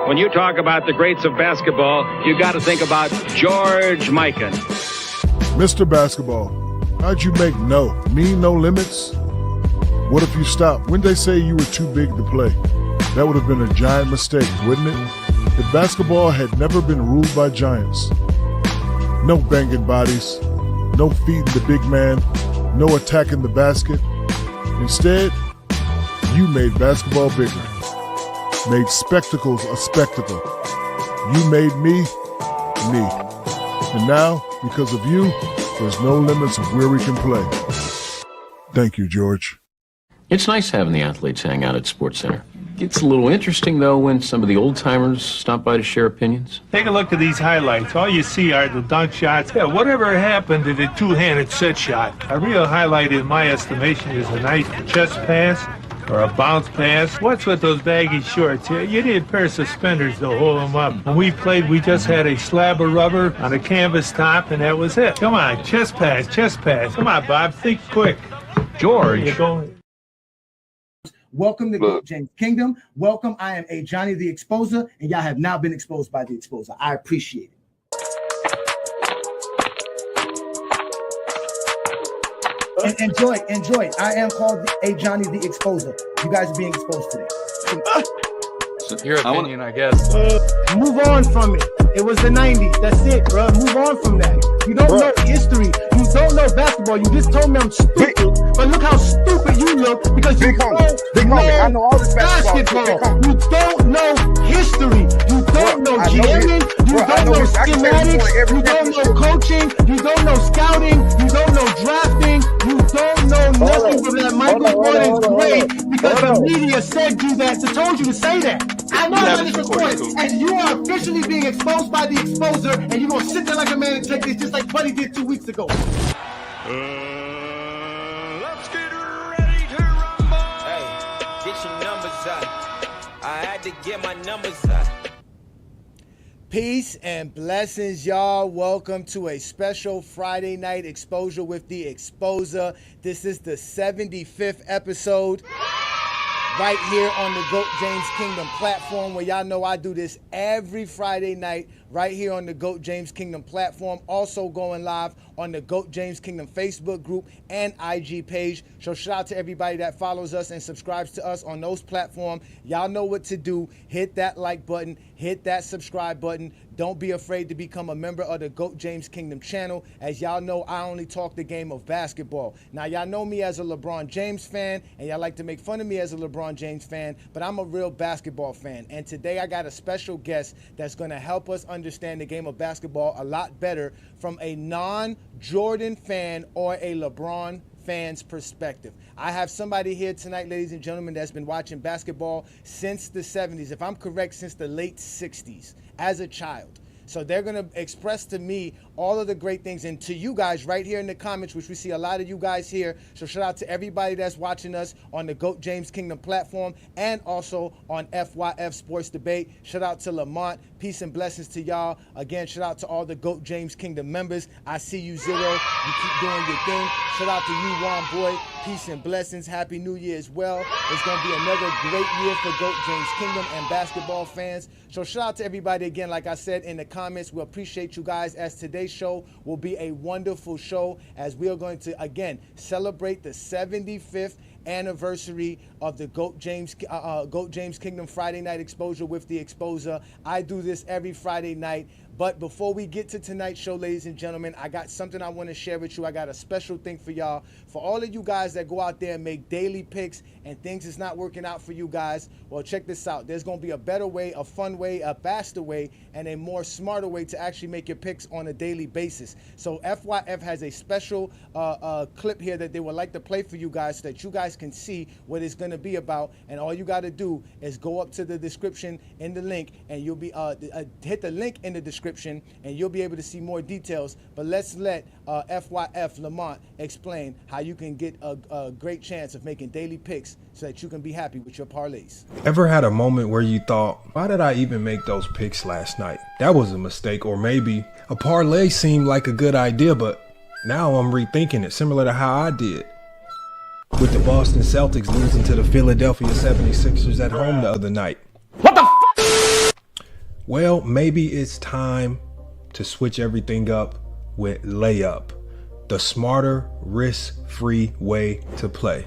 When you talk about the greats of basketball, you got to think about George Mikan. Mr. Basketball, how'd you make no limits? What if you stopped when they say you were too big to play? That would have been a giant mistake, wouldn't it? If basketball had never been ruled by giants. No banging bodies, no feeding the big man, no attacking the basket. Instead, you made basketball bigger. Made spectacles a spectacle. You made me. And now, because of you, there's no limits of where we can play. Thank you, George. It's nice having the athletes hang out at SportsCenter. It's a little interesting, though, when some of the old-timers stop by to share opinions. Take a look at these highlights. All you see are the dunk shots. Yeah, whatever happened to the two-handed set shot? A real highlight, in my estimation, is a nice chest pass or a bounce pass. What's with those baggy shorts? You need a pair of suspenders to hold them up. When we played, we just had a slab of rubber on a canvas top, and that was it. Come on, chest pass, chest pass. Come on, Bob, think quick. George. Welcome to GOAT James Kingdom. Welcome. I am Ajani the Exposer, and y'all have now been exposed by the Exposer. I appreciate it. And enjoy it. I am called Ajani the Exposer. You guys are being exposed today. Your opinion, I guess. Move on from it. It was the 90s. That's it, bro. Move on from that. You don't know history. You don't know basketball. You just told me I'm stupid. But look how stupid you look because you don't know I know all this basketball. You don't know history. You don't know jamming. You don't know schematics. You don't know coaching. You don't know scouting. You don't know drafting. You don't know nothing from that. Michael Jordan's great because the media said you that, so told you to say that. I know that is recorded, and you are officially being exposed by the Exposer, and you're going to sit there like a man and take this just like Buddy did 2 weeks ago. Let's get ready to rumble. Hey, get your numbers out. I had to get my numbers out. Peace and blessings, y'all. Welcome to a special Friday night exposure with the Exposer. This is the 75th episode. Right here on the GOAT James Kingdom platform, where y'all know I do this every Friday night right here on the GOAT James Kingdom platform. Also going live on the GOAT James Kingdom Facebook group and IG page. So shout out to everybody that follows us and subscribes to us on those platforms. Y'all know what to do. Hit that like button. Hit that subscribe button. Don't be afraid to become a member of the GOAT James Kingdom channel. As y'all know, I only talk the game of basketball. Now, y'all know me as a LeBron James fan, and y'all like to make fun of me as a LeBron James fan, but I'm a real basketball fan. And today I got a special guest that's going to help us understand the game of basketball a lot better from a non-Jordan fan or a LeBron fan's perspective. I have somebody here tonight, ladies and gentlemen, that's been watching basketball since the 70s, if I'm correct, since the late 60s as a child. So they're going to express to me all of the great things, and to you guys right here in the comments, which we see a lot of you guys here. So shout out to everybody that's watching us on the GOAT James Kingdom platform and also on FYF Sports Debate. Shout out to Lamont. Peace and blessings to y'all. Again, shout out to all the GOAT James Kingdom members. I see you, Zero. You keep doing your thing. Shout out to you, Juan Boy. Peace and blessings. Happy New Year as well. It's going to be another great year for GOAT James Kingdom and basketball fans. So shout out to everybody again, like I said in the comments. We appreciate you guys, as today's show will be a wonderful show, as we are going to, again, celebrate the 75th anniversary of the GOAT James Kingdom Friday Night Exposure with the Exposer. I do this every Friday night. But before we get to tonight's show, ladies and gentlemen, I got something I want to share with you. I got a special thing for y'all. For all of you guys that go out there and make daily picks and things is not working out for you guys, well, check this out. There's going to be a better way, a fun way, a faster way, and a more smarter way to actually make your picks on a daily basis. So FYF has a special clip here that they would like to play for you guys so that you guys can see what it's going to be about. And all you got to do is go up to the description in the link, and you'll be hit the link in the description, and you'll be able to see more details. But let's let FYF Lamont explain how you can get a great chance of making daily picks so that you can be happy with your parlays. Ever had a moment where you thought, why did I even make those picks last night? That was a mistake. Or maybe a parlay seemed like a good idea, but now I'm rethinking it, similar to how I did with the Boston Celtics losing to the Philadelphia 76ers at home the other night. What the f***? Well, maybe it's time to switch everything up with layup, the smarter, risk-free way to play.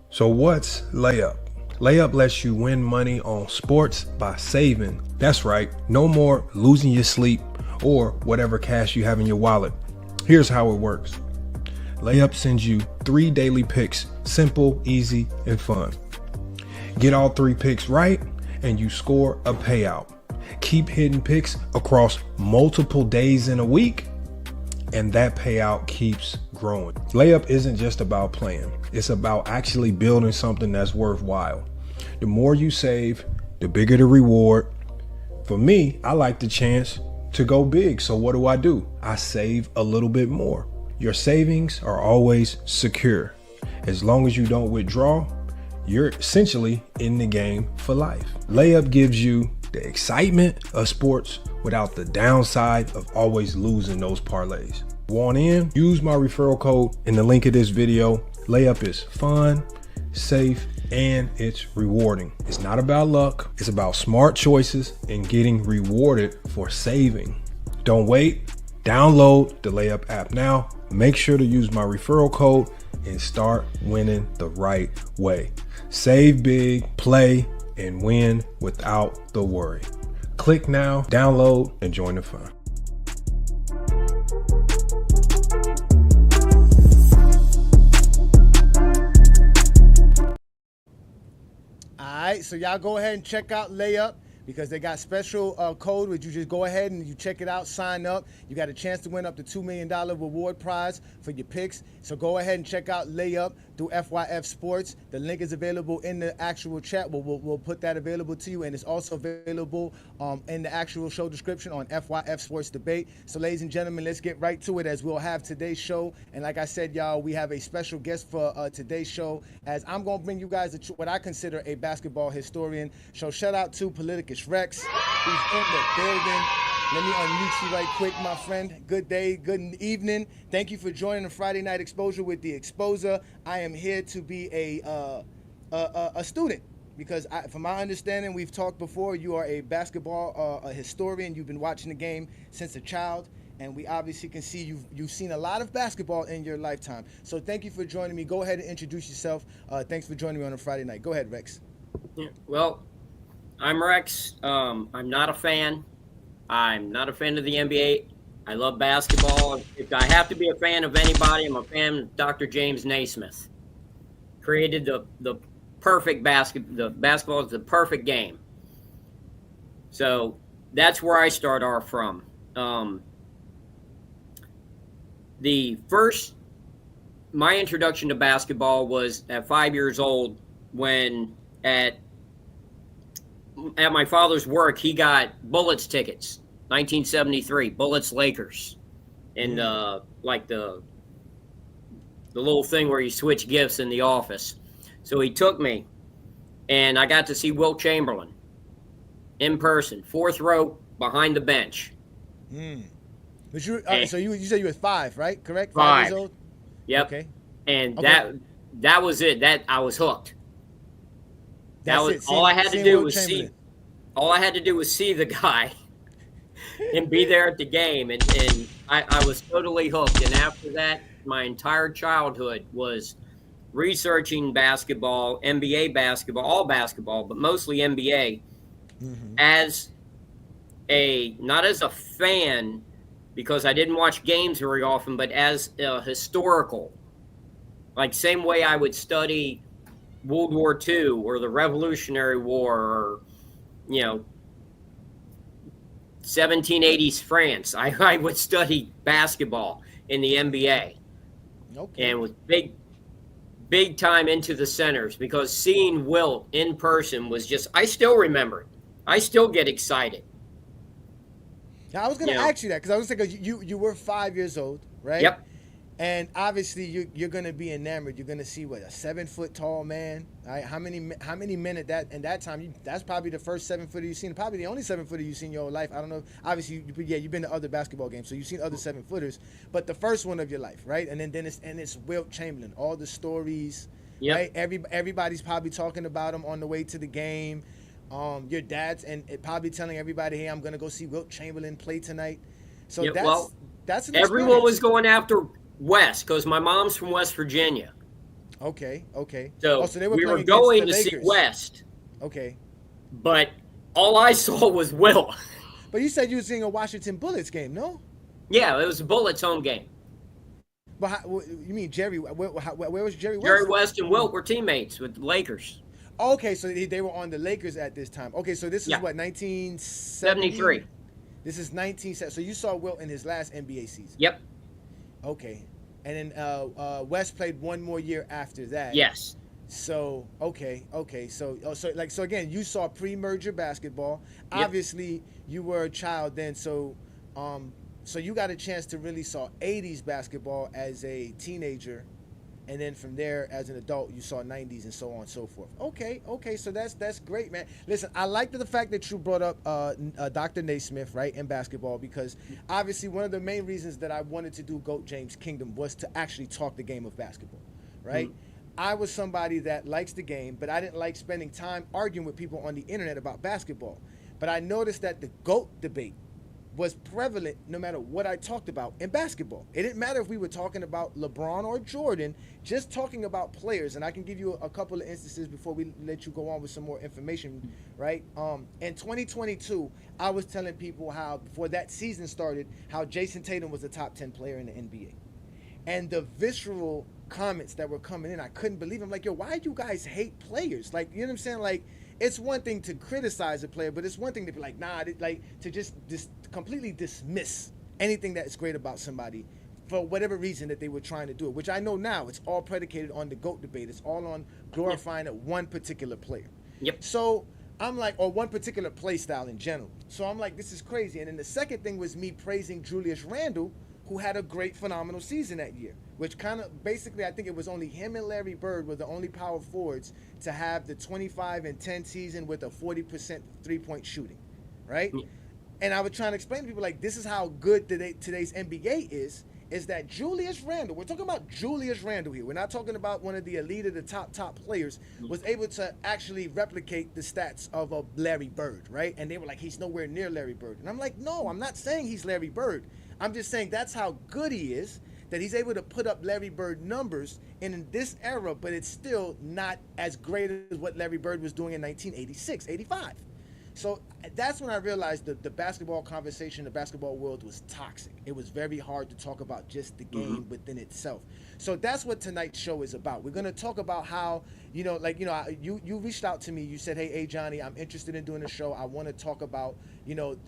So what's layup? Layup lets you win money on sports by saving. That's right, no more losing your sleep or whatever cash you have in your wallet. Here's how it works. Layup sends you 3 daily picks, simple, easy, and fun. Get all 3 picks right and you score a payout. Keep hitting picks across multiple days in a week and that payout keeps growing. Layup isn't just about playing. It's about actually building something that's worthwhile. The more you save, the bigger the reward. For me, I like the chance to go big. So what do? I save a little bit more. Your savings are always secure. As long as you don't withdraw, you're essentially in the game for life. Layup gives you the excitement of sports without the downside of always losing those parlays. Want in? Use my referral code in the link of this video. Layup is fun, safe, and it's rewarding. It's not about luck. It's about smart choices and getting rewarded for saving. Don't wait. Download the Layup app now. Make sure to use my referral code and start winning the right way. Save big, play, and win without the worry. Click now, download, and join the fun. All right, so y'all go ahead and check out Layup because they got special code where you just go ahead and you check it out, sign up. You got a chance to win up to $2 million reward prize for your picks. So go ahead and check out Layup through FYF Sports. The link is available in the actual chat. We'll put that available to you, and it's also available in the actual show description on FYF Sports Debate. So ladies and gentlemen, let's get right to it as we'll have today's show. And like I said, y'all, we have a special guest for today's show, as I'm going to bring you guys what I consider a basketball historian. So shout out to Politicus Rex, who's in the building. Let me unmute you right quick, my friend. Good day, good evening. Thank you for joining the Friday Night Exposure with the Exposer. I am here to be a student because, from my understanding, we've talked before. You are a basketball a historian. You've been watching the game since a child, and we obviously can see you've seen a lot of basketball in your lifetime. So thank you for joining me. Go ahead and introduce yourself. Thanks for joining me on a Friday night. Go ahead, Rex. Yeah, well, I'm Rex. I'm not a fan. I'm not a fan of the NBA. I love basketball. If I have to be a fan of anybody, I'm a fan of Dr. James Naismith. Created the perfect basketball is the perfect game. So that's where I start off from. My introduction to basketball was at 5 years old when at my father's work, he got Bullets tickets, 1973, Bullets Lakers, and like the little thing where you switch gifts in the office. So he took me, and I got to see Wilt Chamberlain in person, 4th row behind the bench. But so you said you were 5, right? Correct? 5 years old? Yep. Okay. And okay. that was it. That I was hooked. All I had to do was see the guy and be there at the game, and I was totally hooked. And after that, my entire childhood was researching basketball, NBA basketball, all basketball, but mostly NBA, not as a fan, because I didn't watch games very often, but as a historical, like same way I would study World War II or the Revolutionary War or, 1780s France. I would study basketball in the NBA. Okay. And was big time into the centers, because seeing Wilt in person was just, I still remember it. I still get excited. Now, I was going to ask you that because I was thinking you were 5 years old, right? Yep. And obviously you're going to be enamored. You're going to see a 7-foot tall man. Right? How many men at that time? That's probably the first 7-footer you've seen. Probably the only 7-footer you've seen in your whole life. I don't know. Obviously, you've been to other basketball games, so you've seen other 7-footers. But the first one of your life, right? And then it's Wilt Chamberlain. All the stories, right? Everybody's probably talking about him on the way to the game. Your dad's and probably telling everybody, "Hey, I'm gonna go see Wilt Chamberlain play tonight." So Yeah, that's an everyone was experience. going after West because my mom's from West Virginia. Okay. So, So they were we were playing against going the to see Lakers. West, Okay. but all I saw was Wilt. But you said you were seeing a Washington Bullets game, no? Yeah, it was a Bullets home game. But you mean Jerry? Where was Jerry West? Jerry West and Wilt were teammates with the Lakers. Okay, so they were on the Lakers at this time. Okay, so this is what 1970? 73. This is 1970. So you saw Wilt in his last NBA season. Yep. Okay, and then West played one more year after that. Yes. So okay. So again, you saw pre-merger basketball. Yep. Obviously, you were a child then. So you got a chance to really saw 80s basketball as a teenager, and then from there as an adult you saw 90s and so on and so forth. Okay. So that's great, man. Listen, I like the fact that you brought up Dr. Naismith, right, in basketball, because obviously one of the main reasons that I wanted to do GOAT James Kingdom was to actually talk the game of basketball, right? Mm-hmm. I was somebody that likes the game, but I didn't like spending time arguing with people on the internet about basketball. But I noticed that the GOAT debate was prevalent no matter what I talked about in basketball. It didn't matter if we were talking about LeBron or Jordan, just talking about players. And I can give you a couple of instances before we let you go on with some more information, right? In 2022, I was telling people how, before that season started, how Jason Tatum was a top 10 player in the NBA. And the visceral comments that were coming in, I couldn't believe them. Like, yo, why do you guys hate players? Like, you know what I'm saying? Like, it's one thing to criticize a player, but it's one thing to be like, nah, like to just completely dismiss anything that is great about somebody for whatever reason that they were trying to do it, which I know now it's all predicated on the GOAT debate. It's all on glorifying one particular player. Yep. So I'm like, or one particular play style in general. So I'm like, this is crazy. And then the second thing was me praising Julius Randle, who had a great, phenomenal season that year, which kind of basically, I think it was only him and Larry Bird were the only power forwards to have the 25 and 10 season with a 40% three-point shooting, right? Yeah. And I was trying to explain to people, like, this is how good today's NBA is that Julius Randle, we're talking about Julius Randle here. We're not talking about one of the elite of the top players, was able to actually replicate the stats of a Larry Bird, right? And they were like, he's nowhere near Larry Bird. And I'm like, no, I'm not saying he's Larry Bird. I'm just saying that's how good he is, that he's able to put up Larry Bird numbers in this era, but it's still not as great as what Larry Bird was doing in 1986, 85. So that's when I realized the basketball conversation, the basketball world was toxic. It was very hard to talk about just the game within itself. So that's what tonight's show is about. We're going to talk about how, you reached out to me. You said, hey, Ajani, I'm interested in doing a show. I want to talk about,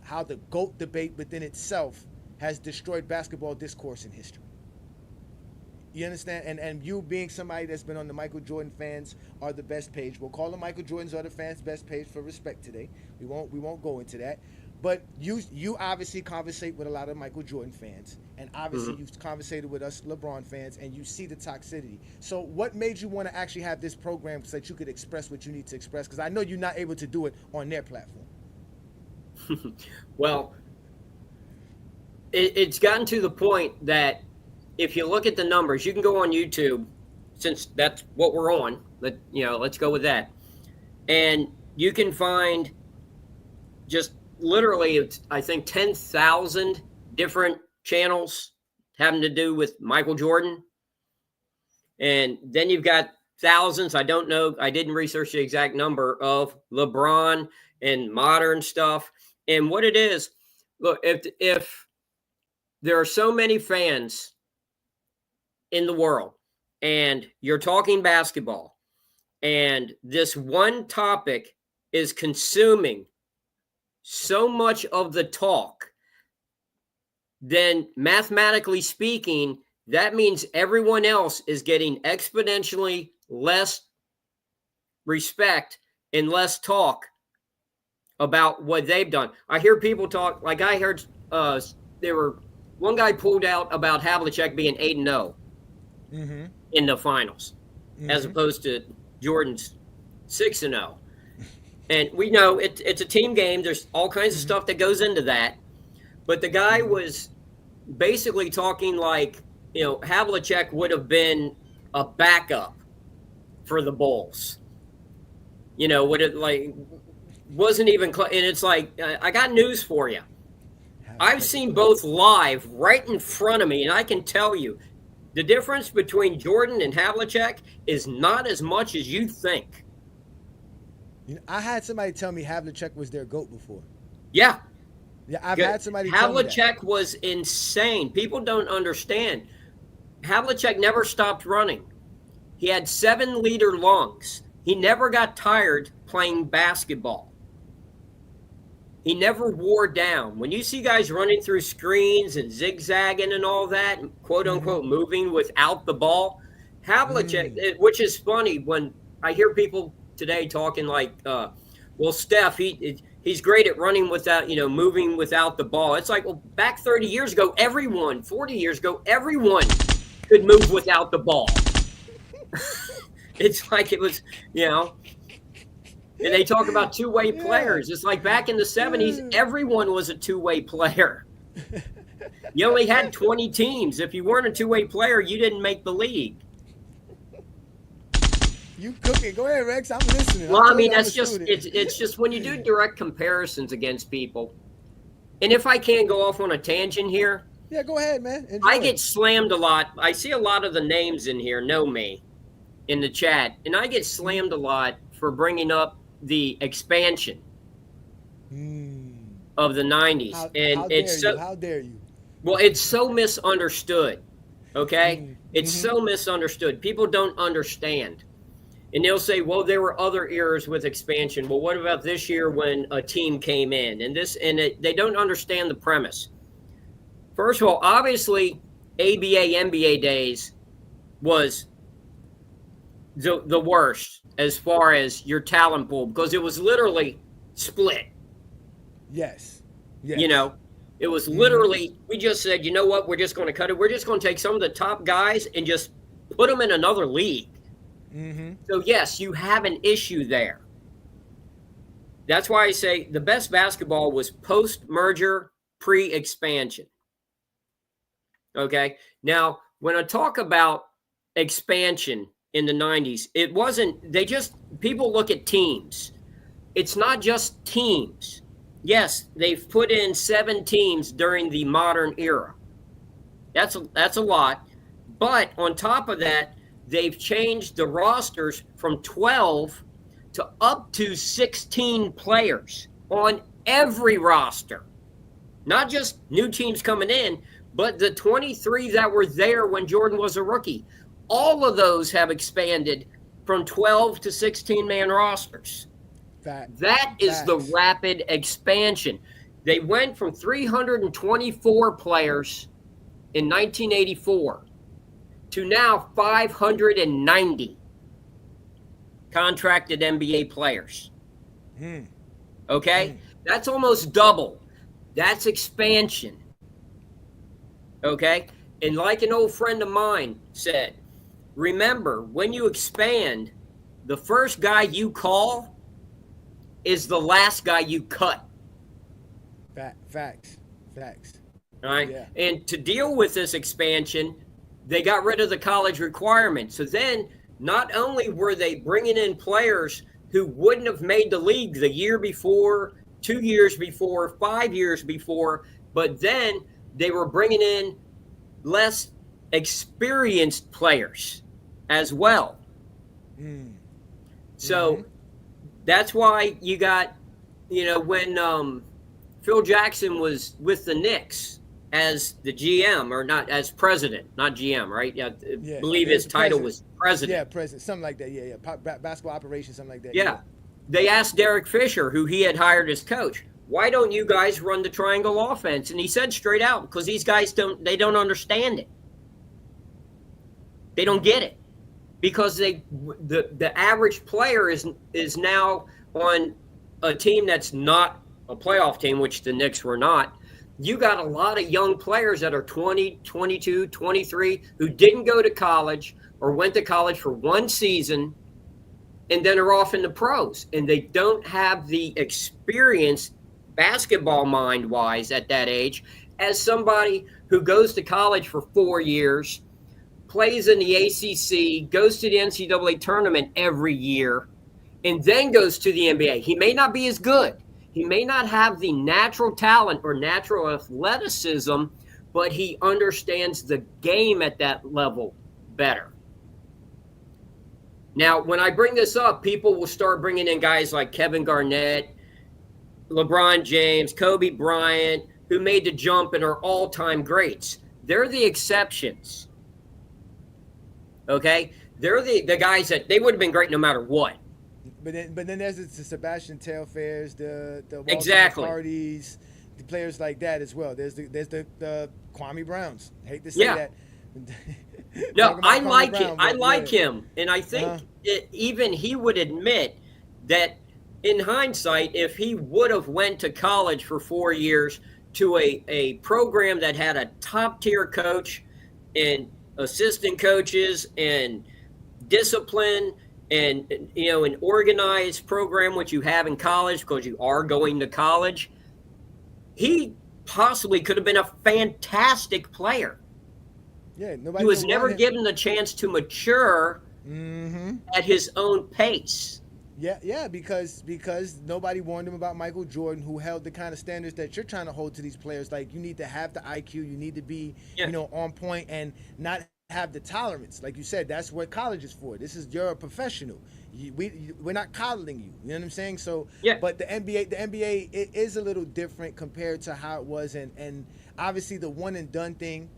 how the GOAT debate within itself has destroyed basketball discourse in history. You understand? And you being somebody that's been on the Michael Jordan fans are the best page. We'll call the Michael Jordans are the fans best page for respect today. We won't go into that. But you obviously conversate with a lot of Michael Jordan fans, and obviously you've conversated with us LeBron fans, and you see the toxicity. So what made you want to actually have this program so that you could express what you need to express? Because I know you're not able to do it on their platform. Well, it's gotten to the point that if you look at the numbers, you can go on YouTube, since that's what we're on. Let's go with that, and you can find just literally, I think 10,000 different channels having to do with Michael Jordan, and then you've got thousands. I don't know. I didn't research the exact number of LeBron and modern stuff. And what it is, look, if there are so many fans in the world and you're talking basketball and this one topic is consuming so much of the talk, then mathematically speaking, that means everyone else is getting exponentially less respect and less talk about what they've done. I hear people talk, like I heard one guy pulled out about Havlicek being 8-0 in the finals, as opposed to Jordan's 6-0. And we know it's a team game. There's all kinds of stuff that goes into that. But the guy was basically talking like, Havlicek would have been a backup for the Bulls. wasn't even close. And it's like, I got news for you. I've seen both live right in front of me, and I can tell you the difference between Jordan and Havlicek is not as much as you think. You know, I had somebody tell me Havlicek was their GOAT before. Yeah. Yeah, I've had somebody tell me that. Havlicek was insane. People don't understand. Havlicek never stopped running. He had 7-liter lungs. He never got tired playing basketball. He never wore down. When you see guys running through screens and zigzagging and all that, quote unquote, moving without the ball, Havlicek, which is funny when I hear people today talking like, well, Steph, he's great at running without, moving without the ball. It's like, well, back 30 years ago, 40 years ago, everyone could move without the ball. It's like it was, and they talk about two-way players. It's like back in the 70s, everyone was a two-way player. You only had 20 teams. If you weren't a two-way player, you didn't make the league. You cooking. Go ahead, Rex. I'm listening. Well, I mean, that's just it's just when you do direct comparisons against people. And if I can go off on a tangent here. Yeah, go ahead, man. Enjoy. I get slammed a lot. I see a lot of the names in here know me in the chat. And I get slammed a lot for bringing up the expansion of the 90s. How dare you? Well, it's so misunderstood. Okay? It's so misunderstood. People don't understand. And they'll say, well, there were other eras with expansion. Well, what about this year when a team came in? They don't understand the premise. First of all, obviously, ABA, NBA days was the worst as far as your talent pool because it was literally split. Yes. It was literally, we just said, you know what, we're just going to cut it. We're just going to take some of the top guys and just put them in another league. So, yes, you have an issue there. That's why I say the best basketball was post-merger, pre-expansion. Okay? Now, when I talk about expansion in the 90s, it wasn't, people look at teams. It's not just teams. Yes, they've put in 7 teams during the modern era. That's a lot. But on top of that, they've changed the rosters from 12 to up to 16 players on every roster. Not just new teams coming in, but the 23 that were there when Jordan was a rookie. All of those have expanded from 12 to 16-man rosters. That is the rapid expansion. They went from 324 players in 1984 to now 590 contracted NBA players. Okay? That's almost double. That's expansion. Okay? And like an old friend of mine said, remember, when you expand, the first guy you call is the last guy you cut. Facts. All right? Yeah. And to deal with this expansion, they got rid of the college requirement. So then not only were they bringing in players who wouldn't have made the league the year before, 2 years before, 5 years before, but then they were bringing in less experienced players as well. So that's why you got, when Phil Jackson was with the Knicks as the GM, or not as president, not GM, right? Yeah, I believe his title was president. Yeah, president, something like that. Yeah. Basketball operations, something like that. Yeah. They asked Derek Fisher, who he had hired as coach, why don't you guys run the triangle offense? And he said straight out, because these guys don't understand it. They don't get it. Because the average player is now on a team that's not a playoff team, which the Knicks were not. You got a lot of young players that are 20, 22, 23 who didn't go to college or went to college for one season and then are off in the pros. And they don't have the experience basketball mind-wise at that age as somebody who goes to college for 4 years, plays in the ACC, goes to the NCAA tournament every year, and then goes to the NBA. He may not be as good. He may not have the natural talent or natural athleticism, but he understands the game at that level better. Now, when I bring this up, people will start bringing in guys like Kevin Garnett, LeBron James, Kobe Bryant, who made the jump and are all-time greats. They're the exceptions. Okay? They're the guys that they would have been great no matter what. But then there's the Sebastian Telfairs, the Walter Exactly. McCartys, the players like that as well. There's the Kwame Browns. Hate to say that. No, I like Brown, it. I like him, and I think even he would admit that in hindsight, if he would have went to college for 4 years to a program that had a top tier coach and assistant coaches and discipline and an organized program, which you have in college because you are going to college, he possibly could have been a fantastic player. Yeah, nobody. He was never given the chance to mature at his own pace. Yeah, because nobody warned him about Michael Jordan, who held the kind of standards that you're trying to hold to these players. Like, you need to have the IQ, you need to be, on point and not have the tolerance. Like you said, that's what college is for. You're a professional. We're not coddling you. You know what I'm saying? So, but the NBA it is a little different compared to how it was, and obviously the one and done thing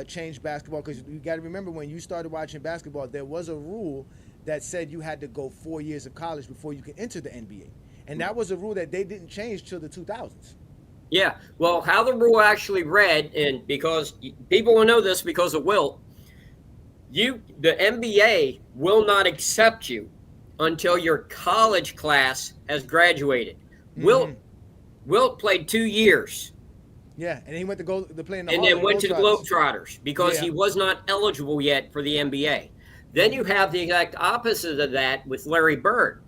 changed basketball, because you got to remember, when you started watching basketball, there was a rule that said you had to go 4 years of college before you could enter the NBA, and that was a rule that they didn't change till the 2000s. Yeah, well, how the rule actually read, and because people will know this because of Wilt, the NBA will not accept you until your college class has graduated. Wilt played 2 years. Yeah, and he went to play in the and then went to the Globetrotters because he was not eligible yet for the NBA. Then you have the exact opposite of that with Larry Bird,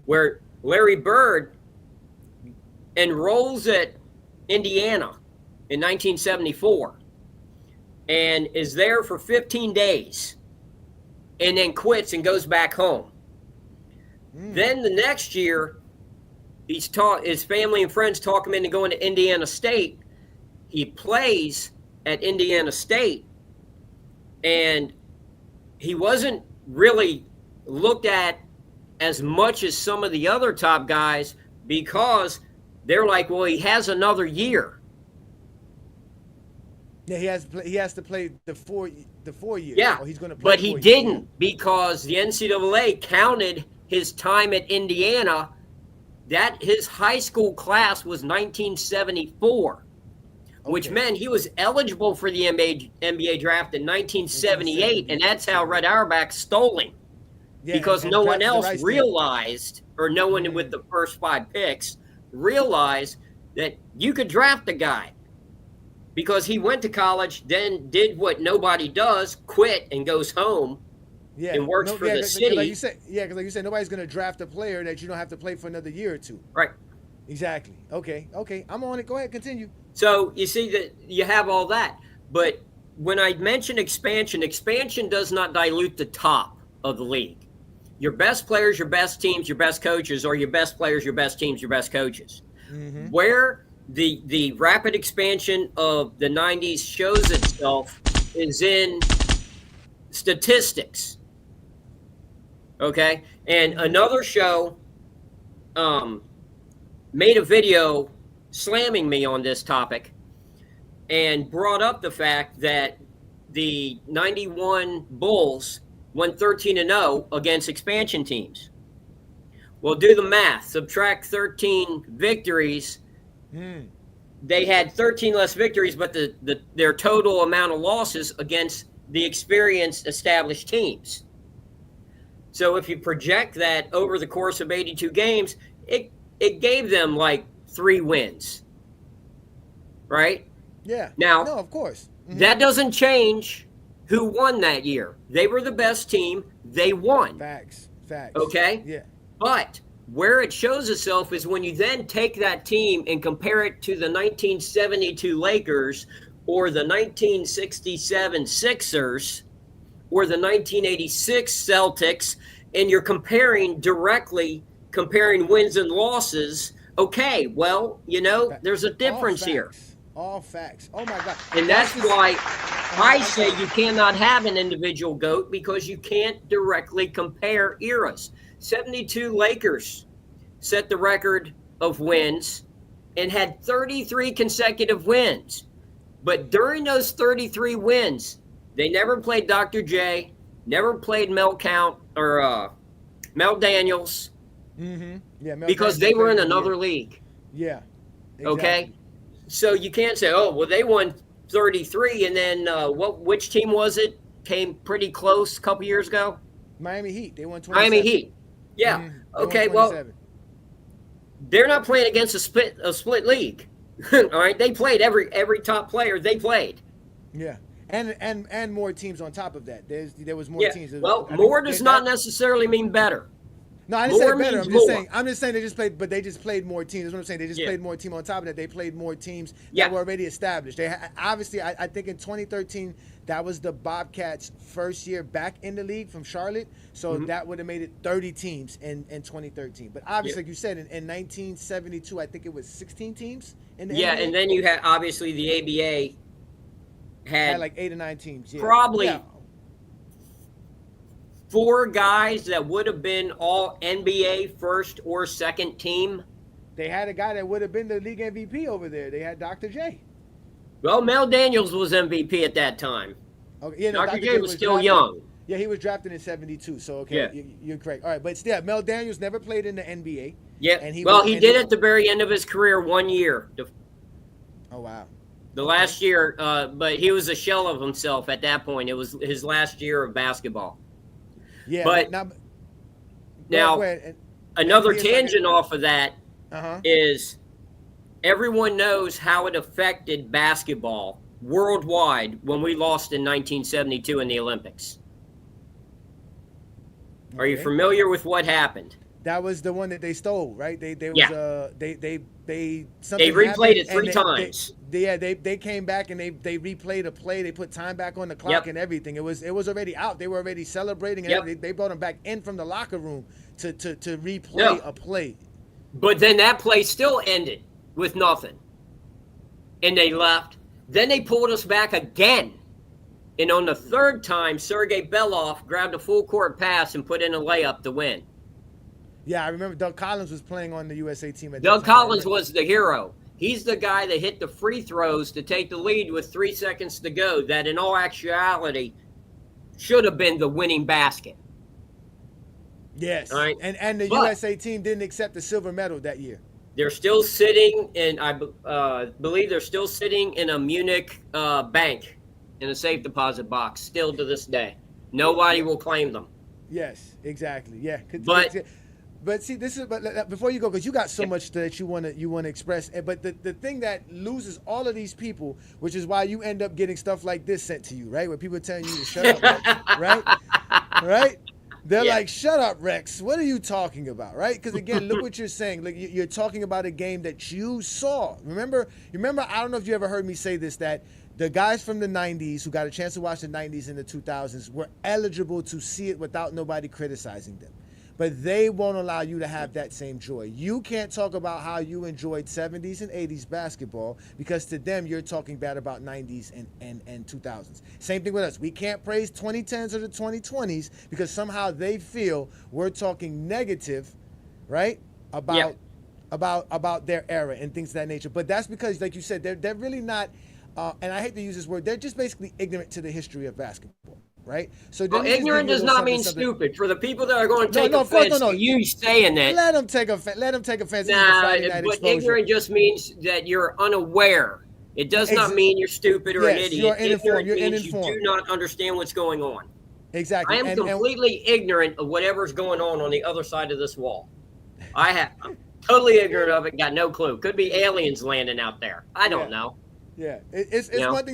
where Larry Bird enrolls at Indiana in 1974 and is there for 15 days and then quits and goes back home. Then the next year, his family and friends talk him into going to Indiana State. He plays at Indiana State, and he wasn't really looked at as much as some of the other top guys because they're like, well, he has another year. Yeah, he has to play the four years. Yeah, or he's going to play, but he didn't because the NCAA counted his time at Indiana. That his high school class was 1974, which meant he was eligible for the NBA draft in 1978, and that's how Red Auerbach stole him. Yeah, because no one else realized, or no one with the first 5 picks realized that you could draft a guy because he went to college, then did what nobody does, quit and goes home. Yeah, and works for the city. Because like you said, nobody's going to draft a player that you don't have to play for another year or two. Right. Exactly. Okay. I'm on it. Go ahead. Continue. So you see that you have all that. But when I mention expansion does not dilute the top of the league. Your best players, your best teams, your best coaches, or your best players, your best teams, your best coaches. Where the rapid expansion of the 90s shows itself is in statistics. Okay, and another show made a video slamming me on this topic and brought up the fact that the 91 Bulls went 13-0 against expansion teams. Well, do the math. Subtract 13 victories. They had 13 less victories, but their total amount of losses against the experienced established teams. So if you project that over the course of 82 games, it gave them like 3 wins, right? Yeah. Now, no, of course. That doesn't change who won that year. They were the best team. They won. Facts. Okay? Yeah. But where it shows itself is when you then take that team and compare it to the 1972 Lakers or the 1967 Sixers or the 1986 Celtics, and you're comparing wins and losses, okay, well, there's a difference here. All facts. Oh my God. And that's why I say you cannot have an individual GOAT, because you can't directly compare eras. 72 Lakers set the record of wins and had 33 consecutive wins. But during those 33 wins, they never played Dr. J, never played Mel Daniels. Mm-hmm. Yeah, because they were in another league. Yeah. Exactly. Okay. So you can't say, oh, well, they won 33, and then which team was it? Came pretty close a couple years ago. Miami Heat. They won 27. Miami Heat. Yeah. Mm-hmm. Okay. Well, they're not playing against a split league. All right. They played every top player. They played. Yeah. And more teams on top of that. There was more teams. Well, more does not necessarily mean better. No, I didn't say better. I'm just saying they just played, but they just played more teams. That's what I'm saying. They just played more team on top of that. They played more teams that were already established. They obviously, I think in 2013, that was the Bobcats' first year back in the league from Charlotte. So that would have made it 30 teams in 2013. But obviously, like you said, in 1972, I think it was 16 teams in the NBA. And then you had obviously the ABA had like 8 or 9 teams. Yeah. Probably 4 guys that would have been all NBA first or second team. They had a guy that would have been the league MVP over there. They had Dr. J. Well, Mel Daniels was MVP at that time. Okay, Dr. J was still young. Yeah, he was drafted in 72, so okay, you're correct. All right, but still, Mel Daniels never played in the NBA. Yeah, and he did at the very end of his career 1 year. Oh, wow. The last year, but he was a shell of himself at that point. It was his last year of basketball. Yeah, but now another tangent off of that is everyone knows how it affected basketball worldwide when we lost in 1972 in the Olympics. Are you familiar with what happened? That was the one that they stole, right? They replayed it 3 times. They came back and they replayed a play. They put time back on the clock and everything. It was already out. They were already celebrating, and they brought them back in from the locker room to replay a play. But then that play still ended with nothing, and they left. Then they pulled us back again, and on the 3rd time, Sergei Belov grabbed a full court pass and put in a layup to win. Yeah, I remember Doug Collins was playing on the USA team at that Doug time. Collins was the hero. He's the guy that hit the free throws to take the lead with 3 seconds to go, that in all actuality should have been the winning basket. Yes. Right? And the USA team didn't accept the silver medal that year. They're still sitting in, I believe they're still sitting in a Munich bank in a safe deposit box, still to this day. Nobody will claim them. Yes, exactly. Yeah. But see, but before you go, because you got so much that you want to express. But the thing that loses all of these people, which is why you end up getting stuff like this sent to you, right? Where people are telling you to shut up, right? Right? They're like, shut up, Rex. What are you talking about, right? Because again, look what you're saying. Like you're talking about a game that you saw. Remember? I don't know if you ever heard me say this, that the guys from the 90s who got a chance to watch the 90s and the 2000s were eligible to see it without nobody criticizing them. But they won't allow you to have that same joy. You can't talk about how you enjoyed 70s and 80s basketball because to them you're talking bad about 90s and 2000s. Same thing with us. We can't praise 2010s or the 2020s because somehow they feel we're talking negative, right? About their era and things of that nature. But that's because, like you said, they're really not, and I hate to use this word, they're just basically ignorant to the history of basketball. Right? So ignorant does not mean stupid. For the people that are going to take offense to you saying that, let them take offense. But ignorant just means that you're unaware. It does not mean you're stupid or an idiot. You're uninformed. You're uninformed. You do not understand what's going on. Exactly. I am completely ignorant of whatever's going on the other side of this wall. I'm totally ignorant of it. Got no clue. Could be aliens landing out there. I don't know. Yeah, it's one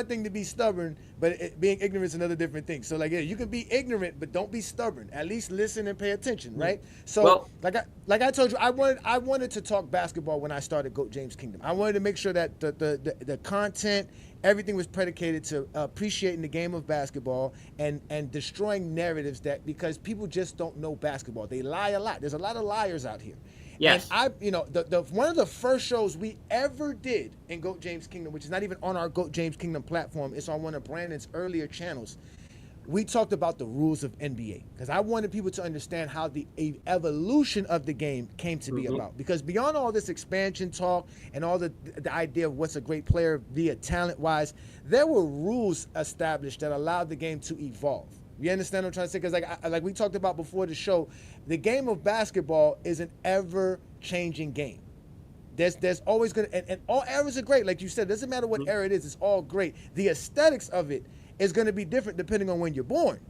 thing to be stubborn, but being ignorant is another different thing. So you can be ignorant, but don't be stubborn. At least listen and pay attention, right? So like I told you, I wanted to talk basketball when I started GOAT James Kingdom. I wanted to make sure that the content, everything was predicated to appreciating the game of basketball and destroying narratives that because people just don't know basketball. They lie a lot. There's a lot of liars out here. Yes. And the one of the first shows we ever did in GOAT James Kingdom, which is not even on our GOAT James Kingdom platform, it's on one of Brandon's earlier channels. We talked about the rules of NBA because I wanted people to understand how the evolution of the game came to be about. Because beyond all this expansion talk and all the idea of what's a great player via talent-wise, there were rules established that allowed the game to evolve. You understand what I'm trying to say? Because like we talked about before the show, the game of basketball is an ever-changing game. There's always going to, and all eras are great. Like you said, it doesn't matter what era it is, it's all great. The aesthetics of it is going to be different depending on when you're born.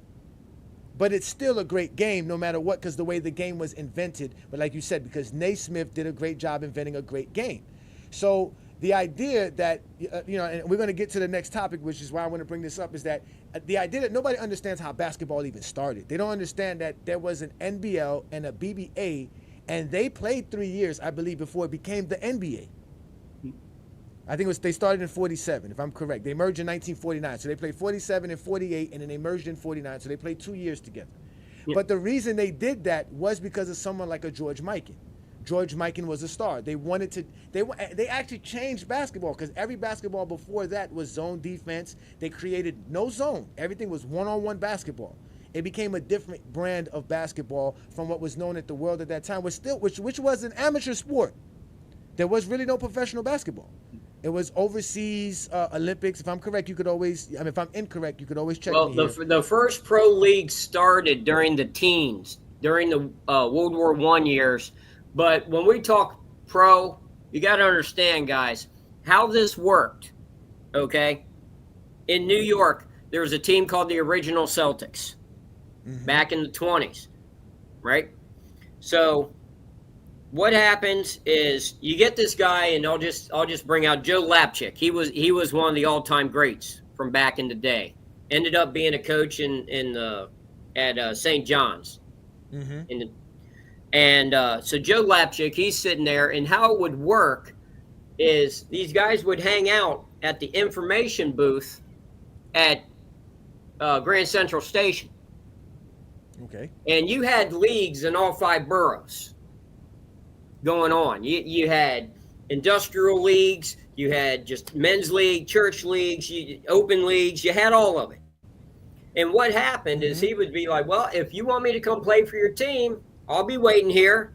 But it's still a great game no matter what, because the way the game was invented. But like you said, because Naismith did a great job inventing a great game. So the idea that, and we're going to get to the next topic, which is why I want to bring this up, is that the idea that nobody understands how basketball even started. They don't understand that there was an NBL and a BBA, and they played 3 years, I believe, before it became the NBA. I think they started in 47, if I'm correct. They merged in 1949. So they played 47 and 48, and then they merged in 49. So they played 2 years together. Yep. But the reason they did that was because of someone like a George Mikan. George Mikan was a star. They wanted to. They actually changed basketball because every basketball before that was zone defense. They created no zone. Everything was one-on-one basketball. It became a different brand of basketball from what was known at the world at that time, which was an amateur sport. There was really no professional basketball. It was overseas Olympics. If I'm correct, you could always. If I'm incorrect, you could always check me here. The first pro league started during the teens, during the World War I years. But when we talk pro, you got to understand, guys, how this worked, okay? In New York, there was a team called the Original Celtics back in the 20s, right? So what happens is you get this guy, and I'll just bring out Joe Lapchick. He was one of the all-time greats from back in the day. Ended up being a coach at St. John's. So Joe Lapchick, he's sitting there, and how it would work is these guys would hang out at the information booth at Grand Central Station. Okay. And you had leagues in all 5 boroughs going on. You had industrial leagues, you had just men's league, church leagues, open leagues, you had all of it. And what happened is he would be like, well, if you want me to come play for your team, I'll be waiting here.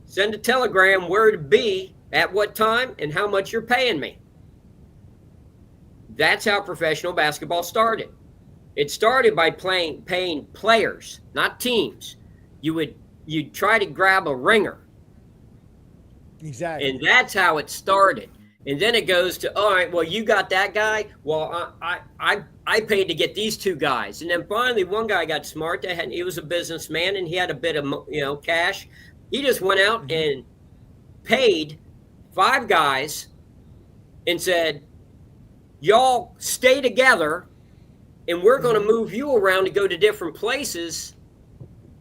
Send a telegram where to be, at what time, and how much you're paying me. That's how professional basketball started. It started by paying players, not teams. You'd try to grab a ringer. Exactly. And that's how it started. And then it goes to, all right, well, you got that guy. Well, I paid to get these 2 guys. And then finally, one guy got smart. He was a businessman, and he had a bit of cash. He just went out and paid 5 guys and said, y'all stay together, and we're going to move you around to go to different places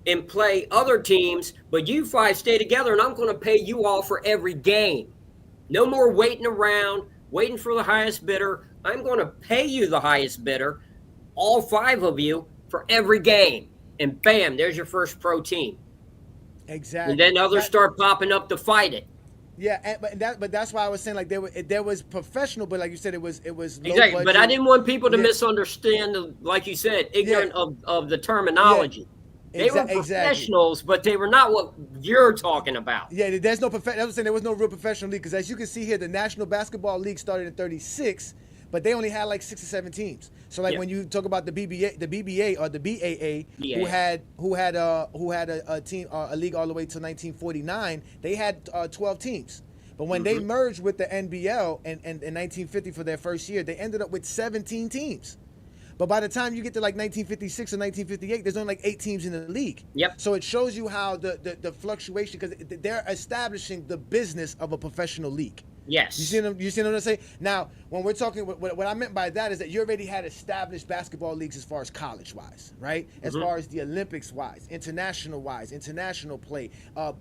and play other teams. But you 5 stay together, and I'm going to pay you all for every game. No more waiting around, waiting for the highest bidder. I'm going to pay you the highest bidder, all 5 of you, for every game. And bam, there's your first pro team. Exactly. And then others start popping up to fight it. Yeah, but that's why I was saying, like, there was professional, but like you said, it was low exactly. budget. But I didn't want people to misunderstand, like you said, ignorant of the terminology. Yeah. They were professionals, but they were not what you're talking about. Yeah, there's no professional. I was saying there was no real professional league because, as you can see here, the National Basketball League started in '36, but they only had like 6 or 7 teams. So, like when you talk about the BBA or the BAA, who had a team, a league all the way to 1949, they had 12 teams. But when they merged with the NBL in 1950 for their first year, they ended up with 17 teams. But by the time you get to like 1956 or 1958, there's only like 8 teams in the league. Yep. So it shows you how the fluctuation, because they're establishing the business of a professional league. Yes. You see what I'm saying? Now, when we're talking, what I meant by that is that you already had established basketball leagues as far as college-wise, right? As far as the Olympics-wise, international-wise, international play,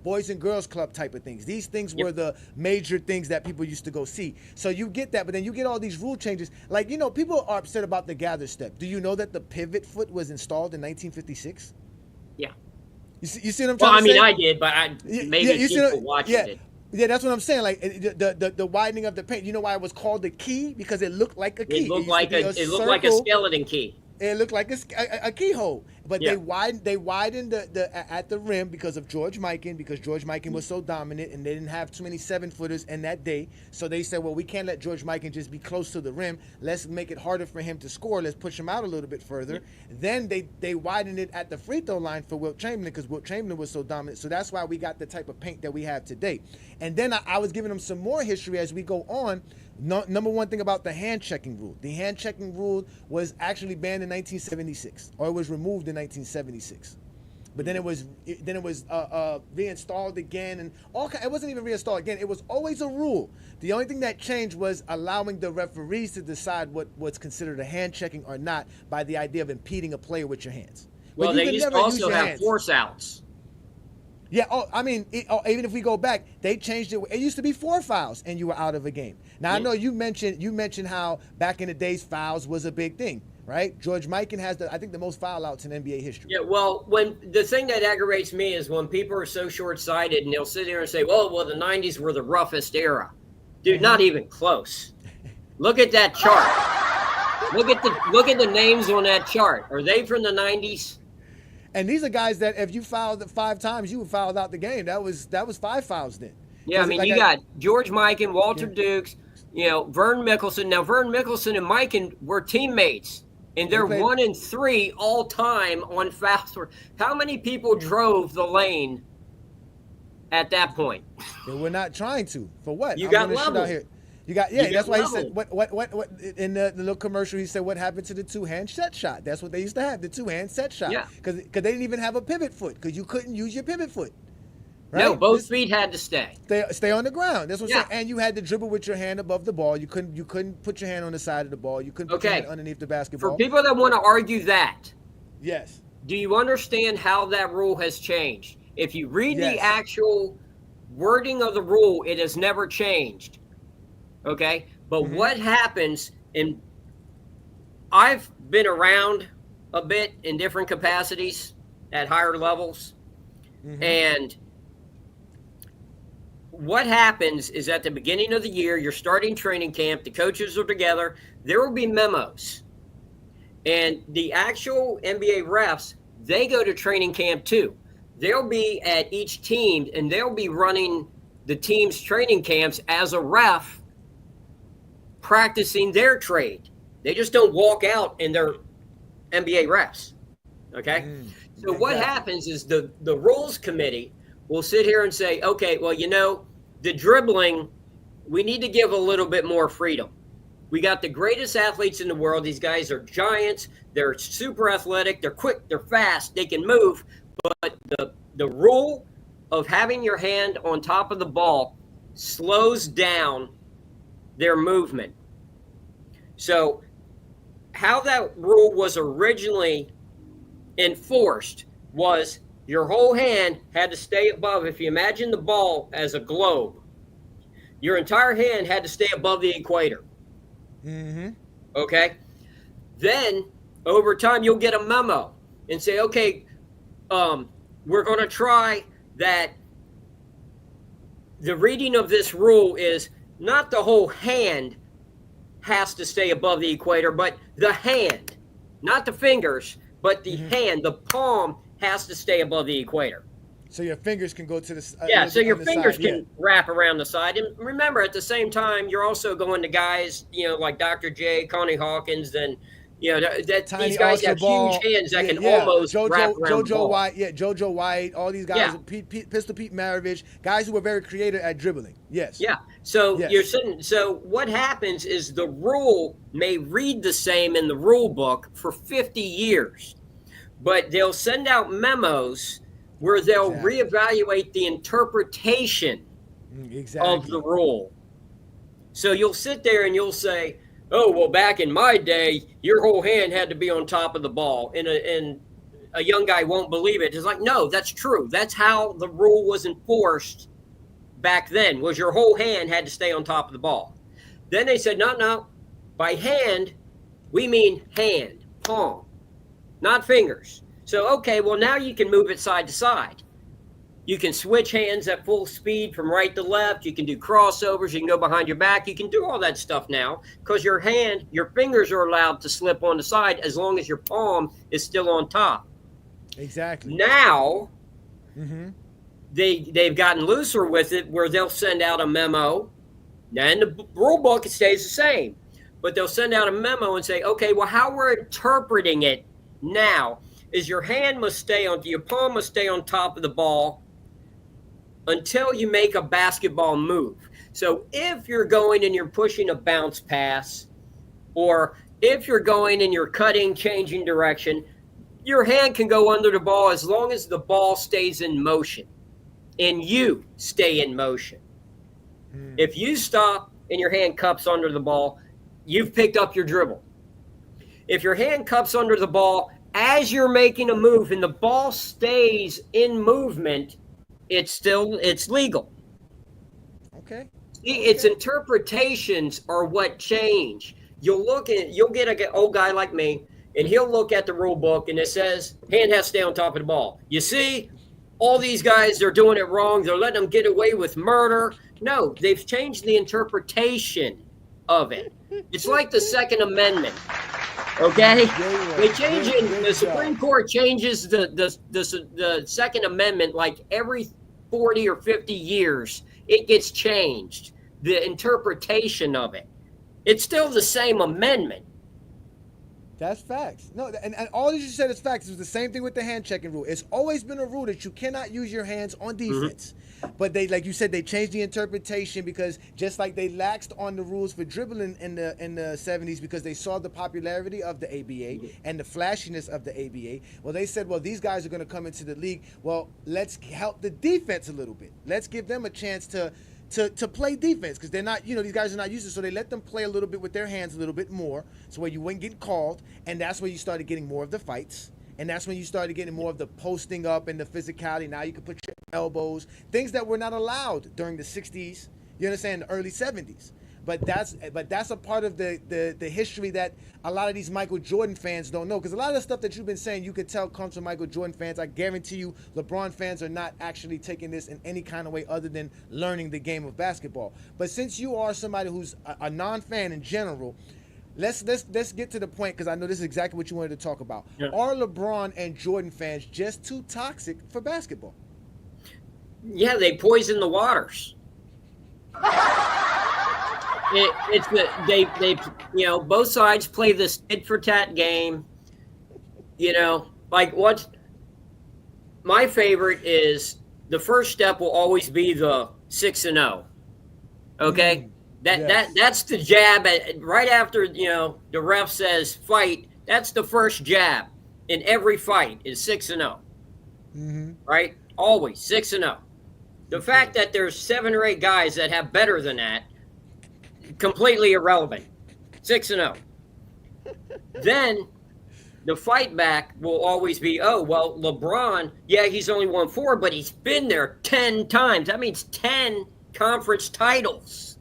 boys and girls club type of things. These things were the major things that people used to go see. So you get that, but then you get all these rule changes. Like, people are upset about the gather step. Do you know that the pivot foot was installed in 1956? Yeah. You see what I'm trying to say? Well, I mean, I did, but maybe people watching it. Yeah, that's what I'm saying. Like the widening of the paint. You know why it was called a key? Because it looked like a key. It looked like a skeleton key. It looked like a keyhole. But they widened the at the rim because of George Mikan, because George Mikan was so dominant and they didn't have too many 7-footers in that day. So they said, well, we can't let George Mikan just be close to the rim. Let's make it harder for him to score. Let's push him out a little bit further. Then they widened it at the free throw line for Wilt Chamberlain because Wilt Chamberlain was so dominant. So that's why we got the type of paint that we have today. And then I was giving them some more history as we go on. Number one thing about the hand checking rule. The hand checking rule was actually banned in 1976, or it was removed in 1976. But then it was reinstalled again, and it wasn't even reinstalled again. It was always a rule. The only thing that changed was allowing the referees to decide what's considered a hand checking or not by the idea of impeding a player with your hands. Well, they used to also have force outs. Yeah, even if we go back, they changed it. It used to be 4 fouls and you were out of a game. Now I know you mentioned how back in the days fouls was a big thing, right? George Mikan has I think the most foul outs in NBA history. Yeah, well, when the thing that aggravates me is when people are so short-sighted and they'll sit there and say, well, the 90s were the roughest era. Dude, not even close. Look at that chart. Look at the names on that chart. Are they from the 90s? And these are guys that if you fouled 5 times, you were fouled out the game. That was 5 fouls then. Yeah, I mean, you got George Mikan, Walter Dukes, Vern Mickelson. Now, Vern Mickelson and Mikan were teammates, and they're 1 and 3 all time on fouls. How many people drove the lane at that point? They were not trying to. For what? You got leveled. Out here. That's why he said what in the little commercial he said what happened to the 2-hand set shot. That's what they used to have, the 2-hand set shot. Yeah. Because they didn't even have a pivot foot because you couldn't use your pivot foot. Right? No, both feet had to stay. Stay on the ground. That's what I'm saying. And you had to dribble with your hand above the ball. You couldn't put your hand on the side of the ball. You couldn't put your hand underneath the basketball. For people that want to argue that, yes. Do you understand how that rule has changed? If you read the actual wording of the rule, it has never changed. Okay, but what happens I've been around a bit in different capacities at higher levels, and what happens is at the beginning of the year, you're starting training camp, the coaches are together, there will be memos, and the actual NBA refs, they go to training camp too. They'll be at each team, and they'll be running the team's training camps as a ref, practicing their trade. They just don't walk out and they're NBA refs. Okay? So what happens is the rules committee will sit here and say, okay, well, the dribbling, we need to give a little bit more freedom. We got the greatest athletes in the world. These guys are giants. They're super athletic. They're quick. They're fast. They can move. But the rule of having your hand on top of the ball slows down their movement. So how that rule was originally enforced was your whole hand had to stay above. If you imagine the ball as a globe, your entire hand had to stay above the equator. Okay? Then over time you'll get a memo and say, okay, we're going to try that. The reading of this rule is not the whole hand has to stay above the equator, but the hand, not the fingers, but the hand, the palm has to stay above the equator. So your fingers can go to the side. So your fingers can wrap around the side. And remember, at the same time, you're also going to guys, like Dr. J, Connie Hawkins, and these guys have huge hands that can almost wrap around the ball. White, JoJo White, all these guys, Pistol Pete Maravich, guys who were very creative at dribbling. Yes. Yeah. So you're sitting. So what happens is the rule may read the same in the rule book for 50 years, but they'll send out memos where they'll reevaluate the interpretation of the rule. So you'll sit there and you'll say, oh, well, back in my day, your whole hand had to be on top of the ball. And a young guy won't believe it. It's like, no, that's true. That's how the rule was enforced back then, was your whole hand had to stay on top of the ball. Then they said, no, by hand, we mean hand, palm, not fingers. So, okay, well, now you can move it side to side. You can switch hands at full speed from right to left. You can do crossovers. You can go behind your back. You can do all that stuff now because your fingers are allowed to slip on the side as long as your palm is still on top. Exactly. Now, they've gotten looser with it where they'll send out a memo. And the rule book, it stays the same. But they'll send out a memo and say, okay, well, how we're interpreting it now is your palm must stay on top of the ball until you make a basketball move. So if you're going and you're pushing a bounce pass, or if you're going and you're cutting, changing direction, your hand can go under the ball as long as the ball stays in motion and you stay in motion. If you stop and your hand cups under the ball, you've picked up your dribble. If your hand cups under the ball as you're making a move and the ball stays in movement, it's legal. Okay. See, its interpretations are what change. You'll get an old guy like me, and he'll look at the rule book and it says hand has to stay on top of the ball. You see, all these guys, they're doing it wrong. They're letting them get away with murder. No, they've changed the interpretation of it. It's like the Second Amendment. Okay, they change it. The Supreme Court changes the Second Amendment like every 40 or 50 years. It gets changed. The interpretation of it. It's still the same amendment. That's facts. No, and all that you said is facts. It's the same thing with the hand checking rule. It's always been a rule that you cannot use your hands on defense. But they, like you said, they changed the interpretation because just like they laxed on the rules for dribbling in the 70s because they saw the popularity of the ABA and the flashiness of the ABA. Well, they said, well, these guys are going to come into the league. Well, let's help the defense a little bit. Let's give them a chance to play defense because they're not, these guys are not used to it. So they let them play a little bit with their hands a little bit more so where you wouldn't get called. And that's where you started getting more of the fights. And that's when you started getting more of the posting up and the physicality. Now you can put your elbows, things that were not allowed during the 60s, you understand, the early 70s. But that's a part of the history that a lot of these Michael Jordan fans don't know. Because a lot of the stuff that you've been saying, you could tell comes from Michael Jordan fans. I guarantee you LeBron fans are not actually taking this in any kind of way other than learning the game of basketball. But since you are somebody who's a non-fan in general, let's get to the point because I know this is exactly what you wanted to talk about. Yeah. Are LeBron and Jordan fans just too toxic for basketball? Yeah, they poison the waters. They both sides play this tit for tat game. Like what my favorite is the first step will always be the 6-0. Okay? That's the jab right after the ref says fight. That's the first jab in every fight is 6-0. Right? Always 6-0. The fact that there's 7 or 8 guys that have better than that, completely irrelevant. 6-0. Then the fight back will always be, oh, well, LeBron, yeah, he's only won 4, but he's been there 10 times. That means 10 conference titles.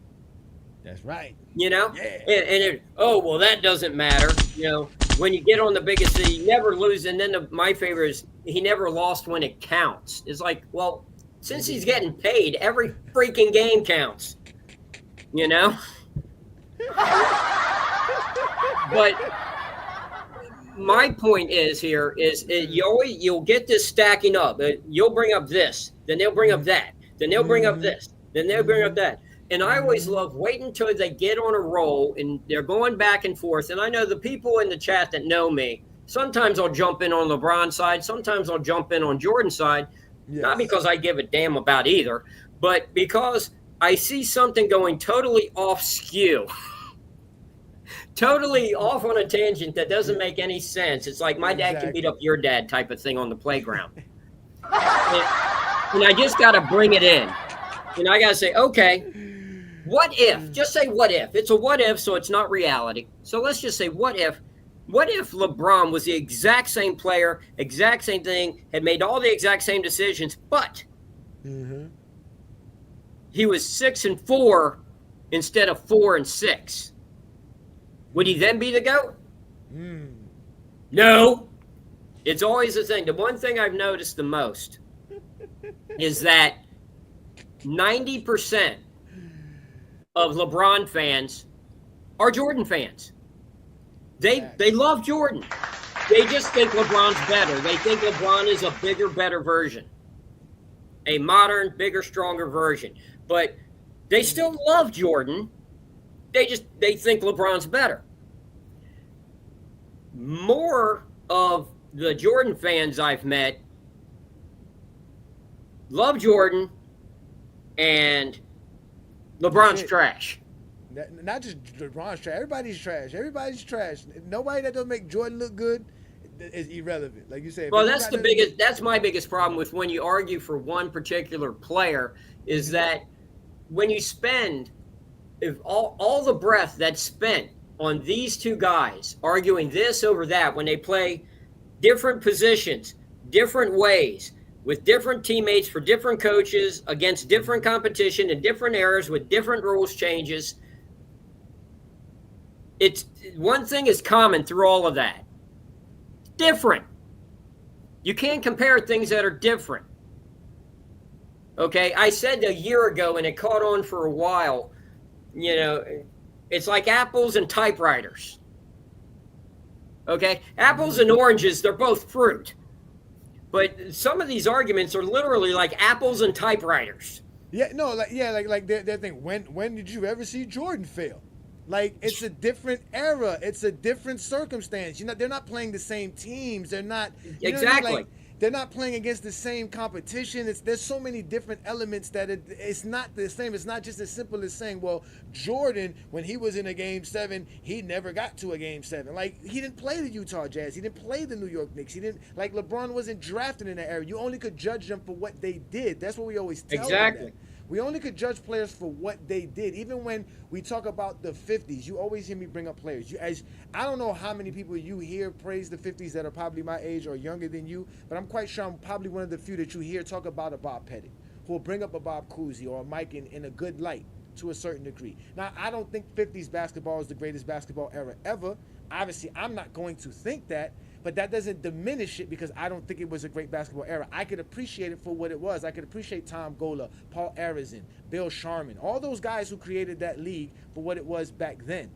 That's right. Yeah. Well, that doesn't matter. When you get on the biggest, you never lose. And then my favorite is he never lost when it counts. It's like, well, since he's getting paid, every freaking game counts. But my point is you'll get this stacking up. You'll bring up this, then they'll bring up that, then they'll bring up this, then they'll bring up that. And I always love waiting until they get on a roll and they're going back and forth. And I know the people in the chat that know me, sometimes I'll jump in on LeBron's side, sometimes I'll jump in on Jordan's side, not because I give a damn about either, but because I see something going totally off skew, totally off on a tangent that doesn't make any sense. It's like my dad can beat up your dad type of thing on the playground. And I just got to bring it in. I got to say, okay, What if? Just say what if. It's a what if, so it's not reality. So let's just say what if. What if LeBron was the exact same player, exact same thing, had made all the exact same decisions, but he was 6-4 instead of 4-6? Would he then be the GOAT? No. It's always the thing. The one thing I've noticed the most is that 90% of LeBron fans are Jordan fans. They love Jordan. They just think LeBron's better. They think LeBron is a bigger, better version. A modern, bigger, stronger version. But they still love Jordan. They think LeBron's better. More of the Jordan fans I've met love Jordan, and LeBron's trash. Not just LeBron's trash. Everybody's trash. Everybody's trash. Nobody that doesn't make Jordan look good is irrelevant. Like you said. Well, that's my biggest problem with when you argue for one particular player is that when you spend if all the breath that's spent on these two guys arguing this over that when they play different positions, different ways, with different teammates for different coaches against different competition in different eras with different rules changes. It's one thing is common through all of that. Different. You can't compare things that are different. Okay, I said a year ago, and it caught on for a while, it's like apples and typewriters. Okay, apples and oranges, they're both fruit. But some of these arguments are literally like apples and typewriters. Like their thing. When did you ever see Jordan fail? Like, it's a different era. It's a different circumstance. They're not playing the same teams. They're not exactly. They're not playing against the same competition. There's so many different elements that it's not the same. It's not just as simple as saying, well, Jordan, when he was in a Game 7, he never got to a Game 7. Like, he didn't play the Utah Jazz. He didn't play the New York Knicks. LeBron wasn't drafted in that era. You only could judge them for what they did. That's what we always tell them. We only could judge players for what they did. Even when we talk about the 50s, you always hear me bring up players. I don't know how many people you hear praise the 50s that are probably my age or younger than you, but I'm quite sure I'm probably one of the few that you hear talk about a Bob Pettit, who will bring up a Bob Cousy or a Mike in a good light to a certain degree. Now, I don't think 50s basketball is the greatest basketball era ever. Obviously, I'm not going to think that, but that doesn't diminish it because I don't think it was a great basketball era. I could appreciate it for what it was. I could appreciate Tom Gola, Paul Arizin, Bill Sharman, all those guys who created that league for what it was back then.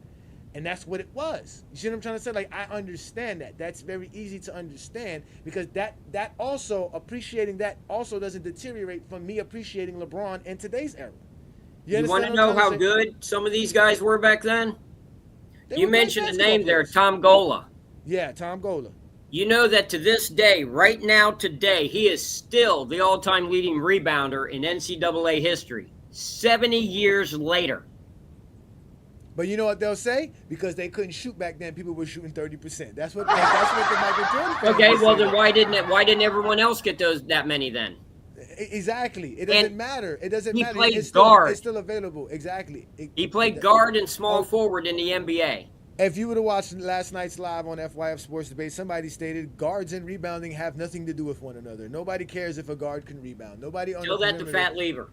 And that's what it was. You see what I'm trying to say? Like, I understand that. That's very easy to understand because that also, appreciating that also doesn't deteriorate from me appreciating LeBron in today's era. You want to know how good some of these guys were back then? You mentioned the name there, Tom Gola. Yeah, Tom Gola. You know that to this day, right now today, he is still the all-time leading rebounder in NCAA history, 70 years later. But you know what they'll say? Because they couldn't shoot back then, people were shooting 30%. That's what the Michael Jordan fans Okay, well say. then why didn't everyone else get that many then? Exactly. It doesn't matter. It doesn't matter. Played guard. It's still available. Exactly. He played guard and small forward in the NBA. If you would have watched last night's live on FYF Sports Debate, somebody stated guards and rebounding have nothing to do with one another. Nobody cares if a guard can rebound. Nobody on Tell that to Fat Lever.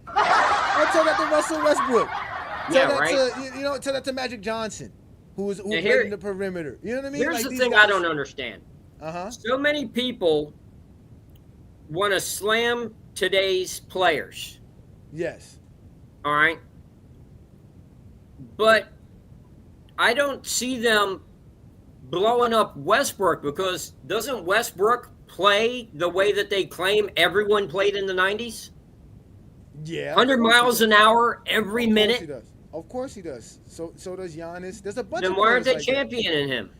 I'll tell that to Russell Westbrook. Right. Tell that to Magic Johnson, who played in the perimeter. You know what I mean? Here's the thing I don't understand. So many people want to slam today's players. Yes. All right. But I don't see them blowing up Westbrook because doesn't Westbrook play the way that they claim everyone played in the 90s? Yeah. 100 miles an hour every minute? He does. Of course he does. So does Giannis. There's a bunch then of why aren't they like championing him?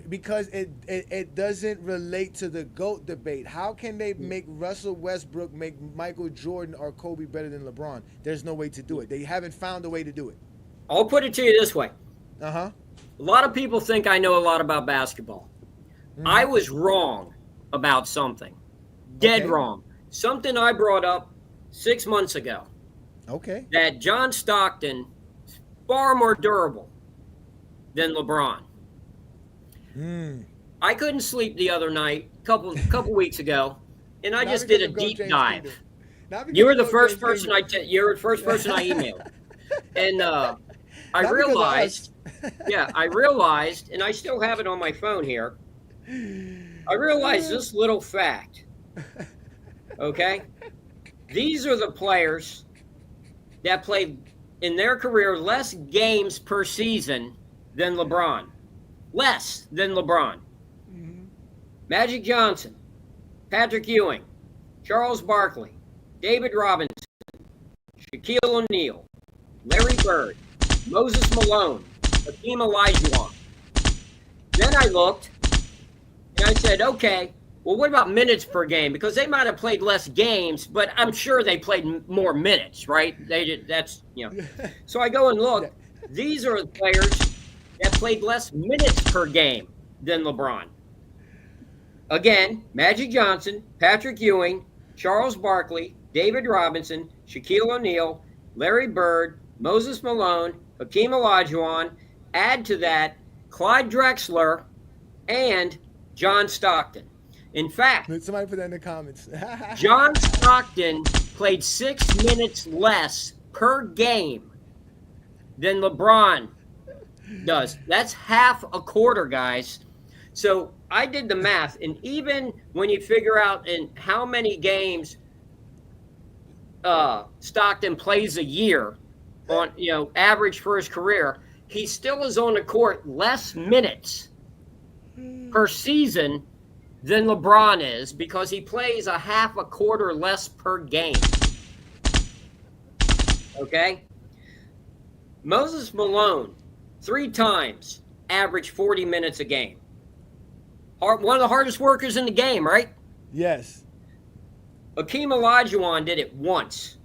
Because it doesn't relate to the GOAT debate. How can they make Russell Westbrook make Michael Jordan or Kobe better than LeBron? There's no way to do it. They haven't found a way to do it. I'll put it to you this way. A lot of people think I know a lot about basketball. I was wrong about something. Dead wrong. Something I brought up 6 months ago. Okay. that John Stockton is far more durable than LeBron. I couldn't sleep the other night, couple weeks ago, and I just did a deep dive. You were the first person I emailed, and I realized, and I still have it on my phone here. I realized this little fact. Okay, these are the players that played in their career less games per season than LeBron. Less than LeBron. Magic Johnson, Patrick Ewing, Charles Barkley, David Robinson, Shaquille O'Neal, Larry Bird, Moses Malone, Hakeem Olajuwon. Then I looked and I said, okay, well, what about minutes per game? Because they might have played less games, but I'm sure they played more minutes, right? They did. That's, So I go and look. These are the players that played less minutes per game than LeBron. Again, Magic Johnson, Patrick Ewing, Charles Barkley, David Robinson, Shaquille O'Neal, Larry Bird, Moses Malone, Hakeem Olajuwon. Add to that Clyde Drexler and John Stockton. In fact, somebody put that in the comments. John Stockton played 6 minutes less per game than LeBron does. That's half a quarter, guys. So I did the math, and even when you figure out in how many games Stockton plays a year on, average for his career, he still is on the court less minutes per season than LeBron is, because he plays a half a quarter less per game. Okay? Moses Malone, 3 times, averaged 40 minutes a game. One of the hardest workers in the game, right? Yes. Hakeem Olajuwon did it once.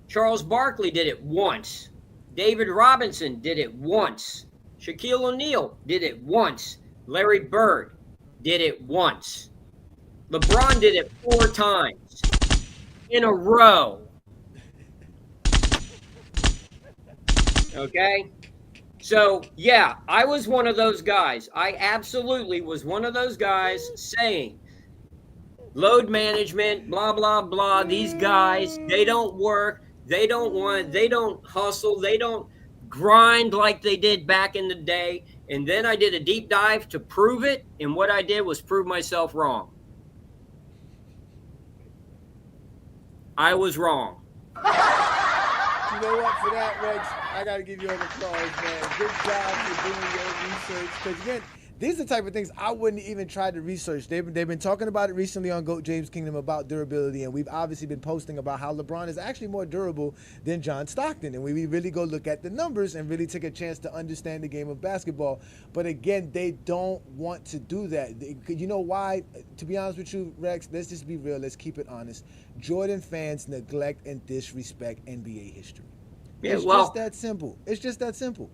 Charles Barkley did it once. David Robinson did it once. Shaquille O'Neal did it once. Larry Bird did it once. LeBron did it 4 times in a row. Okay? So, yeah, I was one of those guys. I absolutely was one of those guys saying, load management, blah, blah, blah. These guys, they don't work. They don't hustle. They don't grind like they did back in the day. And then I did a deep dive to prove it. And what I did was prove myself wrong. I was wrong. You know what? For that, Rex, I got to give you an applause, man. Good job for doing your research. Because, again, these are the type of things I wouldn't even try to research. They've been talking about it recently on GOAT James Kingdom about durability, and we've obviously been posting about how LeBron is actually more durable than John Stockton. And we really go look at the numbers and really take a chance to understand the game of basketball. But, again, they don't want to do that. You know why? To be honest with you, Rex, let's just be real. Let's keep it honest. Jordan fans neglect and disrespect NBA history. It's just that simple. It's just that simple.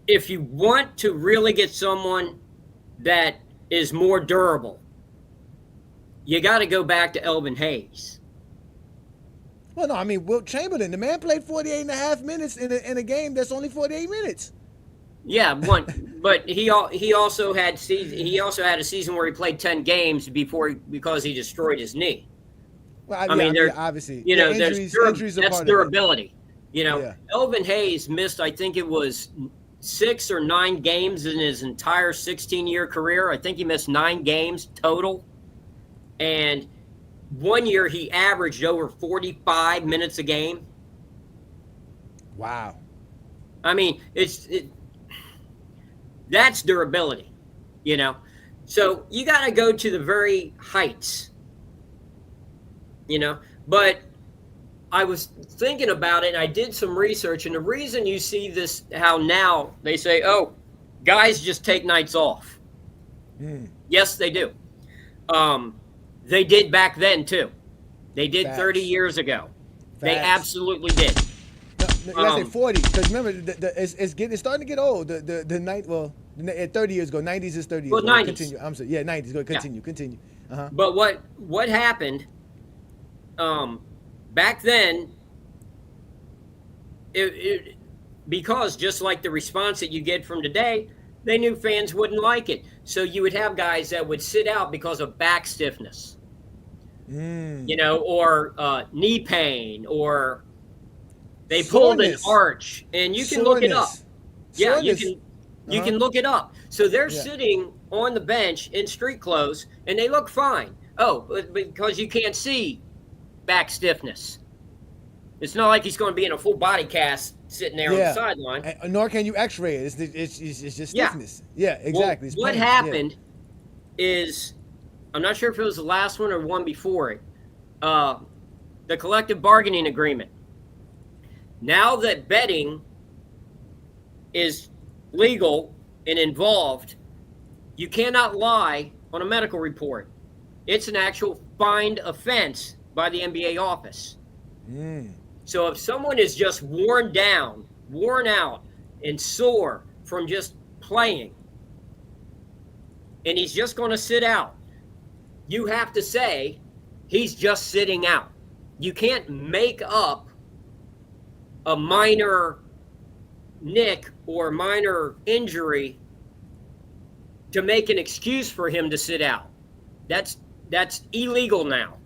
If you want to really get someone that is more durable, you got to go back to Elvin Hayes. Well, no, I mean, Wilt Chamberlain. The man played 48 and a half minutes in a game that's only 48 minutes. Yeah, but he also had a season where he played 10 games because he destroyed his knee. Well, obviously, injuries that's durability. Elvin Hayes missed, I think it was 6 or 9 games in his entire 16-year career. I think he missed 9 games total. And one year he averaged over 45 minutes a game. Wow. I mean, that's durability, So you got to go to the very heights, But I was thinking about it, and I did some research, and the reason you see this, how now they say, oh, guys just take nights off. Yes, they do. They did back then, too. They did. Facts. 30 years ago. Facts. They absolutely did. No, I say 40, because remember, it's starting to get old. The night, 30 years ago, 90s is 30 years ago. 90s. Continue. I'm sorry. Yeah, 90s. Go continue. Uh-huh. But what happened? Back then, because just like the response that you get from today, they knew fans wouldn't like it. So you would have guys that would sit out because of back stiffness, or knee pain, or they pulled an arch, and you can look it up. Yeah, you can look it up. So they're sitting on the bench in street clothes, and they look fine. Oh, but because you can't see back stiffness. It's not like he's going to be in a full body cast sitting there on the sideline. Nor can you X-ray it. It's just stiffness. Yeah, exactly. Well, what happened is, I'm not sure if it was the last one or one before it, the collective bargaining agreement. Now that betting is legal and involved, you cannot lie on a medical report. It's an actual fined offense by the NBA office. So if someone is just worn out, and sore from just playing, and he's just going to sit out, you have to say he's just sitting out. You can't make up a minor nick or minor injury to make an excuse for him to sit out. That's illegal now.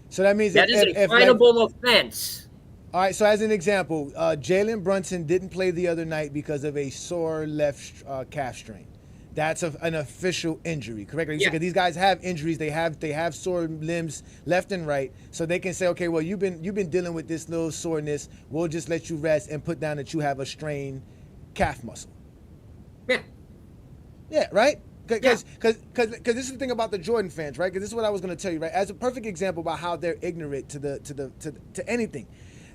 So that means that is a finable offense. All right, so as an example, Jalen Brunson didn't play the other night because of a sore left calf strain. That's an official injury, correct? Because these guys have injuries, they have sore limbs left and right, so they can say, okay, well, you've been dealing with this little soreness. We'll just let you rest and put down that you have a strained calf muscle. Yeah. Yeah, right? Because this is the thing about the Jordan fans, right? Because this is what I was going to tell you, right? As a perfect example about how they're ignorant to anything.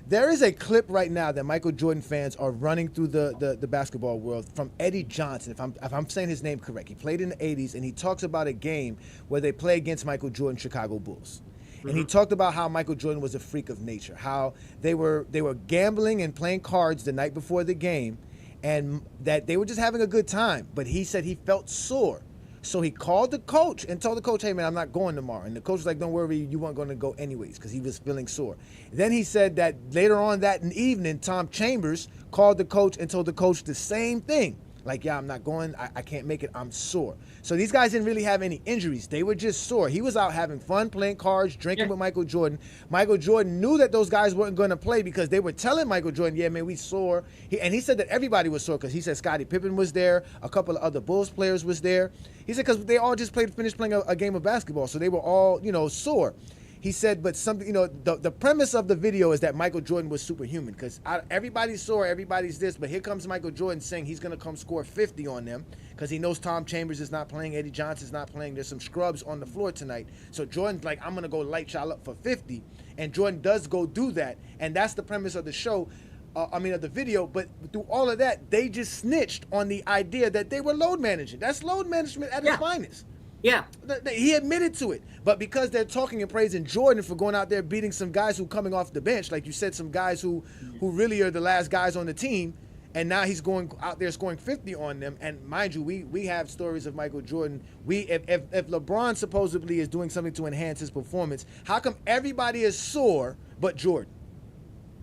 There is a clip right now that Michael Jordan fans are running through the basketball world from Eddie Johnson, if I'm saying his name correct. He played in the 80s, and he talks about a game where they play against Michael Jordan Chicago Bulls. And he talked about how Michael Jordan was a freak of nature, how they were gambling and playing cards the night before the game, and that they were just having a good time. But he said he felt sore. So he called the coach and told the coach, hey, man, I'm not going tomorrow. And the coach was like, don't worry, you weren't going to go anyways, because he was feeling sore. Then he said that later on that evening, Tom Chambers called the coach and told the coach the same thing. Like, yeah, I'm not going. I can't make it. I'm sore. So these guys didn't really have any injuries. They were just sore. He was out having fun, playing cards, drinking with Michael Jordan. Michael Jordan knew that those guys weren't going to play because they were telling Michael Jordan, yeah, man, we sore. He said that everybody was sore because he said Scottie Pippen was there. A couple of other Bulls players was there. He said because they all just finished playing a game of basketball. So they were all, sore. He said, but something, the premise of the video is that Michael Jordan was superhuman because everybody's sore, everybody's this, but here comes Michael Jordan saying he's going to come score 50 on them because he knows Tom Chambers is not playing, Eddie Johnson's not playing. There's some scrubs on the floor tonight. So Jordan's like, I'm going to go light y'all up for 50. And Jordan does go do that. And that's the premise of the show, of the video. But through all of that, they just snitched on the idea that they were load managing. That's load management at its finest. Yeah. He admitted to it. But because they're talking and praising Jordan for going out there beating some guys who coming off the bench, like you said, some guys who really are the last guys on the team, and now he's going out there scoring 50 on them. And mind you, we have stories of Michael Jordan. If LeBron supposedly is doing something to enhance his performance, how come everybody is sore but Jordan?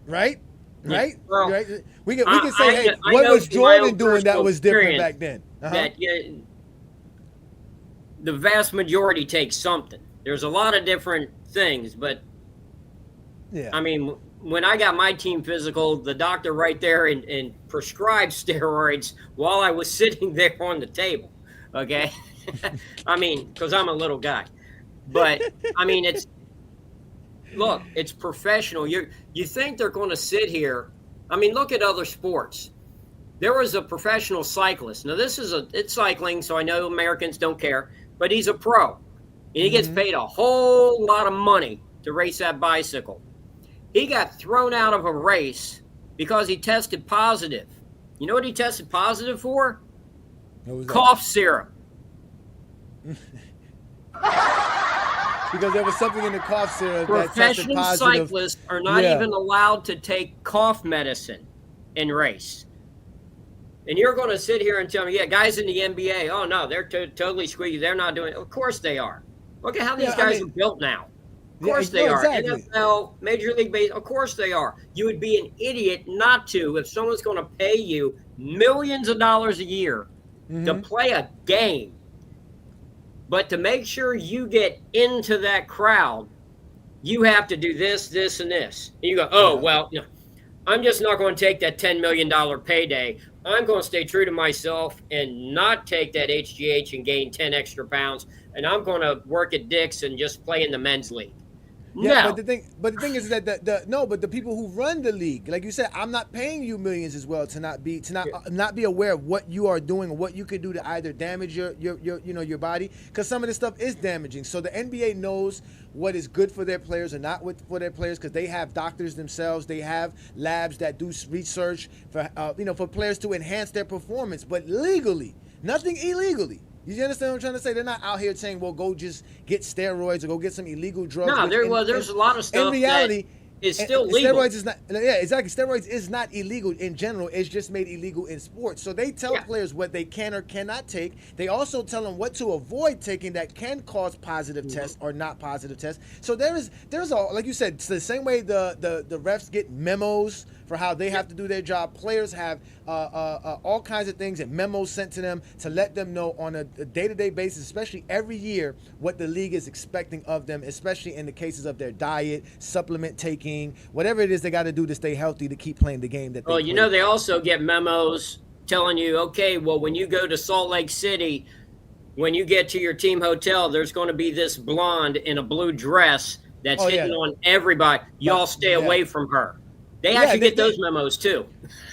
Right? Right? Well, right? We can say, hey, what was Jordan doing that was different back then? That the vast majority takes something. There's a lot of different things, but when I got my team physical, the doctor right there and prescribed steroids while I was sitting there on the table. Okay. Because I'm a little guy, but it's professional. You think they're going to sit here? Look at other sports. There was a professional cyclist. Now it's cycling, so I know Americans don't care. But he's a pro, and he gets paid a whole lot of money to race that bicycle. He got thrown out of a race because he tested positive. You know what he tested positive for? Cough syrup. Because there was something in the cough syrup that tested positive. Professional cyclists are not even allowed to take cough medicine in race. And you're going to sit here and tell me, guys in the NBA, oh, no, they're totally squeaky. They're not doing it. Of course they are. Look at how these guys are built now. Of course they are. NFL, Major League Baseball, of course they are. You would be an idiot not to if someone's going to pay you millions of dollars a year to play a game. But to make sure you get into that crowd, you have to do this, this, and this. And you go, oh, well, no, I'm just not going to take that $10 million payday. I'm going to stay true to myself and not take that HGH and gain 10 extra pounds. And I'm going to work at Dick's and just play in the men's league. Yeah, No. but the thing is that the people who run the league, like you said, I'm not paying you millions as well to not be aware of what you are doing and what you could do to either damage your body, because some of this stuff is damaging. So the NBA knows what is good for their players and not for their players, because they have doctors themselves, they have labs that do research for players to enhance their performance, but legally, nothing illegally. You understand what I'm trying to say? They're not out here saying, well, go just get steroids or go get some illegal drugs. No, there's a lot of stuff in reality, that is still legal. Steroids is not, yeah, exactly. Steroids is not illegal in general. It's just made illegal in sports. So they tell players what they can or cannot take. They also tell them what to avoid taking that can cause positive tests or not positive tests. So there's like you said, it's the same way the refs get memos for how they have to do their job. Players have all kinds of things and memos sent to them to let them know on a day-to-day basis, especially every year, what the league is expecting of them, especially in the cases of their diet, supplement taking, whatever it is they got to do to stay healthy to keep playing the game that they play. Well, you know, they also get memos telling you, okay, well, when you go to Salt Lake City, when you get to your team hotel, there's going to be this blonde in a blue dress that's hitting on everybody. Y'all stay away from her. They actually get those memos too.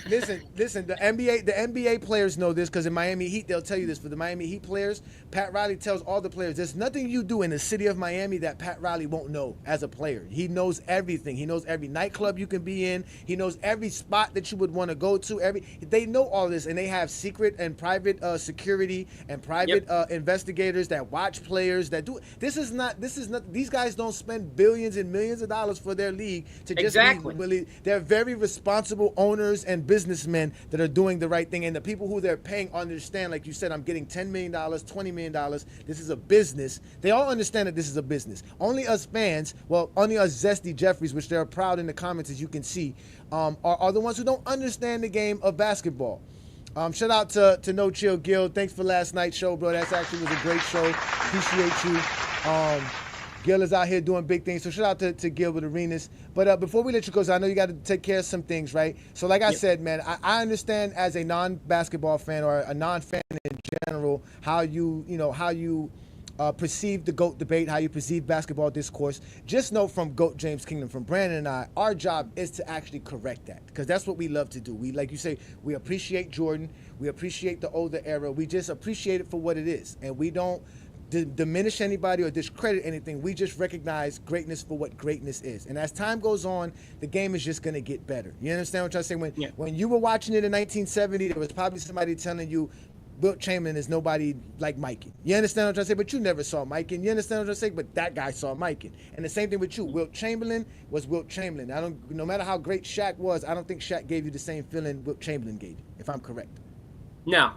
Listen. The NBA players know this, because in Miami Heat they'll tell you this. For the Miami Heat players, Pat Riley tells all the players, there's nothing you do in the city of Miami that Pat Riley won't know as a player. He knows everything. He knows every nightclub you can be in. He knows every spot that you would want to go to. They know all this, and they have secret and private security and private investigators that watch players that do. This is not. These guys don't spend billions and millions of dollars for their league to just be. They're very responsible owners and businessmen that are doing the right thing, and the people who they're paying understand, like you said, I'm getting $10 million, $20 million. This is a business. They all understand that this is a business. Only us fans, only us Zesty Jeffries, which they're proud in the comments, as you can see, are the ones who don't understand the game of basketball. Shout out to No Chill Gil. Thanks for last night's show, bro. That actually was a great show. Appreciate you. Gil is out here doing big things. So shout out to Gil with Arenas. But before we let you go, so I know you got to take care of some things, right? So like I said, man, I understand as a non-basketball fan or a non-fan in general how you perceive the GOAT debate, how you perceive basketball discourse. Just know from GOAT James Kingdom, from Brandon and I, our job is to actually correct that, because that's what we love to do. We, like you say, we appreciate Jordan. We appreciate the older era. We just appreciate it for what it is. And we don't diminish anybody or discredit anything. We just recognize greatness for what greatness is. And as time goes on, the game is just going to get better. You understand what I'm saying? When you were watching it in 1970, there was probably somebody telling you Wilt Chamberlain is nobody like Mikan. You understand what I'm trying to say? But you never saw Mikan. You understand what I'm trying to say? But that guy saw Mikan. And the same thing with you. Wilt Chamberlain was Wilt Chamberlain. No matter how great Shaq was, I don't think Shaq gave you the same feeling Wilt Chamberlain gave you, if I'm correct. No.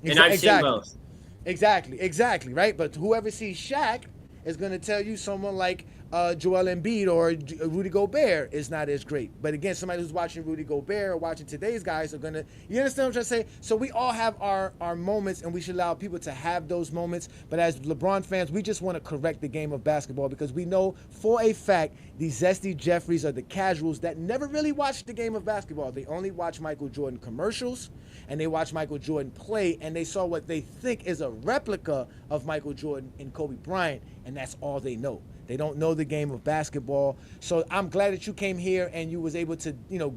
And I've seen both. Exactly, right? But whoever sees Shaq is going to tell you someone like Joel Embiid or Rudy Gobert is not as great. But again, somebody who's watching Rudy Gobert or watching today's guys are going to, you understand what I'm trying to say? So we all have our moments, and we should allow people to have those moments. But as LeBron fans, we just want to correct the game of basketball, because we know for a fact these Zesty Jeffries are the casuals that never really watched the game of basketball. They only watch Michael Jordan commercials, and they watch Michael Jordan play, and they saw what they think is a replica of Michael Jordan and Kobe Bryant, and that's all they know. They don't know the game of basketball. So I'm glad that you came here and you was able to,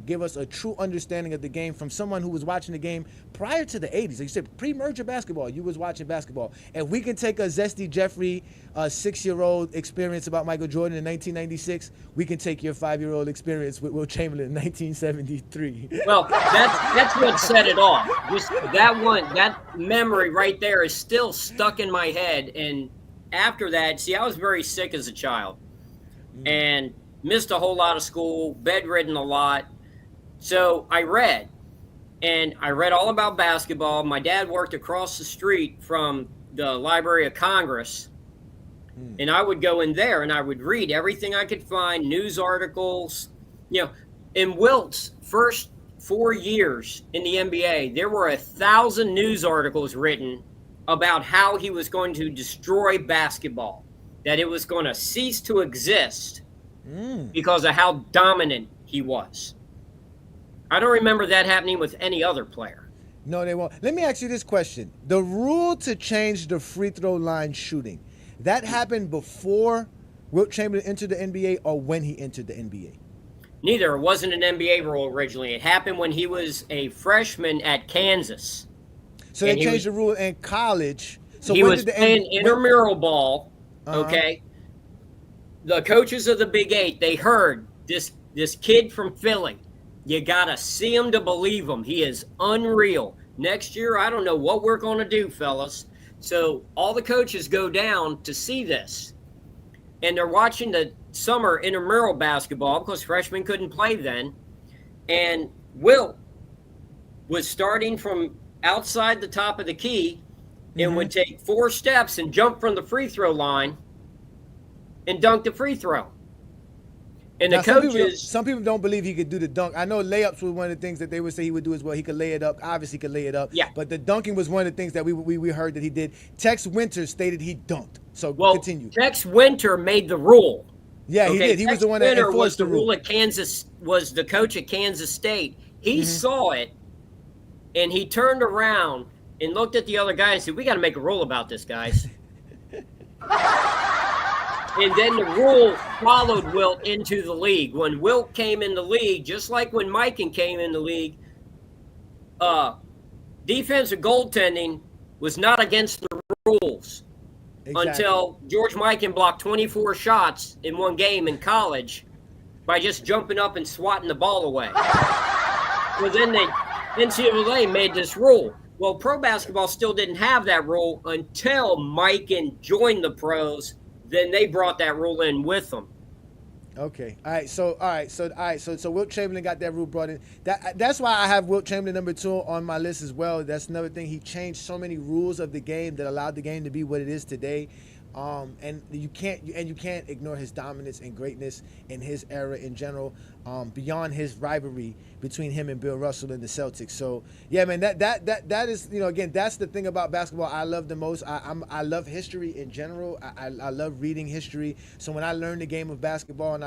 give us a true understanding of the game from someone who was watching the game prior to the 80s. Like you said, pre-merger basketball, you was watching basketball. And we can take a Zesty Jeffrey 6-year-old experience about Michael Jordan in 1996. We can take your 5-year-old experience with Wilt Chamberlain in 1973. Well, that's what set it off. Just that memory right there is still stuck in my head. And after that, see, I was very sick as a child and missed a whole lot of school, bedridden a lot. So I read all about basketball. My dad worked across the street from the Library of Congress. And I would go in there and I would read everything I could find, news articles. In Wilt's first 4 years in the NBA, there were 1,000 news articles written about how he was going to destroy basketball, that it was going to cease to exist because of how dominant he was. I don't remember that happening with any other player. No, they won't. Let me ask you this question. The rule to change the free throw line shooting, that happened before Wilt Chamberlain entered the NBA or when he entered the NBA? Neither. It wasn't an NBA rule originally. It happened when he was a freshman at Kansas. So they changed the rule in college. So he when was did the playing intramural ball, okay? The coaches of the Big Eight, they heard this kid from Philly. You got to see him to believe him. He is unreal. Next year, I don't know what we're going to do, fellas. So all the coaches go down to see this. And they're watching the summer intramural basketball because freshmen couldn't play then. And Wilt was starting from outside the top of the key and would take 4 steps and jump from the free throw line and dunk the free throw. And now, the coaches... Some people don't believe he could do the dunk. I know layups was one of the things that they would say he would do as well. He could lay it up. Obviously, he could lay it up. Yeah. But the dunking was one of the things that we heard that he did. Tex Winter stated he dunked. So continue. Tex Winter made the rule. Yeah, he did. He was the one that enforced the rule. At Kansas, was the coach at Kansas State. He saw it, and he turned around and looked at the other guy and said, "We got to make a rule about this, guys." And then the rule followed Wilt into the league. When Wilt came in the league, just like when Mikan came in the league, defensive goaltending was not against the rules until George Mikan blocked 24 shots in one game in college by just jumping up and swatting the ball away. Well, then the NCAA made this rule. Well, pro basketball still didn't have that rule until Mikan joined the pros. Then they brought that rule in with them. Okay. All right. So Wilt Chamberlain got that rule brought in. That's why I have Wilt Chamberlain number 2 on my list as well. That's another thing. He changed so many rules of the game that allowed the game to be what it is today. And you can't ignore his dominance and greatness in his era in general, beyond his rivalry between him and Bill Russell and the Celtics. So yeah, man, that is, again, that's the thing about basketball I love the most. I love history in general. I love reading history. So when I learned the game of basketball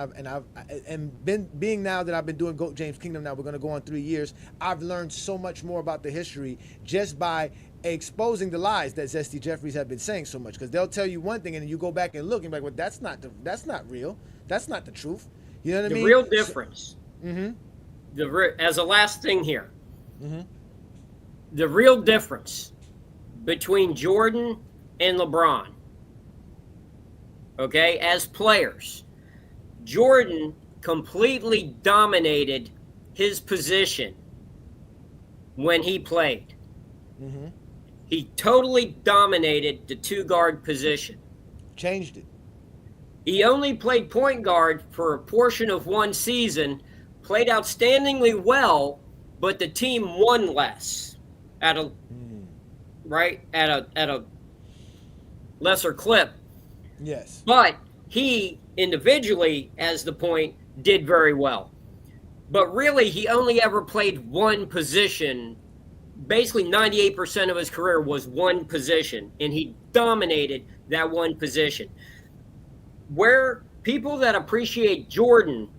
being now that I've been doing GOAT James Kingdom, now we're going to go on 3 years, I've learned so much more about the history just by exposing the lies that Zesty Jeffries have been saying so much, because they'll tell you one thing and then you go back and look and be like, well, that's not real. That's not the truth. You know what I mean? The real difference. As a last thing here, the real difference between Jordan and LeBron, okay, as players, Jordan completely dominated his position when he played. He totally dominated the 2-guard position. Changed it. He only played point guard for a portion of one season, played outstandingly well, but the team won less at a lesser clip. Yes. But he individually, as the point, did very well. But really, he only ever played one position. Basically 98% of his career was one position, and he dominated that one position. Where people that appreciate Jordan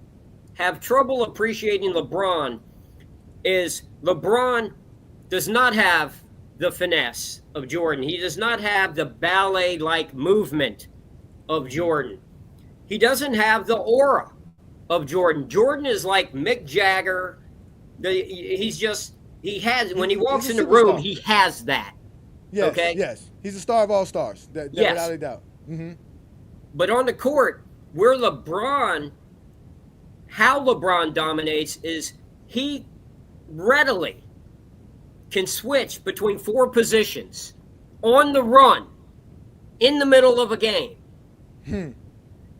have trouble appreciating LeBron is LeBron does not have the finesse of Jordan. He does not have the ballet-like movement of Jordan. He doesn't have the aura of Jordan. Jordan is like Mick Jagger. When he walks in the room, he has that. Yes, okay? Yes. He's a star of all stars. Yes. Without a doubt. But on the court, how LeBron dominates is he readily can switch between 4 positions on the run in the middle of a game.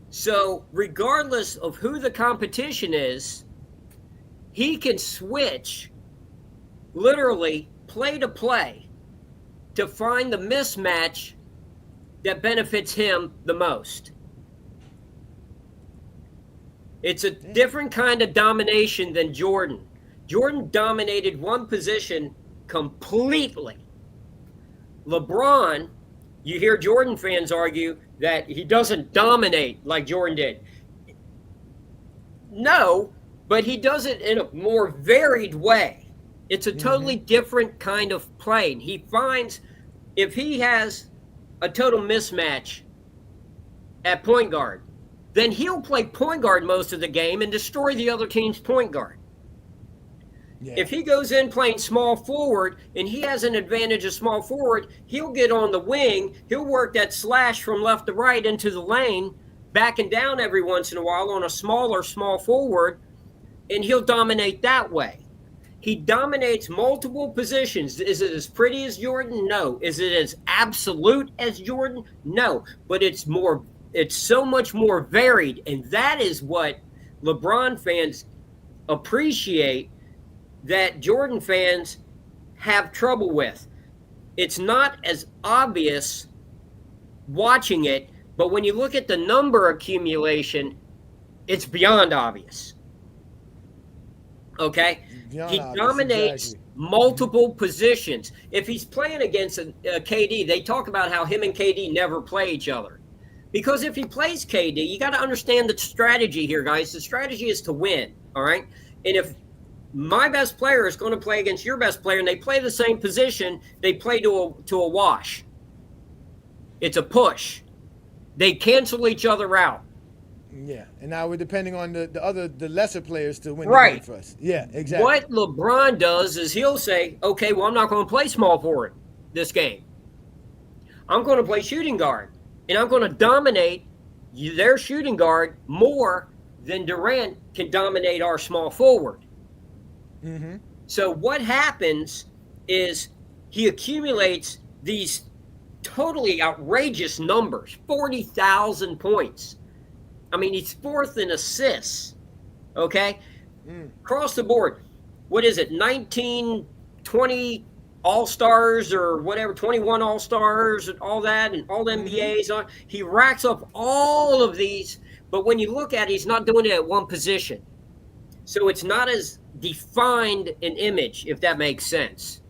So regardless of who the competition is, he can switch literally play to play to find the mismatch that benefits him the most. It's a different kind of domination than Jordan. Jordan dominated one position completely. LeBron, you hear Jordan fans argue that he doesn't dominate like Jordan did. No, but he does it in a more varied way. It's a totally different kind of play. He finds if he has a total mismatch at point guard, then he'll play point guard most of the game and destroy the other team's point guard. Yeah. If he goes in playing small forward and he has an advantage of small forward, he'll get on the wing. He'll work that slash from left to right into the lane, backing down every once in a while on a smaller small forward, and he'll dominate that way. He dominates multiple positions. Is it as pretty as Jordan? No. Is it as absolute as Jordan? No. But it's so much more varied, and that is what LeBron fans appreciate that Jordan fans have trouble with. It's not as obvious watching it, but when you look at the number accumulation, it's beyond obvious. Okay? He dominates multiple positions. If he's playing against a KD, they talk about how him and KD never play each other. Because if he plays KD, you got to understand the strategy here, guys. The strategy is to win, all right? And if my best player is going to play against your best player and they play the same position, they play to a wash. It's a push. They cancel each other out. Yeah, and now we're depending on the lesser players to win the game for us. Yeah, exactly. What LeBron does is he'll say, okay, well, I'm not going to play small forward this game. I'm going to play shooting guard, and I'm going to dominate their shooting guard more than Durant can dominate our small forward. Mm-hmm. So what happens is he accumulates these totally outrageous numbers, 40,000 points. I mean, he's fourth in assists, okay? Across the board, what is it, 19, 20 All-Stars or whatever, 21 All-Stars and all that, and all the NBAs. He racks up all of these, but when you look at it, he's not doing it at one position. So it's not as defined an image, if that makes sense.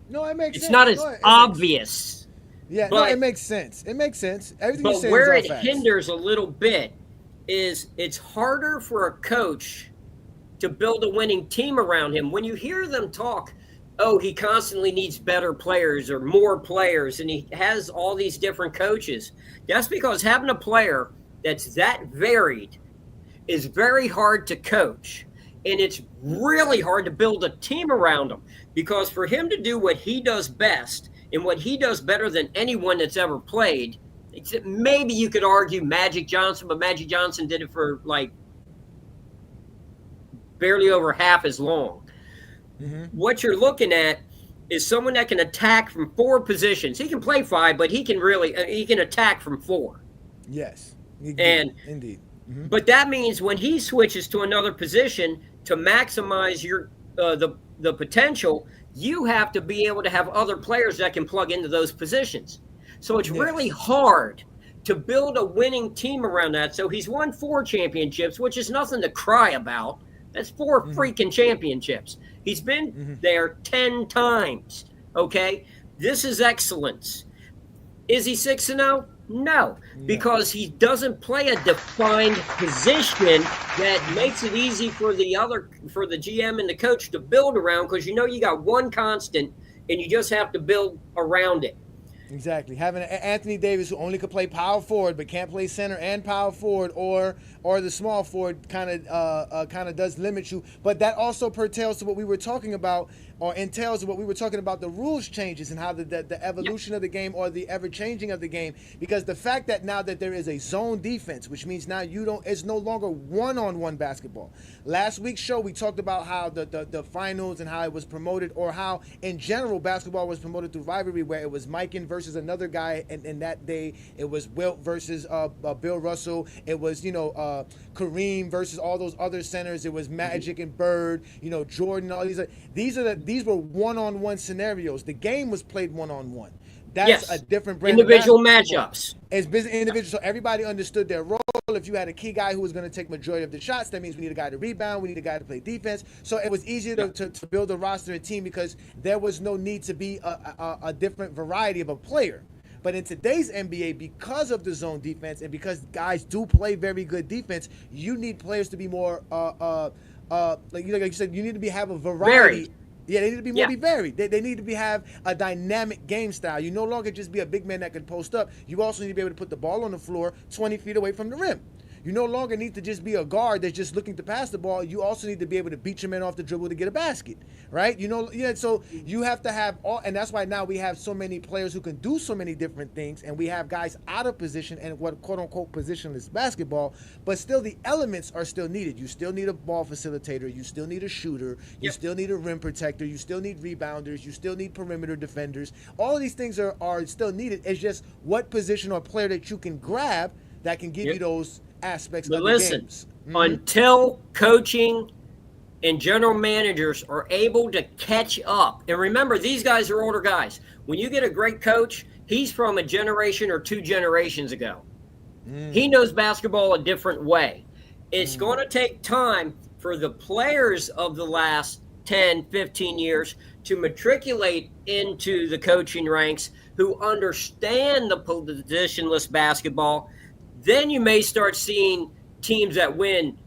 No, it makes sense. It's not as obvious. Yeah, no, it makes sense. It makes sense. Everything you're saying is where all it facts. hinders a little bit is it's harder for a coach to build a winning team around him. When you hear them talk, oh, he constantly needs better players or more players, and he has all these different coaches. That's because having a player that's that varied is very hard to coach, and it's really hard to build a team around him, because for him to do what he does best and what he does better than anyone that's ever played, maybe you could argue Magic Johnson, but Magic Johnson did it for like barely over half as long. Mm-hmm. What you're looking at is someone that can attack from four positions. He can play five, but he can attack from four. Yes. Indeed. Mm-hmm. But that means when he switches to another position to maximize your the potential, you have to be able to have other players that can plug into those positions. So it's really hard to build a winning team around that. So he's won 4 championships, which is nothing to cry about. That's 4 freaking championships. He's been there 10 times, okay? This is excellence. Is he 6-0? No, because he doesn't play a defined position that makes it easy for the GM and the coach to build around, because you know you got one constant and you just have to build around it. Exactly. Having Anthony Davis who only could play power forward but can't play center and power forward, or the small forward kind of does limit you. But that also pertains to what we were talking about, or entails what we were talking about, the rules changes and how the evolution of the game, or the ever changing of the game. Because the fact that now that there is a zone defense, which means now it's no longer one-on-one basketball. Last week's show we talked about how the finals and how it was promoted, or how in general basketball was promoted through rivalry, where it was Mikan versus another guy, and that day it was Wilt versus Bill Russell. It was Kareem versus all those other centers. It was Magic and Bird, Jordan. All these were one-on-one scenarios. The game was played one-on-one. That's a different brand individual of basketball. matchups. It's business individual, so everybody understood their role. If you had a key guy who was going to take majority of the shots, that means we need a guy to rebound, we need a guy to play defense. So it was easier to build a roster and team because there was no need to be a different variety of a player. But in today's NBA, because of the zone defense and because guys do play very good defense, you need players to be more like you said, you need to have a variety. Varied. Yeah, they need to be more varied. They need to have a dynamic game style. You no longer just be a big man that can post up. You also need to be able to put the ball on the floor 20 feet away from the rim. You no longer need to just be a guard that's just looking to pass the ball. You also need to be able to beat your man off the dribble to get a basket, right? So you have to have all, and that's why now we have so many players who can do so many different things, and we have guys out of position and what quote-unquote positionless basketball, but still the elements are still needed. You still need a ball facilitator. You still need a shooter. You still need a rim protector. You still need rebounders. You still need perimeter defenders. All of these things are still needed. It's just what position or player that you can grab that can give you those aspects of the games. Until coaching and general managers are able to catch up, and remember, these guys are older guys. When you get a great coach, he's from a generation or 2 generations ago. He knows basketball a different way. It's going to take time for the players of the last 10, 15 years to matriculate into the coaching ranks who understand the positionless basketball. Then you may start seeing teams that win,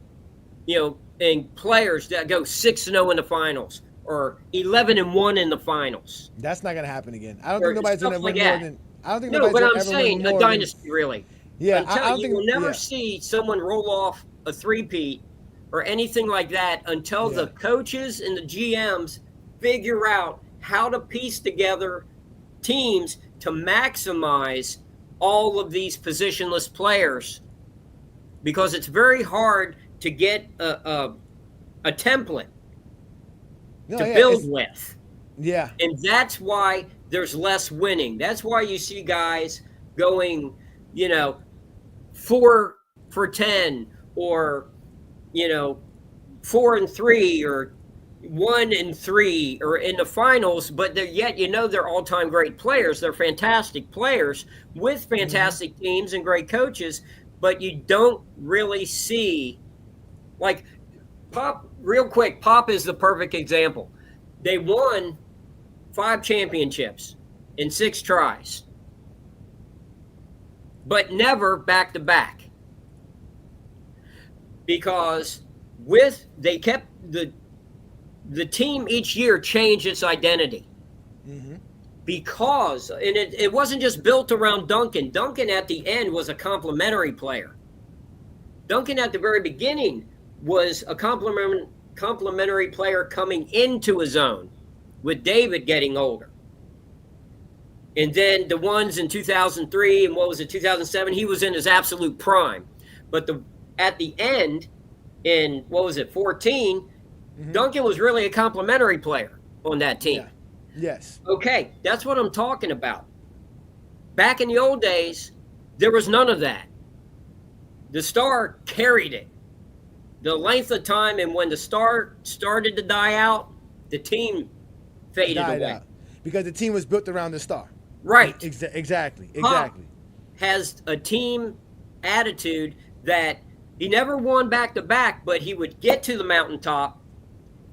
and players that go 6-0 in the finals or 11-1 in the finals. That's not going to happen again. I don't think nobody's going to win more than. I don't think no, nobody's but going I'm to ever saying win more a dynasty, really. Yeah, I don't think you will never see someone roll off a three-peat or anything like that until the coaches and the GMs figure out how to piece together teams to maximize all of these positionless players, because it's very hard to get a template to build with. Yeah. And that's why there's less winning. That's why you see guys going, 4 for 10 or, 4-3 or 1-3 or in the finals, but they're all-time great players. They're fantastic players with fantastic teams and great coaches, but you don't really see, like, Pop, real quick, Pop is the perfect example. They won 5 championships in 6 tries, but never back-to-back, because they kept the team each year changed its identity because, and it wasn't just built around Duncan. Duncan at the end was a complementary player. Duncan at the very beginning was a complementary player coming into his own with David getting older. And then the ones in 2003 and 2007, he was in his absolute prime. But at the end in, 14, Duncan was really a complimentary player on that team. Yeah. Yes. Okay, that's what I'm talking about. Back in the old days, there was none of that. The star carried it. The length of time, and when the star started to die out, the team faded away. Because the team was built around the star. Right. Exactly. Pop has a team attitude that he never won back-to-back, but he would get to the mountaintop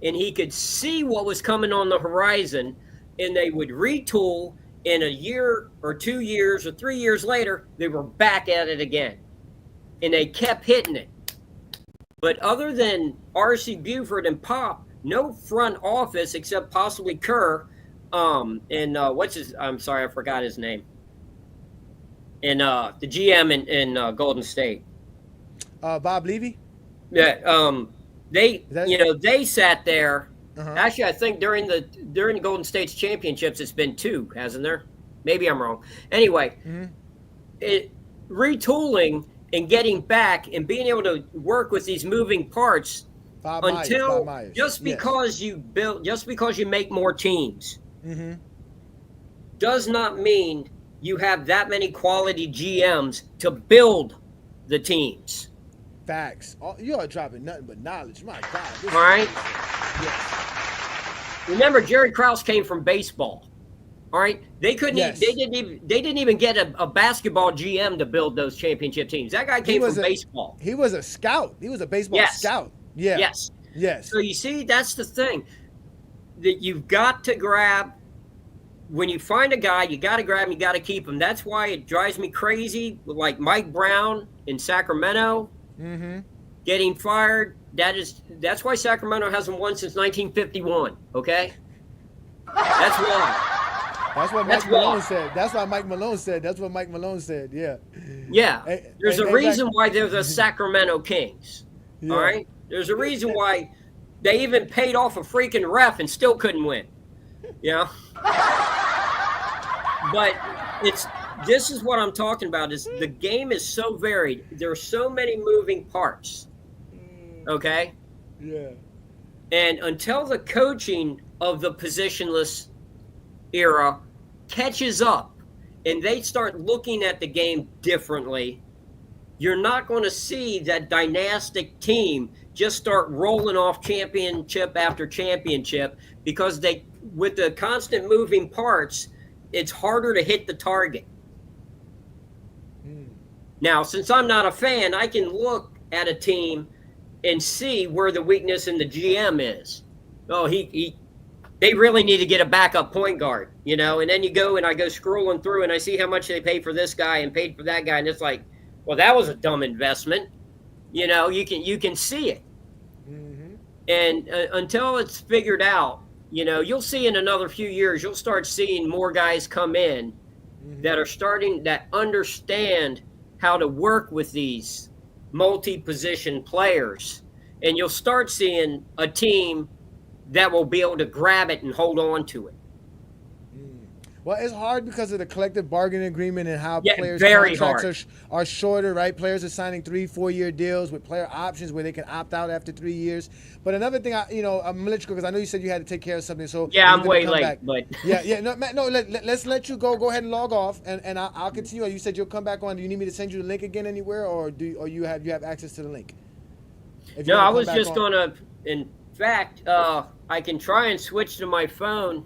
and he could see what was coming on the horizon, and they would retool. In a year or 2 years or 3 years later, they were back at it again. And they kept hitting it. But other than R.C. Buford and Pop, no front office except possibly Kerr, I'm sorry, I forgot his name. And the GM in Golden State. Bob Levy? Yeah, they sat there. Actually, I think during the Golden State's championships, it's been 2, hasn't there? Maybe I'm wrong. Anyway, retooling and getting back and being able to work with these moving parts Bob Myers. Just because you make more teams does not mean you have that many quality GMs to build the teams. Facts. You are dropping nothing but knowledge. My God. All right. Remember, Jerry Krause came from baseball. All right, they couldn't. Yes. They didn't even get a basketball GM to build those championship teams. That guy came from baseball. He was a scout. He was a baseball scout. Yeah. Yes. Yes. So you see, that's the thing that you've got to grab. When you find a guy, you got to grab him. You got to keep him. That's why it drives me crazy. Like Mike Brown in Sacramento, getting fired. That's why Sacramento hasn't won since 1951. Okay, that's why. That's what Mike Malone said. That's what Mike Malone said. That's what Mike Malone said. Yeah. Yeah. There's a reason why they're the Sacramento Kings. Yeah. All right. There's a reason why they even paid off a freaking ref and still couldn't win. You know. But this is what I'm talking about. Is the game is so varied. There are so many moving parts. Okay. Yeah. And until the coaching of the positionless era catches up and they start looking at the game differently, you're not going to see that dynastic team just start rolling off championship after championship, because with the constant moving parts, it's harder to hit the target. Now, since I'm not a fan, I can look at a team and see where the weakness in the GM is. Oh, they really need to get a backup point guard, you know? And then I go scrolling through and I see how much they paid for this guy and paid for that guy. And it's like, well, that was a dumb investment. You know, you can see it. And until it's figured out, you know, you'll see in another few years, you'll start seeing more guys come in that understand how to work with these multi-position players. And you'll start seeing a team that will be able to grab it and hold on to it. Well, it's hard because of the collective bargaining agreement and how players' contracts are shorter, right? Players are signing 3-4 year deals with player options where they can opt out after 3 years. But another thing, I'm gonna let you go because I know you said you had to take care of something. So yeah, I'm way late, but let's let you go. Go ahead and log off, and I'll continue. You said you'll come back on. Do you need me to send you the link again anywhere, or you have access to the link? No, I was just gonna. In fact, I can try and switch to my phone.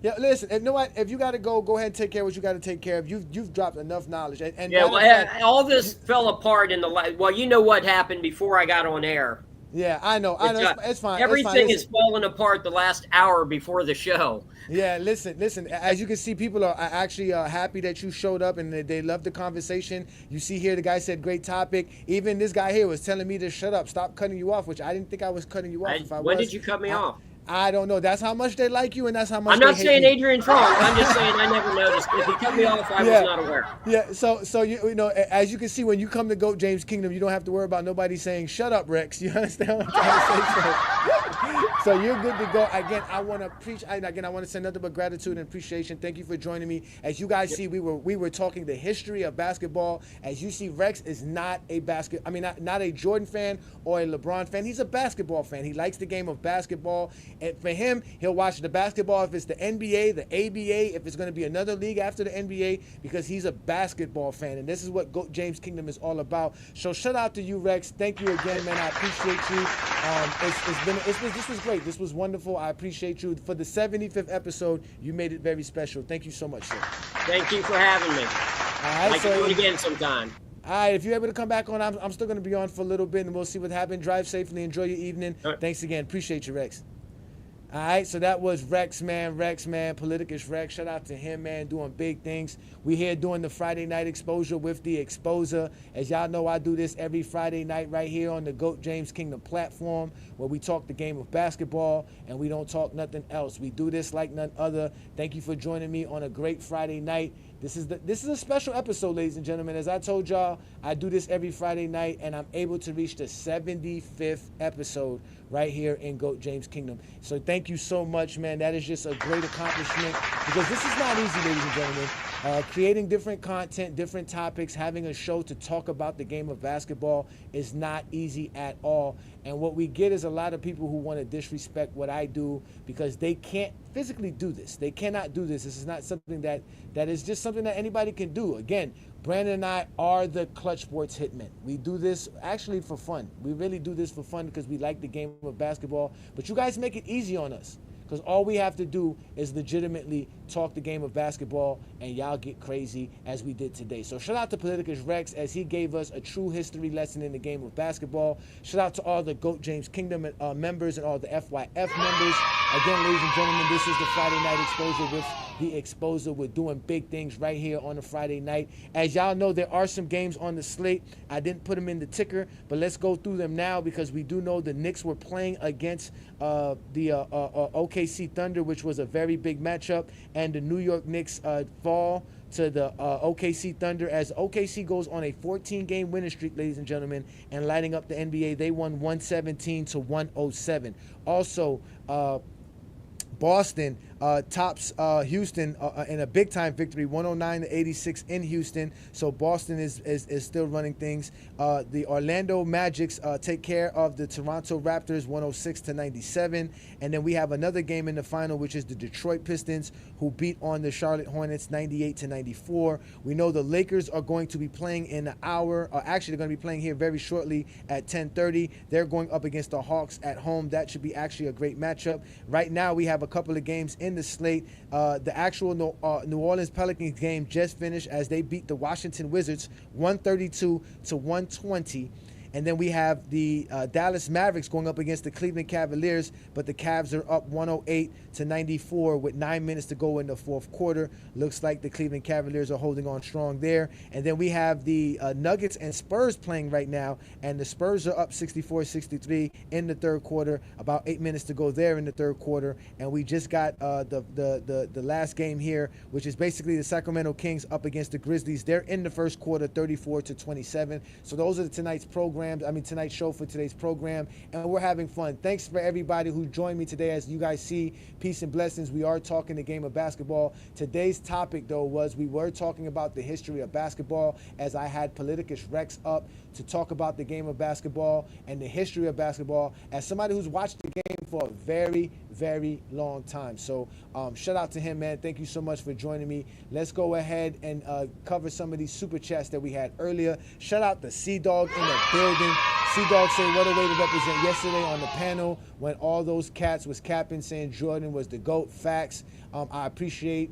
Yeah, listen. You know what? If you got to go ahead and take care of what you got to take care of. You've dropped enough knowledge. And yeah, all this fell apart in the well. You know what happened before I got on air. Yeah, I know. It's fine. Everything is falling apart the last hour before the show. Yeah, listen. As you can see, people are actually happy that you showed up and they love the conversation. You see here, the guy said, great topic. Even this guy here was telling me to shut up, stop cutting you off, which I didn't think I was cutting you off. When did you cut me off? I don't know. That's how much they like you, and that's how much. I'm not saying Adrian's wrong. I'm just saying I never noticed. If he cut me off, I was not aware. Yeah. So you know, as you can see, when you come to GOAT James Kingdom, you don't have to worry about nobody saying "Shut up, Rex." You understand what I'm trying to say? So you're good to go. Again, I want to send nothing but gratitude and appreciation. Thank you for joining me. As you guys see, we were talking the history of basketball. As you see, Rex is not a not a Jordan fan or a LeBron fan. He's a basketball fan. He likes the game of basketball. And for him, he'll watch the basketball if it's the NBA, the ABA, if it's going to be another league after the NBA, because he's a basketball fan. And this is what GOAT James Kingdom is all about. So shout out to you, Rex. Thank you again, man. I appreciate you. This was great. This was wonderful. I appreciate you. For the 75th episode, you made it very special. Thank you so much, sir. Thank you for having me. All right, I'd like to do it again sometime. All right, if you're able to come back on, I'm still going to be on for a little bit, and we'll see what happens. Drive safely. Enjoy your evening. Right. Thanks again. Appreciate you, Rex. All right, so that was Rex, man, Politicus Rex. Shout out to him, man, doing big things. We here doing the Friday night exposure with the Exposer. As y'all know, I do this every Friday night right here on the GOAT James Kingdom platform, where we talk the game of basketball and we don't talk nothing else. We do this like none other. Thank you for joining me on a great Friday night. This is a special episode, ladies and gentlemen. As I told y'all, I do this every Friday night, and I'm able to reach the 75th episode right here in GOAT James Kingdom. So thank you so much, man. That is just a great accomplishment, because this is not easy, ladies and gentlemen. Creating different content, different topics, having a show to talk about the game of basketball is not easy at all. And what we get is a lot of people who want to disrespect what I do because they can't physically do this. They cannot do this. This is not something that is just something that anybody can do. Again, Brandon and I are the Clutch Sports Hitmen. We do this actually for fun. We really do this for fun because we like the game of basketball. But you guys make it easy on us. because all we have to do is legitimately talk the game of basketball, and y'all get crazy as we did today. So shout out to Politicus Rex as he gave us a true history lesson in the game of basketball. Shout out to all the GOAT James Kingdom members and all the FYF members. Again, ladies and gentlemen, this is the Friday Night Exposure with the Exposer. We're doing big things right here on a Friday night. As y'all know, there are some games on the slate. I didn't put them in the ticker, but let's go through them now because we do know the Knicks were playing against the OKC Thunder, which was a very big matchup, and the New York Knicks fall to the OKC Thunder as OKC goes on a 14-game winning streak, ladies and gentlemen, and lighting up the NBA. They won 117 to 107. Also, Boston tops Houston in a big-time victory, 109-86 in Houston. So Boston is still running things. The Orlando Magics take care of the Toronto Raptors, 106-97. And then we have another game in the final, which is the Detroit Pistons, who beat on the Charlotte Hornets, 98-94. We know the Lakers are going to be playing in an hour. Actually, they're going to be playing here very shortly at 10:30. They're going up against the Hawks at home. That should be actually a great matchup. Right now, we have a couple of games in the slate. The actual New Orleans Pelicans game just finished as they beat the Washington Wizards 132-120. And then we have the Dallas Mavericks going up against the Cleveland Cavaliers, but the Cavs are up 108-94 with 9 minutes to go in the fourth quarter. Looks like the Cleveland Cavaliers are holding on strong there. And then we have the Nuggets and Spurs playing right now, and the Spurs are up 64-63 in the third quarter. About 8 minutes to go there in the third quarter. And we just got the last game here, which is basically the Sacramento Kings up against the Grizzlies. They're in the first quarter, 34-27. So those are tonight's tonight's show for today's program, and we're having fun. Thanks for everybody who joined me today. As you guys see, peace and blessings. We are talking the game of basketball. Today's topic, though, was we were talking about the history of basketball, as I had Politicus Rex up to talk about the game of basketball and the history of basketball as somebody who's watched the game for a very, very long time. So shout out to him, man. Thank you so much for joining me. Let's go ahead and cover some of these super chats that we had earlier. Shout out to C-Dog in the building. C-Dog say, what a way to represent yesterday on the panel when all those cats was capping, saying Jordan was the GOAT. Facts. I appreciate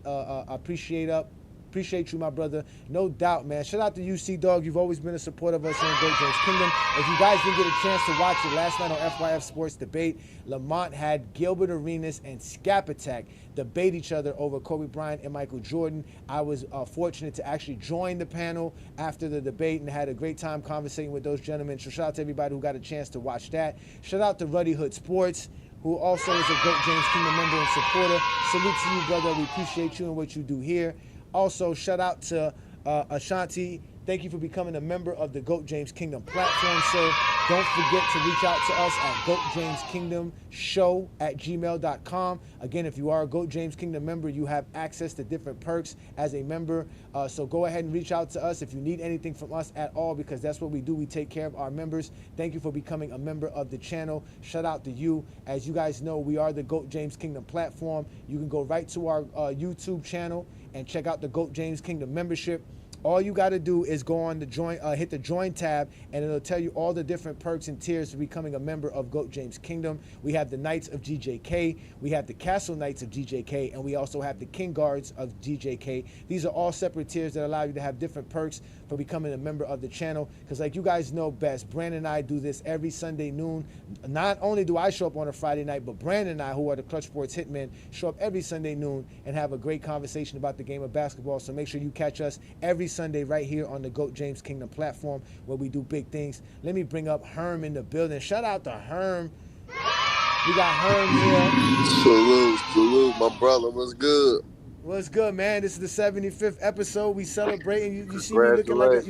you, my brother. No doubt, man. Shout out to you, C-Dog. You've always been a supporter of us here in GOAT James Kingdom. If you guys didn't get a chance to watch it last night on FYF Sports Debate, Lamont had Gilbert Arenas and Scap Attack debate each other over Kobe Bryant and Michael Jordan. I was fortunate to actually join the panel after the debate and had a great time conversating with those gentlemen. So shout out to everybody who got a chance to watch that. Shout out to Ruddy Hood Sports, who also is a GOAT James Kingdom member and supporter. Salute to you, brother. We appreciate you and what you do here. Also, shout out to Ashanti. Thank you for becoming a member of the GOAT James Kingdom platform, sir. Don't forget to reach out to us at GoatJamesKingdomShow@gmail.com. Again, if you are a GOAT James Kingdom member, you have access to different perks as a member. So go ahead and reach out to us if you need anything from us at all, because that's what we do. We take care of our members. Thank you for becoming a member of the channel. Shout out to you. As you guys know, we are the GOAT James Kingdom platform. You can go right to our YouTube channel and check out the GOAT James Kingdom membership. All you got to do is go on the join, hit the join tab, and it'll tell you all the different perks and tiers for becoming a member of GOAT James Kingdom. We have the Knights of GJK, we have the Castle Knights of GJK, and we also have the King Guards of GJK. These are all separate tiers that allow you to have different perks for becoming a member of the channel. Because like you guys know best, Brandon and I do this every Sunday noon. Not only do I show up on a Friday night, but Brandon and I, who are the Clutch Sports Hitmen, show up every Sunday noon and have a great conversation about the game of basketball. So make sure you catch us every Sunday right here on the GOAT James Kingdom platform where we do big things. Let me bring up Herm in the building. Shout out to Herm. We got Herm here. Salute, my brother. What's good? What's good, man? This is the 75th episode. We celebrating. You see me looking like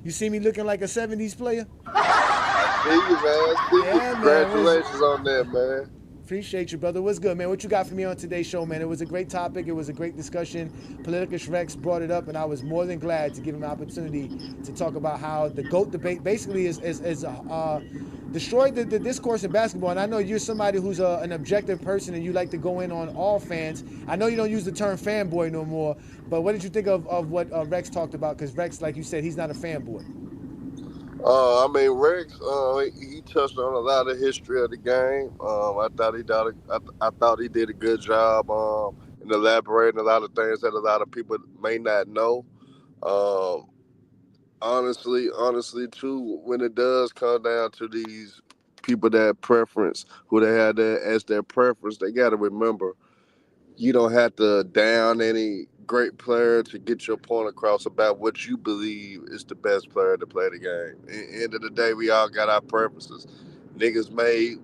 you see me looking like a 70s player? I see you, man. Congratulations on that, man. Appreciate you, brother. What's good, man? What you got for me on today's show, man? It was a great topic. It was a great discussion. Politicus Rex brought it up, and I was more than glad to give him an opportunity to talk about how the GOAT debate basically is destroyed the discourse in basketball. And I know you're somebody who's an objective person, and you like to go in on all fans. I know you don't use the term fanboy no more, but what did you think of what Rex talked about? Because Rex, like you said, he's not a fanboy. I mean, Rex, he touched on a lot of history of the game. I thought he did a good job in elaborating a lot of things that a lot of people may not know. Um, honestly, too, when it does come down to these people that preference, who they have that as their preference, they got to remember you don't have to down any great player to get your point across about what you believe is the best player to play the game. At the end of the day, we all got our preferences. Niggas may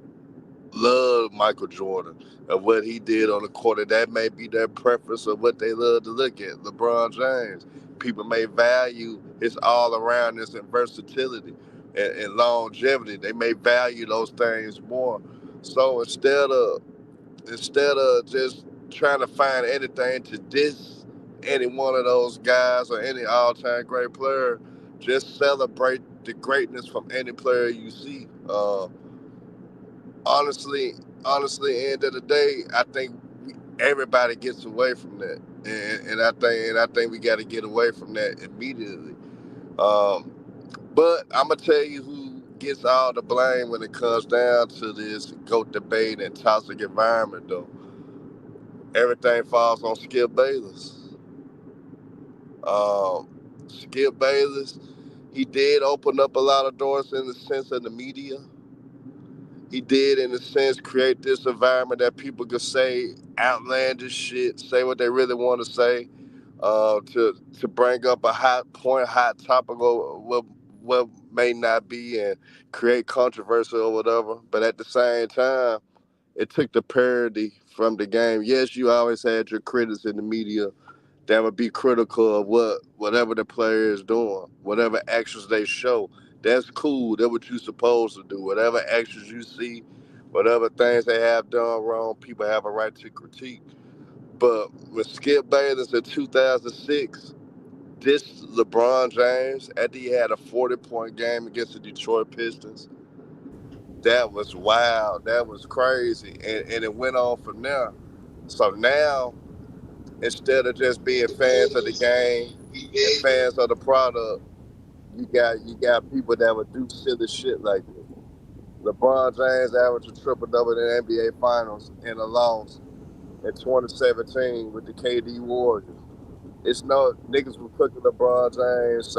love Michael Jordan of what he did on the court, and that may be their preference of what they love to look at. LeBron James, people may value his all aroundness and versatility and longevity. They may value those things more. So instead of just trying to find anything to diss any one of those guys or any all-time great player, just celebrate the greatness from any player you see. Honestly, end of the day, I think everybody gets away from that, and I think we got to get away from that immediately. Um, but I'm gonna tell you who gets all the blame when it comes down to this GOAT debate and toxic environment, though. Everything falls on Skip Bayless. Um, Skip Bayless, he did open up a lot of doors in the sense of the media. He did, in a sense, create this environment that people could say outlandish shit, say what they really want to say, to bring up a hot point, hot topic, or what may not be, and create controversy or whatever. But at the same time, it took the parody from the game. Yes, you always had your critics in the media that would be critical of whatever the player is doing, whatever actions they show. That's cool. That's what you're supposed to do. Whatever actions you see, whatever things they have done wrong, people have a right to critique. But with Skip Bayless in 2006, this LeBron James, after he had a 40-point game against the Detroit Pistons, that was wild. That was crazy. And it went on from there. So now, instead of just being fans of the game and fans of the product, you got people that would do silly shit like this. LeBron James averaged a triple double in the NBA Finals in a loss in 2017 with the KD Warriors. It's no niggas were cooking LeBron James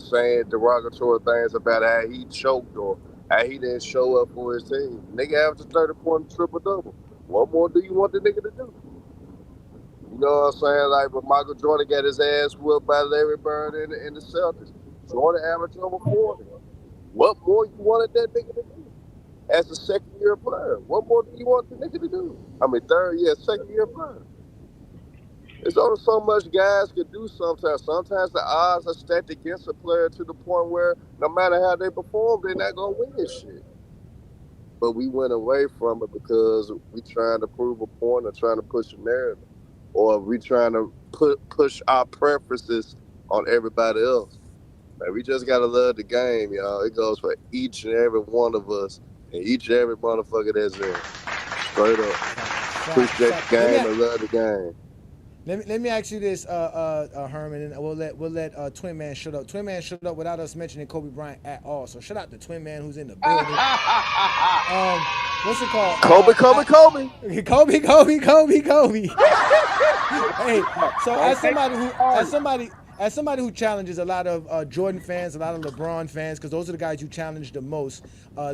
saying derogatory things about how he choked or how he didn't show up for his team. Nigga averaged a 30-point triple double. What more do you want the nigga to do? You know what I'm saying? Like, but Michael Jordan got his ass whooped by Larry Bird in the Celtics. Jordan averaged over 40. What more you wanted that nigga to do? As a second-year player, what more do you want the nigga to do? I mean, second-year player. There's only so much guys can do sometimes. Sometimes the odds are stacked against a player to the point where no matter how they perform, they're not going to win this shit. But we went away from it because we trying to prove a point or trying to push a narrative. Or we trying to push our preferences on everybody else. Man, we just gotta love the game, y'all. It goes for each and every one of us and each and every motherfucker that's in. Straight up. Appreciate the game and love the game. Let me ask you this, Herman, and we'll let Twin Man shut up. Twin Man shut up without us mentioning Kobe Bryant at all. So shout out to Twin Man who's in the building. What's it called? Kobe. Hey, so as somebody who challenges a lot of Jordan fans, a lot of LeBron fans, because those are the guys you challenge the most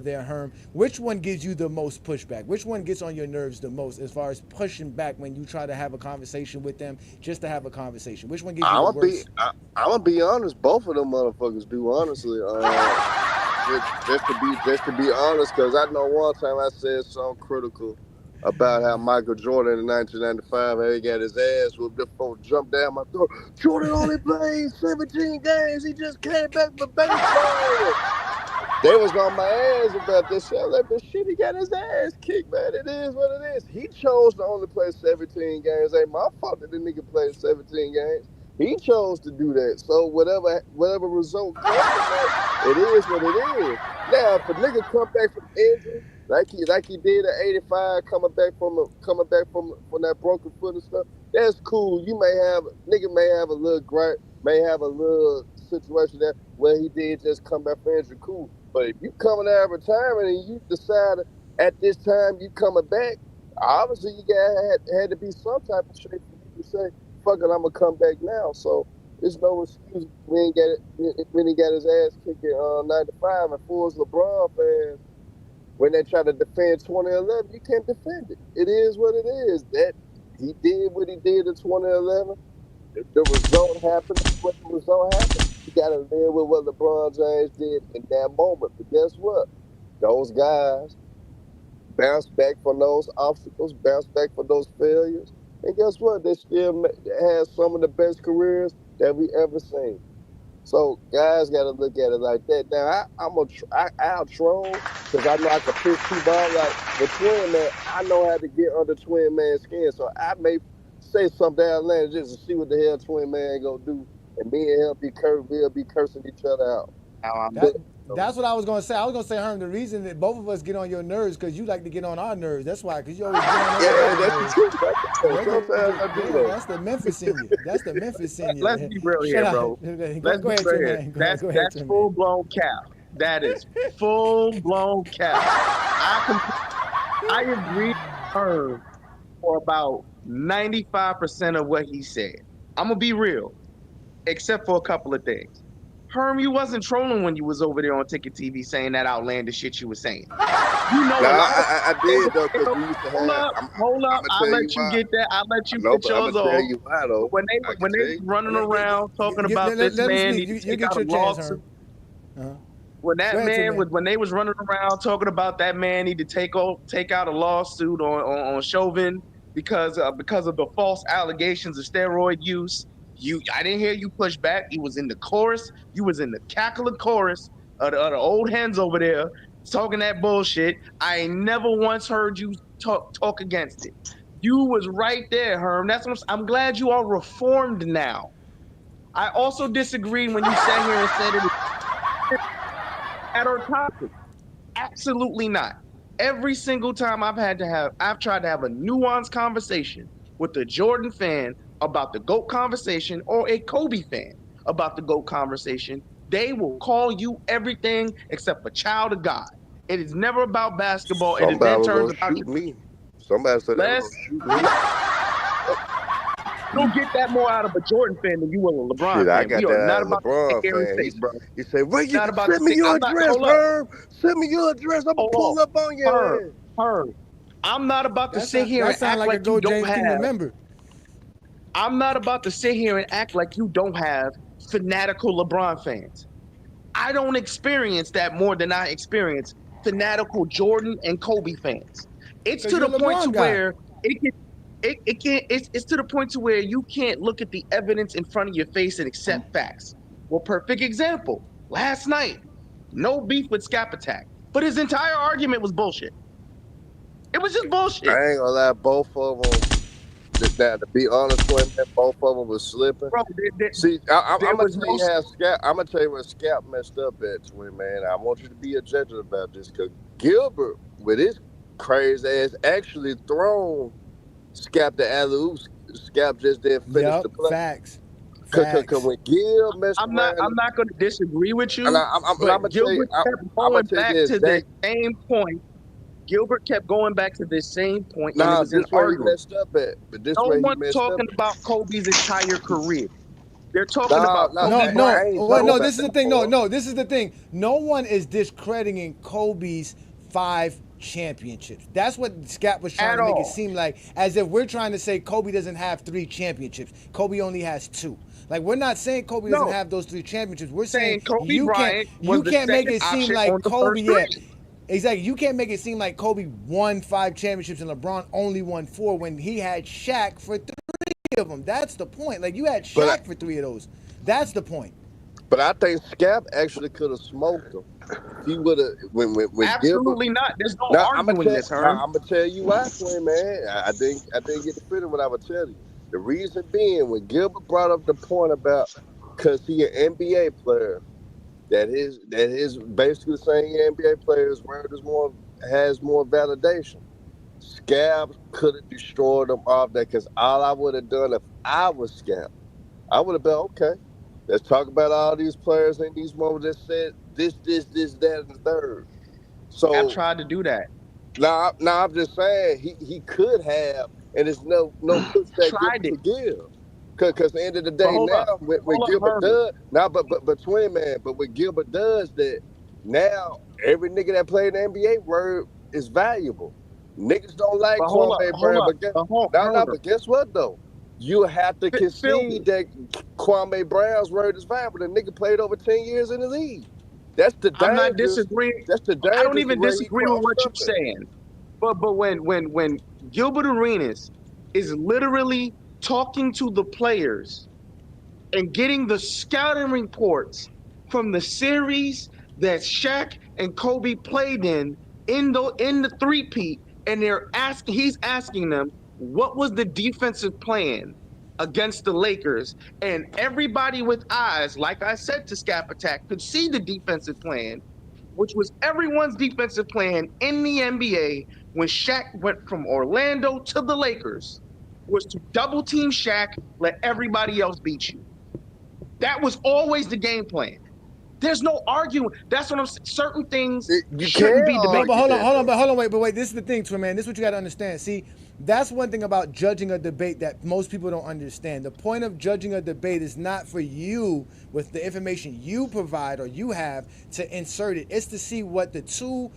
there, Herm. Which one gives you the most pushback? Which one gets on your nerves the most as far as pushing back when you try to have a conversation with them just to have a conversation? Which one gives you the worst? I'm gonna be honest. Both of them motherfuckers do, honestly. Just to be honest, because I know one time I said something critical about how Michael Jordan in 1995, how he got his ass whooped, the phone jumped down my throat. Jordan only played 17 games. He just came back for baseball. They was on my ass about this shit. Like, but shit, he got his ass kicked, man. It is what it is. He chose to only play 17 games. Ain't my fault that the nigga played 17 games. He chose to do that. So whatever result comes from that, it is what it is. Now, if a nigga come back from injury, like he did at 85, coming back from that broken foot and stuff, that's cool. Nigga may have a little gripe, may have a little situation there. what he did just come back for injury, cool. But if you coming out of retirement and you decide at this time you coming back, obviously you had to be some type of shape for you to say, fuck it, I'm gonna come back now. So there's no excuse when he got his ass kicked in 95 and fools LeBron fans. When they try to defend 2011, you can't defend it. It is what it is. That he did what he did in 2011. The result happened. What the result happened. You got to live with what LeBron James did in that moment. But guess what? Those guys bounced back from those obstacles, bounced back from those failures, and guess what? They still had some of the best careers that we ever seen. So guys got to look at it like that. Now I'll troll because I know I can piss people off. Like the Twin Man, I know how to get under Twin Man's skin. So I may say something outlandish just to see what the hell Twin Man gonna do, and me and him we'll be cursing each other out. That's what I was gonna say. I was gonna say, Herm, the reason that both of us get on your nerves because you like to get on our nerves. That's why, because you always get on our nerves. That's the truth. Sometimes I do that. That's the Memphis in you. That's the Memphis in you. Let's be real here, bro. Let's go be ahead, real Tim, here. man. That's full blown cap. That is full blown cap. I agree with Herm for about 95% of what he said. I'm gonna be real, except for a couple of things. Herm, you wasn't trolling when you was over there on Ticket TV saying that outlandish shit you was saying. You know, I did though, because we used to have. Hold up. I'll let you get that. I'll let you get yours off. Tell you why, though. When they running around talking about this man needs to take out a lawsuit. When they was running around talking about that man need to take out a lawsuit on Chauvin because of the false allegations of steroid use. I didn't hear you push back. You was in the chorus. You was in the cackling chorus of the old hens over there talking that bullshit. I ain't never once heard you talk against it. You was right there, Herm. I'm glad you are reformed now. I also disagreed when you sat here and said it at our topic. Absolutely not. Every single time I've tried to have a nuanced conversation with a Jordan fan about the GOAT conversation or a Kobe fan about the GOAT conversation, they will call you everything except a child of God. It is never about basketball. Somebody it is then was turns gonna shoot me. Somebody said they was gonna shoot me. You'll get that more out of a Jordan fan than you will a LeBron fan. I got that out of LeBron fan. He said, "Wait, send me your address, Herb. Send me your address. I'm gonna pull up on you." Herb, I'm not about to sit here and act like you don't have. I'm not about to sit here and act like you don't have fanatical LeBron fans. I don't experience that more than I experience fanatical Jordan and Kobe fans. It's to the point to where it's to the point to where you can't look at the evidence in front of your face and accept facts. Well, perfect example. Last night, no beef with Scap Attack, but his entire argument was bullshit. It was just bullshit. I ain't gonna lie, both of them. Now, to be honest with you, both of them was slipping. Bro, see, I'm gonna tell you where Scap messed up at, Twin Man. I want you to be a judge about this, because Gilbert, with his crazy ass, actually thrown Scap the alley-oop. Scap just didn't finish the play. Facts. Because when Gil messed I'm not going to disagree with you. But Gilbert kept going back to the same point. Gilbert kept going back to this same point. Nah, this where he messed up at. But this no way one's talking about Kobe's entire career. They're talking about this is the thing. No, this is the thing. No one is discrediting Kobe's 5 championships. That's what Scap was trying to make it seem like, as if we're trying to say Kobe doesn't have 3 championships. Kobe only has 2. Like, we're not saying Kobe doesn't have those 3 championships. We're saying Kobe Bryant you can't make it seem like Kobe Exactly. You can't make it seem like Kobe won 5 championships and LeBron only won 4 when he had Shaq for 3 of them. That's the point. Like, you had Shaq for 3 of those. That's the point. But I think Scap actually could have smoked him. He would have when absolutely Gilbert, not. There's no arguing this, Herm. I'm gonna tell you why, Twin Man. I didn't get the feeling what I would tell you. The reason being, when Gilbert brought up the point about because he an NBA player. That his basically saying NBA players' word has more validation. Scap could have destroyed them off that, because all I would have done if I was Scap, I would have been okay. Let's talk about all these players in these moments that said this, that, and the third. I've So tried to do that. now I'm just saying he could have, and there's no pushback Tried Gilbert it. could give. Cause at the end of the But day now with hold up, Gilbert Herman. does now, but twin man, but what Gilbert does that now every nigga that played in the NBA word is valuable. Niggas don't like But hold up, Kwame hold Brown, up. but guess, Herman. but guess what though? You have to Feel me. concede that Kwame Brown's word is valuable. The nigga played over 10 years in the league. That's the I'm not dangerous. disagreeing. That's the I don't dangerous even way he disagree with crossed what you're up at. saying. But when Gilbert Arenas is literally talking to the players and getting the scouting reports from the series that Shaq and Kobe played in the three-peat, and he's asking them what was the defensive plan against the Lakers, and everybody with eyes, like I said to Scap Attack, could see the defensive plan, which was everyone's defensive plan in the NBA when Shaq went from Orlando to the Lakers, was to double team Shaq, let everybody else beat you. That was always the game plan. There's no arguing. That's what I'm saying. Certain things shouldn't be debated. But hold on, wait. This is the thing, twin man. This is what you got to understand. See, that's one thing about judging a debate that most people don't understand. The point of judging a debate is not for you with the information you provide or you have to insert it. It's to see what the two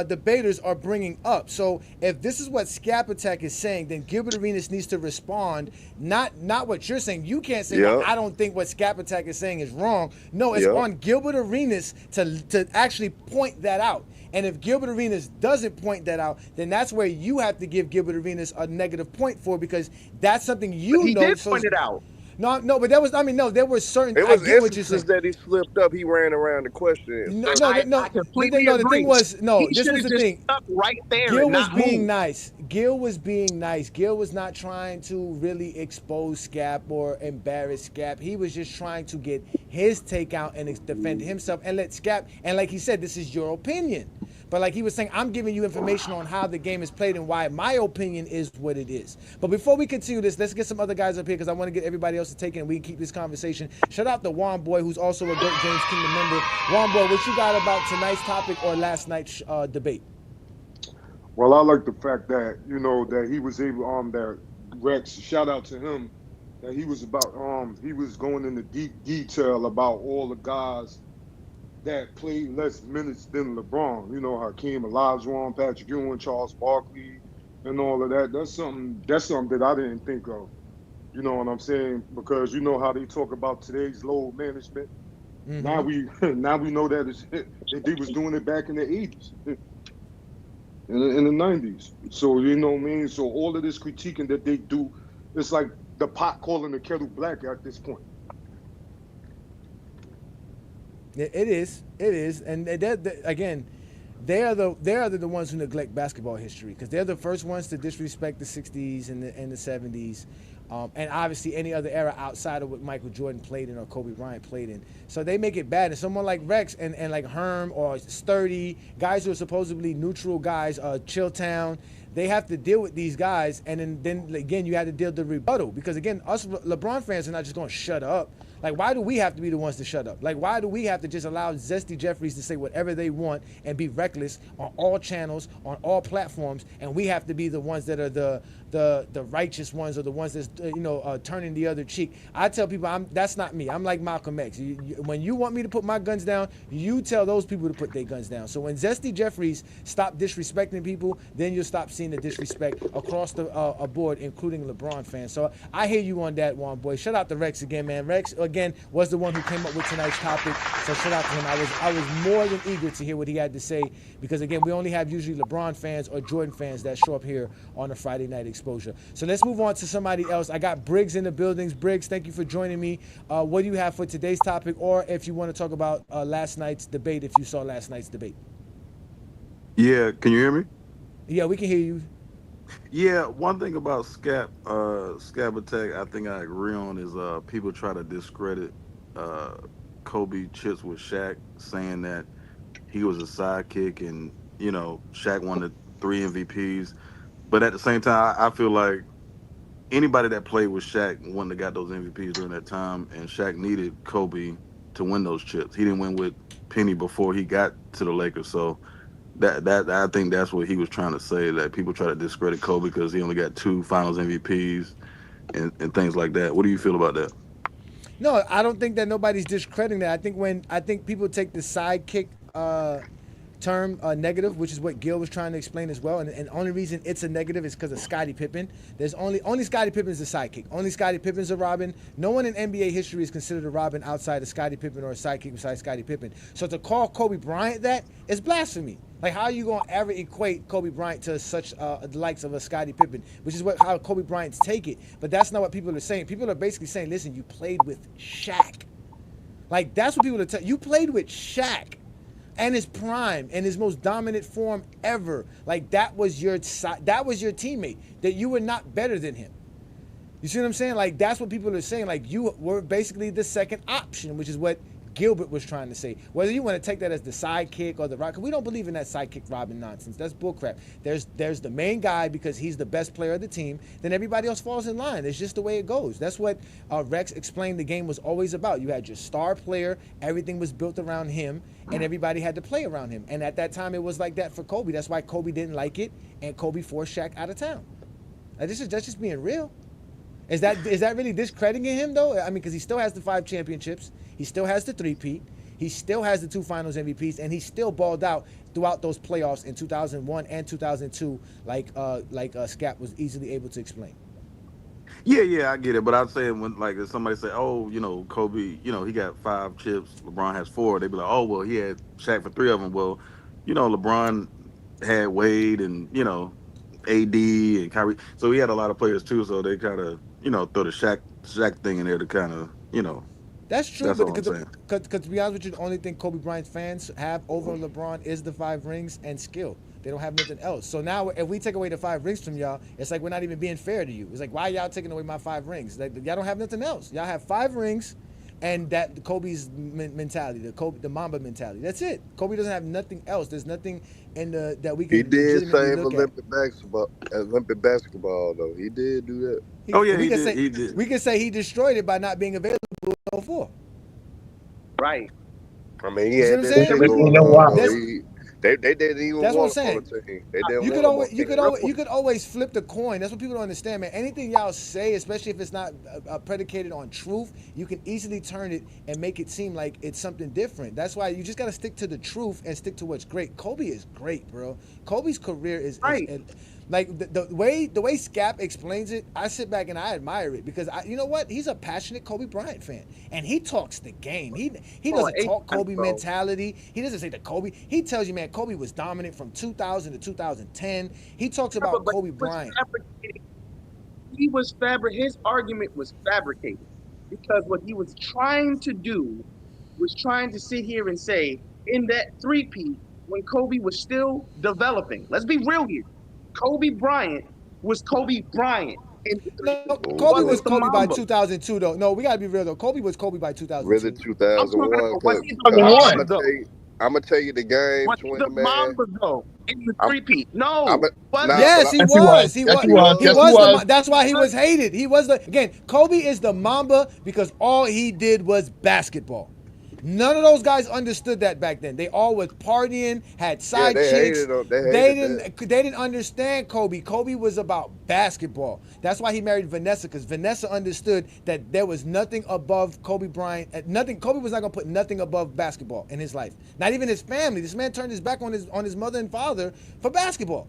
debaters are bringing up. So if this is what Scap Attack is saying, then Gilbert Arenas needs to respond, not what you're saying. You can't say, well, I don't think what Scap Attack is saying is wrong. No, it's on Gilbert Arenas to actually point that out. And if Gilbert Arenas doesn't point that out, then that's where you have to give Gilbert Arenas a negative point for, because that's something He did point it out. No, but there were certain. It was I get what you're saying. instances that he slipped up. He ran around the question. I completely agree. The thing was, this was the thing. Stuck right there. Gil was being nice. Gil was being nice. Gil was not trying to really expose Scap or embarrass Scap. He was just trying to get his take out and defend himself and let Scap. And like he said, this is your opinion. But like he was saying, I'm giving you information on how the game is played and why my opinion is what it is. But before we continue this, let's get some other guys up here because I want to get everybody else to take it and we can keep this conversation. Shout out to Juan Boy, who's also a GOAT James Kingdom member. Juan Boy, what you got about tonight's topic or last night's debate? Well, I like the fact that, that he was able, that Rex, shout out to him, that he was he was going into deep detail about all the guys that played less minutes than LeBron. Hakeem Olajuwon, Patrick Ewing, Charles Barkley, and all of that. That's something that I didn't think of. You know what I'm saying? Because you know how they talk about today's load management. Mm-hmm. Now we know that they was doing it back in the 80s. In the 90s. So, you know what I mean? So all of this critiquing that they do, it's like the pot calling the kettle black at this point. It is, and again, they are the ones who neglect basketball history because they're the first ones to disrespect the '60s and the '70s, and obviously any other era outside of what Michael Jordan played in or Kobe Bryant played in. So they make it bad. And someone like Rex and like Herm or Sturdy, guys who are supposedly neutral guys, Chilltown, they have to deal with these guys, and then again you have to deal with the rebuttal because again us LeBron fans are not just going to shut up. Like, why do we have to be the ones to shut up? Like, why do we have to just allow Zesty Jeffries to say whatever they want and be reckless on all channels, on all platforms, and we have to be the ones that are the righteous ones or the ones that's turning the other cheek? I tell people that's not me. I'm like Malcolm X. When you want me to put my guns down, you tell those people to put their guns down. So when Zesty Jeffries stop disrespecting people, then you'll stop seeing the disrespect across the board, including LeBron fans. So I hear you on that, one boy. Shout out to Rex again, man. Rex again was the one who came up with tonight's topic, so shout out to him. I was more than eager to hear what he had to say because again we only have usually LeBron fans or Jordan fans that show up here on a Friday night exposure. So let's move on to somebody else. I got Briggs in the buildings. Briggs, thank you for joining me. What do you have for today's topic, or if you want to talk about last night's debate, if you saw last night's debate? Yeah, can you hear me? Yeah, we can hear you. Yeah, one thing about Scap Attack I think I agree on is people try to discredit Kobe chips with Shaq, saying that he was a sidekick and Shaq won the 3 MVPs. But at the same time, I feel like anybody that played with Shaq wouldn't have got those MVPs during that time, and Shaq needed Kobe to win those chips. He didn't win with Penny before he got to the Lakers, so that I think that's what he was trying to say, that people try to discredit Kobe because he only got 2 Finals MVPs and things like that. What do you feel about that? No, I don't think that nobody's discrediting that. I think people take the sidekick term negative, which is what Gil was trying to explain as well. And the only reason it's a negative is because of Scottie Pippen. There's only Scottie Pippen is a sidekick. Only Scottie Pippen's a Robin. No one in NBA history is considered a Robin outside of Scottie Pippen or a sidekick besides Scottie Pippen. So to call Kobe Bryant that is blasphemy. Like, how are you going to ever equate Kobe Bryant to such the likes of a Scottie Pippen, which is how Kobe Bryant's take it. But that's not what people are saying. People are basically saying, listen, you played with Shaq. Like, that's what people are telling you. Played with Shaq and his prime and his most dominant form ever. Like, that was your teammate, that you were not better than him. You see what I'm saying? Like, that's what people are saying. Like, you were basically the second option, which is what Gilbert was trying to say. Whether you want to take that as the sidekick or the rock, we don't believe in that sidekick Robin nonsense. That's bullcrap. There's the main guy because he's the best player of the team. Then everybody else falls in line. It's just the way it goes. That's what Rex explained the game was always about. You had your star player. Everything was built around him, and everybody had to play around him. And at that time, it was like that for Kobe. That's why Kobe didn't like it, and Kobe forced Shaq out of town. Like, that's just being real. Is that really discrediting him, though? I mean, because he still has the 5 championships. He still has the 3-peat. He still has the 2 finals MVPs, and he still balled out throughout those playoffs in 2001 and 2002, like Scap was easily able to explain. Yeah, I get it. But I'd say when, like, if somebody say, oh, Kobe, he got 5 chips, LeBron has 4, they'd be like, oh, well, he had Shaq for 3 of them. Well, LeBron had Wade and, AD and Kyrie. So he had a lot of players too. So they kind of, throw the Shaq thing in there to kind of, That's true, that's but all I'm because to be honest with you, the only thing Kobe Bryant fans have over LeBron is the 5 rings and skill. They don't have nothing else. So now, if we take away the 5 rings from y'all, it's like we're not even being fair to you. It's like, why y'all taking away my 5 rings? Like, y'all don't have nothing else. Y'all have 5 rings, and that Kobe's mentality, the Mamba mentality. That's it. Kobe doesn't have nothing else. There's nothing in that we can. He did save Olympic basketball, though. He did do that. He did. We can say he destroyed it by not being available in 04. Right. I mean, he had that. They didn't even that's want what I'm saying. On the team. They didn't you could always flip the coin. That's what people don't understand, man. Anything y'all say, especially if it's not predicated on truth, you can easily turn it and make it seem like it's something different. That's why you just got to stick to the truth and stick to what's great. Kobe is great, bro. Kobe's career is like the way Scap explains it. I sit back and I admire it because you know what? He's a passionate Kobe Bryant fan, and he talks the game. He doesn't talk Kobe mentality. He doesn't say the Kobe. He tells you, man, Kobe was dominant from 2000 to 2010. He talks about Kobe Bryant. His argument was fabricated because what he was trying to do was trying to sit here and say in that 3-peat when Kobe was still developing. Let's be real here. Kobe Bryant was Kobe Bryant. Kobe was Kobe by 2002, though. No, we got to be real, though. Kobe was Kobe by 2002. Really, 2001. I'm going to tell you the game. The Mamba, though, in the 3-peat. No. Yes, he was. He was. That's why he was hated. He was Kobe is the Mamba because all he did was basketball. None of those guys understood that back then. They all was partying, had side chicks. They didn't understand Kobe. Kobe was about basketball. That's why he married Vanessa, because Vanessa understood that there was nothing above Kobe Bryant. Kobe was not gonna put nothing above basketball in his life. Not even his family. This man turned his back on his mother and father for basketball.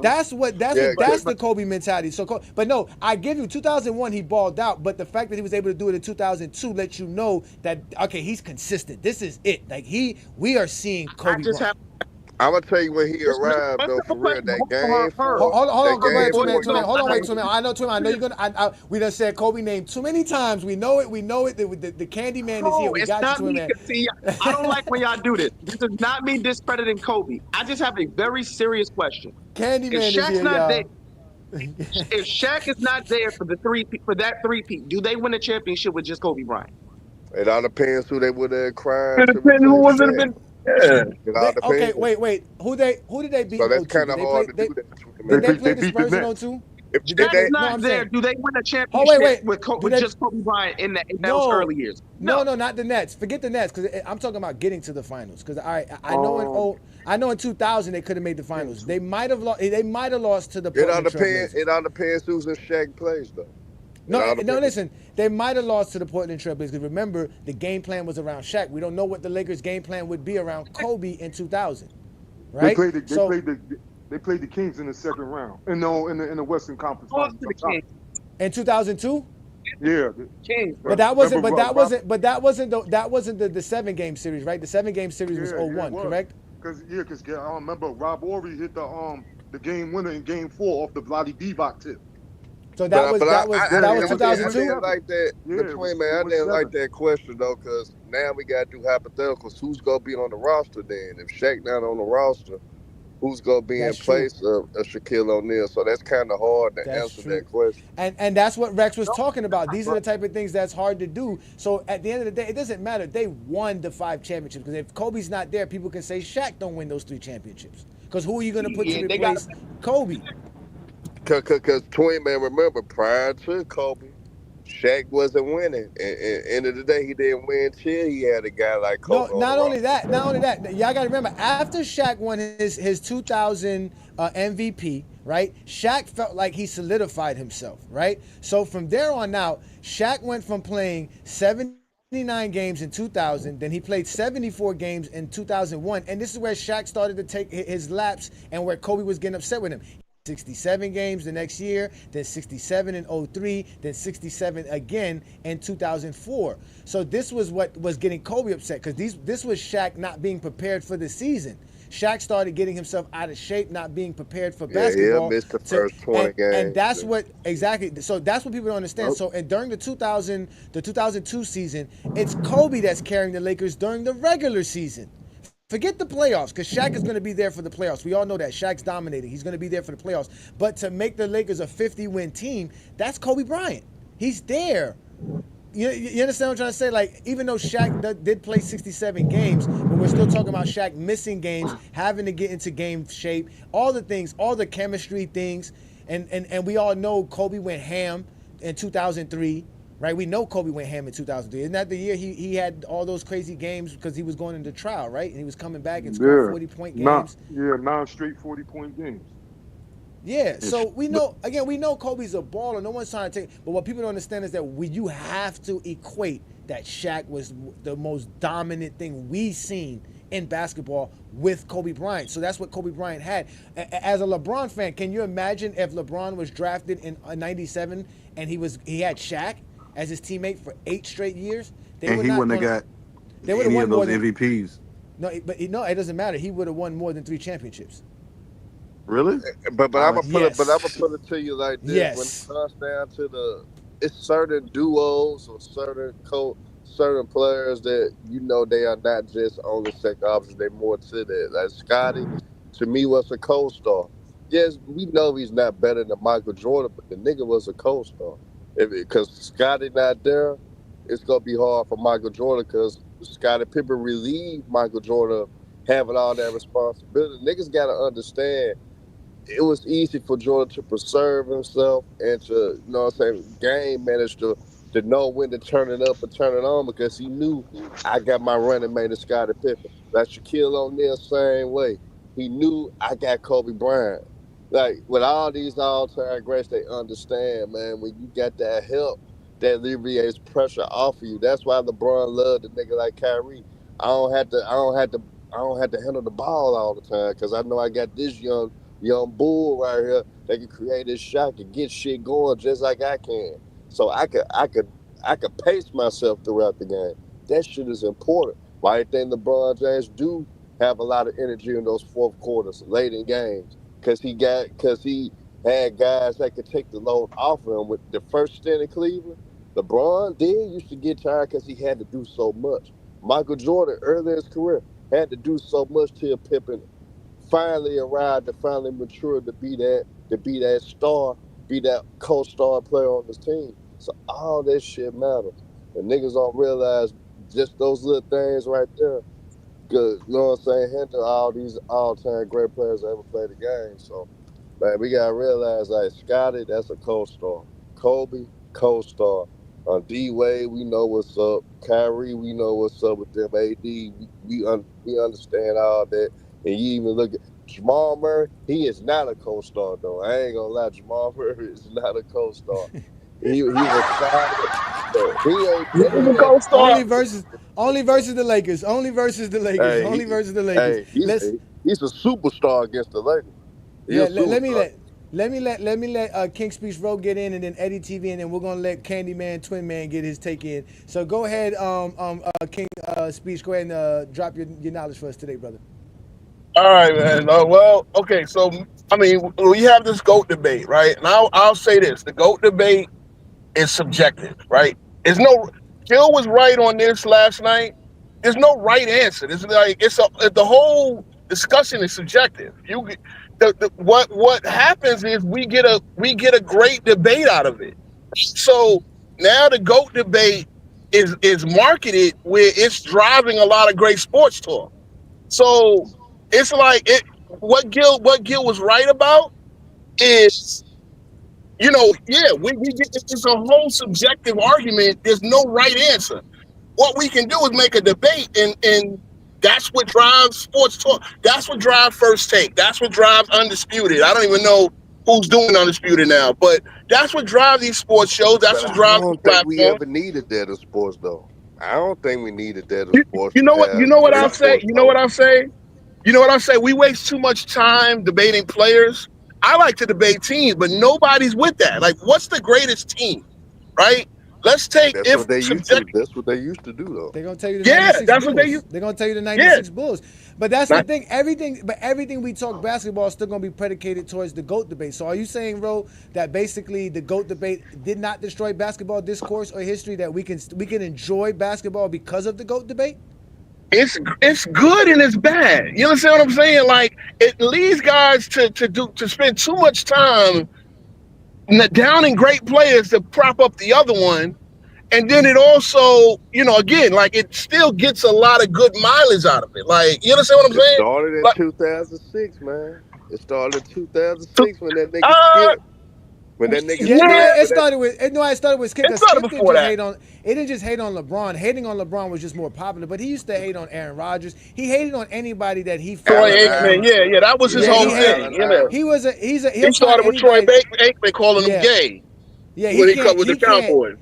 That's the Kobe mentality. But no, I give you 2001 he balled out, but the fact that he was able to do it in 2002 lets you know that okay, he's consistent. This is it. Like we are seeing Kobe Bryant. I'm gonna tell you when he arrived though, for real. That game. Hold on, hold on, wait, Twin Man. I know, Twin Man. I know you're gonna. We done said Kobe name too many times. We know it. The Candy Man is here. We got you, Twin Man. See, I don't like when y'all do this. This is not me discrediting Kobe. I just have a very serious question. Candy Man is here, y'all. If Shaq is not there for that 3-peat, do they win a championship with just Kobe Bryant? It all depends who they would have cried. It depends who would have been. Yeah. Okay, wait. Who did they beat? So that's kind of hard to do that. Did they play the Spurs in 02? Shaq's not there. Do they win a championship with just Kobe Bryant in those early years? No, not the Nets. Forget the Nets, because I'm talking about getting to the finals. Because I know in 2000 they could have made the finals. They might have lost. They might have lost to the Portland Trailblazers. It all depends who's in Shaq plays though. No, listen. They might have lost to the Portland Trailblazers. Because remember, the game plan was around Shaq. We don't know what the Lakers' game plan would be around Kobe in 2000. Right? They played the Kings in the second round. In the Western Conference Finals. In 2002. Yeah, Kings. But that wasn't the 7-game series, right? The 7-game series was 0-1, correct? Because I remember Rob Horry hit the game winner in Game 4 off the Vlade Divac tip. So that was 2002. I didn't like that. I didn't like that question though, because now we gotta do hypotheticals. Who's gonna be on the roster then? If Shaq not on the roster, who's gonna be in place of Shaquille O'Neal? So that's kind of hard to answer that question. And that's what Rex was talking about. These are the type of things that's hard to do. So at the end of the day, it doesn't matter. They won the 5 championships, because if Kobe's not there, people can say Shaq don't win those 3 championships. Because who are you gonna put to replace Kobe? Because Twin Man, remember, prior to Kobe, Shaq wasn't winning. And end of the day, he didn't win till he had a guy like Kobe. No, not only that. Y'all got to remember, after Shaq won his 2000 MVP, right? Shaq felt like he solidified himself, right? So from there on out, Shaq went from playing 79 games in 2000, then he played 74 games in 2001, and this is where Shaq started to take his laps and where Kobe was getting upset with him. 67 games the next year, then 67 in 03, then 67 again in 2004. So this was what was getting Kobe upset, because this was Shaq not being prepared for the season. Shaq started getting himself out of shape, not being prepared for basketball. Yeah, missed the first 20 games. And that's what, exactly, so that's what people don't understand. So and during the 2002 season, it's Kobe that's carrying the Lakers during the regular season. Forget the playoffs, because Shaq is going to be there for the playoffs. We all know that. Shaq's dominating. He's going to be there for the playoffs. But to make the Lakers a 50-win team, that's Kobe Bryant. He's there. You understand what I'm trying to say? Like, even though Shaq did play 67 games, but we're still talking about Shaq missing games, having to get into game shape, all the things, all the chemistry things. And we all know Kobe went ham in 2003. Right, we know Kobe went ham in 2003. Isn't that the year he had all those crazy games because he was going into trial, right? And he was coming back and scoring 40-point games. 9 straight 40-point games. Yeah, so we know Kobe's a baller. No one's trying to take, but what people don't understand is that you have to equate that Shaq was the most dominant thing we've seen in basketball with Kobe Bryant. So that's what Kobe Bryant had. As a LeBron fan, can you imagine if LeBron was drafted in '97 and he had Shaq as his teammate for 8 straight years? He wouldn't have got any of those MVPs. No, but it doesn't matter. He would have won more than 3 championships. Really? But I'm gonna put it to you like this. Yes. When it comes down to it's certain duos or certain players that they are not just on the second option. They're more to that. Like Scotty, to me, was a co-star. Yes, we know he's not better than Michael Jordan, but the nigga was a co-star. Because Scotty not there, it's going to be hard for Michael Jordan, because Scottie Pippen relieved Michael Jordan having all that responsibility. Niggas got to understand, it was easy for Jordan to preserve himself and to, game manage to know when to turn it up and turn it on, because he knew I got my running mate in Scottie Pippen. Like Shaquille O'Neal, same way. He knew I got Kobe Bryant. Like, with all these all-time greats, they understand, man, when you got that help, that alleviates pressure off of you. That's why LeBron loved a nigga like Kyrie. I don't have to handle the ball all the time, because I know I got this young bull right here that can create this shot, can get shit going just like I can. So I could pace myself throughout the game. That shit is important. Why I think LeBron James do have a lot of energy in those fourth quarters, late in games. Because he had guys that could take the load off of him. With the first stint in Cleveland, LeBron used to get tired because he had to do so much. Michael Jordan, early in his career, had to do so much till Pippen finally arrived, to finally mature to be that star, be that co-star player on his team. So all that shit matters. And niggas don't realize just those little things right there. Good, you know what I'm saying? Hinder all these all-time great players that ever played the game. So Man, we gotta realize like Scotty, that's a co-star. Kobe, co-star. D Wade, we know what's up. Kyrie, we know what's up with them. AD, we understand all that. And you even look at Jamal Murray, he is not a co-star though. I ain't gonna lie, Jamal Murray is not a co-star. He was signed, but he ain't He's that a ain't that. co-star. Only versus the Lakers. Only versus the Lakers. Hey, Only versus the Lakers. he's a superstar against the Lakers. He's a superstar. Let me let King Speech Row get in, and then Eddie TV, and then we're gonna let Candyman Twin Man get his take in. So go ahead, King Speech. Go ahead and drop your knowledge for us today, brother. All right, man. Well, okay. So I mean, we have this GOAT debate, right? And I'll say this: the GOAT debate is subjective, right? There's no. Jill was right on this last night. There's no right answer. It's like the whole discussion is subjective. What happens is we get a great debate out of it. So now the GOAT debate is marketed where it's driving a lot of great sports talk. So it's like what Gil was right about is, we get it's a whole subjective argument. There's no right answer. What we can do is make a debate, and that's what drives sports talk. That's what drives First Take. That's what drives Undisputed. I don't even know who's doing Undisputed now, but that's what drives these sports shows. That's what drives the platform. I don't think we ever needed that in sports, though. I don't think we needed that in sports. You know what I'll say? You know what I'll say? You know what I'll say? We waste too much time debating players. I like to debate teams, but nobody's with that. Like, what's the greatest team, right? Let's take That's what they used to do, though. They're gonna tell you the 96 Bulls. They're gonna tell you the 96 Bulls. But that's the thing. Everything we talk basketball is still gonna be predicated towards the GOAT debate. So are you saying, Ro, that basically the GOAT debate did not destroy basketball discourse or history? That we can enjoy basketball because of the GOAT debate? It's good and it's bad. You understand what I'm saying? Like, it leads guys to spend too much time downing great players to prop up the other one. And then it also, again, like, it still gets a lot of good mileage out of it. Like, you understand what I'm saying? It started in 2006, man. It started in 2006 when that nigga Skip. When that nigga it started with Skip. It started before that. It didn't just hate on LeBron. Hating on LeBron was just more popular. But he used to hate on Aaron Rodgers. He hated on anybody that he felt. Troy Aikman, yeah, that was his whole thing. He started with Troy Aikman calling him gay. Yeah, when he cut with the Cowboys.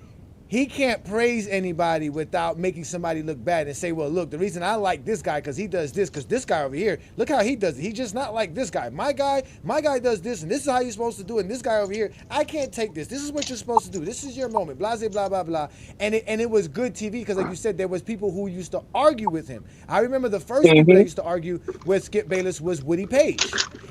He can't praise anybody without making somebody look bad and say, well, look, the reason I like this guy because he does this, because this guy over here, look how he does it. He's just not like this guy. My guy does this, and this is how you're supposed to do it. And this guy over here, I can't take this. This is what you're supposed to do. This is your moment. Blah, blah, blah, blah. And it was good TV because, like you said, there was people who used to argue with him. I remember the first people that used to argue with Skip Bayless was Woody Page.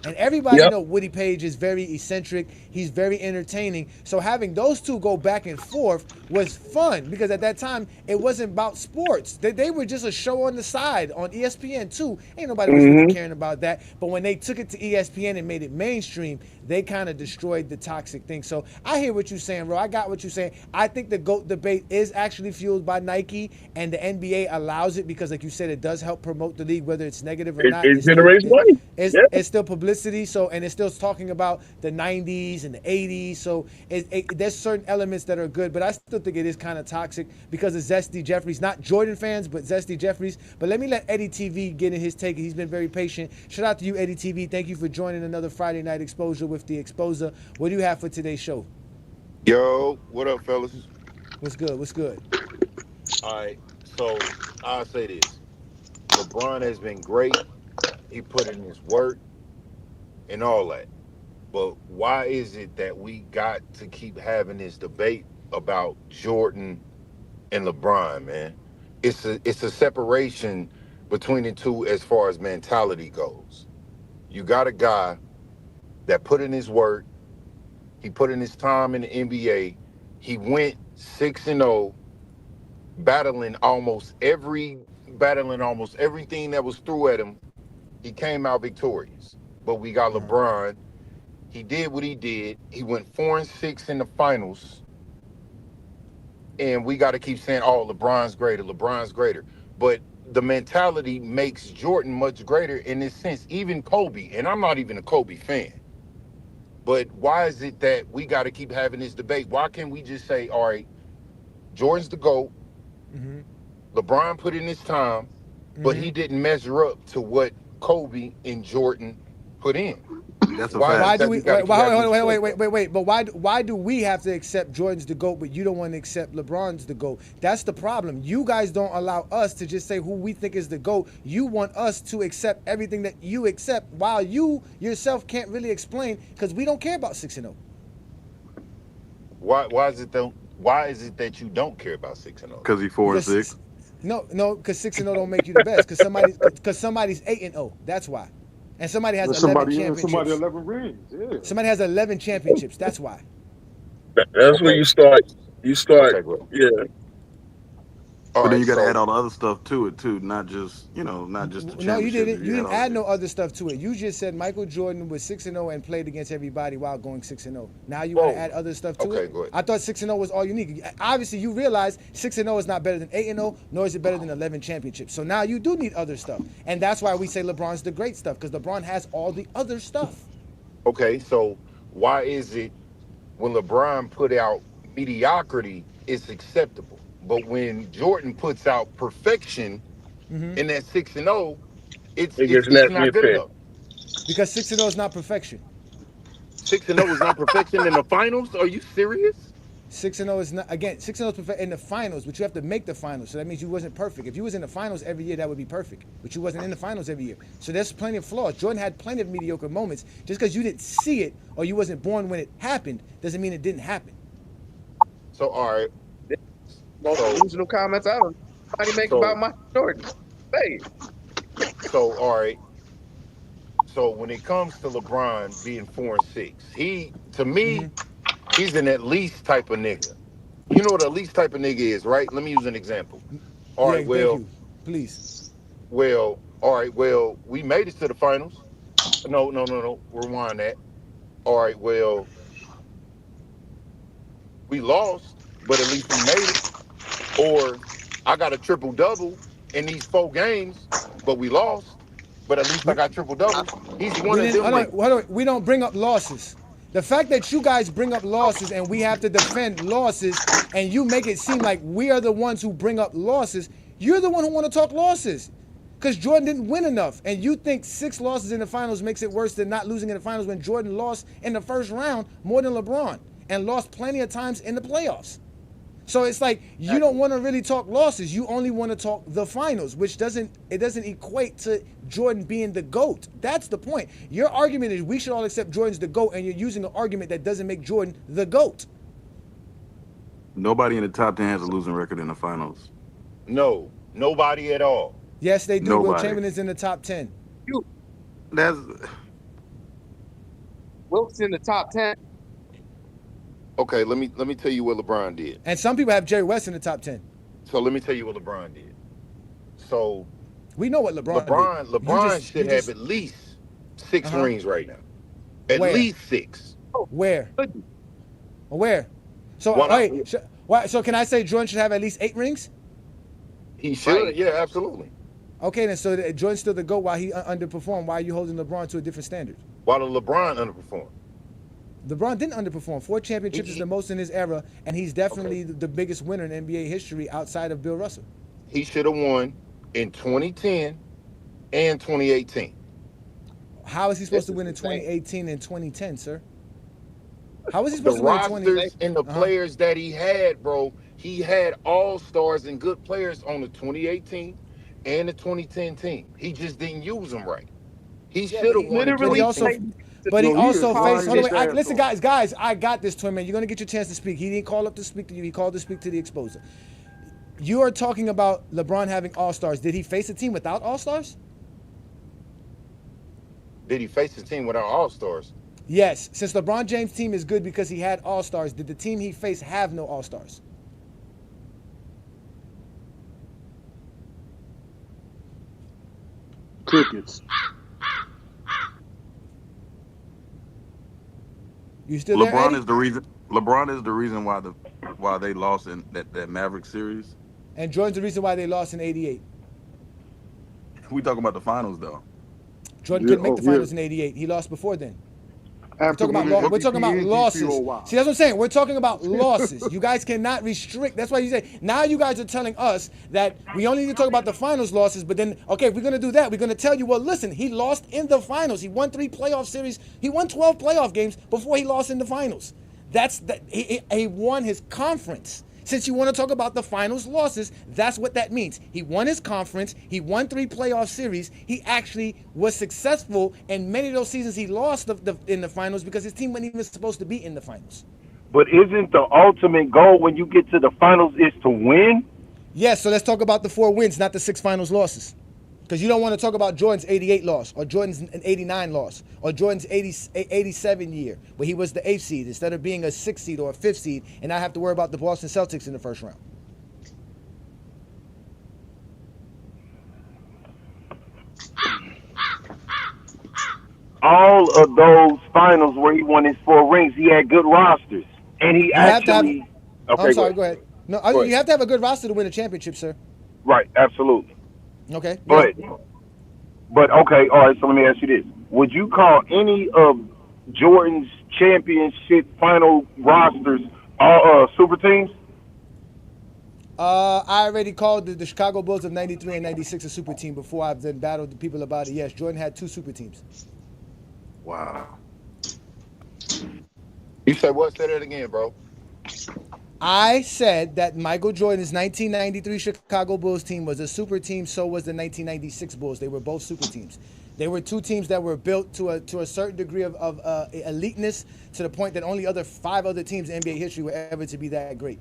And everybody know Woody Page is very eccentric. He's very entertaining. So having those two go back and forth was fun because at that time it wasn't about sports. They were just a show on the side on ESPN too. Ain't nobody was really caring about that. But when they took it to ESPN and made it mainstream, they kind of destroyed the toxic thing. So I hear what you're saying, bro. I got what you're saying. I think the GOAT debate is actually fueled by Nike, and the NBA allows it because, like you said, it does help promote the league, whether it's negative or not. It generates money. It's still publicity. So, and it's still talking about the 90s and the 80s. So there's certain elements that are good, but I still think it is kind of toxic because of Zesty Jeffries, not Jordan fans, but Zesty Jeffries. But let me let Eddie TV get in his take. He's been very patient. Shout out to you, Eddie TV. Thank you for joining another Friday Night Exposure with the Exposer. What do you have for today's show? Yo, what up, fellas? What's good? What's good? All right, so I'll say this. LeBron has been great. He put in his work and all that. But why is it that we got to keep having this debate about Jordan and LeBron, man? It's a separation between the two as far as mentality goes. You got a guy that put in his work. He put in his time in the NBA. He went 6-0, battling almost everything that was thrown at him. He came out victorious. But we got LeBron. He did what he did. He went 4-6 in the finals. And we got to keep saying, oh, LeBron's greater, LeBron's greater. But the mentality makes Jordan much greater in this sense. Even Kobe, and I'm not even a Kobe fan. But why is it that we got to keep having this debate? Why can't we just say, all right, Jordan's the GOAT. Mm-hmm. LeBron put in his time, but he didn't measure up to what Kobe and Jordan put in. That's a Why fact. Why do that we? we gotta Wait, keep having this wait. But why do we have to accept Jordan's the GOAT, but you don't want to accept LeBron's the GOAT? That's the problem. You guys don't allow us to just say who we think is the GOAT. You want us to accept everything that you accept, while you yourself can't really explain because we don't care about 6-0. Why is it though? Why is it that you don't care about 6-0? Because he's 4-6. No, because 6-0 don't make you the best. Because somebody's 8-0. That's why. And somebody has 11 championships. Somebody 11 rings. Yeah. Somebody has 11 championships. That's why. That's where you start. You start. Okay, Yeah. But then you got to add all the other stuff to it too, not just the championship. No, you didn't. You didn't add no other stuff to it. You just said Michael Jordan was 6-0 and played against everybody while going 6-0. Now you want to add other stuff to it. Okay, go ahead. I thought 6-0 was all you need. Obviously, you realize 6-0 is not better than 8-0, nor is it better than 11 championships. So now you do need other stuff, and that's why we say LeBron's the great stuff, because LeBron has all the other stuff. Okay, so why is it when LeBron put out mediocrity, it's acceptable? But when Jordan puts out perfection in that 6-0, it's not good enough. Because 6-0 is not perfection. 6-0 is not perfection in the finals? Are you serious? 6-0 is not, again, 6-0 is perfect in the finals, but you have to make the finals. So that means you wasn't perfect. If you was in the finals every year, that would be perfect. But you wasn't in the finals every year. So there's plenty of flaws. Jordan had plenty of mediocre moments. Just because you didn't see it or you wasn't born when it happened doesn't mean it didn't happen. So, all right. Delusional comments I don't make about my Jordan. Hey. So, all right. So when it comes to LeBron being 4-6, he, to me, he's an at least type of nigga. You know what at least type of nigga is, right? Let me use an example. All right, well, thank you. Please. Well, all right, well, we made it to the finals. No. Rewind that. All right, well, we lost, but at least we made it. Or I got a triple-double in these 4 games, but we lost. But at least I got triple-doubles. He's one of them. We don't bring up losses. The fact that you guys bring up losses and we have to defend losses and you make it seem like we are the ones who bring up losses, you're the one who want to talk losses. Because Jordan didn't win enough. And you think 6 losses in the finals makes it worse than not losing in the finals when Jordan lost in the first round more than LeBron and lost plenty of times in the playoffs. So it's like you don't want to really talk losses. You only want to talk the finals, which doesn't equate to Jordan being the GOAT. That's the point. Your argument is we should all accept Jordan's the GOAT, and you're using an argument that doesn't make Jordan the GOAT. Nobody in the top 10 has a losing record in the finals. No, nobody at all. Yes, they do. Nobody. Will Chamberlain's in the top 10. Wilt's in the top 10. Okay, let me tell you what LeBron did. And some people have Jerry West in the top 10. So let me tell you what LeBron did. So we know what LeBron did. LeBron should have at least 6 rings right now. At least 6. Where? So so can I say Jordan should have at least 8 rings? He should. Yeah, absolutely. Okay, then so Jordan's still the GOAT while he underperformed. Why are you holding LeBron to a different standard? Why did LeBron underperform? LeBron didn't underperform. 4 championships is the most in his era, and he's definitely the biggest winner in NBA history outside of Bill Russell. He should have won in 2010 and 2018. How is he supposed to win in 2018 and 2010, sir? How is he supposed to win in 2018? The rosters and the players that he had, bro, he had all-stars and good players on the 2018 and the 2010 team. He just didn't use them right. He should have won. But he also faced. Listen, guys, I got this, Twin Man. You're gonna get your chance to speak. He didn't call up to speak to you. He called to speak to the Exposer. You are talking about LeBron having all-stars. Did he face a team without all-stars? Did he face a team without all-stars? Yes. Since LeBron James' team is good because he had all-stars, did the team he faced have no all-stars? Crickets. You still LeBron there, is the reason. LeBron is the reason why they lost in that Maverick series. And Jordan's the reason why they lost in '88. We talking about the finals though. Jordan couldn't make the finals in '88. He lost before then. After winning We're talking MVP about and losses. GPOY. See, that's what I'm saying. We're talking about losses. You guys cannot restrict. That's why you say now you guys are telling us that we only need to talk about the finals losses. But then, okay, if we're gonna do that, we're gonna tell you, well, listen, he lost in the finals. He won 3 playoff series. He won 12 playoff games before he lost in the finals. That's that. He won his conference. Since you want to talk about the finals losses, that's what that means. He won his conference. He won 3 playoff series. He actually was successful in many of those seasons. He lost in the finals because his team wasn't even supposed to be in the finals. But isn't the ultimate goal when you get to the finals is to win? Yes, so let's talk about the 4 wins, not the 6 finals losses. Because you don't want to talk about Jordan's 88 loss or Jordan's 89 loss or Jordan's 87 year where he was the 8th seed instead of being a 6th seed or a 5th seed and not have to worry about the Boston Celtics in the first round. All of those finals where he won his 4 rings, he had good rosters. And he actually... Okay, I'm sorry, go ahead. No, you have to have a good roster to win a championship, sir. Right, absolutely. Okay. But okay, all right, so let me ask you this. Would you call any of Jordan's championship final rosters super teams? I already called the Chicago Bulls of 93 and 96 a super team before I've then battled the people about it. Yes, Jordan had 2 super teams. Wow. You said what? Say that again, bro. I said that Michael Jordan's 1993 Chicago Bulls team was a super team. So was the 1996 Bulls. They were both super teams. They were 2 teams that were built to a certain degree of eliteness to the point that only 5 other teams in NBA history were ever to be that great.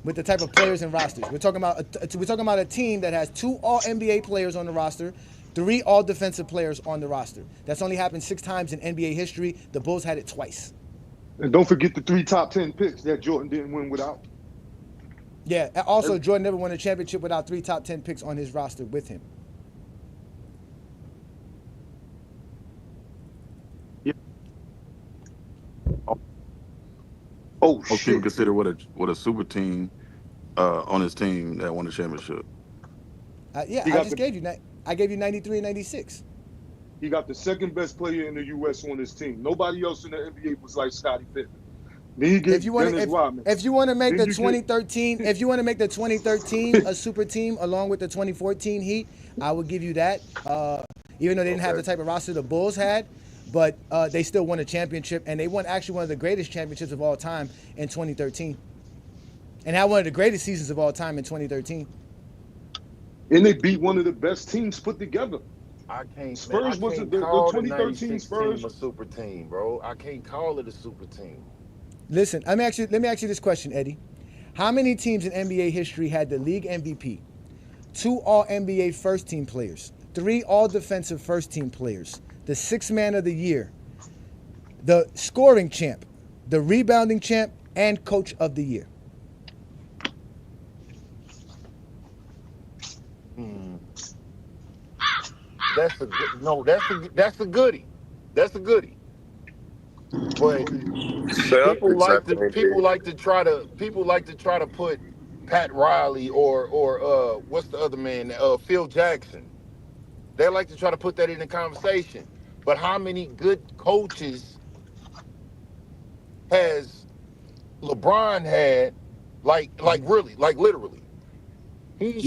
With the type of players and rosters, we're talking about a team that has 2 All NBA players on the roster, 3 All Defensive players on the roster. That's only happened 6 times in NBA history. The Bulls had it twice. And don't forget the 3 top 10 picks that Jordan didn't win without. Yeah. Also, Jordan never won a championship without 3 top 10 picks on his roster with him. Yeah. Oh shit! People consider what a super team on his team that won the championship. Yeah, I just gave you. I gave you 93 and 96. He got the 2nd best player in the U.S. on his team. Nobody else in the NBA was like Scottie Pippen. Then you get Dennis Rodman. If you want to make the 2013, if you want to make the 2013 a super team along with the 2014 Heat, I would give you that. Even though they didn't have the type of roster the Bulls had, but they still won a championship, and they won actually one of the greatest championships of all time in 2013, and had one of the greatest seasons of all time in 2013. And they beat one of the best teams put together. I can't. Spurs man, I was can't the call 2013 the Spurs team a super team, bro. I can't call it a super team. Listen, let me ask you this question, Eddie. How many teams in NBA history had the league MVP, 2 All NBA first team players, 3 All Defensive first team players, the 6th man of the year, the scoring champ, the rebounding champ, and coach of the year? That's a goodie. That's a goodie. But people like to try to put Pat Riley or what's the other man? Phil Jackson. They like to try to put that in the conversation. But how many good coaches has LeBron had? Like really, like literally. He's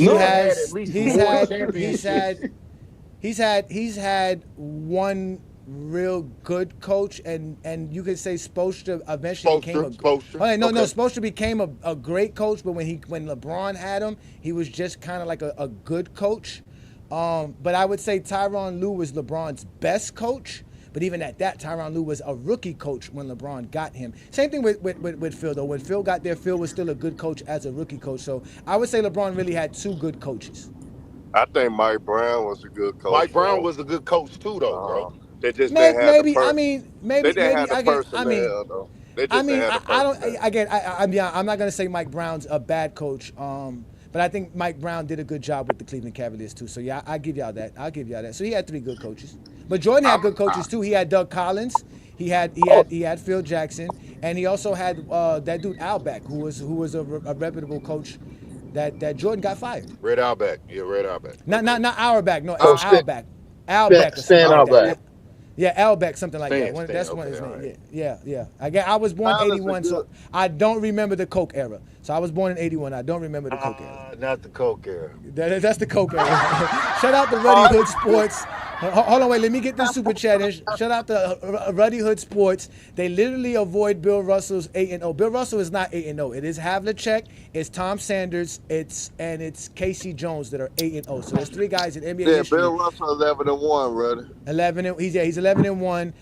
had one real good coach, and you could say Spoelstra eventually became Spoelstra became a great coach, but when LeBron had him, he was just kind of like a good coach. But I would say Tyronn Lue was LeBron's best coach. But even at that, Tyronn Lue was a rookie coach when LeBron got him. Same thing with Phil, though. When Phil got there, Phil was still a good coach as a rookie coach. So I would say LeBron really had 2 good coaches. I think Mike Brown was a good coach. Mike Brown was a good coach too, though, bro. They just didn't have the I'm not gonna say Mike Brown's a bad coach. But I think Mike Brown did a good job with the Cleveland Cavaliers too. So yeah, I'll give y'all that. So he had 3 good coaches. But Jordan had good coaches too. He had Doug Collins, he had Phil Jackson, and he also had that dude Albeck, who was a reputable coach. That Jordan got fired. Red Auerbach. Yeah, Red Auerbach. Not Auerbach. No, Albeck. Albeck. Stan Albeck. Yeah, Elbeck, something like Stan, that. That's Stan, one of okay, his all names. Yeah. I was born Tyler's a 81, so good. I don't remember the Coke era. So I was born in 81. I don't remember the Coke era. Not the Coke era. That's the Coke era. Shout out to Ruddy Hood Sports. Hold on, wait. Let me get this super chat in. Shout out to Ruddy Hood Sports. They literally avoid Bill Russell's 8-0. Bill Russell is not 8-0. It is Havlicek, it's Tom Sanders, it's Casey Jones that are 8-0. So there's 3 guys in NBA history. Bill Russell 11-1, brother. 11. He's 11-1.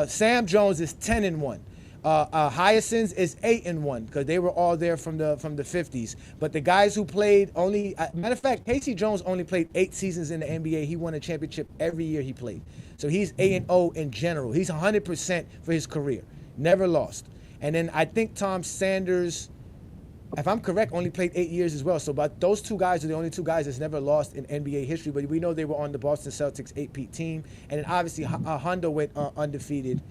Sam Jones is 10-1. Hyacinth is 8-1 because they were all there from the 50s. But the guys who played only, matter of fact, Casey Jones only played 8 seasons in the NBA. He won a championship every year he played. So he's 8-0 in general. He's 100% for his career. Never lost. And then I think Tom Sanders, if I'm correct, only played 8 years as well. So but those 2 guys are the only 2 guys that's never lost in NBA history. But we know they were on the Boston Celtics 8-peat team. And then obviously Hondo went undefeated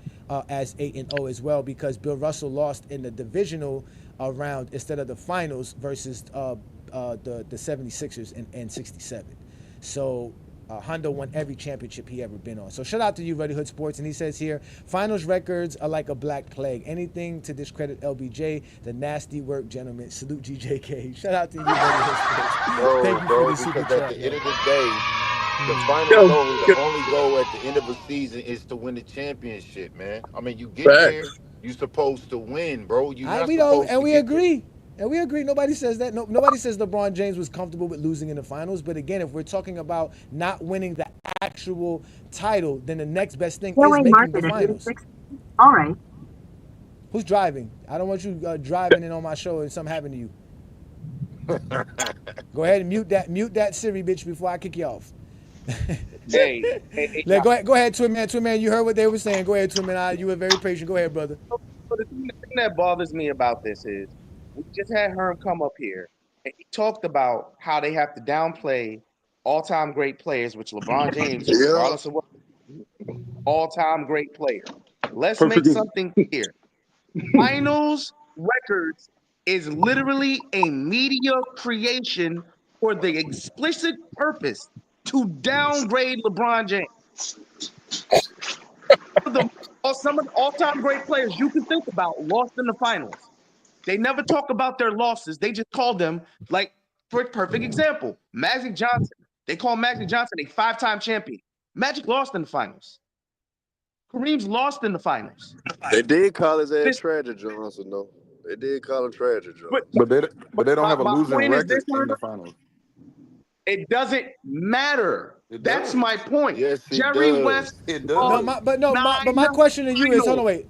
as 8-0 as well because Bill Russell lost in the divisional round instead of the finals versus the 76ers in 67. So Hondo won every championship he ever been on. So shout out to you, Ruddy Hood Sports. And he says here, finals records are like a black plague. Anything to discredit LBJ, the nasty work, gentlemen. Salute GJK. Shout out to you, Ruddy Hood Sports. Thank you for the super because chat. at the end of the day, the final goal, the only goal at the end of a season is to win the championship, man. I mean, you get there, you're supposed to win, bro. We agree. And we agree. Nobody says that. Nobody says LeBron James was comfortable with losing in the finals. But again, if we're talking about not winning the actual title, then the next best thing is making the finals. All right. Who's driving? I don't want you driving in on my show and something happened to you. Go ahead and mute that Siri bitch before I kick you off. Hey, go ahead, Twin Man. Twin Man, you heard what they were saying. Go ahead, Twin Man. You were very patient. Go ahead, brother. So the thing that bothers me about this is we just had Herm come up here and he talked about how they have to downplay all-time great players, which LeBron James, regardless of what, all-time great player. Let's make something clear. Finals records is literally a media creation for the explicit purpose to downgrade LeBron James. Some of the all-time great players you can think about lost in the finals. They never talk about their losses. They just call them, like, for a perfect example, Magic Johnson. They call Magic Johnson a 5-time champion. Magic lost in the finals. Kareem's lost in the finals. They did call his ass Treasure Johnson, though. They did call him Treasure Johnson. But they don't have a losing record in the finals. finals. It doesn't matter. That's my point. Yes, Jerry does. West. It does. But my question to you is, hold on, wait.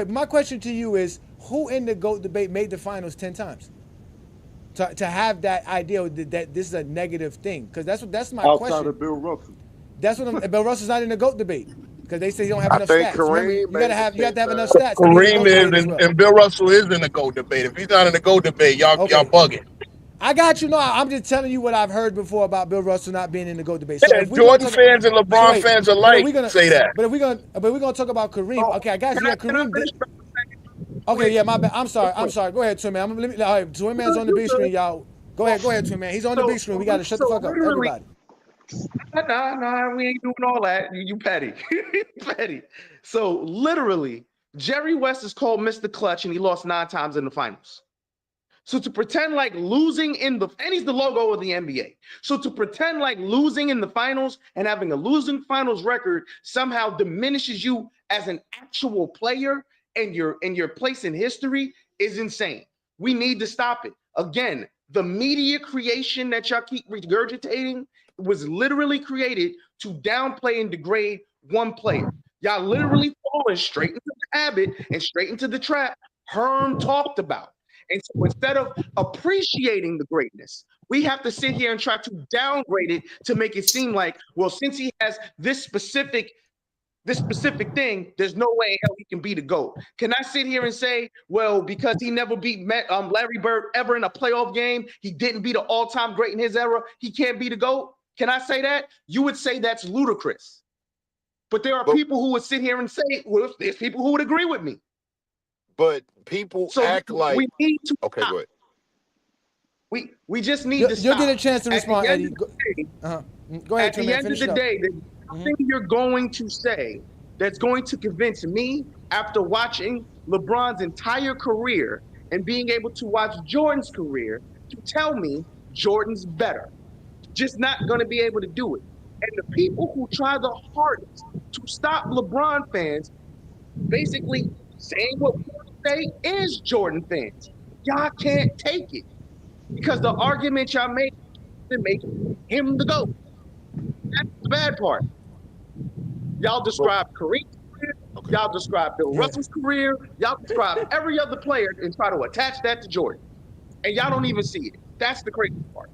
My question to you is, who in the GOAT debate made the finals 10 times? To have that idea that this is a negative thing, because that's my question. Outside of Bill Russell. That's what Bill Russell's not in the GOAT debate because they say you don't have enough think stats. Remember, Kareem you have to have enough stats. Kareem is, and Bill Russell is in the GOAT debate. If he's not in the GOAT debate, y'all bugging. I got you. No, I'm just telling you what I've heard before about Bill Russell not being in the GOAT debate. So Jordan fans and LeBron fans alike say that. But if we're gonna talk about Kareem, okay, I got you. Yeah, Kareem. Okay, yeah, my bad. I'm sorry. Go ahead, Twin Man. All right, Twin Man's on the big screen, y'all. Go ahead, Twin Man. He's on the big screen. We gotta shut the fuck up, everybody. Nah, we ain't doing all that. You petty. Petty. So literally, Jerry West is called Mr. Clutch, and he lost 9 times in the finals. So to pretend like losing and he's the logo of the NBA. So to pretend like losing in the finals and having a losing finals record somehow diminishes you as an actual player and your place in history is insane. We need to stop it. Again, the media creation that y'all keep regurgitating was literally created to downplay and degrade one player. Y'all literally falling straight into the habit and straight into the trap Herm talked about. And so instead of appreciating the greatness, we have to sit here and try to downgrade it to make it seem like, well, since he has this specific thing, there's no way in hell he can be the GOAT. Can I sit here and say, well, because he never beat Larry Bird ever in a playoff game, he didn't be the all-time great in his era, he can't be the GOAT? Can I say that? You would say that's ludicrous. But there are people who would sit here and say, well, there's people who would agree with me. But people act like we need to okay, stop. go ahead. We just need to stop. You'll get a chance to respond, Eddie. Go ahead, at the end of the day, nothing you're going to say that's going to convince me after watching LeBron's entire career and being able to watch Jordan's career to tell me Jordan's better. Just not going to be able to do it. And the people who try the hardest to stop LeBron fans basically saying what we want to say is Jordan fans. Y'all can't take it because the argument y'all make to make him the GOAT. That's the bad part. Y'all describe Kareem's career. Y'all describe Bill Russell's career. Y'all describe every other player and try to attach that to Jordan. And y'all don't even see it. That's the crazy part.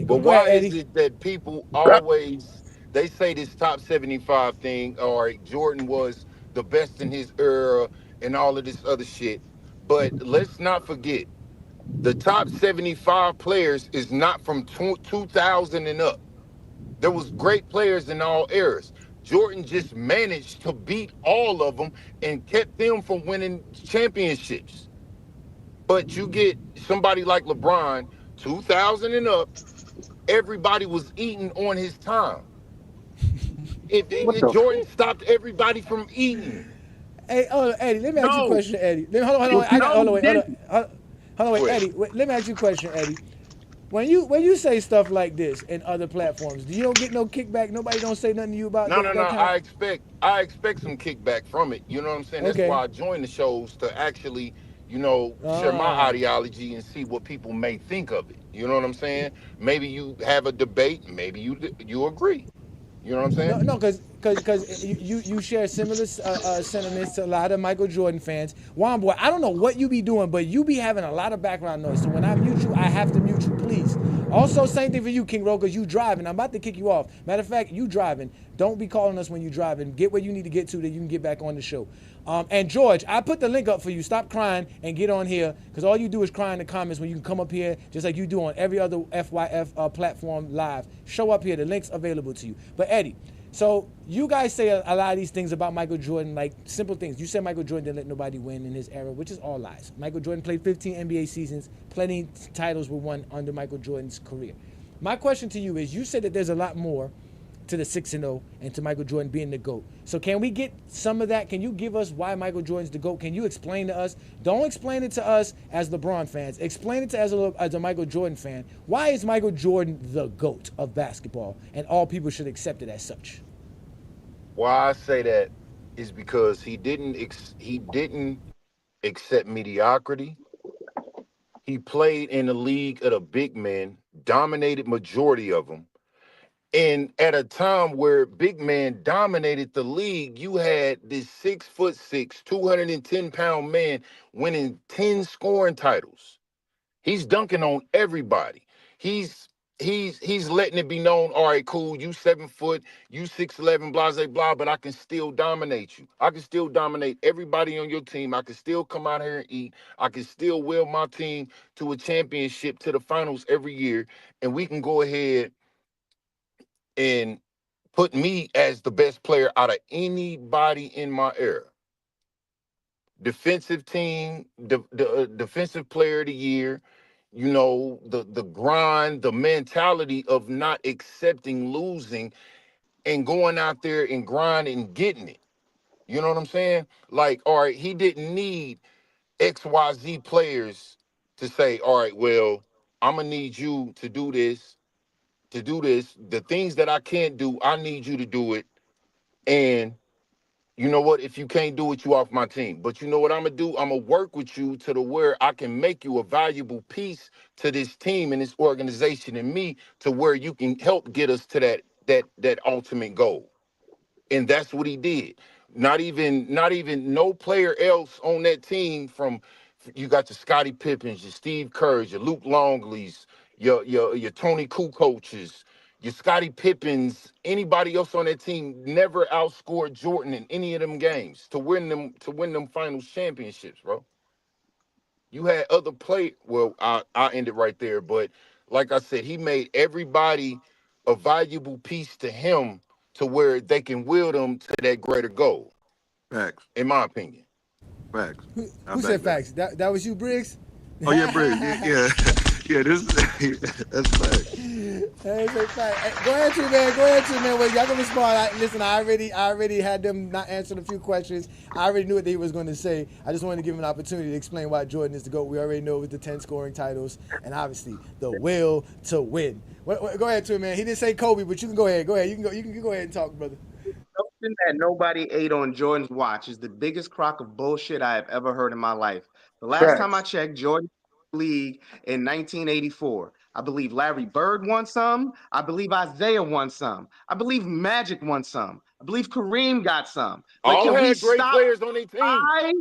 But why is it that people always they say this top 75 thing, or Jordan was the best in his era and all of this other shit? But let's not forget, the top 75 players is not from 2000 and up. There was great players in all eras. Jordan just managed to beat all of them and kept them from winning championships. But you get somebody like LeBron, 2000 and up, everybody was eating on his time. If Jordan stopped everybody from eating. Hey, Eddie, let me ask you a question, Eddie. Hold on, wait, Eddie. Let me ask you a question, Eddie. When you say stuff like this in other platforms, you don't get no kickback. Nobody don't say nothing to you about No. that I expect some kickback from it. You know what I'm saying? That's why I join the shows to actually, share my ideology and see what people may think of it. You know what I'm saying? Maybe you have a debate. Maybe you agree. You know what I'm saying? No, because you share similar sentiments to a lot of Michael Jordan fans. Juan boy, I don't know what you be doing, but you be having a lot of background noise. So when I mute you, I have to mute you, please. Also, same thing for you, King Ro, because you driving. I'm about to kick you off. Matter of fact, you driving. Don't be calling us when you driving. Get where you need to get to, that you can get back on the show. And George, I put the link up for you. Stop crying and get on here, because all you do is cry in the comments when you can come up here, just like you do on every other FYF platform live. Show up here. The link's available to you. But Eddie, so you guys say a lot of these things about Michael Jordan, like simple things. You said Michael Jordan didn't let nobody win in his era, which is all lies. Michael Jordan played 15 NBA seasons. Plenty titles were won under Michael Jordan's career. My question to you is, you said that there's a lot more to the 6-0 and to Michael Jordan being the GOAT. So can we get some of that? Can you give us why Michael Jordan's the GOAT? Can you explain to us? Don't explain it to us as LeBron fans. Explain it to us as a Michael Jordan fan. Why is Michael Jordan the GOAT of basketball, and all people should accept it as such? Why I say that is because he didn't accept mediocrity. He played in the league of the big men, dominated majority of them. And at a time where big man dominated the league, you had this 6'6", 210-pound man winning 10 scoring titles. He's dunking on everybody. He's letting it be known, all right, cool, you 7 foot, you 6'11", blah, blah, blah, but I can still dominate you. I can still dominate everybody on your team. I can still come out here and eat. I can still will my team to a championship, to the finals every year, and we can go ahead and put me as the best player out of anybody in my era. Defensive team, defensive player of the year, the grind, the mentality of not accepting losing and going out there and grind and getting it. You know what I'm saying? Like, all right, he didn't need XYZ players to say, all right, well, I'm going to need you to do this. The things that I can't do, I need you to do it. And you know what? If you can't do it, you off my team. But you know what I'm going to do? I'm going to work with you to the where I can make you a valuable piece to this team and this organization and me, to where you can help get us to that ultimate goal. And that's what he did. Not even no player else on that team, from you got your Scottie Pippins, your Steve Kerrs, your Luke Longleys, your Tony Kukocs, your Scottie Pippins, anybody else on that team never outscored Jordan in any of them games to win them finals championships, bro. You had other play. Well, I end it right there. But like I said, he made everybody a valuable piece to him, to where they can will them to that greater goal. Facts. In my opinion. Facts. Who said facts? That was you, Briggs? Oh yeah, Briggs. Yeah. Yeah, that's facts. That's a fact. Hey, go ahead, man. Go ahead, man. Wait, y'all can respond. Listen, I already had them not answering a few questions. I already knew what they was going to say. I just wanted to give them an opportunity to explain why Jordan is the GOAT. We already know it was the 10 scoring titles and obviously the will to win. Go ahead, man. He didn't say Kobe, but you can go ahead. Go ahead. You can go ahead and talk, brother. Something that nobody ate on Jordan's watch is the biggest crock of bullshit I have ever heard in my life. The last time I checked, Jordan league in 1984. I believe Larry Bird won some. I believe Isaiah won some. I believe Magic won some. I believe Kareem got some. Like, all had great players on their teams.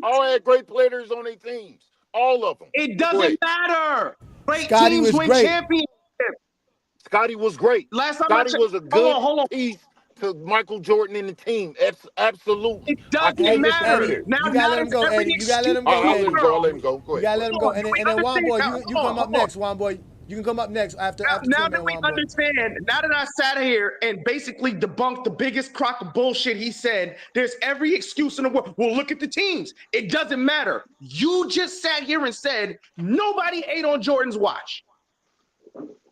All had great players on their teams. All of them. It doesn't matter. Great Scotty teams win championships. Scotty was great. Last time Scotty was a good hold on. piece to Michael Jordan and the team. Absolutely. It doesn't matter. Now, you gotta let him go, Eddie. You gotta let him go. I'll let him go. I'll let him go. Go ahead. You gotta let him go. And then Juan Boy, you come up next. Juan Boy, you can come up next after. Now that we understand, now that I sat here and basically debunked the biggest crock of bullshit he said, there's every excuse in the world. Well, look at the teams. It doesn't matter. You just sat here and said nobody ate on Jordan's watch.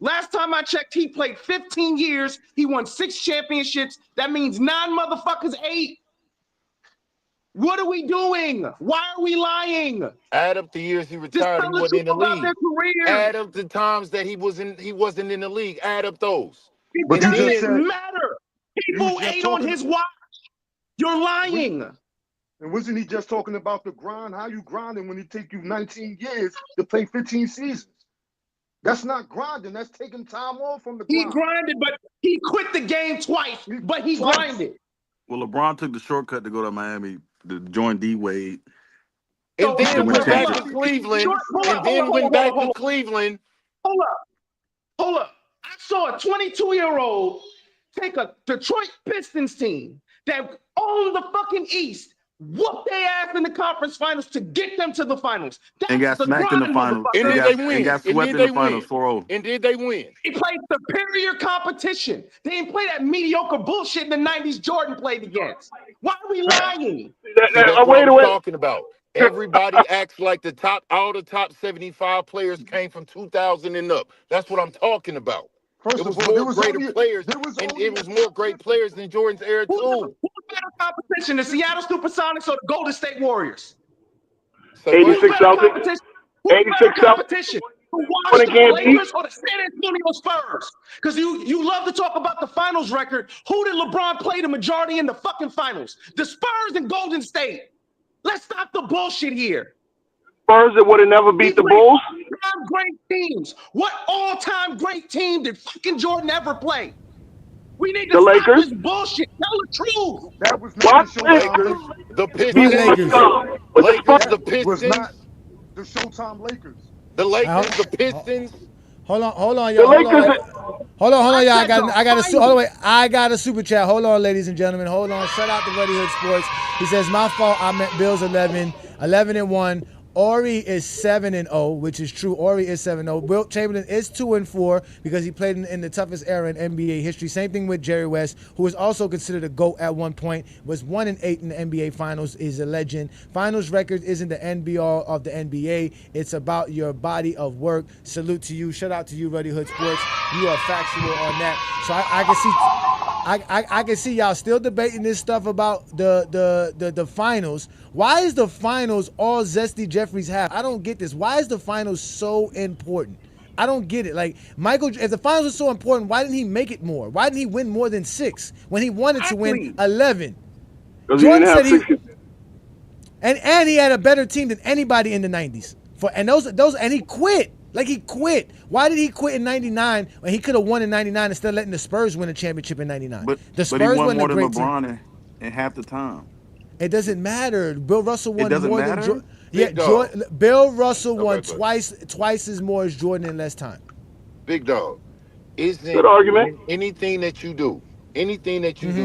Last time I checked, he played 15 years. He won 6 championships. That means 9 motherfuckers ate. What are we doing? Why are we lying? Add up the years he retired, he wasn't in the league. Add up the times that he wasn't in the league. Add up those. It doesn't matter. People ate on his watch. You're lying. And wasn't he just talking about the grind? How you grinding when it take you 19 years to play 15 seasons? That's not grinding. That's taking time off from the grind. He grinded, but he quit the game twice. But he grinded. Well, LeBron took the shortcut to go to Miami to join D Wade. And then went back to Cleveland. And then went back to Cleveland. Hold up. I saw a 22-year-old take a Detroit Pistons team that owned the fucking East, whoop their ass in the conference finals to get them to the finals. And got smacked in the finals. And then they win. And got swept in the finals 4-0. And did they win? He played superior competition. They didn't play that mediocre bullshit in the 90s Jordan played against. Why are we lying? That's what I'm talking about. Everybody acts like all the top 75 players came from 2000 and up. That's what I'm talking about. It was more greater players, and it was more great players than Jordan's era too. Who's better competition, the Seattle Supersonics or the Golden State Warriors? 86 Celtics. 86 competition. The Washington Lakers or the San Antonio Spurs? Because you love to talk about the finals record. Who did LeBron play the majority in the fucking finals? The Spurs and Golden State. Let's stop the bullshit here. Spurs that would have never beat the Bulls. Great teams. What all-time great team did fucking Jordan ever play? We need to stop this bullshit. Tell the truth. That was not the Showtime. The Pistons. The Pistons. Was not the Showtime Lakers. The Lakers, the Pistons. Hold on, y'all. Hold on, y'all. I got a super chat. Hold on, ladies and gentlemen. Hold on. Shout out to Buddy Hood Sports. He says, my fault. I meant Bills 11-1. Ori is 7-0, which is true. Ori is 7-0. Wilt Chamberlain is 2-4 because he played in the toughest era in NBA history. Same thing with Jerry West, who was also considered a GOAT at one point, was 1-8 in the NBA Finals, is a legend. Finals record isn't the end be all of the NBA. It's about your body of work. Salute to you. Shout out to you, Ruddy Hood Sports. You are factual on that. So I can see y'all still debating this stuff about the finals. Why is the finals all Zesty Jeffries have? I don't get this. Why is the finals so important? I don't get it. Like, Michael, if the finals are so important, why didn't he make it more? Why didn't he win more than 6 when he wanted to win 11? Jordan said and he had a better team than anybody in the 90s. And he quit. Like, he quit. Why did he quit in 99 when he could have won in 99 instead of letting the Spurs win a championship in 99? But Spurs he won wasn't more a than great LeBron in half the time. It doesn't matter. Bill Russell won more than Jordan. Bill Russell won twice as more as Jordan in less time. Big dog. Isn't good argument. Anything that you do,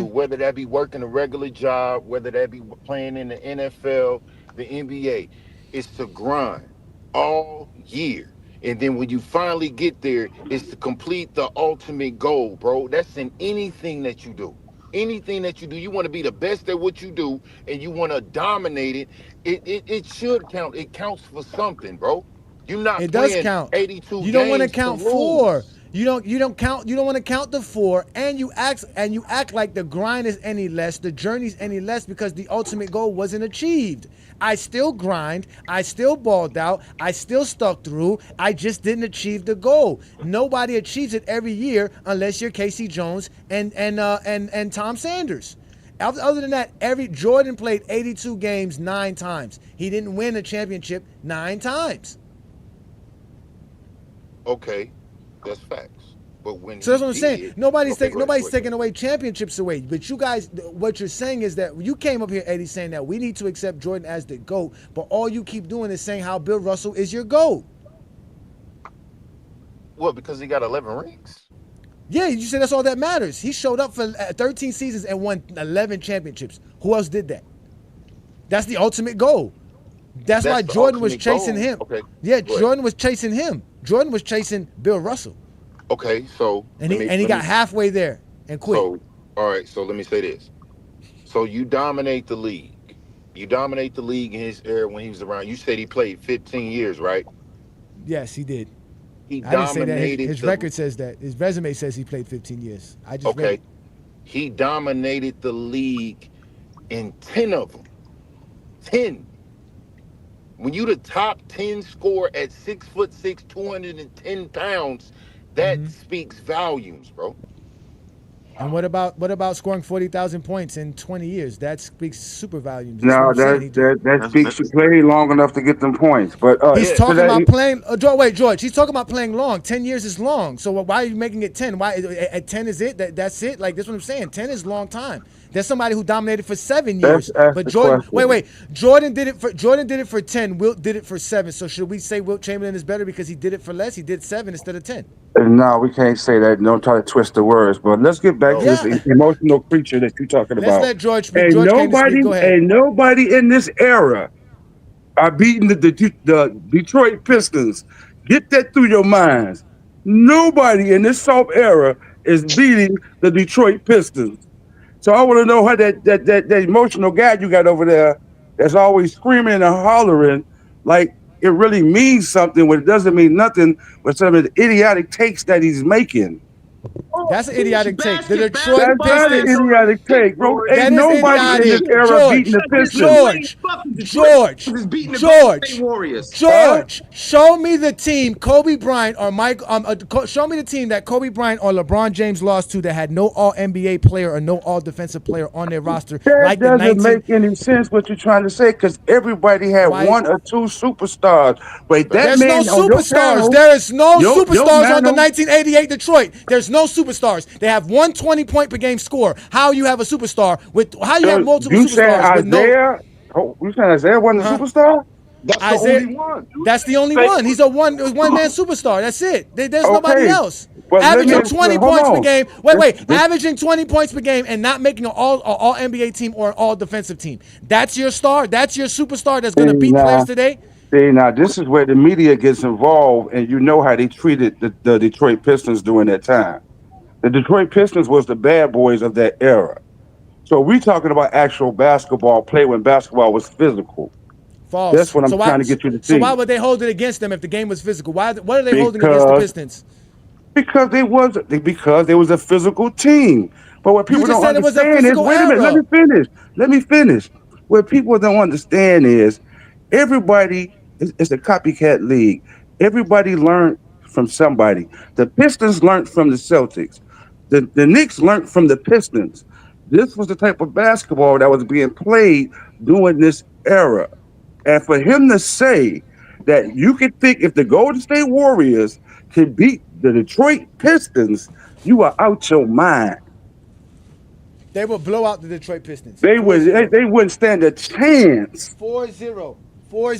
whether that be working a regular job, whether that be playing in the NFL, the NBA, is to grind all year. And then when you finally get there, it's to complete the ultimate goal, bro. That's in anything that you do. Anything that you do, you want to be the best at what you do, and you want to dominate it. It should count. It counts for something, bro. You're not. It playing does count. 82. You don't want to count 4. You don't want to count the 4, and you act like the grind is any less, the journey's any less, because the ultimate goal wasn't achieved. I still grind, I still balled out, I still stuck through. I just didn't achieve the goal. Nobody achieves it every year unless you're Casey Jones and Tom Sanders. Other than that, Jordan played 82 games 9 times. He didn't win a championship 9 times. Okay. That's facts. But when so that's what I'm saying. Nobody's taking away championships away. But you guys, what you're saying is that you came up here, Eddie, saying that we need to accept Jordan as the GOAT, but all you keep doing is saying how Bill Russell is your GOAT. What, because he got 11 rings? Yeah, you said that's all that matters. He showed up for 13 seasons and won 11 championships. Who else did that? That's the ultimate goal. That's why Jordan was chasing him. Okay. Yeah, Jordan was chasing him. Jordan was chasing Bill Russell. Okay, so he got halfway there and quit. So, all right, so let me say this. So you dominate the league. You dominate the league in his era when he was around. You said he played 15 years, right? Yes, he did. I didn't say that. His record says that. His resume says he played 15 years. I just read it. He dominated the league in 10 of them. 10. When you the top 10 scorer at 6'6", 210 pounds, that speaks volumes, bro. And what about scoring 40,000 points in 20 years? That speaks super volumes. No, that speaks to play long enough to get them points. But he's talking about playing. Wait, George. He's talking about playing long. 10 years is long. So why are you making it 10? Why at 10 is it? That's it. Like that's what I'm saying. 10 is a long time. There's somebody who dominated for 7 years. But Jordan, wait. Jordan did it for 10. Wilt did it for 7. So should we say Wilt Chamberlain is better because he did it for less? He did 7 instead of 10. No, we can't say that. Don't try to twist the words. But let's get back to this emotional creature that you're talking about. Let's let George speak. Ain't nobody in this era are beating the Detroit Pistons. Get that through your minds. Nobody in this soft era is beating the Detroit Pistons. So I want to know how that emotional guy you got over there that's always screaming and hollering like it really means something when it doesn't mean nothing with some of the idiotic takes that he's making. That's an idiotic take. The Detroit Pistons. That's an idiotic take, bro. Ain't nobody in this era beating the Pistons. George, show me the team Kobe Bryant or show me the team that Kobe Bryant or LeBron James lost to that had no All-NBA player or no All-Defensive player on their roster. That doesn't make any sense what you're trying to say because everybody had one or two superstars. Wait, there's no superstars. There is no superstars on the 1988 Detroit. There's no superstars. They have 120 per game score. How you have a superstar with? How you have multiple superstars with no? You saying Isaiah wasn't a superstar? That's the only one. That's the only one. He's a one man superstar. That's it. There's nobody else. Averaging 20 points per game. Wait. Averaging 20 points per game and not making an all NBA team or an all defensive team. That's your star. That's your superstar that's going to beat players today. See, now this is where the media gets involved, and you know how they treated the Detroit Pistons during that time. The Detroit Pistons was the bad boys of that era. So we're talking about actual basketball play when basketball was physical. False. That's what I'm trying to get you to see. So why would they hold it against them if the game was physical? What are they holding against the Pistons? Because they was a physical team. But what people don't understand is, wait a minute, let me finish. What people don't understand is everybody is a copycat league. Everybody learned from somebody. The Pistons learned from the Celtics. The Knicks learned from the Pistons. This was the type of basketball that was being played during this era. And for him to say that you could think if the Golden State Warriors could beat the Detroit Pistons, you are out your mind. They would blow out the Detroit Pistons. They wouldn't stand a chance. 4-0.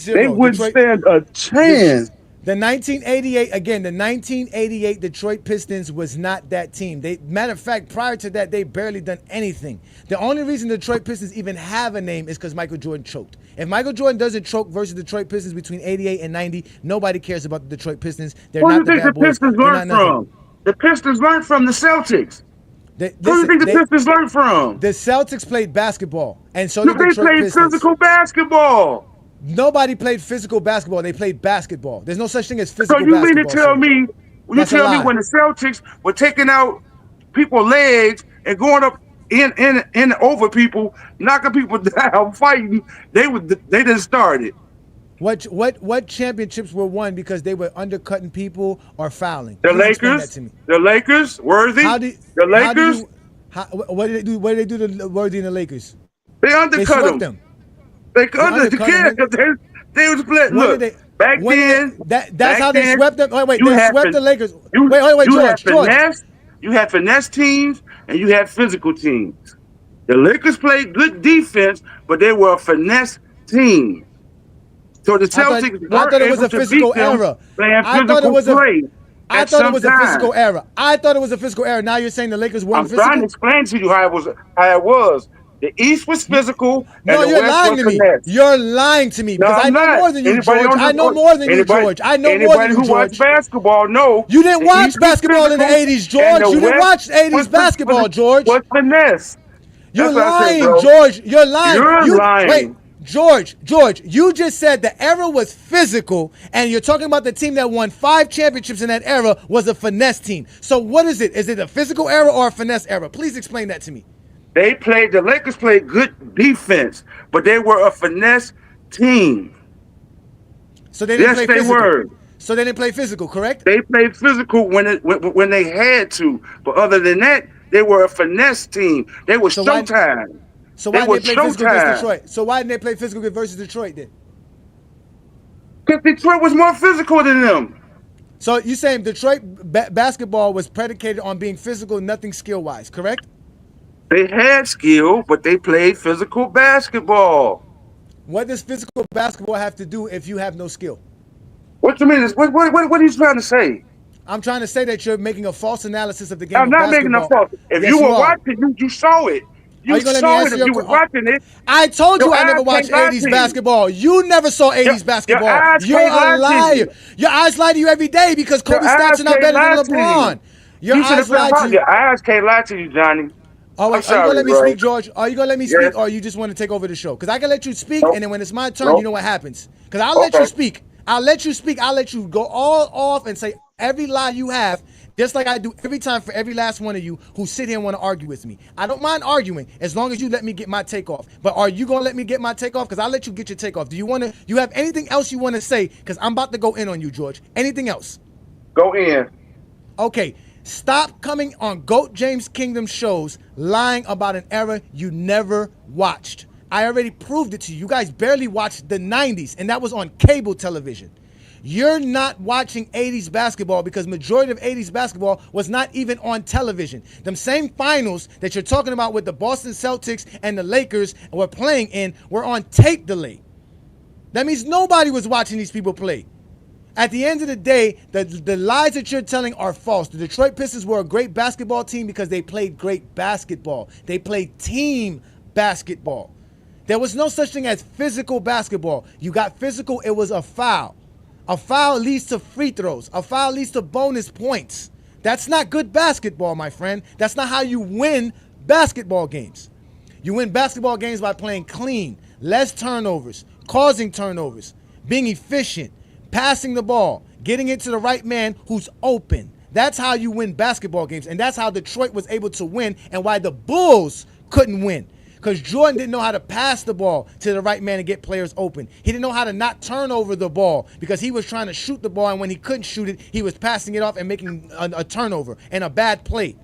They wouldn't stand a chance. The 1988 Detroit Pistons was not that team. Matter of fact, prior to that, they barely done anything. The only reason the Detroit Pistons even have a name is because Michael Jordan choked. If Michael Jordan doesn't choke versus the Detroit Pistons between 88 and 90, nobody cares about the Detroit Pistons. They're not the bad boys. Pistons learned from? The Pistons learned from the Celtics. Who do you think the Pistons learned from? The Celtics played basketball, and so did the Detroit Pistons. They played physical basketball. Nobody played physical basketball. They played basketball. There's no such thing as physical basketball. So you mean to tell me Will you tell me when the Celtics were taking out people's legs and going up in over people, knocking people down, fighting, they didn't start it. What championships were won because they were undercutting people or fouling? The Please explain Lakers, that to me. the Lakers, Worthy. The Lakers. What did they do? What did they do to Worthy and the Lakers? They undercut them. They undercut them. They was split. Look, back then. That's how they swept them. Wait, they swept the Lakers. George. You had finesse teams and you had physical teams. The Lakers played good defense, but they were a finesse team. So the Celtics I thought it was a physical error. I thought it was a physical error. I thought it was a physical error. Now you're saying the Lakers weren't physical? I'm trying to explain to you how it was. The East was physical. No, you're lying to me. You're lying to me because I know more than you, George. I know more than you, George. I know more than you, George. Anybody who watched basketball know. You didn't watch basketball in the 80s, George. You didn't watch 80s basketball, George. What's finesse? You're lying, George. You're lying. You're lying. Wait, George, you just said the era was physical, and you're talking about the team that won 5 championships in that era was a finesse team. So what is it? Is it a physical era or a finesse era? Please explain that to me. The Lakers played good defense, but they were a finesse team. So they didn't play physical. So they didn't play physical, correct? They played physical when they had to, but other than that, they were a finesse team. They were Showtime. So why didn't they play physical against Detroit? So why didn't they play physical versus Detroit then? Because Detroit was more physical than them. So you saying Detroit basketball was predicated on being physical, nothing skill-wise, correct? They had skill, but they played physical basketball. What does physical basketball have to do if you have no skill? What you mean? What are you trying to say? I'm trying to say that you're making a false analysis of the game. I'm not making a false. If you were watching, you saw it. You saw it if you were watching it. I told you I never watched 80s basketball. You never saw 80s basketball. You're a liar. Your eyes lie to you every day because Kobe stats are not better than LeBron. Your eyes lie to you. Your eyes can't lie to you, Johnny. Oh, wait, are you gonna let me speak, George? Are you gonna let me speak, or you just want to take over the show? Because I can let you speak, and then when it's my turn, you know what happens. Because I'll let you speak. I'll let you speak. I'll let you go all off and say every lie you have, just like I do every time for every last one of you who sit here and want to argue with me. I don't mind arguing as long as you let me get my take off. But are you gonna let me get my take off? Because I'll let you get your take off. Do you have anything else you want to say? Because I'm about to go in on you, George. Anything else? Go in. Okay. Stop coming on GOAT James Kingdom shows lying about an era you never watched. I already proved it to you. You guys barely watched the 90s, and that was on cable television. You're not watching 80s basketball because majority of 80s basketball was not even on television. Them same finals that you're talking about with the Boston Celtics and the Lakers were playing in were on tape delay. That means nobody was watching these people play. At the end of the day, the lies that you're telling are false. The Detroit Pistons were a great basketball team because they played great basketball. They played team basketball. There was no such thing as physical basketball. You got physical, it was a foul. A foul leads to free throws. A foul leads to bonus points. That's not good basketball, my friend. That's not how you win basketball games. You win basketball games by playing clean, less turnovers, causing turnovers, being efficient, passing the ball, getting it to the right man who's open. That's how you win basketball games, and that's how Detroit was able to win and why the Bulls couldn't win. Because Jordan didn't know how to pass the ball to the right man and get players open. He didn't know how to not turn over the ball because he was trying to shoot the ball, and when he couldn't shoot it, he was passing it off and making a turnover and a bad play,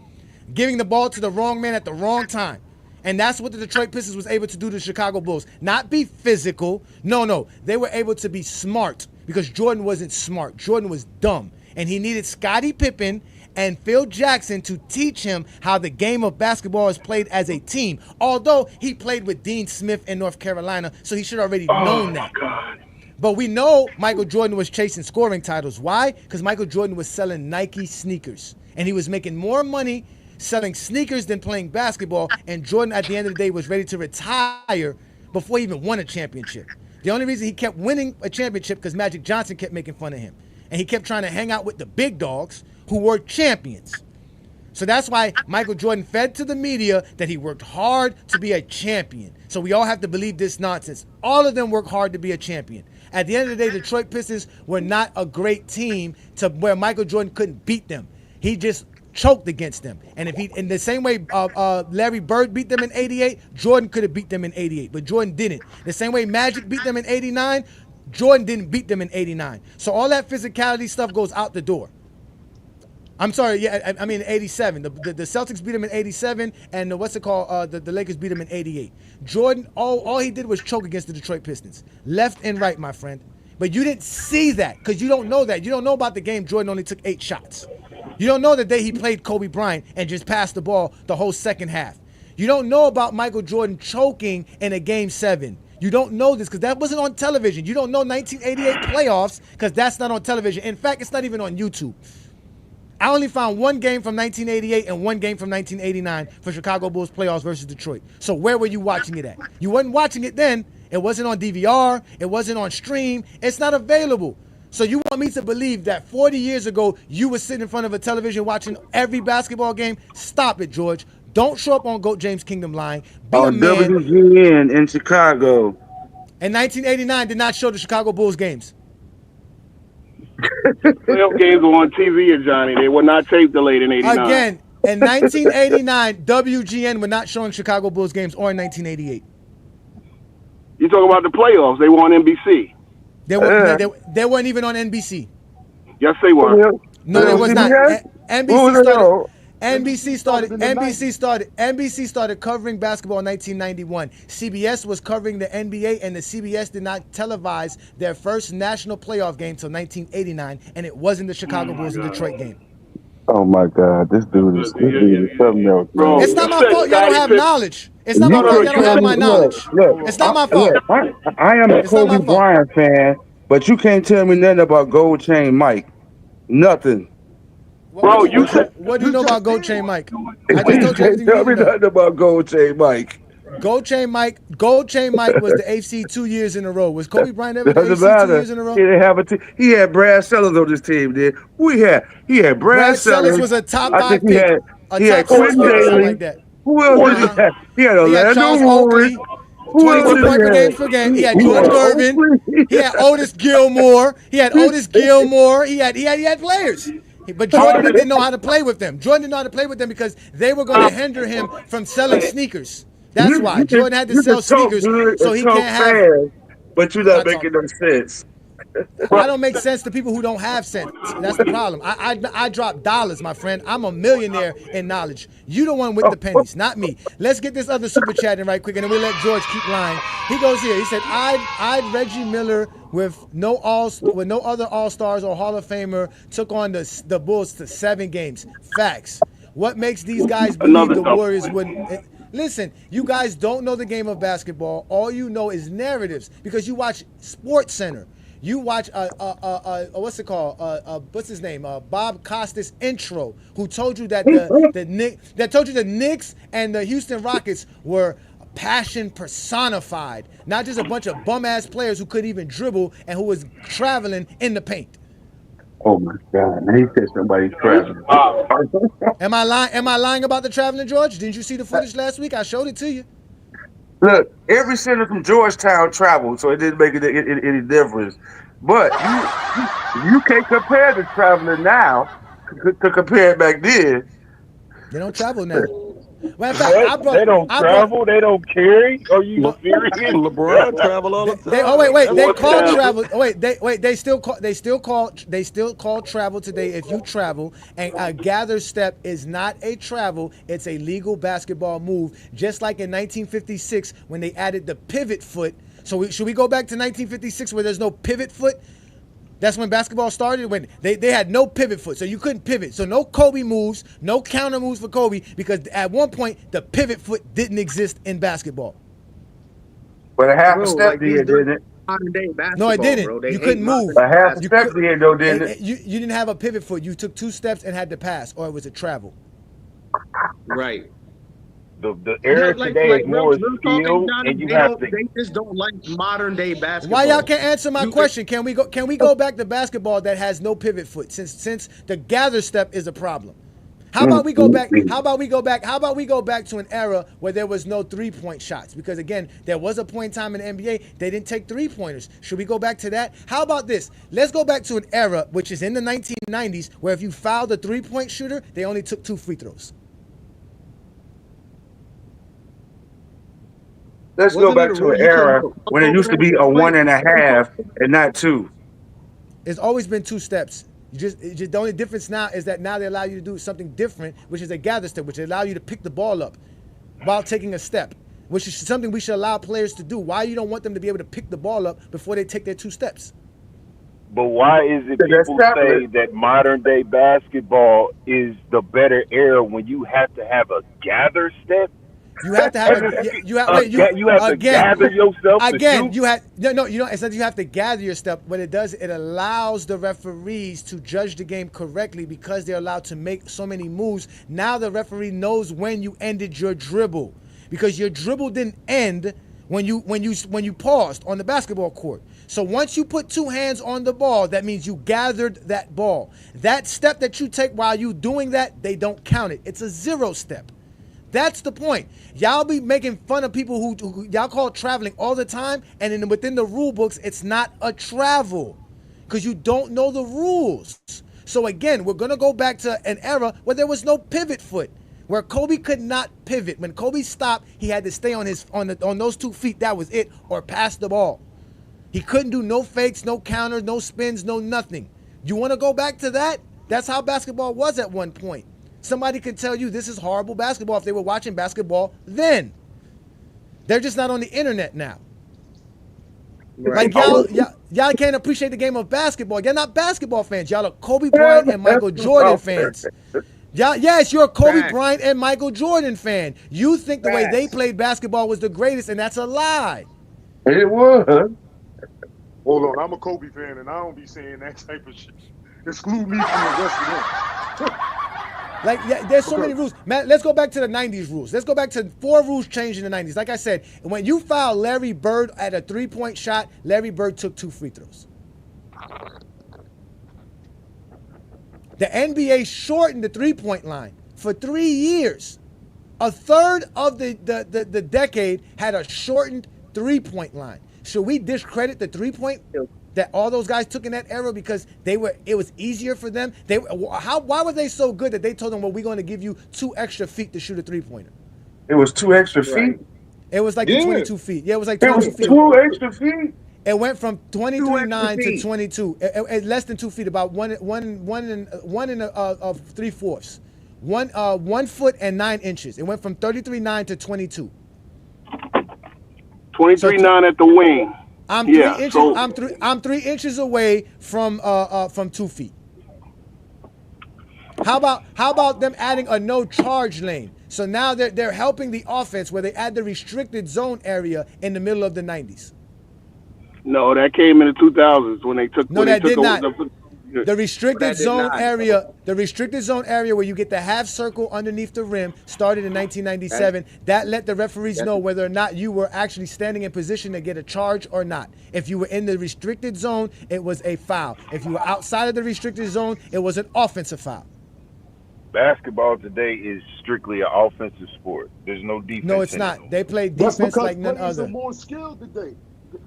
giving the ball to the wrong man at the wrong time. And that's what the Detroit Pistons was able to do to the Chicago Bulls. Not be physical. No. They were able to be smart because Jordan wasn't smart. Jordan was dumb. And he needed Scottie Pippen and Phil Jackson to teach him how the game of basketball is played as a team. Although he played with Dean Smith in North Carolina, so he should already known that. God. But we know Michael Jordan was chasing scoring titles. Why? Because Michael Jordan was selling Nike sneakers. And he was making more money selling sneakers than playing basketball, and Jordan at the end of the day was ready to retire before he even won a championship. The only reason he kept winning a championship because Magic Johnson kept making fun of him, and he kept trying to hang out with the big dogs who were champions. So that's why Michael Jordan fed to the media that he worked hard to be a champion. So we all have to believe this nonsense. All of them worked hard to be a champion. At the end of the day, Detroit Pistons were not a great team to where Michael Jordan couldn't beat them. He just choked against them. And if he, in the same way Larry Bird beat them in 88, Jordan could have beat them in 88, but Jordan didn't. The same way Magic beat them in 89, Jordan didn't beat them in 89. So all that physicality stuff goes out the door. I'm sorry, yeah, I mean 87. The Celtics beat him in 87, and the Lakers beat him in 88. Jordan, all he did was choke against the Detroit Pistons, left and right, my friend. But you didn't see that because you don't know that. You don't know about the game Jordan only took 8 shots. You don't know the day he played Kobe Bryant and just passed the ball the whole second half. You don't know about Michael Jordan choking in a Game 7. You don't know this because that wasn't on television. You don't know 1988 playoffs because that's not on television. In fact, it's not even on YouTube. I only found one game from 1988 and one game from 1989 for Chicago Bulls playoffs versus Detroit. So where were you watching it at? You wasn't watching it then. It wasn't on DVR. It wasn't on stream. It's not available. So you want me to believe that 40 years ago you were sitting in front of a television watching every basketball game? Stop it, George. Don't show up on Goat James Kingdom line. Be a man. WGN in Chicago. And 1989 did not show the Chicago Bulls games. Playoff games were on TV, Ajani. They were not tape delayed in 89. Again, in 1989, WGN were not showing Chicago Bulls games, or in 1988. You talking about the playoffs? They were on NBC. They weren't even on NBC. Yes, they were. No, they was not. NBC started covering basketball in 1991. CBS was covering the NBA, and the CBS did not televise their first national playoff game until 1989, and it wasn't the Chicago Bulls and Detroit game. Oh my God, this dude is something else. Bro, it's not my fault y'all don't have knowledge. It's not my fault y'all don't have my knowledge. It's not my fault. I am a Kobe Bryant fan, but you can't tell me nothing about Gold Chain Mike. Nothing. What do you know about Gold Chain Mike? I just told you everything tell me nothing about Gold Chain Mike. Gold Chain Mike was the AFC 2 years in a row. Was Kobe Bryant ever the AFC 2 years in a row? He didn't have a team. He had Brad Sellers on this team, did he had Brad Sellers was a top 5 pick. He had Quentin Daly. Like that. Who else did he have? He had Orlando Woolridge. 22 point per game. He had George Gervin. He had Otis Gilmore. He had players. But Jordan didn't know how to play with them. Jordan didn't know how to play with them because they were going to hinder him from selling sneakers. That's why. Jordan had to sell sneakers so he can't have. But you're not making no sense. I don't make sense to people who don't have sense. That's the problem. I drop dollars, my friend. I'm a millionaire in knowledge. You the one with the pennies, not me. Let's get this other super chat in right quick, and then we'll let George keep lying. He goes here. He said, I'd Reggie Miller with no other All-Stars or Hall of Famer took on the Bulls to 7 games. Facts. What makes these guys believe the Warriors wouldn't? Listen, you guys don't know the game of basketball. All you know is narratives because you watch Sports Center. You watch what's it called? What's his name? Bob Costas intro, who told you that the Knicks and the Houston Rockets were passion personified, not just a bunch of bum ass players who couldn't even dribble and who was traveling in the paint. Oh my God! Now he said somebody's traveling. Am I lying? Am I lying about the traveling, George? Didn't you see the footage last week? I showed it to you. Look, every center from Georgetown traveled, so it didn't make any difference. But you can't compare the traveling now to compare it back then. They don't travel now. Well, in fact, they don't travel. They don't carry. Are you serious? LeBron travel all the time. They call travel. They still call travel today. If you travel, and a gather step is not a travel, it's a legal basketball move. Just like in 1956 when they added the pivot foot. So should we go back to 1956 where there's no pivot foot? That's when basketball started, when they had no pivot foot, so you couldn't pivot. So no Kobe moves, no counter moves for Kobe, because at one point, the pivot foot didn't exist in basketball. But a half a step did, didn't it? No, it didn't. You couldn't move. A half a step did, though, didn't it? You didn't have a pivot foot. You took 2 steps and had to pass, or it was a travel. Right. The era today is more skill, and you have to. They just don't like modern day basketball. Why y'all can't answer my question? Can we go back to basketball that has no pivot foot since the gather step is a problem? How about we go back? How about we go back? How about we go back to an era where there was no 3-point shots? Because again, there was a point in time in the NBA they didn't take 3-pointers. Should we go back to that? How about this? Let's go back to an era which is in the 1990s where if you fouled a 3-point shooter, they only took 2 free throws. Let's go back to an era when it used to be a 1.5 and not 2. It's always been 2 steps. Just the only difference now is that now they allow you to do something different, which is a gather step, which allow you to pick the ball up while taking a step, which is something we should allow players to do. Why you don't want them to be able to pick the ball up before they take their 2 steps? But why is it people say that modern day basketball is the better era when you have to have a gather step? You have to have you have to gather yourself again. You have it's not you have to gather your step. What it does, it allows the referees to judge the game correctly because they're allowed to make so many moves. Now the referee knows when you ended your dribble because your dribble didn't end when you paused on the basketball court. So once you put 2 hands on the ball, that means you gathered that ball. That step that you take while you doing that, they don't count it. It's a 0 step. That's the point. Y'all be making fun of people who y'all call traveling all the time, and within the rule books, it's not a travel because you don't know the rules. So again, we're gonna go back to an era where there was no pivot foot, where Kobe could not pivot. When Kobe stopped, he had to stay on those 2 feet. That was it, or pass the ball. He couldn't do no fakes, no counters, no spins, no nothing. You want to go back to that? That's how basketball was at one point. Somebody could tell you this is horrible basketball if they were watching basketball then. They're just not on the internet now. Right. Like y'all can't appreciate the game of basketball. You're not basketball fans. Y'all are Kobe Bryant and Michael Jordan fans. Yes, you're a Kobe Bryant and Michael Jordan fan. You think the way they played basketball was the greatest, and that's a lie. It was. Hold on, I'm a Kobe fan, and I don't be saying that type of shit. Exclude me from the rest of them. There's so many rules. Matt, let's go back to the 90s rules. Let's go back to 4 rules changed in the 90s. Like I said, when you fouled Larry Bird at a 3-point shot, Larry Bird took 2 free throws. The NBA shortened the 3-point line for 3 years. A third of the decade had a shortened 3-point line. Should we discredit the 3-point that all those guys took in that era because it was easier for them? Why were they so good that they told them, well, we're going to give you 2 extra feet to shoot a 3-pointer? It was 2 extra feet? It was like 22 feet. Yeah, it was like 22 feet. 2 extra feet? It went from 23.9 to 22. Less than 2 feet, about 1 3/4. 1 foot and 9 inches. It went from 33.9 to 22. 23.9 at the wing. I'm 3 inches. I'm 3 inches away from 2 feet. How about them adding a no charge lane? So now they're helping the offense where they add the restricted zone area in the middle of the 90s. No, that came in the 2000s when they took. No, that did not. The restricted zone area, where you get the half circle underneath the rim, started in 1997. That let the referees know whether or not you were actually standing in position to get a charge or not. If you were in the restricted zone, it was a foul. If you were outside of the restricted zone, it was an offensive foul. Basketball today is strictly an offensive sport. There's no defense. No, it's not. They play defense like none other. Are more skilled today.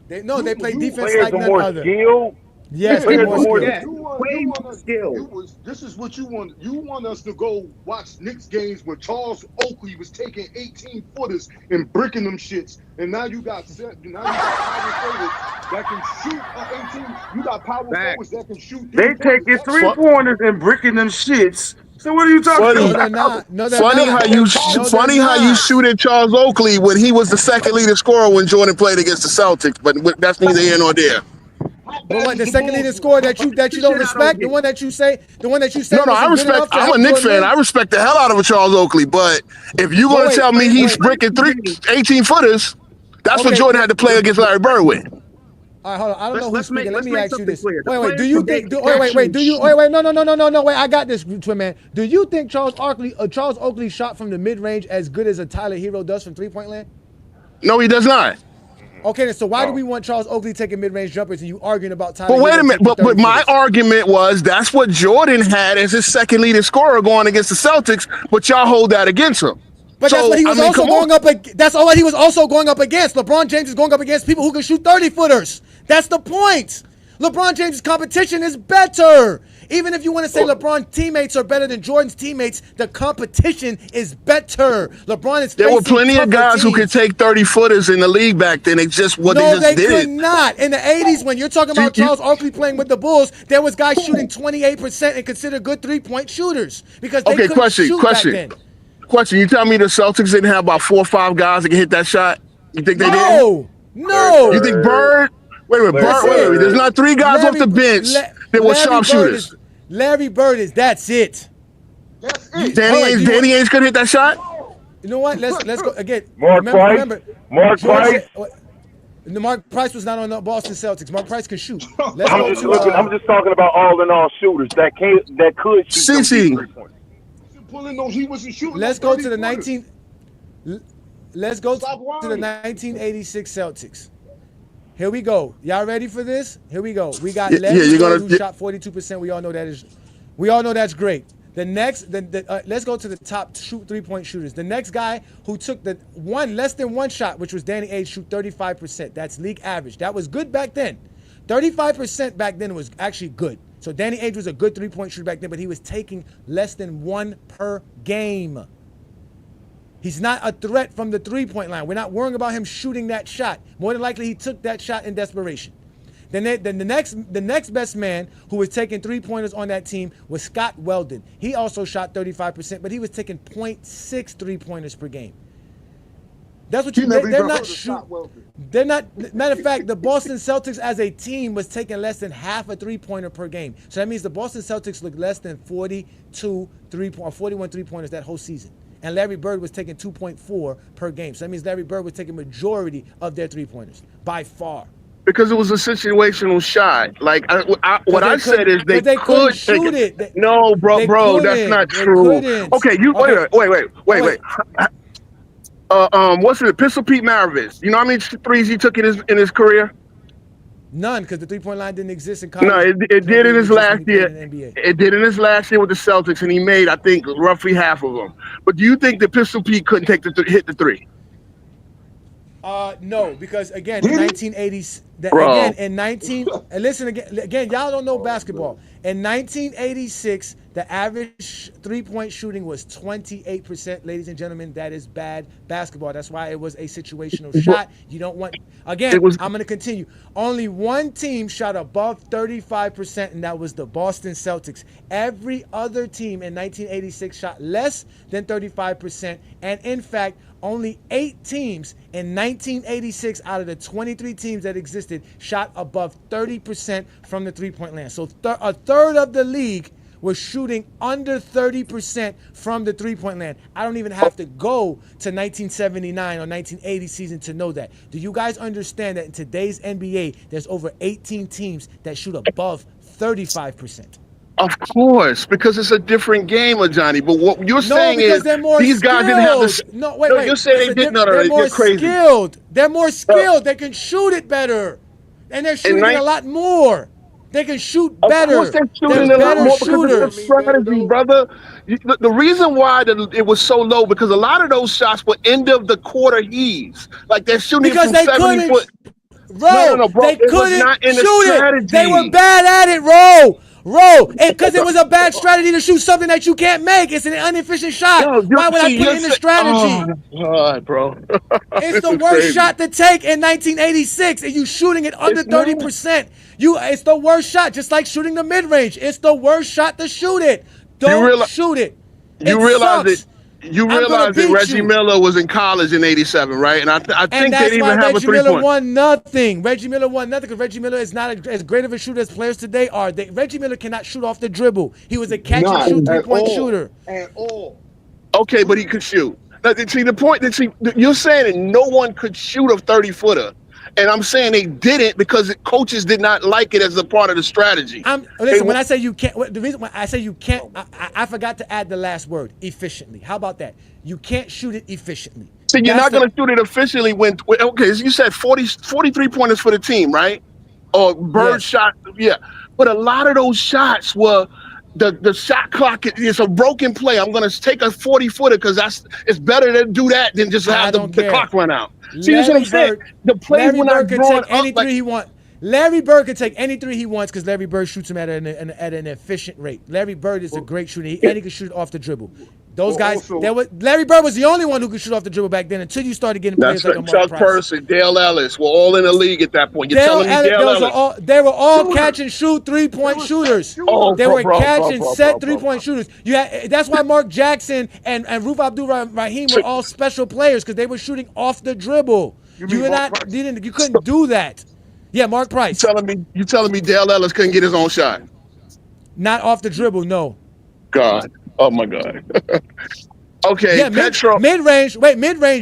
They play defense like none other. Skilled? Yes, way more skilled. This is what you want. You want us to go watch Knicks games when Charles Oakley was taking 18-footers and bricking them shits, and now you got power forwards that can shoot 18. You got power forwards that can shoot. They taking 3-pointers and bricking them shits. So what are you talking about? Funny how you shoot at Charles Oakley when he was the second leading scorer when Jordan played against the Celtics, but that's neither here nor there. But what, the second leading scorer that you don't respect, the one that you say. No, I respect. I'm a Knicks fan. I respect the hell out of a Charles Oakley. But if you're gonna tell me he's bricking 18-footers, that's what Jordan had to play against Larry Bird with. All right, hold on. I don't know who's speaking. Let me ask you this. Wait. Do you think? No. I got this, Twin Man. Do you think Charles Oakley shot from the mid range as good as a Tyler Hero does from 3-point land? No, he does not. Okay, then so why do we want Charles Oakley taking mid-range jumpers and you arguing about Tyler? But wait a minute. But my 30-footers? argument was that's what Jordan had as his second leading scorer going against the Celtics, but y'all hold that against him. But that's what he was also going up. That's all what he was also going up against. LeBron James is going up against people who can shoot 30-footers. That's the point. LeBron James' competition is better. Even if you want to say LeBron's teammates are better than Jordan's teammates, the competition is better. LeBron is. There were plenty of guys who could take 30-footers in the league back then. It's just what they just did. No, they could not. In the 80s, when you're talking about Charles Oakley playing with the Bulls, there was guys shooting 28% and considered good three-point shooters because they couldn't shoot back then. Question. You tell me the Celtics didn't have about 4 or 5 guys that can hit that shot? You think they did? No. You think Bird? Wait a minute. Bird. There's not 3 guys off the bench that were sharpshooters. Larry Bird is. That's it. Danny Ainge couldn't hit that shot. You know what? Let's go again. Mark Price. Mark Price was not on the Boston Celtics. Mark Price can shoot. I'm just talking about all-in-all shooters that could shoot. CC. Pulling those, he wasn't shooting. Let's go to the 1986 Celtics. Here we go. Y'all ready for this? Here we go. We got Larry Bird who shot 42%. We all know that's great. The next, let's go to the top three-point shooters. The next guy who took the less than one shot, which was Danny Ainge, shoot 35%. That's league average. That was good back then. 35% back then was actually good. So Danny Ainge was a good three-point shooter back then, but he was taking less than 1 per game. He's not a threat from the three-point line. We're not worrying about him shooting that shot. More than likely, he took that shot in desperation. Then the next best man who was taking three-pointers on that team was Scott Weldon. He also shot 35%, but he was taking 0.6 three-pointers per game. That's what they're not shooting. They're not. Matter of fact, the Boston Celtics as a team was taking less than half a three-pointer per game. So that means the Boston Celtics looked less than 41 three-pointers that whole season. And Larry Bird was taking 2.4 per game. So that means Larry Bird was taking majority of their three-pointers by far. Because it was a situational shot. Like what I said is they could shoot it. No, bro, that's not true. Okay, wait. What's it? Pistol Pete Maravich. You know how many threes he took in his career? None, because the three-point line didn't exist in college. No, it did in his last year. It did in his last year with the Celtics, and he made, I think, roughly half of them. But do you think that Pistol Pete couldn't hit the three? No, because again, in 1980s, listen again, y'all don't know basketball. In 1986, the average three-point shooting was 28%. Ladies and gentlemen, that is bad basketball. That's why it was a situational shot. You don't want, again, I'm going to continue. Only one team shot above 35%, and that was the Boston Celtics. Every other team in 1986 shot less than 35%, and in fact, only 8 teams in 1986 out of the 23 teams that existed shot above 30% from the three-point line. So a third of the league was shooting under 30% from the three-point line. I don't even have to go to 1979 or 1980 season to know that. Do you guys understand that in today's NBA, there's over 18 teams that shoot above 35%? Of course, because it's a different game, Ajani. But what you're saying is these guys didn't have this. No, wait. You're saying they didn't. They're more skilled. They're more skilled. They can shoot it better, and they're shooting it a lot more. They can shoot better. Of course, they're shooting a lot more because it's a strategy, brother. The reason why it was so low because a lot of those shots were end of the quarter heaves, like they're shooting from 70 foot. Bro, they couldn't shoot it. They were bad at it, because it was a bad strategy to shoot something that you can't make. It's an inefficient shot. Why would I put it in the strategy? Oh, God, bro. It's the worst shot to take in 1986, and you shooting it under 30%. It's the worst shot, just like shooting the mid-range. It's the worst shot to shoot it. Don't shoot it. You realize that Reggie Miller was in college in '87, right? And I think they didn't even have a three-point. Reggie Miller won nothing. Reggie Miller won nothing because Reggie Miller is not as great of a shooter as players today are. Reggie Miller cannot shoot off the dribble. He was a catch-and-shoot three-point shooter. Okay, but he could shoot. Now, see, the point that you're saying that no one could shoot a 30-footer. And I'm saying they didn't because coaches did not like it as a part of the strategy. When I say you can't, the reason why I say you can't, I forgot to add the last word, efficiently. How about that? You can't shoot it efficiently. So you're not going to shoot it efficiently when okay, you said 43 pointers for the team, right? Or Bird shot, yeah. But a lot of those shots were the shot clock is a broken play. I'm going to take a 40-footer because it's better to do that than just have the clock run out. See, that's what I'm saying. The plays were not drawn up like he wants. Larry Bird can take any three he wants because Larry Bird shoots him at an efficient rate. Larry Bird is a great shooter, and he can shoot off the dribble. Those guys, Larry Bird was the only one who could shoot off the dribble back then until you started getting players like Chuck Person, Dale Ellis were all in the league at that point. You're telling me Dale Ellis. They were all catch and shoot three-point shooters. They were catch and set three-point shooters. That's why Mark Jackson and Roof Abdul-Rahim were all special players because they were shooting off the dribble. You couldn't do that. Yeah, Mark Price. You telling me Dale Ellis couldn't get his own shot? Not off the dribble, no. God. Oh my God. Okay, yeah, Petro. Mid-range,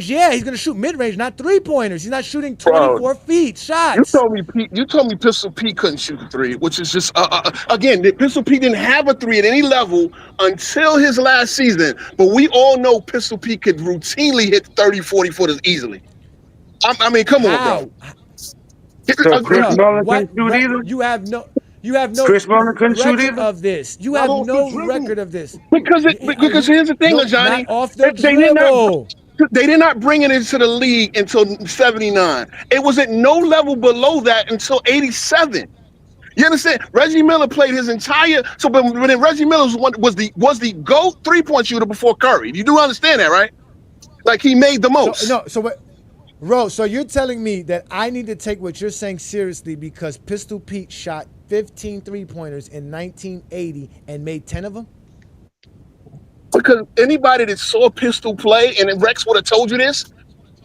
yeah, he's gonna shoot mid-range, not three-pointers. He's not shooting 24 feet shots. You told me Pistol Pete couldn't shoot a three, which is just again, Pistol Pete didn't have a three at any level until his last season. But we all know Pistol Pete could routinely hit 30, 40 footers easily. I mean, come on, bro. So Chris Mullin couldn't shoot either? You have no Chris Mullin couldn't shoot record either? of this. You have no record of this. Because here's the thing, Ajani. Off the dribble. They did not bring it into the league until 79. It was at no level below that until 87. You understand? Reggie Miller played his entire when Reggie Miller was the GOAT 3-point shooter before Curry. You do understand that, right? Like he made the most. So you're telling me that I need to take what you're saying seriously because Pistol Pete shot 15 3-pointers in 1980 and made 10 of them? Because anybody that saw Pistol play, and Rex would have told you this,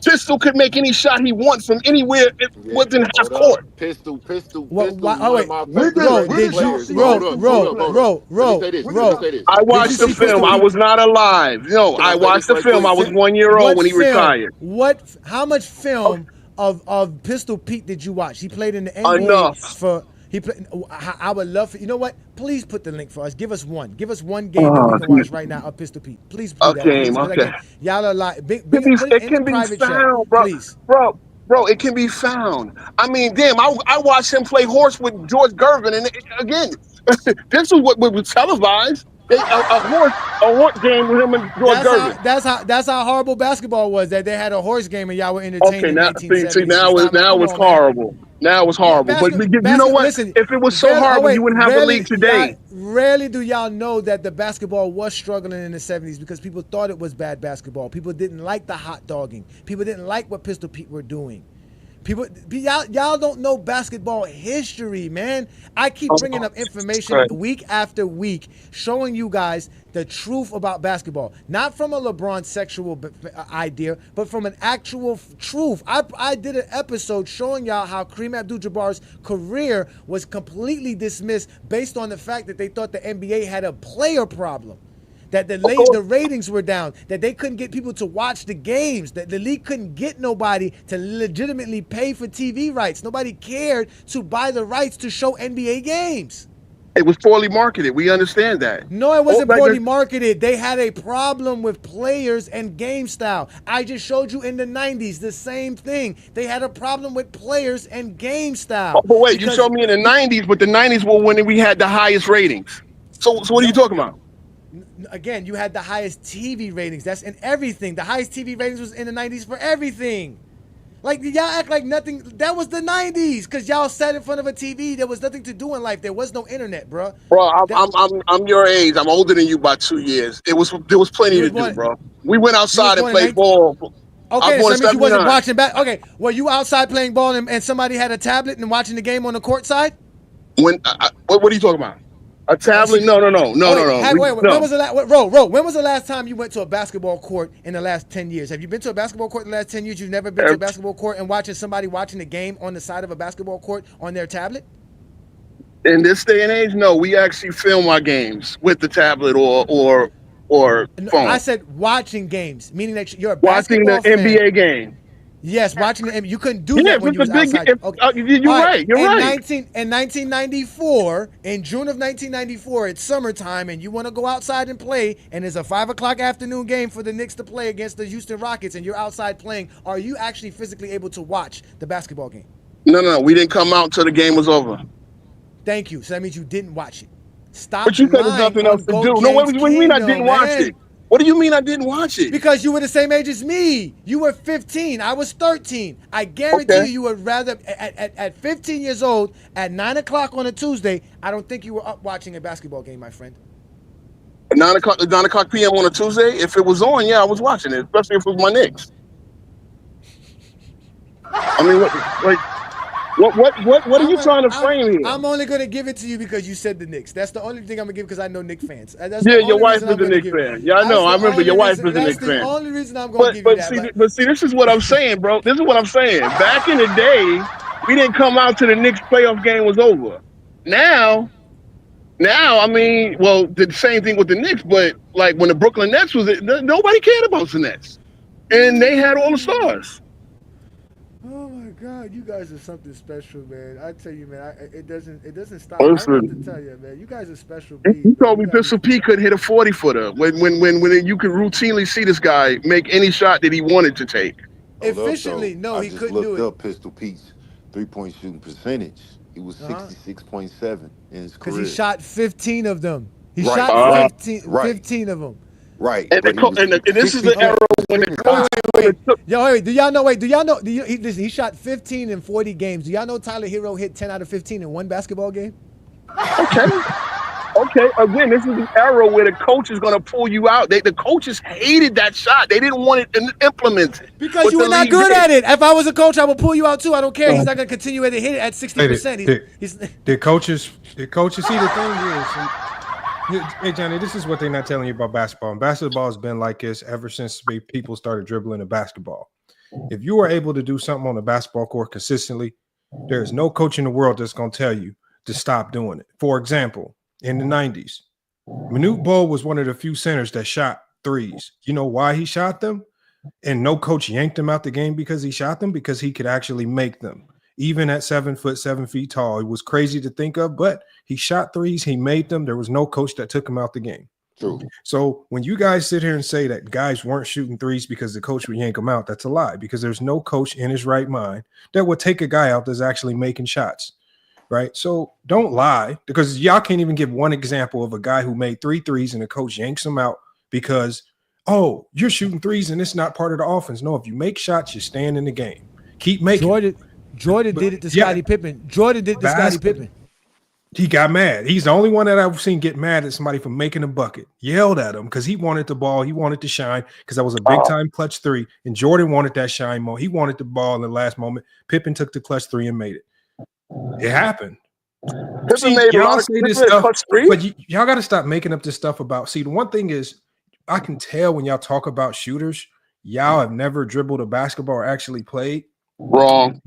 Pistol could make any shot he wants from anywhere within half court. Pistol. Ro, I watched the film. I was not alive. No, I watched the film. I was 1 year old when he retired. How much film of Pistol Pete did you watch? He played in the NBA Enough. I would love for, you know what? Please put the link for us. Give us one. Give us one game that we can watch right now of Pistol Pete. Please do that. Okay. Y'all are like it can be found, bro. Please. Bro, it can be found. I mean, damn, I watched him play horse with George Gervin, and again, this is what was televised. A horse game with him and George Gervin. That's how horrible basketball was. That they had a horse game and y'all were entertained. Okay, now it's horrible. Now it's horrible. But you know what? Listen, if it was so horrible, you wouldn't have the league today. Rarely do y'all know that the basketball was struggling in the 70s because people thought it was bad basketball. People didn't like the hot dogging. People didn't like what Pistol Pete were doing. Y'all don't know basketball history, man. I keep bringing up information week after week, showing you guys the truth about basketball. Not from a LeBron sexual idea, but from an actual truth. I did an episode showing y'all how Kareem Abdul-Jabbar's career was completely dismissed based on the fact that they thought the NBA had a player problem. That the ratings were down, that they couldn't get people to watch the games, that the league couldn't get nobody to legitimately pay for TV rights. Nobody cared to buy the rights to show NBA games. It was poorly marketed. We understand that. No, it wasn't poorly marketed. They had a problem with players and game style. I just showed you in the 90s the same thing. They had a problem with players and game style. But wait, you showed me in the 90s, but the 90s were when we had the highest ratings. So what are you talking about? Again, you had the highest TV ratings. That's in everything. The highest TV ratings was in the 90s for everything. Like, y'all act like nothing. That was the 90s because y'all sat in front of a TV. There was nothing to do in life. There was no internet, bro. Bro, I'm your age. I'm older than you by 2 years. There was plenty to do, bro. We went outside and played ball. Okay, so that means you wasn't watching back. Okay, were you outside playing ball and somebody had a tablet and watching the game on the court side? What are you talking about? A tablet? No. When was the last time you went to a basketball court in the last 10 years? Have you been to a basketball court in the last 10 years? You've never been to a basketball court and watching somebody watching the game on the side of a basketball court on their tablet? In this day and age, no. We actually film our games with the tablet or phone. I said watching games, meaning that you're a watching basketball the fan. NBA game. Yes, watching the you couldn't do that when you was outside. You're right. You're right. In 1994, in June of 1994, it's summertime, and you want to go outside and play, and it's a 5:00 afternoon game for the Knicks to play against the Houston Rockets, and you're outside playing. Are you actually physically able to watch the basketball game? No. We didn't come out until the game was over. Thank you. So that means you didn't watch it. Stop. But you said there's nothing else to do. No, what do you mean I didn't watch it? What do you mean I didn't watch it? Because you were the same age as me. You were 15. I was 13. I guarantee you would rather, at 15 years old, at 9 o'clock on a Tuesday, I don't think you were up watching a basketball game, my friend. At 9 o'clock p.m. on a Tuesday? If it was on, yeah, I was watching it, especially if it was my Knicks. I mean, what are you trying to frame here? I'm only going to give it to you because you said the Knicks. That's the only thing I'm going to give because I know Knicks fans. Your wife is a Knicks fan. Yeah, I know. I remember your wife is a Knicks fan. That's the only reason I'm going to give you that. But see, this is what I'm saying, bro. This is what I'm saying. Back in the day, we didn't come out till the Knicks playoff game was over. Now, I mean, well, the same thing with the Knicks, but like when the Brooklyn Nets was it, nobody cared about the Nets. And they had all the stars. Oh my God, you guys are something special, man. I tell you, man, it doesn't stop. I don't have to tell you, man. You guys are special. You told me Pistol P couldn't hit a 40-footer when you could routinely see this guy make any shot that he wanted to take. Efficiently, no, he couldn't do it. I just looked up Pistol P's 3-point shooting percentage. He was 66.7 in his career. Because he shot 15 of them. He shot 15 of them. Right. And this is the era when the coach. Do y'all know? Listen, he shot 15 in 40 games. Do y'all know Tyler Hero hit 10 out of 15 in one basketball game? Okay. Again, this is the era where the coach is going to pull you out. The coaches hated that shot. They didn't want it implemented. Because you were not good at it. If I was a coach, I would pull you out too. I don't care. He's not going to continue to hit it at 60%. The coaches see the thing is. Hey, Johnny, this is what they're not telling you about basketball. And basketball has been like this ever since people started dribbling a basketball. If you are able to do something on the basketball court consistently, there is no coach in the world that's going to tell you to stop doing it. For example, in the 90s, Manute Bol was one of the few centers that shot threes. You know why he shot them? And no coach yanked him out the game because he shot them, because he could actually make them. Even at 7 feet tall, it was crazy to think of, but he shot threes. He made them. There was no coach that took him out the game. True. So when you guys sit here and say that guys weren't shooting threes because the coach would yank them out, that's a lie, because there's no coach in his right mind that would take a guy out that's actually making shots, right? So don't lie, because y'all can't even give one example of a guy who made 3 threes and the coach yanks him out because, oh, you're shooting threes and it's not part of the offense. No, if you make shots, you're staying in the game. Keep making. Jordan did it to Scottie Pippen. Jordan did it to Scottie Pippen. He got mad. He's the only one that I've seen get mad at somebody for making a bucket. Yelled at him because he wanted the ball. He wanted to shine because that was a big-time clutch 3. And Jordan wanted that shine more. He wanted the ball in the last moment. Pippen took the clutch 3 and made it. It happened. See, y'all say this stuff, but y'all got to stop making up this stuff about – see, the one thing is I can tell when y'all talk about shooters, y'all have never dribbled a basketball or actually played. Wrong.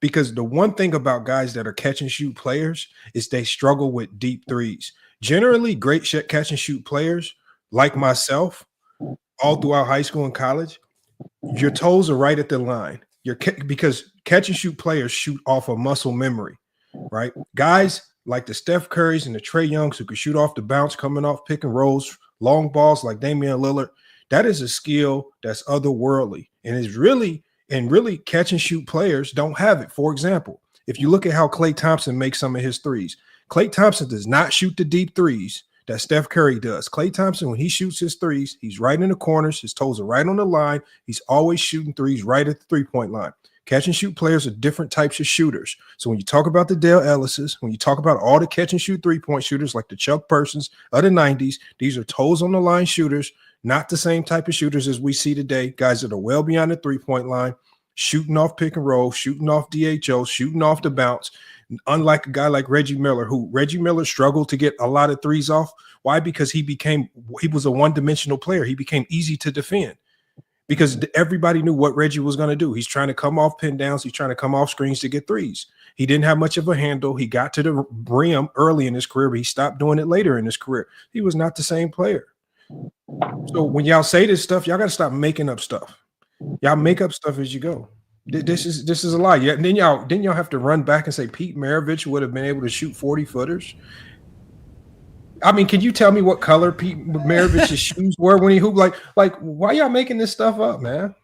Because the one thing about guys that are catch and shoot players is they struggle with deep threes. Generally, great catch and shoot players like myself, all throughout high school and college, your toes are right at the line. Because catch and shoot players shoot off of muscle memory, right? Guys like the Steph Currys and the Trae Youngs who can shoot off the bounce, coming off pick and rolls, long balls like Damian Lillard. That is a skill that's otherworldly, and is really catch and shoot players don't have it. For example, if you look at how Klay Thompson makes some of his threes, Klay Thompson does not shoot the deep threes that Steph Curry does. Klay Thompson, when he shoots his threes, he's right in the corners. His toes are right on the line. He's always shooting threes right at the three-point line. Catch and shoot players are different types of shooters. So when you talk about the Dale Ellises, when you talk about all the catch and shoot three-point shooters like the Chuck Persons of the 90s, these are toes on the line shooters, not the same type of shooters as we see today, guys that are well beyond the three-point line, shooting off pick and roll, shooting off DHO, shooting off the bounce. Unlike a guy like Reggie Miller, who Reggie Miller struggled to get a lot of threes off. Why? Because he was a one-dimensional player. He became easy to defend because everybody knew what Reggie was going to do. He's trying to come off pin downs. He's trying to come off screens to get threes. He didn't have much of a handle. He got to the rim early in his career, but he stopped doing it later in his career. He was not the same player. So when y'all say this stuff, y'all got to stop making up stuff. Y'all make up stuff as you go. This is a lie. Yeah, didn't y'all have to run back and say Pete Maravich would have been able to shoot 40-footers? I mean, can you tell me what color Pete Maravich's shoes were when he hooped? Like, why y'all making this stuff up, man?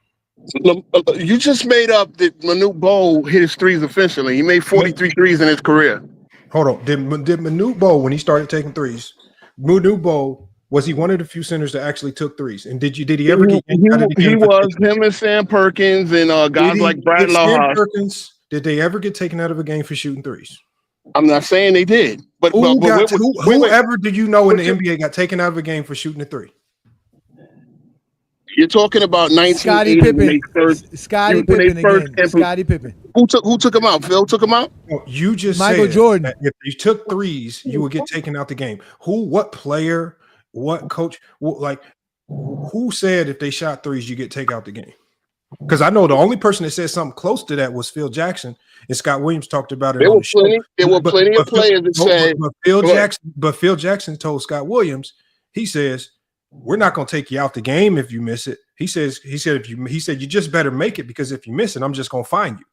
You just made up that Manute Bol hit his threes officially. He made 43 threes in his career. Hold on. Did Manute Bol, when he started taking threes, Manute Bol, was he one of the few centers that actually took threes? And did he ever get yanked out of the game? He was him and Sam Perkins and guys like Brad Lohaus. Did they ever get taken out of a game for shooting threes? I'm not saying they did, but whoever did you know in the NBA got taken out of a game for shooting a three? You're talking about 1980. Scottie Pippen again. Scottie Pippen. Who took him out? Phil took him out? No, you just Michael said Jordan. That if you took threes, you would get taken out the game. What player, what coach, who said if they shot threes, you get taken out the game? Because I know the only person that said something close to that was Phil Jackson, and Scott Williams talked about it. There were plenty of players that said. But Phil Jackson told Scott Williams, he says, "We're not going to take you out the game if you miss it." He said you just better make it, because if you miss it, I'm just going to fine you.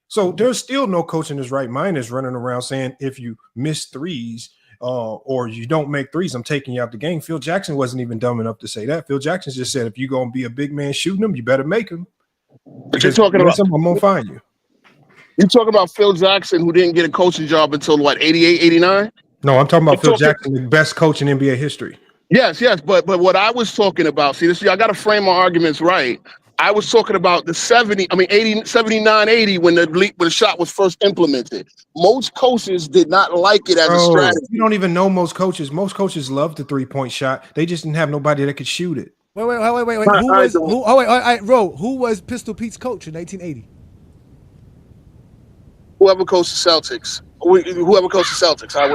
So there's still no coach in his right mind that's running around saying if you miss threes or you don't make threes, I'm taking you out the game. Phil Jackson wasn't even dumb enough to say that. Phil Jackson just said if you're going to be a big man shooting them, you better make them. But you're talking about I'm going to fine you. You're talking about Phil Jackson, who didn't get a coaching job until what, 88, 89? No, I'm talking about Phil Jackson, the best coach in NBA history. Yes, but what I was talking about, I got to frame my arguments right. I was talking about the 79, 80 when the shot was first implemented. Most coaches did not like it as a strategy. You don't even know most coaches. Most coaches love the 3-point shot. They just didn't have nobody that could shoot it. Wait. Who was Pistol Pete's coach in 1980? Whoever coached the Celtics. Whoever coached the Celtics. I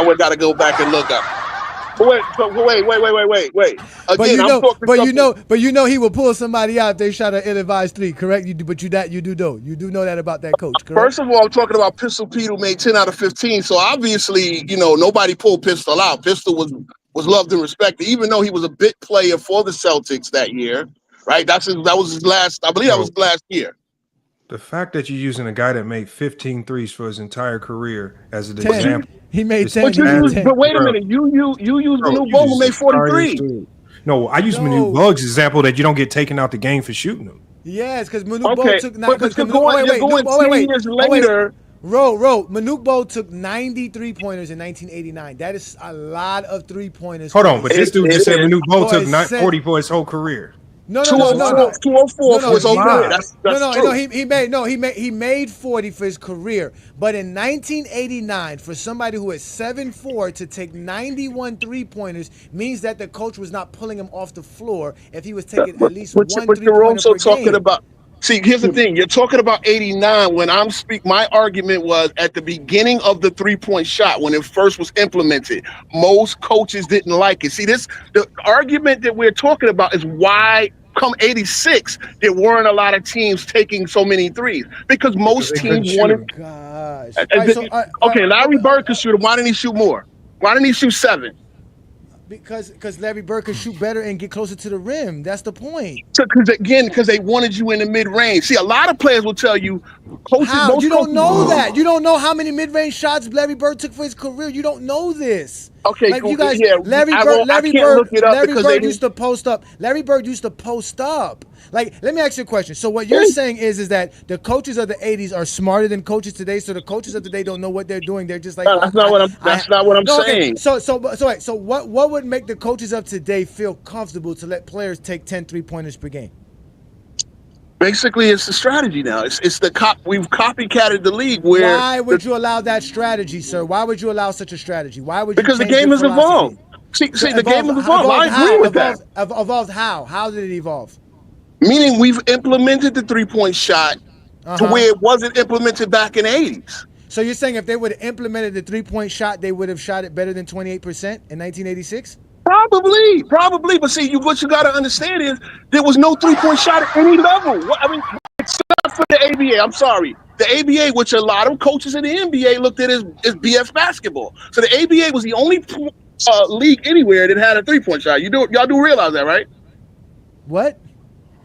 would got to go back and look up. Wait. Again, but you know he will pull somebody out if they shot an ill-advised three, correct? You do know that about that coach, correct? First of all, I'm talking about Pistol Pete, who made 10 out of 15. So obviously, nobody pulled Pistol out. Pistol was loved and respected, even though he was a big player for the Celtics that year, right? That was his last. I believe that was last year. The fact that you're using a guy that made 15 threes for his entire career as an example. He made 10. But wait a minute. You use Manute Bol, who made 43. No, I use Manute Bol's example that you don't get taken out the game for shooting them. Yes, because Manute Bol took 9. But you're going 10 years later. Manute Bol took 90 3-pointers in 1989. That is a lot of 3-pointers. Hold on, but this dude just said Manute Bol took 40 for his whole career. No. 204 for his whole career. That's true. He made 40 for his career. But in 1989, for somebody who is 7'4" to take 91 3-pointers means that the coach was not pulling him off the floor if he was taking at least one 3-pointer you're also per talking game. about. See, here's the thing. You're talking about 89. When I'm my argument was at the beginning of the 3-point shot when it first was implemented. Most coaches didn't like it. See, the argument that we're talking about is why come 86 there weren't a lot of teams taking so many threes, because most teams wanted. Larry Bird could shoot them. Why didn't he shoot more? Why didn't he shoot 7? Because Larry Bird could shoot better and get closer to the rim. That's the point. Because they wanted you in the mid-range. See, a lot of players will tell you, coaches. How? You don't know that. You don't know how many mid-range shots Larry Bird took for his career. You don't know this. Okay, like cool. You guys, Yeah, Larry Bird used to post up. Larry Bird used to post up. Like, let me ask you a question. So what you're saying is that the coaches of the 80s are smarter than coaches today. So the coaches of today don't know what they're doing. They're just like, no, that's not what I'm saying. So what would make the coaches of today feel comfortable to let players take 10 3-pointers per game? Basically, it's the strategy now. It's we've copycatted the league. Why would you allow that strategy, sir? Why would you allow such a strategy? Why would you? Because the game has evolved. See, the game has evolved. I agree with that. Evolved how? How did it evolve? Meaning we've implemented the 3-point shot to where it wasn't implemented back in the 80s. So you're saying if they would have implemented the 3-point shot, they would have shot it better than 28% in 1986? Probably. But see, what you got to understand is there was no 3-point shot at any level. Except for the ABA. I'm sorry. The ABA, which a lot of coaches in the NBA looked at as BS basketball. So the ABA was the only league anywhere that had a 3-point shot. Y'all do realize that, right? What?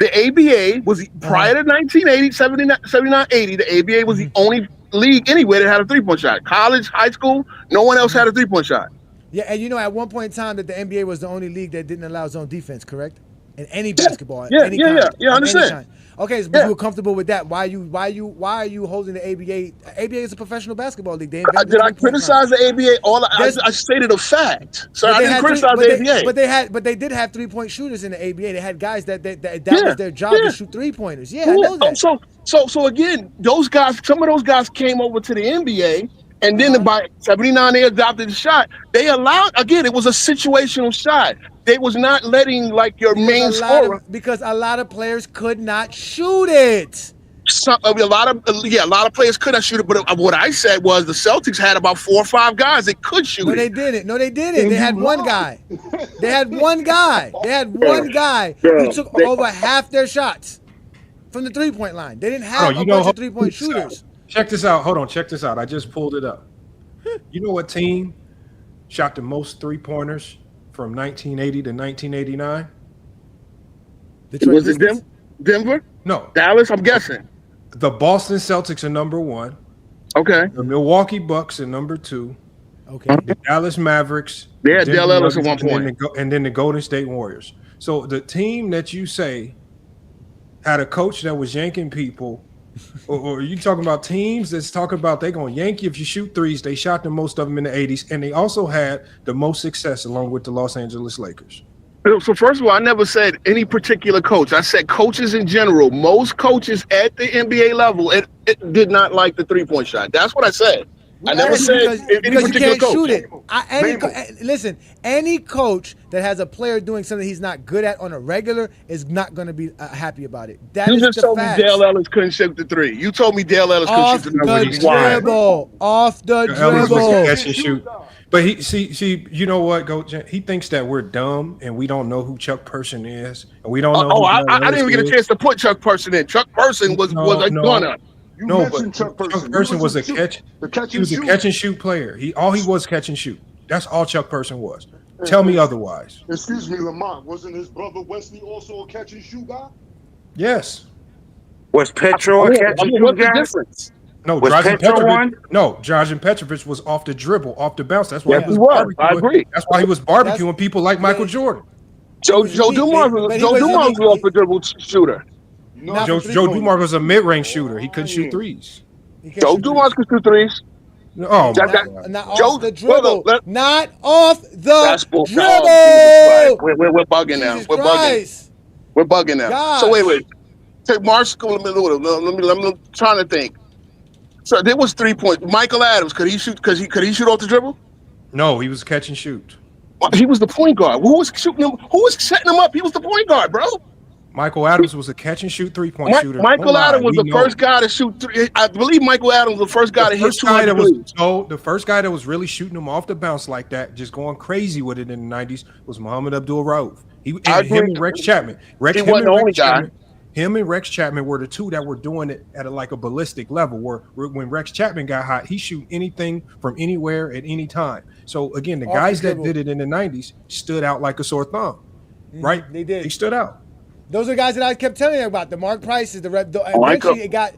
The ABA was prior to 1980, 79, 80. The ABA was the only league anywhere that had a 3-point shot. College, high school, no one else had a 3-point shot. Yeah, and at one point in time that the NBA was the only league that didn't allow zone defense, correct? In any basketball, Yeah, any yeah, kind, yeah. I understand. Okay, so you were comfortable with that. Why are you holding the ABA? ABA is a professional basketball league. Did I criticize the ABA? I stated a fact. So I didn't criticize the ABA. But they did have 3-point shooters in the ABA. They had guys that was their job to shoot 3-pointers. Yeah, I know that. So again, those guys, some of those guys came over to the NBA, and then by 79 they adopted the shot. They allowed, again, it was a situational shot. They was not letting your main scorer, because a lot of players could not shoot it. A lot of players could not shoot it. But what I said was the Celtics had about 4 or 5 guys that could shoot it. No, they didn't. They had one guy. They had one guy who took over half their shots from the 3-point line. They didn't have a bunch of 3-point shooters. Check this out. Hold on. Check this out. I just pulled it up. You know what team shot the most 3-pointers from 1980 to 1989? Was it Denver? No. Dallas, I'm guessing. The Boston Celtics are number 1. Okay. The Milwaukee Bucks are number 2. Okay. The Dallas Mavericks. They had Dale Ellis at one point. And then the Golden State Warriors. So the team that you say had a coach that was yanking people, or are you talking about teams that's talking about they're going to yank you if you shoot threes? They shot the most of them in the 80s, and they also had the most success along with the Los Angeles Lakers. So first of all, I never said any particular coach. I said coaches in general. Most coaches at the NBA level it did not like the 3-point shot. That's what I said. I never said any particular coach. Shoot it. Listen, any coach that has a player doing something he's not good at on a regular is not going to be happy about it. You just told me Dale Ellis couldn't shoot the 3. You told me Dale Ellis couldn't shoot the 3. Off the dribble. Catch and shoot. But he you know what, he thinks that we're dumb and we don't know who Chuck Person is, and we don't know. I didn't even get a chance to put Chuck Person in. Chuck Person was a gunner. But Chuck Person was a catch and shoot player. All he was catch and shoot. That's all Chuck Person was. Tell me otherwise. Excuse me, Lamont. Wasn't his brother Wesley also a catch and shoot guy? Yes. Was Petro a catch and shoot guy? Difference? No, Dražen Petrovic was off the dribble, off the bounce. That's why he was barbecuing. I agree. That's why he was barbecuing people like Michael Jordan. Joe Dumars was off the dribble shooter. Joe Dumars was a mid-range shooter. He couldn't shoot threes. Joe Dumars could shoot threes. Oh, not off the dribble. Not off the dribble. We're bugging now. We're bugging now. Gosh. So wait. Take Marshall. Let me trying to think. So there was 3 points. Michael Adams, could he shoot? Could he shoot off the dribble? No, he was catch and shoot. He was the point guard. Who was shooting him? Who was setting him up? He was the point guard, bro. Michael Adams was a catch and shoot 3-point shooter. Michael Adams was the first guy to shoot 3. I believe Michael Adams was the first guy to hit 200 threes. The first guy that was really shooting him off the bounce like that, just going crazy with it in the 90s, was Muhammad Abdul-Rauf. Him and Rex Chapman. He wasn't the only guy. Him and Rex Chapman were the two that were doing it at a ballistic level, where when Rex Chapman got hot, he shoot anything from anywhere at any time. So again, the guys that did it in the 90s stood out like a sore thumb, right? They did. They stood out. Those are the guys that I kept telling you about. The Mark Prices, eventually it got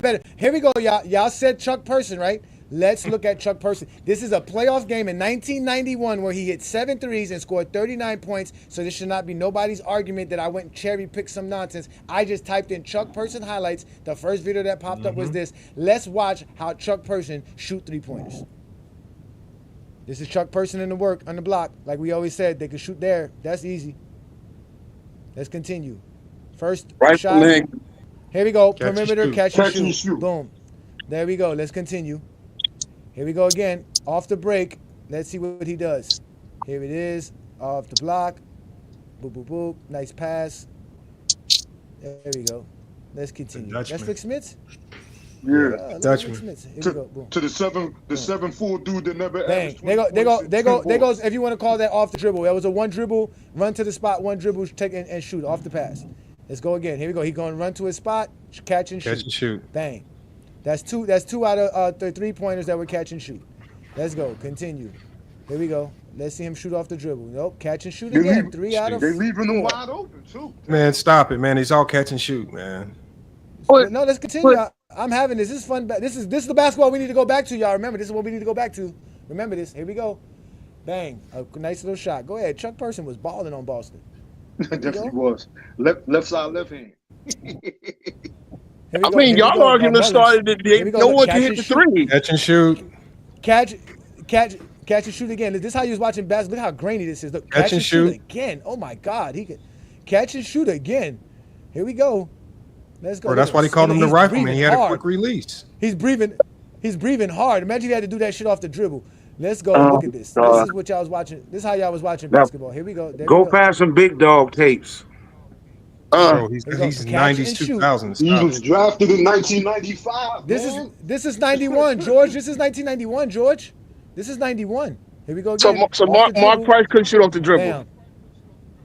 better. Here we go, y'all. Y'all said Chuck Person, right? Let's look at Chuck Person. This is a playoff game in 1991 where he hit 7 threes and scored 39 points. So this should not be nobody's argument that I went and cherry-picked some nonsense. I just typed in Chuck Person highlights. The first video that popped up was this. Let's watch how Chuck Person shoot 3-pointers. This is Chuck Person in the work on the block. Like we always said, they could shoot there. That's easy. Let's continue. First shot. Here we go. Perimeter, catch and shoot. Boom. There we go. Let's continue. Here we go again. Off the break. Let's see what he does. Here it is. Off the block. Boop, boop, boop. Nice pass. There we go. Let's continue. That's Vic Smith? Yeah. Dutchman. To the 7'4" dude that never asked. There goes, if you want to call that off the dribble. That was a one dribble, run to the spot, one dribble, take and shoot off the pass. Let's go again. Here we go. He's going to run to his spot, catch and shoot. Catch and shoot. Bang. That's two out of the 3-pointers that were catch and shoot. Let's go. Continue. Here we go. Let's see him shoot off the dribble. Nope. Catch and shoot again. 3 out of 4. They leaving them wide open too. Man, stop it, man. It's all catch and shoot, man. No, let's continue. I'm having this. This is fun. This is the basketball we need to go back to, y'all. Remember, this is what we need to go back to. Remember this. Here we go. Bang. A nice little shot. Go ahead. Chuck Person was balling on Boston. Definitely was. Left side, left hand. I mean, y'all argument started that no one can hit the three. Catch and shoot. Catch and shoot again. This is how you was watching basketball. Look how grainy this is. Look, catch and shoot again. Oh my God, he could catch and shoot again. Here we go. Let's go. Or that's why they called him the rifleman. He had a quick release. He's breathing hard. Imagine if he had to do that shit off the dribble. Let's go. Look at this. This is what y'all was watching. This is how y'all was watching basketball. Here we go. Go past some big dog tapes. Bro, he's 90s, 2000s. He was drafted in 1995. This is 91, George. This is 1991, George. This is 91. Here we go again. So Mark Price couldn't shoot off the dribble. Bam.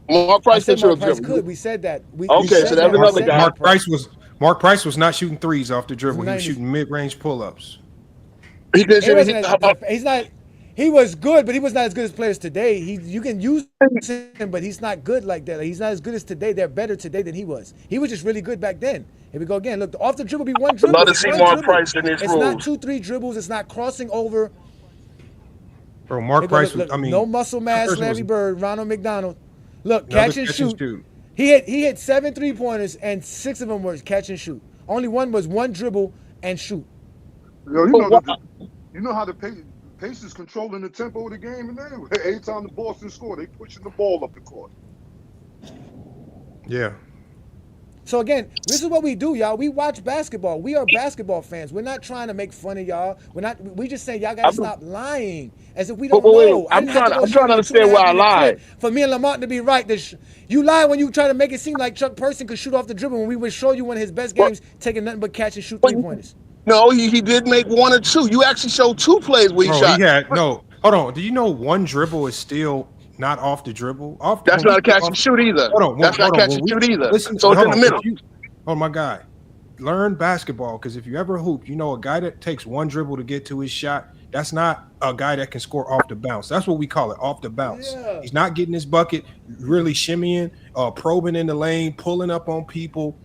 Mark Price couldn't shoot off the dribble. We said that. Okay, so that's another guy. Mark Price was not shooting threes off the dribble. He was shooting mid-range pull-ups. He couldn't shoot. He's not. He was good, but he was not as good as players today. You can use him, but he's not good like that. He's not as good as today. They're better today than he was. He was just really good back then. Here we go again. Look, off the dribble be one dribble. Love to see Mark Price in his It's not 2-3 dribbles. It's not crossing over. Bro, Mark Price was, no muscle mass, Larry Bird, Ronald McDonald. Look, catch and shoot. He hit 7 3-pointers, and 6 of them were catch and shoot. Only one was one dribble and shoot. Yo, you know how the Pacers controlling the tempo of the game, and every time the Boston score, they pushing the ball up the court. Yeah. So again, this is what we do, y'all. We watch basketball. We are basketball fans. We're not trying to make fun of y'all. We just saying y'all gotta stop lying as if we don't know. I'm trying to understand why I lied. For me and Lamont to be right, you lie when you try to make it seem like Chuck Person could shoot off the dribble when we would show you one of his best games taking nothing but catch and shoot 3-pointers. No, he did make 1 or 2. You actually showed 2 plays where he shot. Hold on. Do you know one dribble is still not off the dribble? That's not a catch and shoot either. That's not catch and shoot either. Listen, so it's in the middle. Oh my God. Learn basketball, because if you ever hoop, you know a guy that takes one dribble to get to his shot, that's not a guy that can score off the bounce. That's what we call it, off the bounce. Yeah. He's not getting his bucket, really shimmying, probing in the lane, pulling up on people,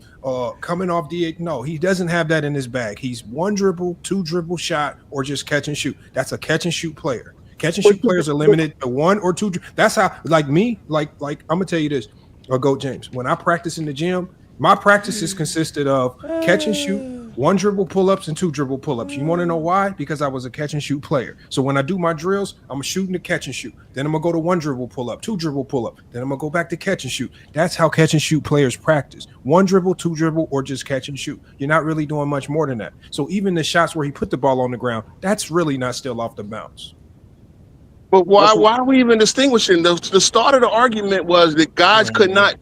coming off the. No, he doesn't have that in his bag. He's 1 dribble, 2 dribble shot, or just catch and shoot. That's a catch and shoot player. Catch and shoot players are limited to 1 or 2. That's how, like me, like I'm gonna tell you this, or Goat James. When I practice in the gym, my practices consisted of catch and shoot, 1 dribble pull-ups and 2 dribble pull-ups. You want to know why? Because I was a catch and shoot player. So when I do my drills, I'm shooting the catch and shoot. Then I'm gonna go to 1 dribble pull-up, 2 dribble pull-up. Then I'm gonna go back to catch and shoot. That's how catch and shoot players practice. 1 dribble, 2 dribble, or just catch and shoot. You're not really doing much more than that. So even the shots where he put the ball on the ground, that's really not still off the bounce. But why are we even distinguishing? The start of the argument was that guys could not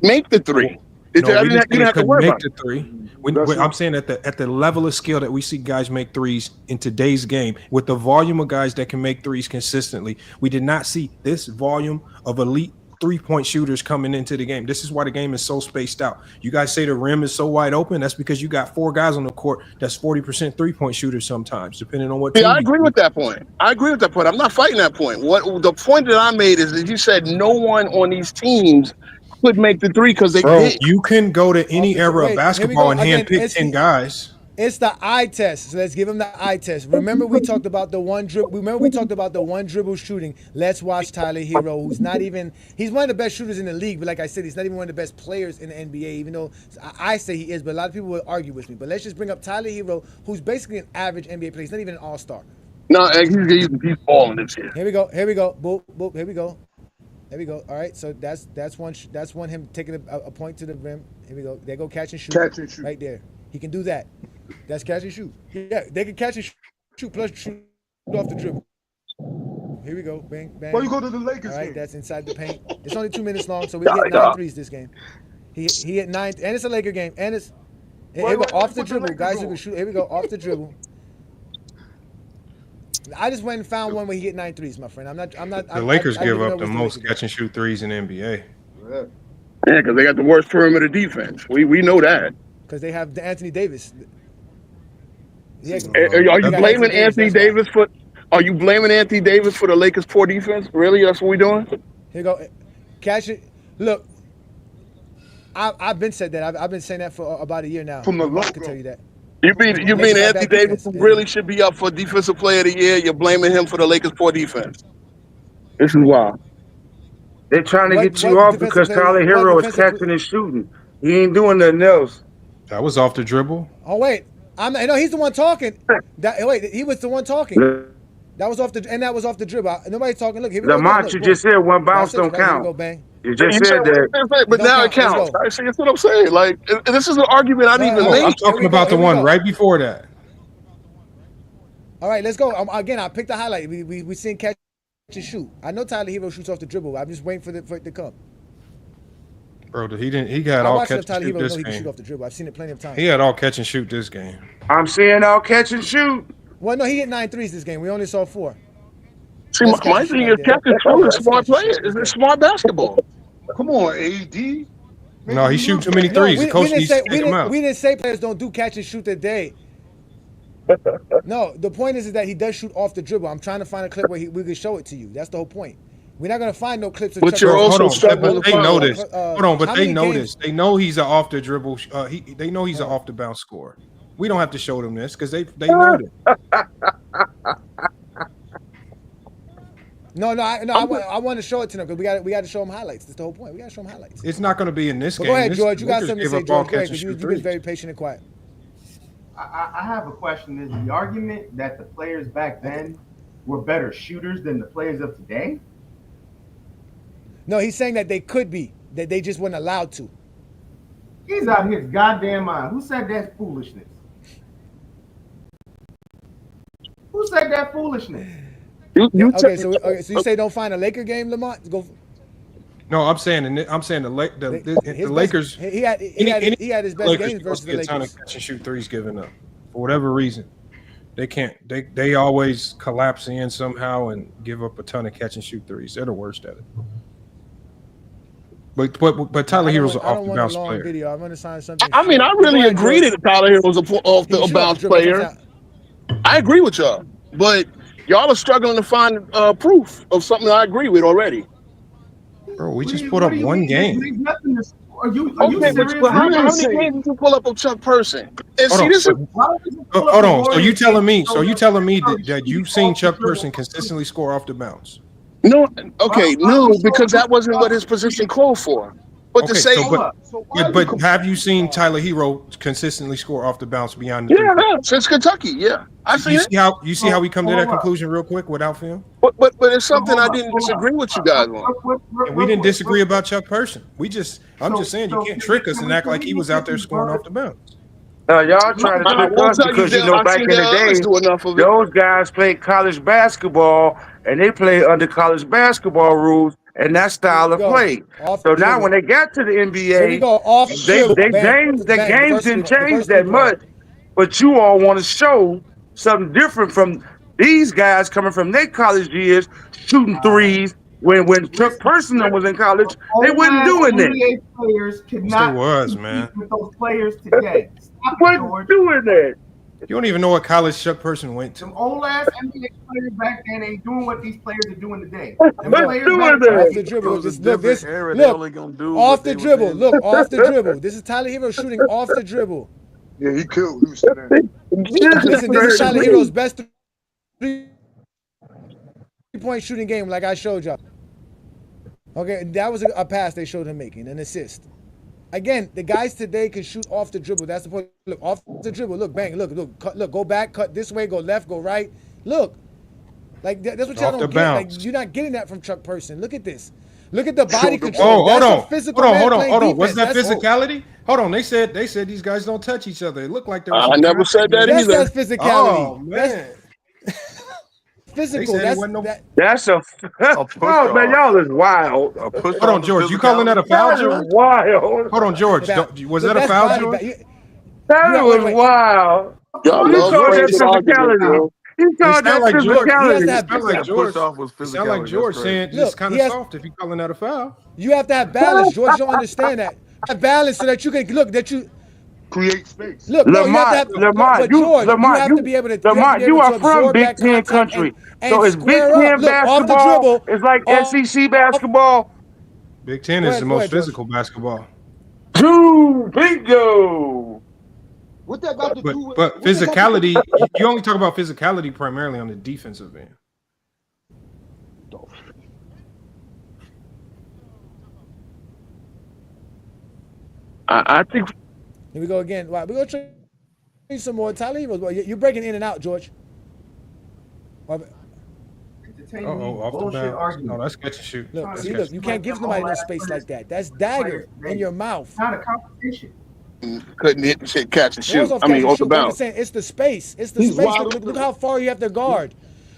make the 3. You didn't have to worry about the 3. I'm saying at the level of skill that we see guys make 3s in today's game, with the volume of guys that can make 3s consistently, we did not see this volume of elite 3-point shooters coming into the game. This is why the game is so spaced out. You guys say the rim is so wide open. That's because you got 4 guys on the court that's 40% 3-point shooters sometimes, depending on what team. Yeah, I agree with that point. I'm not fighting that point. What the point that I made is that you said no one on these teams could make the 3 because they did. You can go to any era of basketball and handpick 10 guys. It's the eye test. So let's give him the eye test. Remember we talked about the one dribble. Shooting. Let's watch Tyler Hero, who's not even. He's one of the best shooters in the league, but like I said, he's not even one of the best players in the NBA. Even though I say he is, but a lot of people will argue with me. But let's just bring up Tyler Hero, who's basically an average NBA player. He's not even an all-star. No, he's balling this year. Here we go. Boop, boop. Here we go. There we go. All right, so that's one him taking a point to the rim. Here we go. They go catch and shoot. Catch and shoot. Right there. He can do that. That's catch and shoot. Yeah, they can catch and shoot plus shoot off the dribble. Here we go. Bang, bang. Well, you go to the Lakers. All right, game. That's inside the paint. It's only 2 minutes long, so we hit 9 threes this game. He hit 9, and it's a Laker game, and it's here we go off the dribble, guys who can shoot. Here we go off the dribble. I just went and found one where he hit 9 threes, my friend. I'm not. The Lakers give up the most catch and shoot 3s in the NBA. Yeah, because they got the worst perimeter defense. We know that. Because they have Anthony Davis. Are you blaming Anthony Davis for Are you blaming Anthony Davis for the Lakers' poor defense? Really? That's what we're doing? Here you go. Catch it. Look, I've been said that. I've been saying that for about a year now. From the I logo. can tell you that. You mean Anthony Davis really should be up for Defensive Player of the Year? You're blaming him for the Lakers' poor defense. This is wild. They're trying to get you off because Tyler Hero is catching and shooting. He ain't doing nothing else. That was off the dribble. Oh wait, I know he's the one talking. Wait, he was the one talking. That was off the dribble. Nobody's talking. Look, here we go. Lamont, you just said one bounce don't count. Go, bang. You just said that. But now it counts. See, that's what I'm saying. Like, this is an argument I didn't even make. I'm talking about the one right before that. All right, let's go. Again, I picked the highlight. We seen catch and shoot. I know Tyler Hero shoots off the dribble. I'm just waiting for it to come. Bro, he got all catch and Tyler shoot Hero this know he can shoot game. off the dribble. I've seen it plenty of times. He had all catch and shoot this game. I'm seeing all catch and shoot. Well, no, he hit 9 threes this game. We only saw 4. See, my thing is Captain Troll is smart player. It's smart basketball. Come on, AD. No, he shoots too many threes. The coach needs to take him out. We didn't say players don't do catch and shoot today. No, the point is that he does shoot off the dribble. I'm trying to find a clip where we can show it to you. That's the whole point. We're not going to find no clips of But you're also struggling. They know this. Hold on, but they know this. They know he's an off the dribble. They know he's an off the bounce scorer. We don't have to show them this because they know this. No, I want to show it to them because we got to show them highlights. That's the whole point. We got to show them highlights. It's not going to be in this game. Go ahead, George. You got Lakers something to say, George. Go ahead, because you've been very patient and quiet. I have a question. Is the argument that the players back then were better shooters than the players of today? No, he's saying that they could be, that they just weren't allowed to. He's out of his goddamn mind. Who said that's foolishness? Who said that foolishness? Okay, so you say don't find a Laker game, Lamont? Go. No, I'm saying the Lakers. He had his best Lakers games versus the get a ton Lakers. of catch and shoot threes given up for whatever reason. They can't. They always collapse in somehow and give up a ton of catch and shoot threes. They're the worst at it. But Tyler Hero's an off the bounce player. Video. I'm gonna sign something. I mean, I really agree that Tyler Hero's an off the bounce player. I agree with y'all, but y'all are struggling to find proof of something I agree with already. Bro, we just put up one game. Are you serious? How many games did you pull up of Chuck Person? And see, this is hold on. So you telling me that you've seen Chuck Person consistently score off the bounce? No, okay, no, because that wasn't what his position called for. But to say, but have you seen Tyler Hero consistently score off the bounce beyond the since Kentucky, yeah, I see it. You see how we come to that conclusion real quick without film? But it's something I didn't disagree with you guys on. And we didn't disagree about Chuck Person. I'm just saying you can't trick us and act like he was out there scoring off the bounce. Y'all trying to trick us because back in the day, those guys played college basketball and they played under college basketball rules and that style of play. So now when they got to the NBA, the games didn't change that much, but you all want to show something different from these guys coming from their college years, shooting threes. When Chuck Person was in college, they wasn't doing that. NBA players cannot man. With those players today. Wasn't doing that. You don't even know what college Chuck Person went to. Some old ass NBA players back then ain't doing what these players are doing today. Off the dribble. Look, off the dribble. Look, off the dribble. This is Tyler Hero shooting off the dribble. Yeah, he killed Houston. Listen, this is Tyler Hero's best three-point shooting game, like I showed y'all. Okay, that was a pass they showed him making, an assist. Again, the guys today can shoot off the dribble. That's the point. Look, off the dribble. Look, bang. Look, cut, look. Go back, cut this way, go left, go right. Look, like that's what y'all don't get. Like you're not getting that from Chuck Person. Look at this. Look at the body control. Hold on. Hold on. Wasn't that physicality? Hold on. They said these guys don't touch each other. It looked like there was. I never said that either. That's physicality. Oh man. Physical. That's a oh man, y'all is wild. Hold on, George. You calling that a foul, George? Wild. Hold on, George. Was that a foul, George? That was wild. You called that physicality. You called that physicality. It sound like George saying it's kind of soft if you calling that a foul. You have to have balance, George. You don't understand that. Have balance so that you can look that you. create space. Look, no, you have to have, but George, you have to be able to, you are from absorb Big that Ten contact country. and So it's Big square up. Ten Look, off the basketball. dribble. It's like SEC basketball. Big Ten Go is ahead, the go most ahead, George. physical basketball. Bingo. What that got to do with? But physicality, you only talk about physicality primarily on the defensive end. I think. Here we go again. Right, we're gonna show you some more. Tyler Heroes. You're breaking in and out, George. Off the bounce. No, that's catch and shoot. Look, see, look, you can't give somebody no space like that. That's dagger in your mouth. Not a competition. Couldn't hit shit, catch and shoot. Off the bounce. I'm saying it's the space. It's the He's space. wide Look how far you have to guard.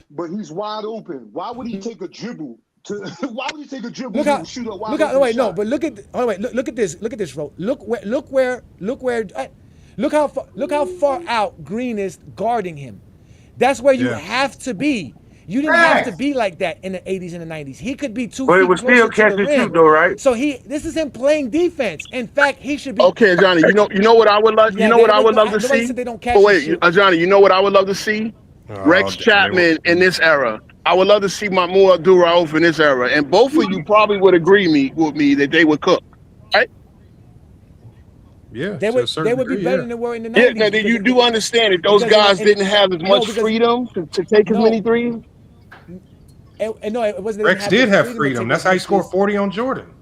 But he's wide open. Why would he take a dribble? Why would he take a dribble Look how, to shoot a wide look how, open wait, shot? no, but look at, oh wait, look at this, bro. Look how far out Green is guarding him. That's where you have to be. You didn't have to be like that in the 80s and the 90s. He could be 2 feet But it was still closer to the catch and rim. shoot, though, right? So this is him playing defense. In fact, he should be. Okay, Johnny. You know what I would love. Yeah, you know what I would love to nobody see. said they don't catch But and wait, shoot. Johnny. You know what I would love to see? Rex Chapman in this era. I would love to see Mahmoud Abdul-Rauf in this era, and both of you probably would agree with me that they would cook, right? Yeah, they would be better than they were in the 90s. Yeah, now you do understand that those guys didn't have as much freedom to take as many threes. No, it wasn't. Rex did have freedom. That's how he scored 40 on Jordan.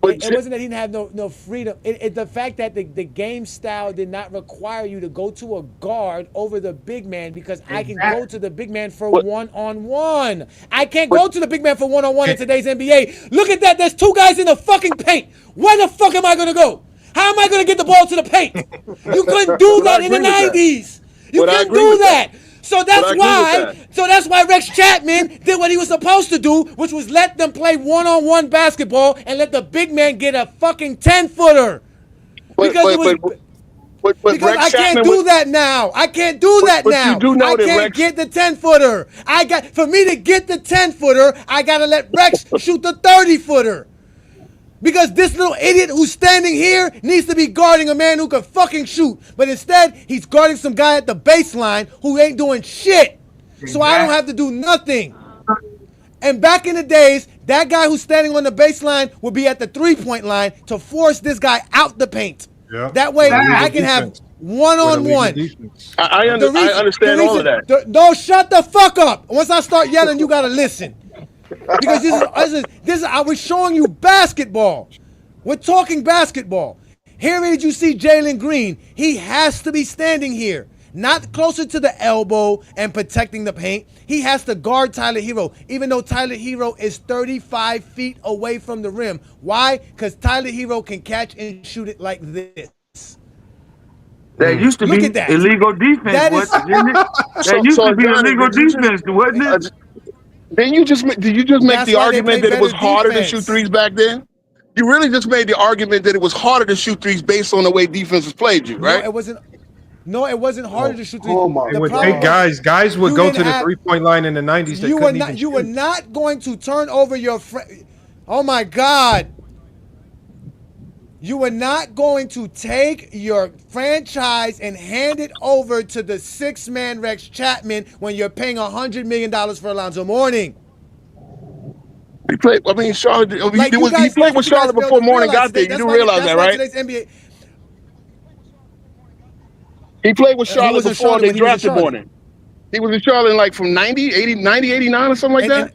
It wasn't that he didn't have no freedom. The fact that the game style did not require you to go to a guard over the big man because I can go to the big man for one-on-one. I can't go to the big man for one-on-one in today's NBA. Look at that. There's two guys in the fucking paint. Where the fuck am I going to go? How am I going to get the ball to the paint? You couldn't do that in the 90s. You couldn't do that. So that's why Rex Chapman did what he was supposed to do, which was let them play one-on-one basketball and let the big man get a fucking 10-footer. Because I can't do that now. I can't do that now. You do know I that can't Rex... get the 10-footer. For me to get the 10-footer, I gotta let Rex shoot the 30-footer. Because this little idiot who's standing here needs to be guarding a man who can fucking shoot. But instead, he's guarding some guy at the baseline who ain't doing shit. So I don't have to do nothing. And back in the days, that guy who's standing on the baseline would be at the three-point line to force this guy out the paint. Yeah. That way, I can have one-on-one. I understand all of that. No, shut the fuck up. Once I start yelling, you got to listen. Because this is I was showing you basketball. We're talking basketball. Here did you see Jalen Green? He has to be standing here, not closer to the elbow and protecting the paint. He has to guard Tyler Hero, even though Tyler Hero is 35 feet away from the rim. Why? Because Tyler Hero can catch and shoot it like this. That used to be illegal defense, wasn't it? That used to be illegal defense, wasn't it? Did you just make the argument that it was harder to shoot threes back then? You really just made the argument that it was harder to shoot threes based on the way defenses played you, right? No, it wasn't harder to shoot threes. It would take guys would go to the three-point line in the 90s. You were not going to turn over your oh my God. You were not going to take your franchise and hand it over to the six-man Rex Chapman when you're paying $100 million for Alonzo Mourning. He played. I mean, Charlotte. He played with Charlotte before Mourning got there. You do realize that, right? NBA, he played with Charlotte before they drafted Mourning. He was in Charlotte from 90, 89 or something like that.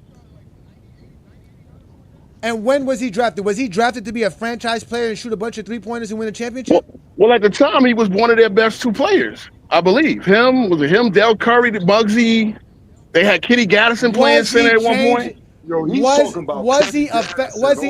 And when was he drafted? Was he drafted to be a franchise player and shoot a bunch of three-pointers and win a championship? Well, at the time, he was one of their best two players, I believe. Del Curry, Muggsy. They had Kitty Gaddison playing center at one point. Yo, was he effective? Was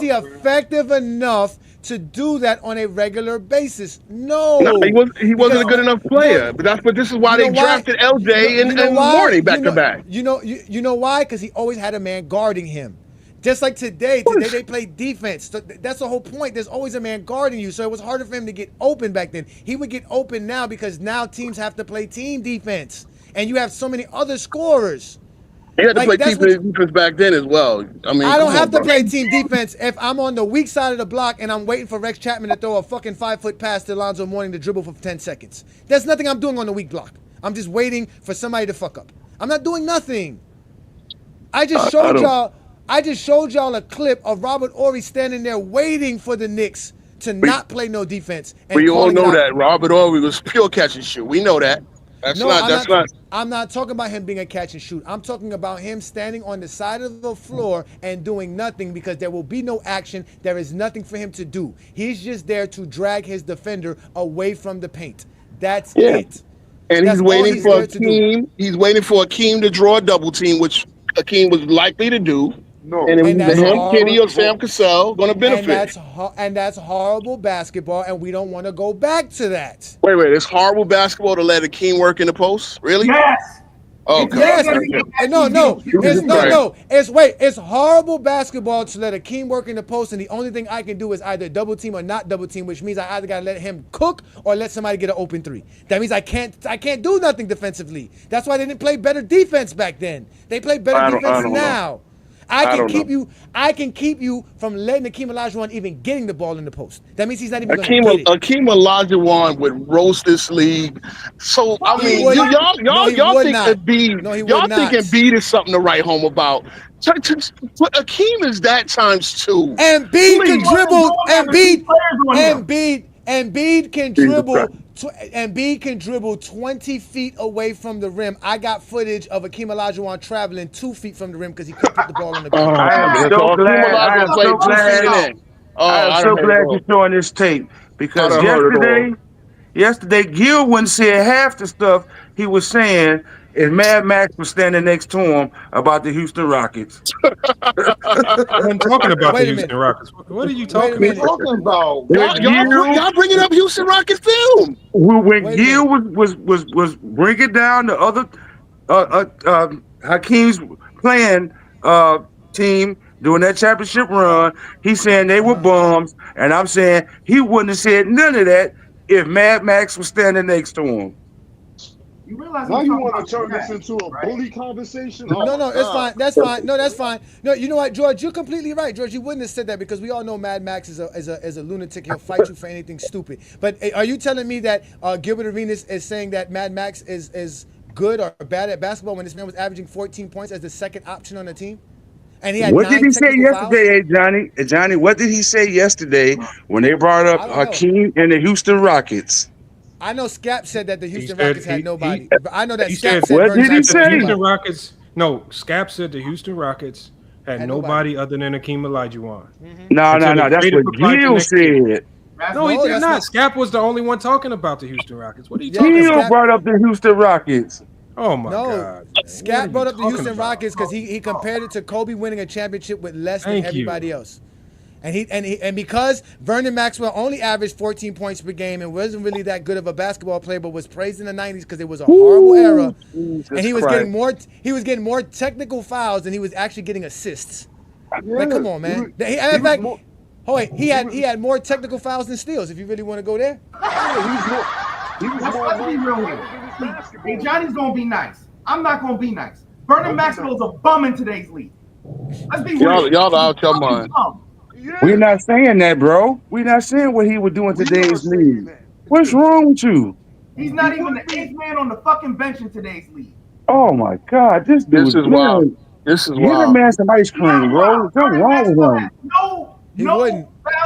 he effective enough to do that on a regular basis? No, he wasn't a good enough player. But this is why they drafted LJ and Mourning back to back. You know why? Because he always had a man guarding him. Just like today they play defense. So that's the whole point. There's always a man guarding you. So it was harder for him to get open back then. He would get open now because now teams have to play team defense. And you have so many other scorers. He had to play team defense back then as well. I mean, I don't have to play team defense if I'm on the weak side of the block and I'm waiting for Rex Chapman to throw a fucking 5-foot pass to Alonzo Mourning to dribble for 10 seconds. There's nothing I'm doing on the weak block. I'm just waiting for somebody to fuck up. I'm not doing nothing. I just showed y'all a clip of Robert Horry standing there waiting for the Knicks to not play no defense. And we all know that Robert Horry was pure catch and shoot. We know that. I'm not talking about him being a catch and shoot. I'm talking about him standing on the side of the floor and doing nothing because there will be no action. There is nothing for him to do. He's just there to drag his defender away from the paint. That's it. And he's waiting for Akeem. He's waiting for Akeem to draw a double team, which Akeem was likely to do. No, and it was him, Kitty, or Sam Cassell going to benefit. And that's horrible basketball, and we don't want to go back to that. Wait, it's horrible basketball to let Akeem work in the post? Really? Yes. Oh, yes. It's horrible basketball to let Akeem work in the post, and the only thing I can do is either double team or not double team, which means I either gotta let him cook or let somebody get an open three. That means I can't do nothing defensively. That's why they didn't play better defense back then. They play better defense now. I can keep you from letting Akeem Olajuwon even getting the ball in the post. That means he's not even going to get it. Akeem Olajuwon would roast this league. So I mean, y'all think Embiid is something to write home about. Akeem is that times two. Embiid can dribble. Embiid can dribble. Embiid can dribble 20 feet away from the rim. I got footage of Akeem Olajuwon traveling 2 feet from the rim because he couldn't put the ball on the ground. I am so glad you're showing this tape because yesterday Gil wouldn't say half the stuff he was saying if Mad Max was standing next to him about the Houston Rockets. I'm talking about the Houston Rockets. What are you talking about? Y'all bringing up Houston Rockets film. When Gil was bringing down the other Hakeem's playing team during that championship run, he's saying they were bums, and I'm saying he wouldn't have said none of that if Mad Max was standing next to him. You realize now you want to turn this into a bully conversation? No, it's fine. That's fine. No, that's fine. No, you know what, George? You're completely right, George. You wouldn't have said that because we all know Mad Max is a lunatic. He'll fight you for anything stupid. But are you telling me that Gilbert Arenas is saying that Mad Max is good or bad at basketball when this man was averaging 14 points as the second option on the team? And he had what did he say yesterday, Johnny? Johnny, what did he say yesterday when they brought up Hakeem and the Houston Rockets? I know Scap said that the Houston Rockets had nobody. I know that Scap said what did he say? Houston Rockets. No, Scap said the Houston Rockets had nobody other than Akeem Olajuwon. No. That's what Gil said. No, he did not. Scap was the only one talking about the Houston Rockets. What are you talking about? Gil brought up the Houston Rockets. Oh my God! Scap brought up the Houston Rockets because he compared it to Kobe winning a championship with less than everybody else. And because Vernon Maxwell only averaged 14 points per game and wasn't really that good of a basketball player, but was praised in the 90s because it was a horrible era, and he was getting more technical fouls than he was actually getting assists. Like, come on, man. He had more technical fouls than steals. If you really want to go there. Let's be real here. Hey, Johnny's gonna be nice. I'm not gonna be nice. Vernon Maxwell's a bum in today's league. Let's be real. Y'all out your mind. We're not saying that, bro. We're not saying what he would do in today's league. What's wrong with you? He's not even the eighth man on the fucking bench in today's league. Oh my God, this dude is wild. This is wild. Give a man some ice cream, bro. What's wrong with him? He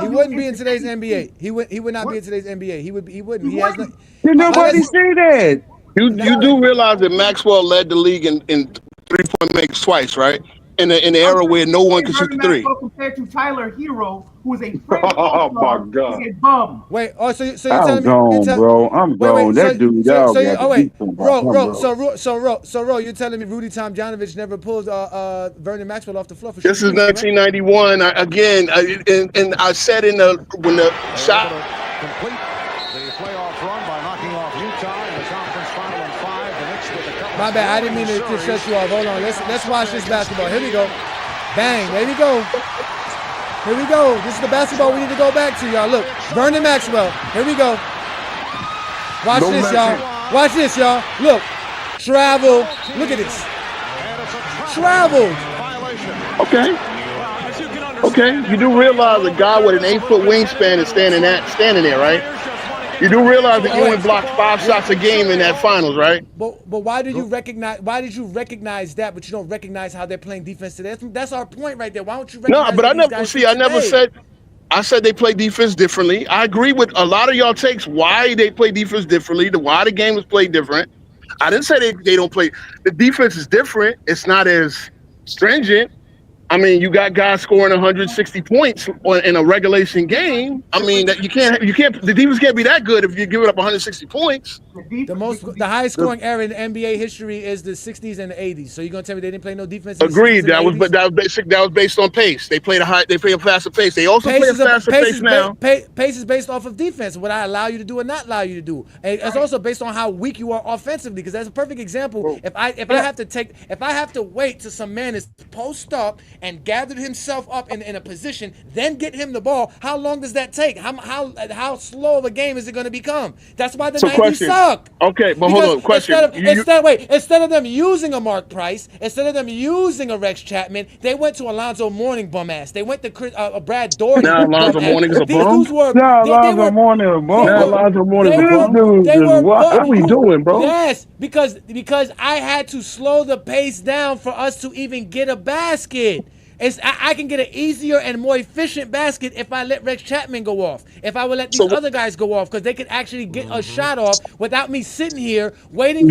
wouldn't be in today's NBA. He would not be in today's NBA. He wouldn't. He has Did nobody say that? You do realize that Maxwell led the league in 3-point makes twice, right? In the era where no one could shoot the three. Compared to Tyler Hero, who is a oh my God, he's a bum. Wait, so you're telling me? I'm gone. That dude, Ro, you're telling me Rudy Tomjanovich never pulled Vernon Maxwell off the floor for this is 1991. And I said when the shot. Complete the playoff run by knocking off Utah in the conference final in 5. The Knicks with a couple. My bad, I didn't mean to stress you off. Hold on, let's watch this basketball. Here we go. Bang, there we go. Here we go. This is the basketball we need to go back to, y'all. Look, Vernon Maxwell. Here we go. Watch this, y'all. Watch this, y'all. Look, travel. Look at this. traveled. Okay. You do realize a guy with an 8-foot wingspan is standing there, right? You do realize that Ewing blocked 5 shots a game in that finals, right? But why did you recognize? Why did you recognize that? But you don't recognize how they're playing defense today. That's our point right there. Why don't you recognize? No, but I said they play defense differently. I agree with a lot of y'all takes why they play defense differently, why the game is played different. I didn't say they don't play. The defense is different. It's not as stringent. I mean, you got guys scoring 160 points in a regulation game. I mean, that you can't. The defense can't be that good if you give it up 160 points. The highest scoring era in NBA history is the 60s and the 80s. So you're gonna tell me they didn't play no defense? Agreed. That was based on pace. They played a faster pace. They also play a faster pace now. Pace is based off of defense. What I allow you to do and not allow you to do. And it's also based on how weak you are offensively. Because that's a perfect example. If I have to wait till some man is post up and gathered himself up in a position, then get him the ball, how long does that take? How slow of a game is it going to become? That's why the 90s suck. Okay, but hold on. Question. Instead of them using a Mark Price, instead of them using a Rex Chapman, they went to Alonzo Mourning bum ass. They went to Brad Doherty. Now Alonzo Mourning is a bum. Alonzo Mourning is a bum. What are we doing, bro? Yes, because I had to slow the pace down for us to even get a basket. I can get an easier and more efficient basket if I let Rex Chapman go off. If I would let these other guys go off, because they could actually get a shot off without me sitting here waiting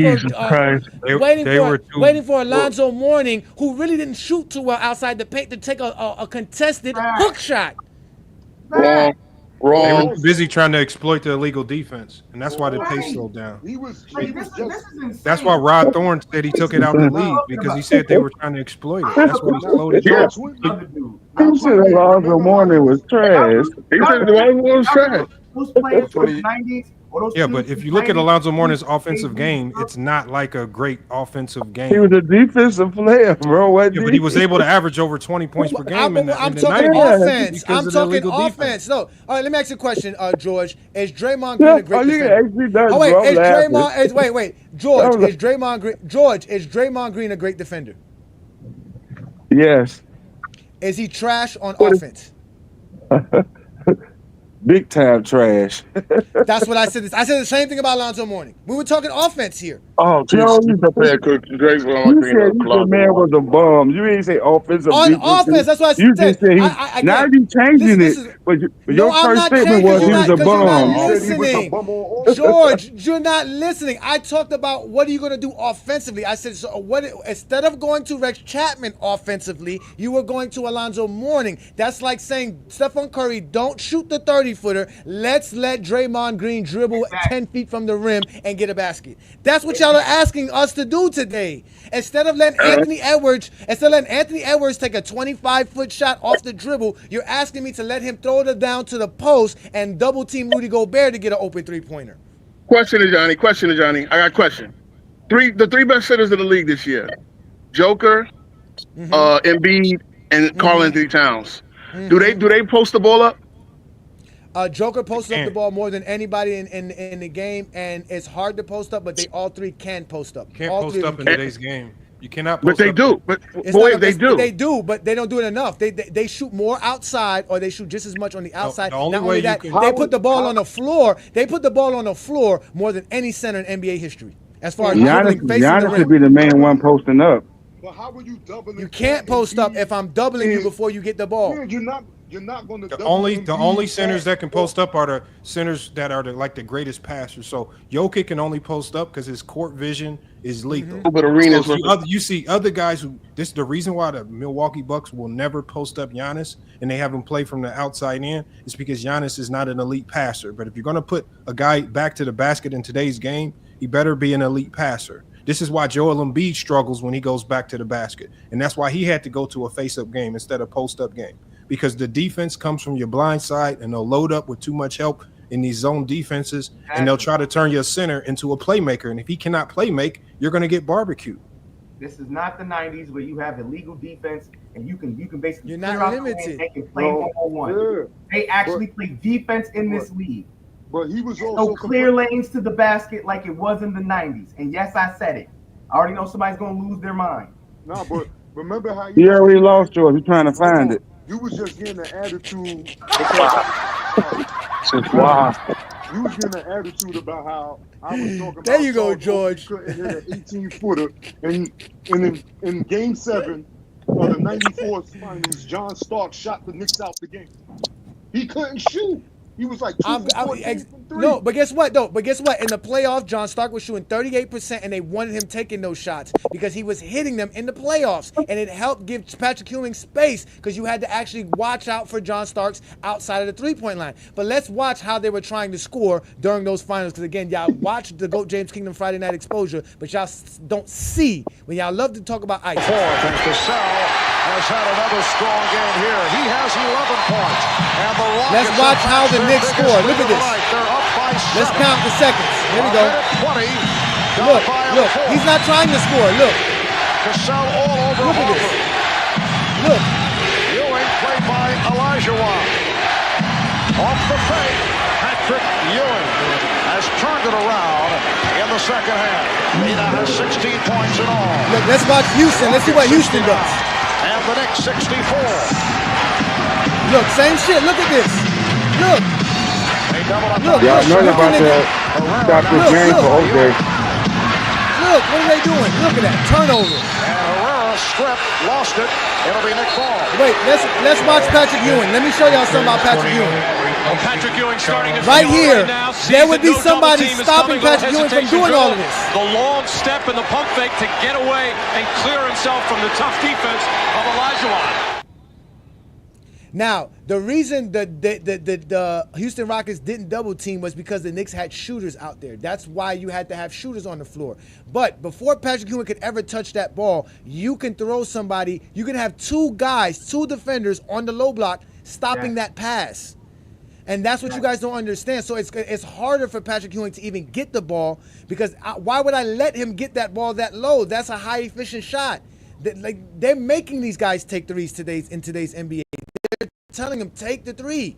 for Alonzo Mourning, who really didn't shoot too well outside the paint, to take a contested hook shot. Wrong. They were busy trying to exploit the illegal defense, and that's why the pace slowed down. That's why Rod Thorne said he took it out the league, because he said they were trying to exploit it. That's why he slowed it down. He said Alonzo Mourning was trash. He said Alonzo was trash. Those players from the 90s. Yeah, but if you look at Alonzo Mourning's offensive game, it's not like a great offensive game. He was a defensive player, bro. Yeah, but he was able to average over 20 points per game. I'm talking offense. I'm talking offense. No, all right. Let me ask you a question, George. Is Draymond Green a great defender? George, is Draymond Green a great defender? Yes. Is he trash on offense? Big time trash. That's what I said. I said the same thing about Alonzo Mourning. We were talking offense here. Oh, Joe, you said the man was a bum. You didn't say offensive. On offense, that's what I said. You just said now you changing it. But your first statement was he was a bum. George, you're not listening. I talked about what are you going to do offensively. I said, so what? Instead of going to Rex Chapman offensively, you were going to Alonzo Mourning. That's like saying, Stephen Curry, don't shoot the 30-footer. Let's let Draymond Green dribble 10 feet from the rim and get a basket. That's what y'all are asking us to do today. Instead of letting Anthony Edwards take a 25-foot shot off the dribble, you're asking me to let him throw it down to the post and double team Rudy Gobert to get an open three-pointer. Question to Johnny. I got a question. The three best centers of the league this year: Joker, Embiid, and Karl Anthony Towns. Do they post the ball up? Joker posted up the ball more than anybody in the game, and it's hard to post up, but they all three can post up. Can't post up in today's game. You cannot But post they up. do. But boy, they do. They do, but they don't do it enough. They shoot more outside, or they shoot just as much on the outside. The only Not way only that, you can- they put the ball on the floor. They put the ball on the floor more than any center in NBA history. As far as Giannis should be the main one posting up. But how would you double? You can't post up if I'm doubling you before you get the ball. Yeah, you're not going to. The only centers that can post up are the centers that are like the greatest passers. So Jokic can only post up because his court vision is lethal. But arenas, you see other guys who. This is the reason why the Milwaukee Bucks will never post up Giannis and they have him play from the outside in. Is because Giannis is not an elite passer. But if you're going to put a guy back to the basket in today's game, he better be an elite passer. This is why Joel Embiid struggles when he goes back to the basket. And that's why he had to go to a face-up game instead of post-up game. Because the defense comes from your blind side, and they'll load up with too much help in these zone defenses, and they'll try to turn your center into a playmaker. And if he cannot play make, you're going to get barbecued. This is not the 90s where you have illegal defense and you can basically you're not limited. They can play 1-on-1. They actually play defense in this league. But he was also no clear lanes to the basket like it was in the 90s. And yes, I said it. I already know somebody's going to lose their mind. No, but Remember how He you was already getting lost yours. He's trying to hold find on. it. You was just getting an attitude because Wow. you was getting an attitude about how I was talking There about you go, Charles Oakley George. couldn't hit an 18-footer, and in Game 7 of the '94 Finals, John Stark shot the Knicks out the game. He couldn't shoot. He was like 2 for 14 from 3. No, but guess what, though? But guess what? In the playoffs, John Stark was shooting 38%, and they wanted him taking those shots because he was hitting them in the playoffs, and it helped give Patrick Ewing space because you had to actually watch out for John Starks outside of the three-point line. But let's watch how they were trying to score during those finals because, again, y'all watch the GOAT James Kingdom Friday Night Exposure, but y'all don't see when y'all love to talk about ice. Fourth, and Cassell has had another strong game here. He has 11 points. And the Rockets let's watch how the Knicks score. Look at this. They're up by 7. Let's count the seconds. Here we go. 20. Look, he's not trying to score. Look. Cassell all over. Look at this. Look. Ewing played by Olajuwon. Off the fake, Patrick Ewing has turned it around in the second half. He now has 16 points in all. Look, let's watch Houston. Let's see what Houston does. And the Knicks 64. Look, same shit. Look at this. Look. Y'all know about that. Dr. James for OJ. Look, what are they doing? Look at that. Turnover. And Herrera stripped, lost it. It'll be Nick Ball. Wait, let's watch Patrick Ewing. Let me show y'all something about Patrick Ewing. Well, Patrick Ewing starting right here, there would be somebody stopping Patrick Ewing from doing all of this. The long step and the pump fake to get away and clear himself from the tough defense of Olajuwon. Now, the reason the Houston Rockets didn't double team was because the Knicks had shooters out there. That's why you had to have shooters on the floor. But before Patrick Ewing could ever touch that ball, you can throw somebody, you can have two defenders on the low block stopping that pass. And that's what you guys don't understand. So it's harder for Patrick Ewing to even get the ball because why would I let him get that ball that low? That's a high efficient shot. They're making these guys take threes in today's NBA. They're telling them take the three.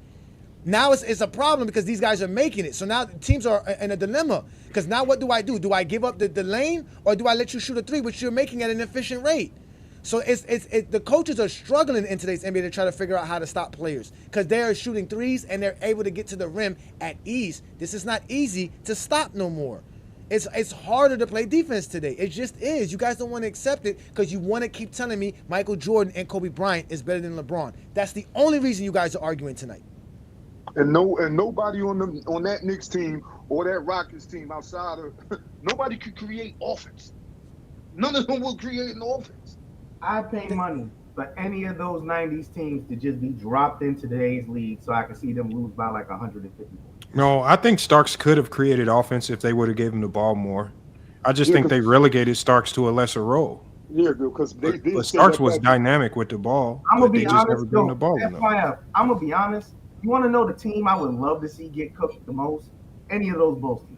Now it's a problem because these guys are making it. So now teams are in a dilemma because now what do? Do I give up the lane or do I let you shoot a three, which you're making at an efficient rate? So the coaches are struggling in today's NBA to try to figure out how to stop players because they are shooting threes and they're able to get to the rim at ease. This is not easy to stop no more. It's harder to play defense today. It just is. You guys don't want to accept it because you want to keep telling me Michael Jordan and Kobe Bryant is better than LeBron. That's the only reason you guys are arguing tonight. And nobody on that Knicks team or that Rockets team outside of nobody could create offense. None of them will create an offense. I pay money for any of those 90s teams to just be dropped into today's league so I can see them lose by like 150 points. No, I think Starks could have created offense if they would have given him the ball more. I just think they relegated Starks to a lesser role. Yeah, because but Starks was dynamic with the ball. I'm gonna be honest. Never gave the ball FYF, I'm gonna be honest. You want to know the team I would love to see get cooked the most? Any of those Bulls teams.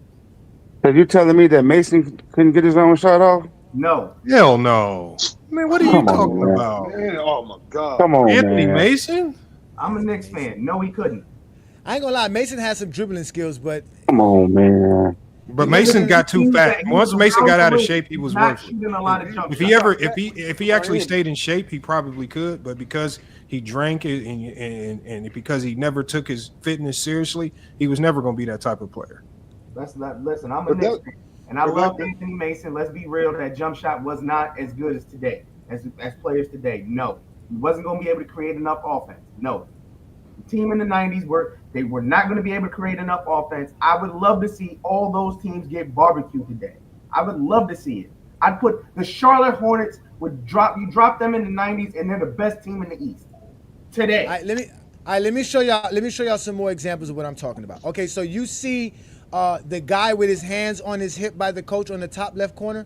Are you telling me that Mason couldn't get his own shot off? No. Hell no. Man, what are you talking about? Man, oh my God. Come on, Anthony man. Mason? I'm a Knicks fan. No, he couldn't. I ain't gonna lie, Mason has some dribbling skills, but come on, man. But Mason got too fat. Once Mason got out of shape, he was worth it. If he actually stayed in shape, he probably could. But because he drank and because he never took his fitness seriously, he was never gonna be that type of player. Listen, I'm a Knicks fan, and I love Anthony Mason. Let's be real, that jump shot was not as good as today, as players today. No, he wasn't gonna be able to create enough offense. No. Team in the 90s were not going to be able to create enough offense. I would love to see all those teams get barbecued today. I would love to see it. I'd put the Charlotte Hornets you drop them in the 90s and they're the best team in the East today. Let me show y'all some more examples of what I'm talking about. Okay, so you see the guy with his hands on his hip by the coach on the top left corner.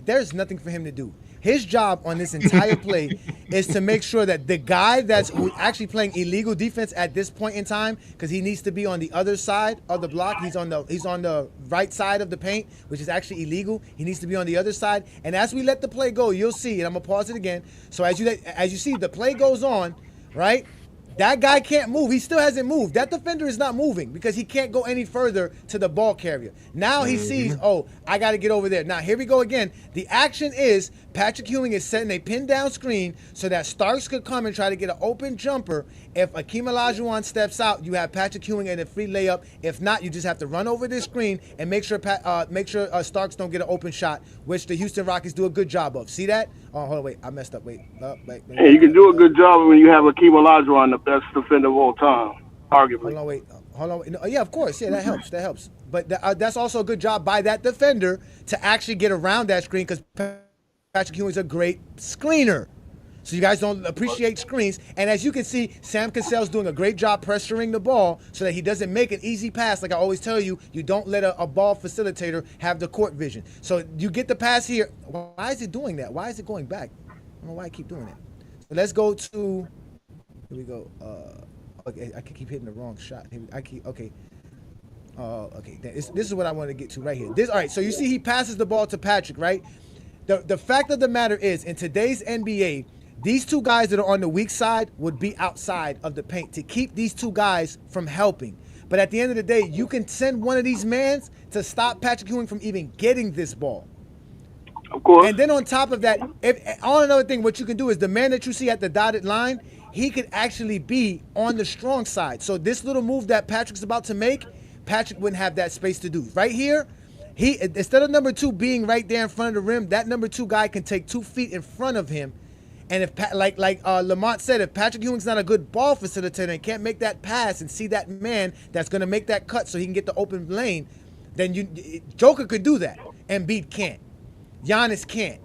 There's nothing for him to do. His job on this entire play is to make sure that the guy that's actually playing illegal defense at this point in time, because he needs to be on the other side of the block. He's on the right side of the paint, which is actually illegal. He needs to be on the other side. And as we let the play go, you'll see, and I'm gonna pause it again. So as you see, the play goes on, right? That guy can't move. He still hasn't moved. That defender is not moving because he can't go any further to the ball carrier. Now he sees, oh, I got to get over there. Now, here we go again. The action is Patrick Ewing is setting a pin down screen so that Starks could come and try to get an open jumper. If Akeem Olajuwon steps out, you have Patrick Ewing and a free layup. If not, you just have to run over this screen and make sure Starks don't get an open shot, which the Houston Rockets do a good job of. See that? Oh, hold on, wait. I messed up. Wait. Hey, you can do a good job when you have Akeem Olajuwon, the best defender of all time, arguably. Hold on. No, yeah, of course. Yeah, that helps. But that's also a good job by that defender to actually get around that screen because Patrick Ewing's a great screener. So you guys don't appreciate screens. And as you can see, Sam Cassell's doing a great job pressuring the ball so that he doesn't make an easy pass. Like I always tell you, you don't let a ball facilitator have the court vision. So you get the pass here. Why is it doing that? Why is it going back? I don't know why I keep doing that. So let's go to, here we go. Okay, I keep hitting the wrong shot. Okay. Okay. This is what I want to get to right here. All right, so you see he passes the ball to Patrick, right? The fact of the matter is, in today's NBA, these two guys that are on the weak side would be outside of the paint to keep these two guys from helping. But at the end of the day, you can send one of these mans to stop Patrick Ewing from even getting this ball. Of course. And then on top of that, on another thing, what you can do is the man that you see at the dotted line, he could actually be on the strong side. So this little move that Patrick's about to make, Patrick wouldn't have that space to do. Right here, he instead of number 2 being right there in front of the rim, that number 2 guy can take 2 feet in front of him. And if like Lamont said, if Patrick Ewing's not a good ball facilitator and can't make that pass and see that man that's going to make that cut so he can get the open lane, then Joker could do that. Embiid can't. Giannis can't.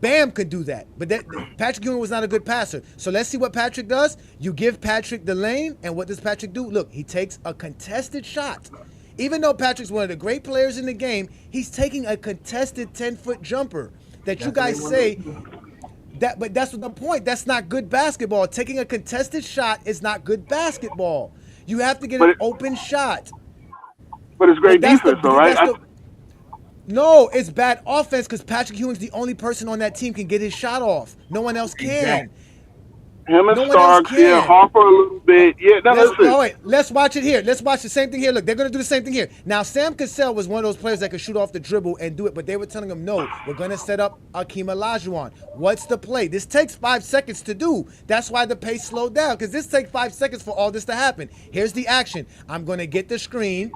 Bam could do that. But Patrick Ewing was not a good passer. So let's see what Patrick does. You give Patrick the lane, and what does Patrick do? Look, he takes a contested shot. Even though Patrick's one of the great players in the game, he's taking a contested 10-foot jumper that you guys say but that's the point. That's not good basketball. Taking a contested shot is not good basketball. You have to get an open shot. But it's great defense, though, right? No, it's bad offense because Patrick Ewing's the only person on that team can get his shot off. No one else can. Exactly. Him and Starks, yeah, Harper a little bit. Yeah, let's watch it here. Let's watch the same thing here. Look, they're going to do the same thing here. Now, Sam Cassell was one of those players that could shoot off the dribble and do it, but they were telling him, no, we're going to set up Akeem Olajuwon. What's the play? This takes 5 seconds to do. That's why the pace slowed down, because this takes 5 seconds for all this to happen. Here's the action. I'm going to get the screen.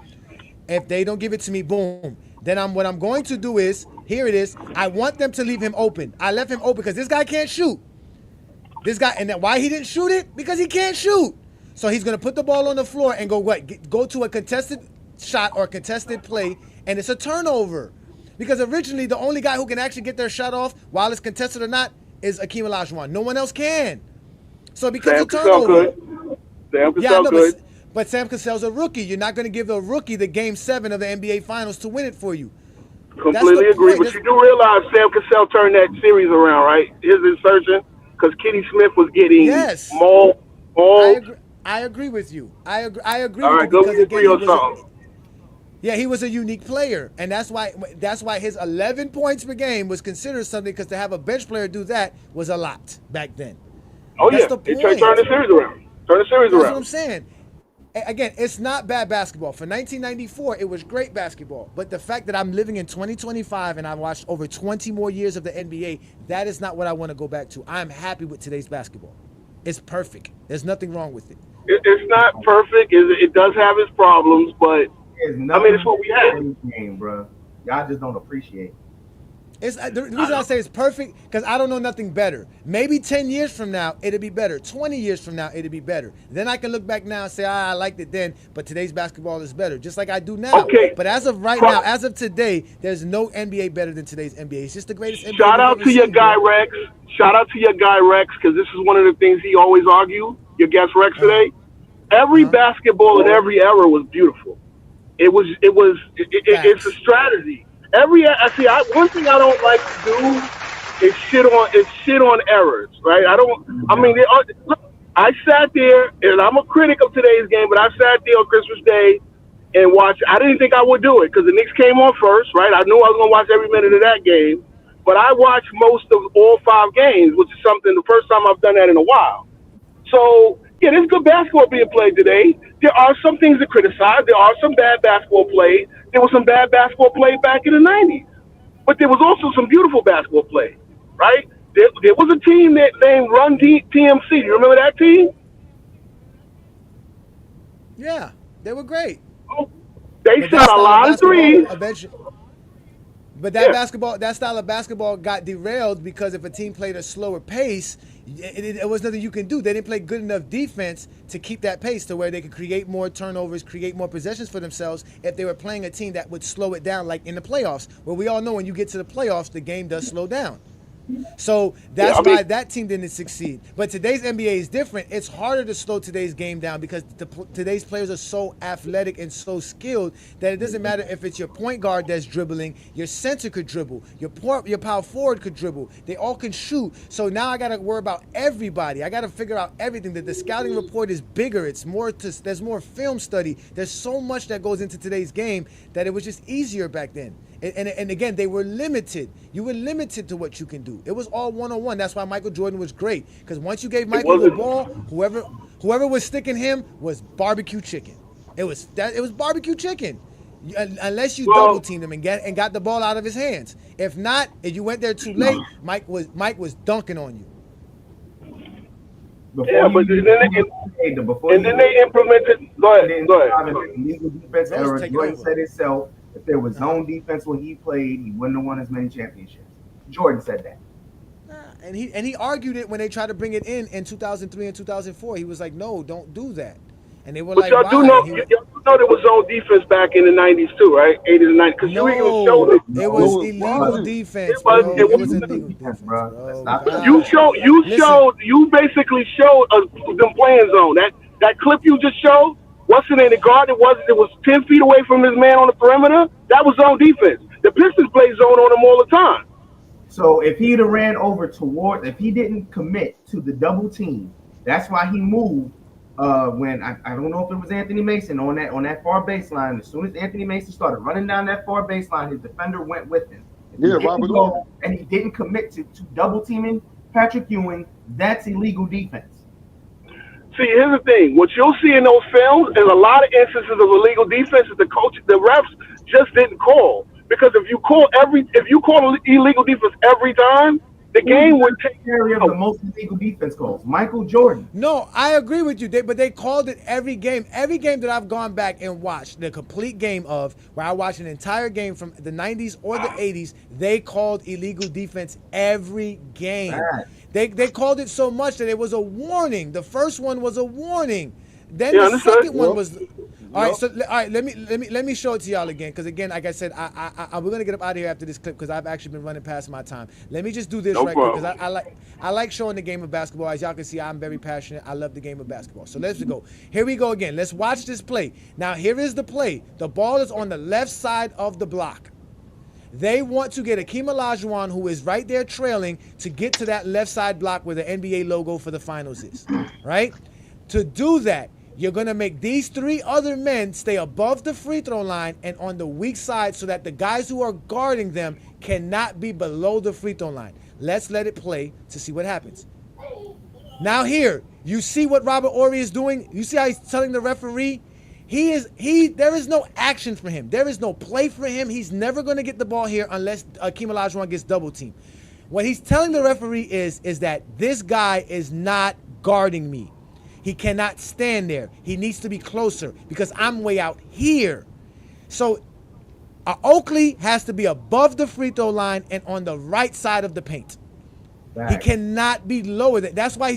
If they don't give it to me, boom. Then what I'm going to do is, here it is. I want them to leave him open. I left him open because this guy can't shoot. This guy, and why he didn't shoot it? Because he can't shoot. So he's going to put the ball on the floor and go what? Go to a contested shot or contested play, and it's a turnover. Because originally, the only guy who can actually get their shot off, while it's contested or not, is Akeem Olajuwon. No one else can. So it becomes a turnover. Sam Cassell could. But Sam Cassell's a rookie. You're not going to give a rookie the Game 7 of the NBA Finals to win it for you. Completely agree. But you do realize Sam Cassell turned that series around, right? His insertion, because Kenny Smith was getting mauled. I agree with you. I agree All with right, you. Go get 3 or something. Yeah, he was a unique player, and that's why his 11 points per game was considered something, because to have a bench player do that was a lot back then. Oh, that's the point. It turned the series around. That's what I'm saying. Again, it's not bad basketball. For 1994, it was great basketball. But the fact that I'm living in 2025 and I've watched over 20 more years of the NBA, that is not what I want to go back to. I'm happy with today's basketball. It's perfect. There's nothing wrong with it. It's not perfect. It does have its problems, but it's what we have. Game, bro. Y'all just don't appreciate it. The reason I say it's perfect, because I don't know nothing better. Maybe 10 years from now, it'll be better. 20 years from now, it'll be better. Then I can look back now and say, I liked it then, but today's basketball is better, just like I do now. Okay. But as of right now, as of today, there's no NBA better than today's NBA. It's just the greatest NBA. Shout out to your guy, Rex. Shout out to your guy, Rex, because this is one of the things he always argued, your guest, Rex, today. Every basketball in every era was beautiful. It's a strategy. One thing I don't like to do is shit on errors, right? I sat there, and I'm a critic of today's game, but I sat there on Christmas Day and watched. I didn't think I would do it because the Knicks came on first, right? I knew I was going to watch every minute of that game, but I watched most of all 5 games, which is the first time I've done that in a while. So Yeah, there's good basketball being played today. There are some things to criticize. There are some bad basketball played. There was some bad basketball played back in the 90s. But there was also some beautiful basketball play, right? There was a team that named Run TMC. Do you remember that team? Yeah, they were great. They shot a lot of threes. But that style of basketball got derailed because if a team played a slower pace, it was nothing you can do. They didn't play good enough defense to keep that pace to where they could create more turnovers, create more possessions for themselves if they were playing a team that would slow it down, like in the playoffs, where we all know when you get to the playoffs, the game does slow down. So that's why that team didn't succeed. But today's NBA is different. It's harder to slow today's game down because today's players are so athletic and so skilled that it doesn't matter if it's your point guard that's dribbling, your center could dribble, your power forward could dribble. They all can shoot. So now I got to worry about everybody. I got to figure out everything. That the scouting report is bigger. It's more. There's more film study. There's so much that goes into today's game that it was just easier back then. And again, they were limited. You were limited to what you can do. It was all one-on-one. That's why Michael Jordan was great. Because once you gave Michael the ball, whoever was sticking him was barbecue chicken. It was barbecue chicken. Unless you double teamed him and got the ball out of his hands. If not, if you went there too late, Mike was dunking on you. Then they implemented. Go ahead. Legal defense era. Jordan said himself. If there was zone defense when he played, he wouldn't have won as many championships. Jordan said that. And he argued it when they tried to bring it in 2003 and 2004. He was like, no, don't do that. And they were but like, y'all why? do know there was zone defense back in the 90s too, right? 80s and 90s. Because no, you even showed it. It was illegal defense, It was illegal defense, bro. You basically showed them playing zone. That clip you just showed, wasn't in the guard. It was 10 feet away from his man on the perimeter. That was zone defense. The Pistons play zone on him all the time. So if he'd have ran over if he didn't commit to the double team, that's why he moved. When I don't know if it was Anthony Mason on that far baseline. As soon as Anthony Mason started running down that far baseline, his defender went with him. And he didn't commit to double teaming Patrick Ewing. That's illegal defense. See, here's the thing. What you'll see in those films is a lot of instances of illegal defense that the refs just didn't call. Because if you call illegal defense every time, the game would take care of the most illegal defense calls. Michael Jordan. No, I agree with you. But they called it every game. Every game that I've gone back and watched, the complete game of, where I watched an entire game from the 90s or the 80s, they called illegal defense every game. They called it so much that it was a warning. The first one was a warning. Then the second one was. All right, let me show it to y'all again, because again, like I said, we're gonna get up out of here after this clip because I've actually been running past my time. Let me just do this quick because I like showing the game of basketball. As y'all can see, I'm very passionate. I love the game of basketball. So let's go. Here we go again. Let's watch this play. Now here is the play. The ball is on the left side of the block. They want to get Akeem Olajuwon, who is right there trailing, to get to that left side block where the NBA logo for the finals is, right? To do that, you're going to make these three other men stay above the free throw line and on the weak side so that the guys who are guarding them cannot be below the free throw line. Let's let it play to see what happens. Now here, you see what Robert Horry is doing? You see how he's telling the referee? There is no action for him. There is no play for him. He's never going to get the ball here unless Akeem Olajuwon gets double teamed. What he's telling the referee is that this guy is not guarding me. He cannot stand there. He needs to be closer because I'm way out here. So Oakley has to be above the free throw line and on the right side of the paint. Right. He cannot be lower than. That's what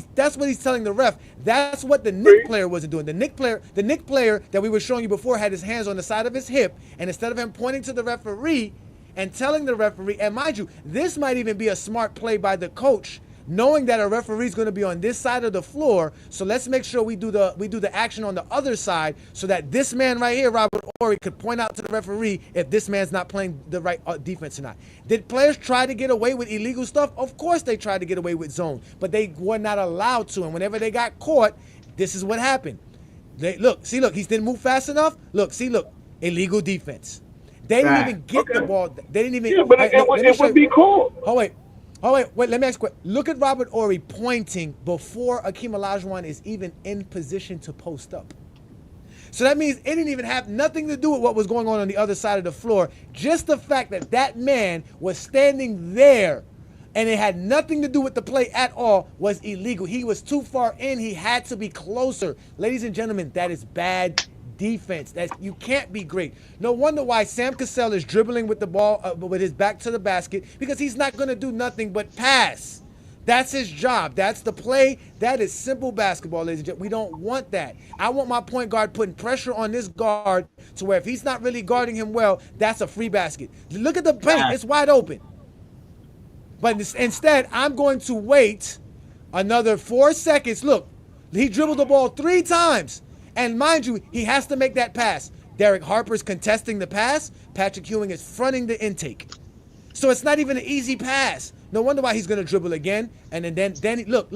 he's telling the ref. That's what the Knick player wasn't doing. The Knick player that we were showing you before had his hands on the side of his hip, and instead of him pointing to the referee and telling the referee, and mind you, this might even be a smart play by the coach, knowing that a referee is going to be on this side of the floor, so let's make sure we do the action on the other side so that this man right here, Robert Horry, could point out to the referee if this man's not playing the right defense or not. Did players try to get away with illegal stuff? Of course they tried to get away with zone, but they were not allowed to, and whenever they got caught, this is what happened. He didn't move fast enough. Look, illegal defense. They didn't even get the ball. They didn't even. Yeah, but it would be cool. Oh, wait. Oh, wait, let me ask you a question. Look at Robert Horry pointing before Akeem Olajuwon is even in position to post up. So that means it didn't even have nothing to do with what was going on the other side of the floor. Just the fact that that man was standing there and it had nothing to do with the play at all was illegal. He was too far in. He had to be closer. Ladies and gentlemen, that is bad defense. You can't be great. No wonder why Sam Cassell is dribbling with the ball with his back to the basket, because he's not going to do nothing but pass. That's his job. That's the play. That is simple basketball, ladies and gentlemen. We don't want that. I want my point guard putting pressure on this guard to where if he's not really guarding him well, that's a free basket. Look at the paint. It's wide open. But instead, I'm going to wait another 4 seconds. Look, he dribbled the ball 3 times. And mind you, he has to make that pass. Derek Harper's contesting the pass. Patrick Ewing is fronting the intake. So it's not even an easy pass. No wonder why he's going to dribble again. And then look.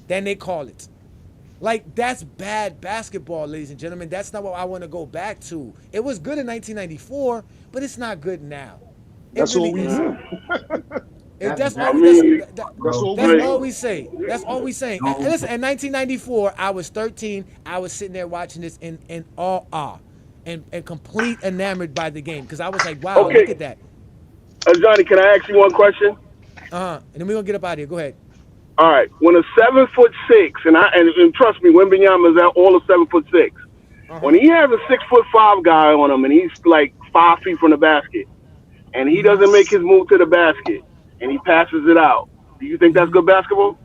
Then they call it. Like, that's bad basketball, ladies and gentlemen. That's not what I want to go back to. It was good in 1994, but it's not good now. That's really all we That's all we say. That's all we saying. And listen, in 1994, I was 13. I was sitting there watching this in awe and complete enamored by the game, because I was like, wow, look at that. Johnny, can I ask you one question? And then we're going to get up out of here. Go ahead. All right. When a 7'6", and trust me, Wembanyama is all of 7'6". When he has a 6'5" guy on him and he's like 5 feet from the basket, and he doesn't make his move to the basket, and he passes it out, do you think that's good basketball?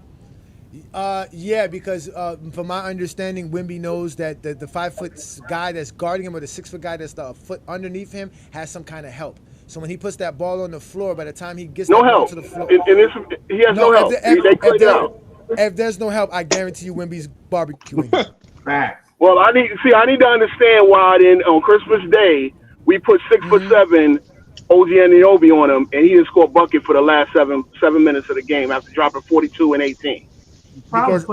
Yeah, because from my understanding, Wemby knows that the 5 foot guy that's guarding him, or the 6 foot guy that's a foot underneath him, has some kind of help. So when he puts that ball on the floor, by the time he gets that ball to the floor, he has no help. If there's no help, I guarantee you Wemby's barbecuing. Well, I need to understand why then on Christmas Day we put 6'7" OG Anunoby on him, and he didn't score a bucket for the last seven minutes of the game after dropping 42 and 18. Because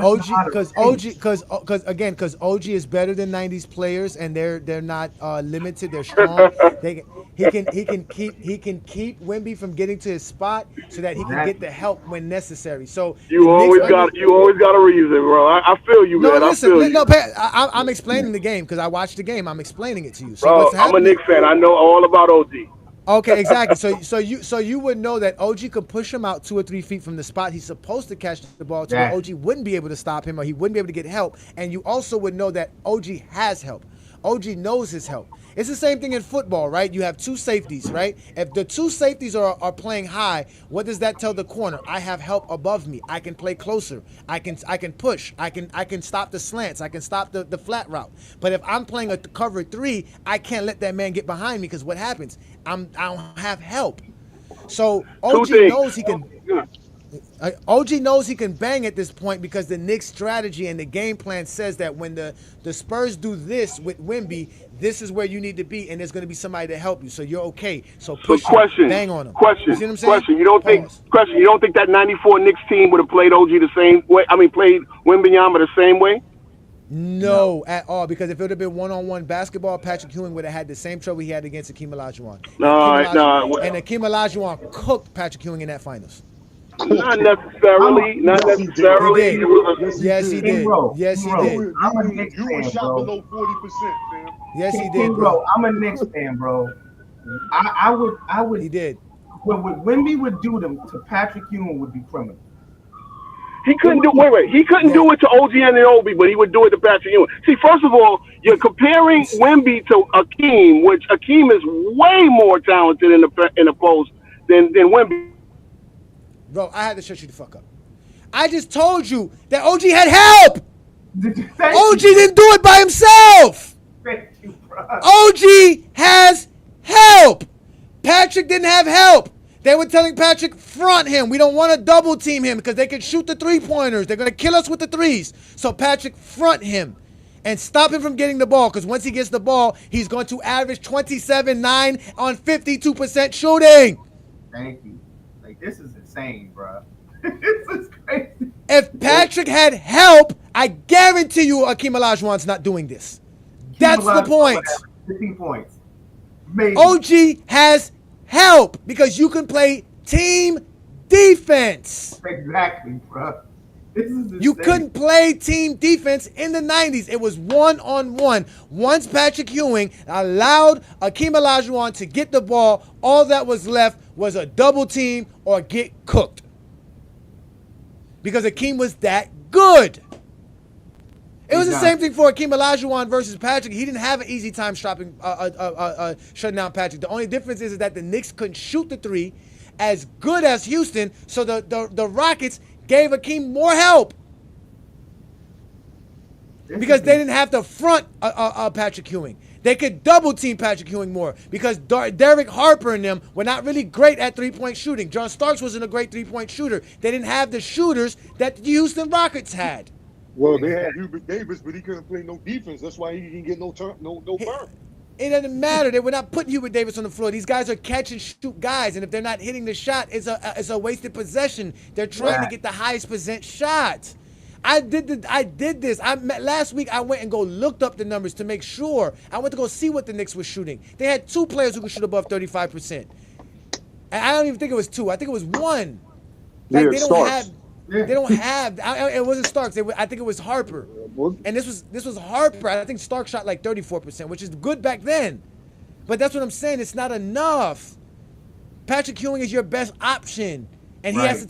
OG is better than 90s players, and they're not limited. They're strong. He can keep Wemby from getting to his spot so that he can get the help when necessary. So you always got a reason, bro. I feel you, man. Listen, I'm explaining the game because I watched the game. I'm explaining it to you. So bro, I'm a Knicks fan. I know all about OG. Okay, exactly. So you would know that OG could push him out 2 or 3 feet from the spot he's supposed to catch the ball to, where OG wouldn't be able to stop him, or he wouldn't be able to get help. And you also would know that OG has help. OG knows his help. It's the same thing in football, right? You have 2 safeties, right? If the 2 safeties are playing high, what does that tell the corner? I have help above me. I can play closer. I can push. I can stop the slants. I can stop the flat route. But if I'm playing a cover 3, I can't let that man get behind me, because what happens? I don't have help. So OG knows he can. OG knows he can bang at this point, because the Knicks' strategy and the game plan says that when the Spurs do this with Wemby, this is where you need to be, and there's going to be somebody to help you. So you're okay. So push him, bang on him. Question. You see what I'm saying? Question. You don't think that '94 Knicks team would have played OG the same way? I mean, played Wembanyama the same way? No, at all. Because if it would have been one-on-one basketball, Patrick Ewing would have had the same trouble he had against Akeem Olajuwon. And Akeem Olajuwon cooked Patrick Ewing in that finals. Not necessarily. Yes, he did. Yes, he did. I'm a Knicks fan, You shot bro. below 40%, man. Yes, he did, bro. I'm a Knicks fan, bro. I would. He did. What Wemby would do to Patrick Ewing would be criminal. He couldn't do. Wait. He couldn't do it to OG Anunoby, but he would do it to Patrick Ewing. See, first of all, you're comparing Wemby to Akeem, which Akeem is way more talented in the post than Wemby. Bro, I had to shut you the fuck up. I just told you that OG had help. OG didn't do it by himself. Thank you, bro. OG has help. Patrick didn't have help. They were telling Patrick, front him. We don't want to double team him because they can shoot the 3-pointers. They're going to kill us with the threes. So Patrick, front him and stop him from getting the ball, because once he gets the ball, he's going to average 27-9 on 52% shooting. Thank you. Like, this is insane, bro. This is crazy. If Patrick had help, I guarantee you Akeem Olajuwon's not doing this. That's the point. 15 points. Maybe. OG has help because you can play team defense. Exactly, bro. You couldn't play team defense in the 90s. It was one-on-one. Once Patrick Ewing allowed Akeem Olajuwon to get the ball, all that was left was a double team or get cooked. Because Akeem was that good. It was the same thing for Akeem Olajuwon versus Patrick. He didn't have an easy time shutting down Patrick. The only difference is that the Knicks couldn't shoot the three as good as Houston, so the Rockets gave Akeem more help because they didn't have to front Patrick Ewing. They could double team Patrick Ewing more because Derek Harper and them were not really great at three-point shooting. John Starks wasn't a great three-point shooter. They didn't have the shooters that the Houston Rockets had. Well, they had Hubert Davis, but he couldn't play no defense. That's why he didn't get no burn. It doesn't matter. They were not putting Hubert Davis on the floor. These guys are catch and shoot guys, and if they're not hitting the shot, it's a wasted possession. They're trying to get the highest percent shot. I did this. Last week I went and looked up the numbers to make sure. I went to go see what the Knicks were shooting. They had 2 players who could shoot above 35%. And I don't even think it was 2. I think it was 1. Like they don't have. It wasn't Starks. I think it was Harper. And this was Harper. I think Starks shot like 34%, which is good back then. But that's what I'm saying. It's not enough. Patrick Ewing is your best option, and he has to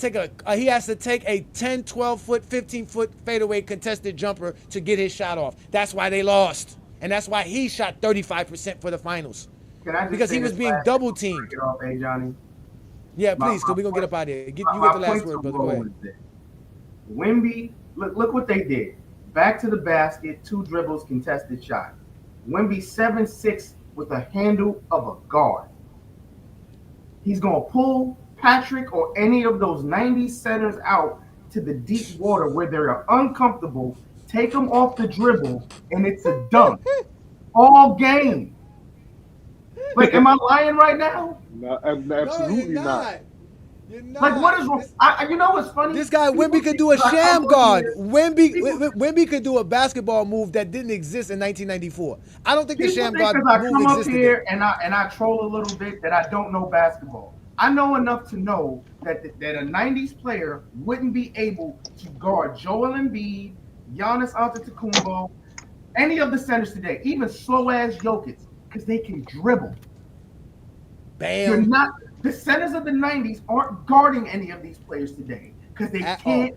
take a 10, 12 foot, 15 foot fadeaway contested jumper to get his shot off. That's why they lost, and that's why he shot 35% for the finals. Because he was being double teamed. Ajani? Yeah, please, because we're gonna get up out of here. You get the last word, brother. Go ahead. Wemby, look what they did. Back to the basket, 2 dribbles, contested shot. Wemby 7'6" with a handle of a guard. He's going to pull Patrick or any of those 90 centers out to the deep water where they're uncomfortable, take them off the dribble, and it's a dunk. All game. Like, am I lying right now? No, absolutely not. Like, what is wrong? You know what's funny? This guy Wemby could do a sham guard. Wemby could do a basketball move that didn't exist in 1994. I don't think the sham guard move existed. I come up here and I troll a little bit that I don't know basketball. I know enough to know that a 90s player wouldn't be able to guard Joel Embiid, Giannis Antetokounmpo, any of the centers today, even slow-ass Jokic, because they can dribble. Bam. The centers of the 90s aren't guarding any of these players today because they can't.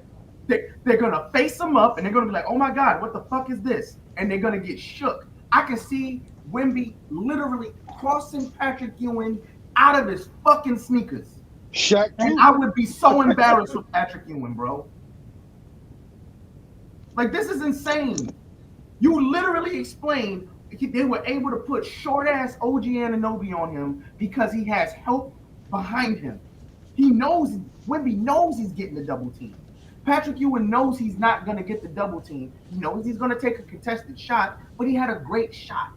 They're going to face them up and they're going to be like, oh my God, what the fuck is this? And they're going to get shook. I can see Wemby literally crossing Patrick Ewing out of his fucking sneakers. And I would be so embarrassed with Patrick Ewing, bro. Like, this is insane. You literally explained they were able to put short-ass OG Anunoby on him because he has help behind him. Wemby knows he's getting the double team. Patrick Ewing knows he's not going to get the double team. He knows he's going to take a contested shot, but he had a great shot.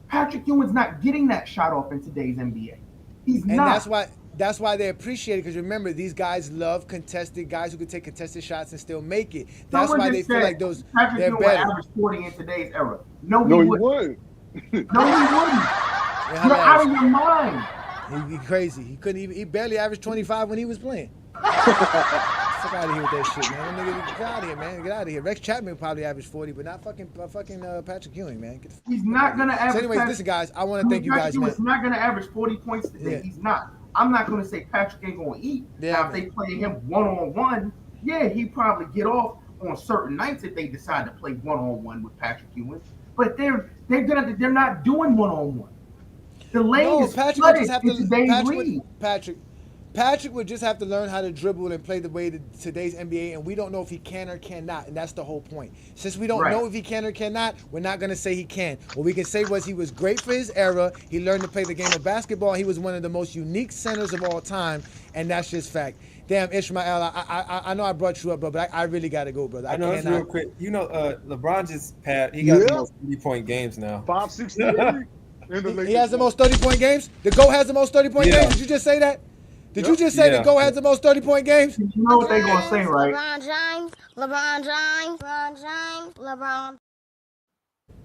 Patrick Ewing's not getting that shot off in today's NBA. He's not. And that's why they appreciate it, because remember, these guys love contested guys who can take contested shots and still make it. That's why they feel like those Patrick Ewing would average 40 in today's era. No, he wouldn't. No, he wouldn't. You're out of your mind. He crazy. He couldn't even. He barely averaged 25 when he was playing. Fuck out of here with that shit, man. Nigga, get out of here, man. Get out of here. Rex Chapman probably averaged 40, but not fucking Patrick Ewing, man. He's not gonna average. So anyways, listen, guys. I want to thank you guys, man. He's not gonna average 40 points today. Yeah. He's not. I'm not gonna say Patrick ain't gonna eat. Yeah, now, if they play him one-on-one, yeah, he probably get off on certain nights if they decide to play one-on-one with Patrick Ewing. But they're not doing one-on-one. The lane is flooded in today's league. Patrick would just have to learn how to dribble and play the way today's NBA, and we don't know if he can or cannot, and that's the whole point. Since we don't know if he can or cannot, we're not going to say he can. What we can say was he was great for his era. He learned to play the game of basketball. He was one of the most unique centers of all time, and that's just fact. Damn, Ishmael, I know I brought you up, bro, but I really got to go, brother. I know, it's real quick. You know, LeBron just he got the most 30-point games now. 568. He has the most 30-point games? The GOAT has the most 30-point games? Did you just say that? Did you just say the GOAT has the most 30-point games? You know what they're going to say, right? LeBron.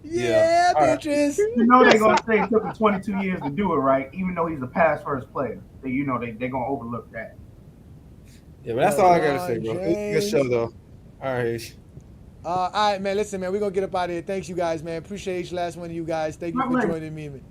Yeah, bitches. You know they're going to say it took him 22 years to do it, right? Even though he's a pass-first player. They're going to overlook that. Yeah, but that's all I gotta say, bro. It's a good show, though. All right. All right, man. Listen, man, we're going to get up out of here. Thanks, you guys, man. Appreciate each last one of you guys. Thank you for joining me, man.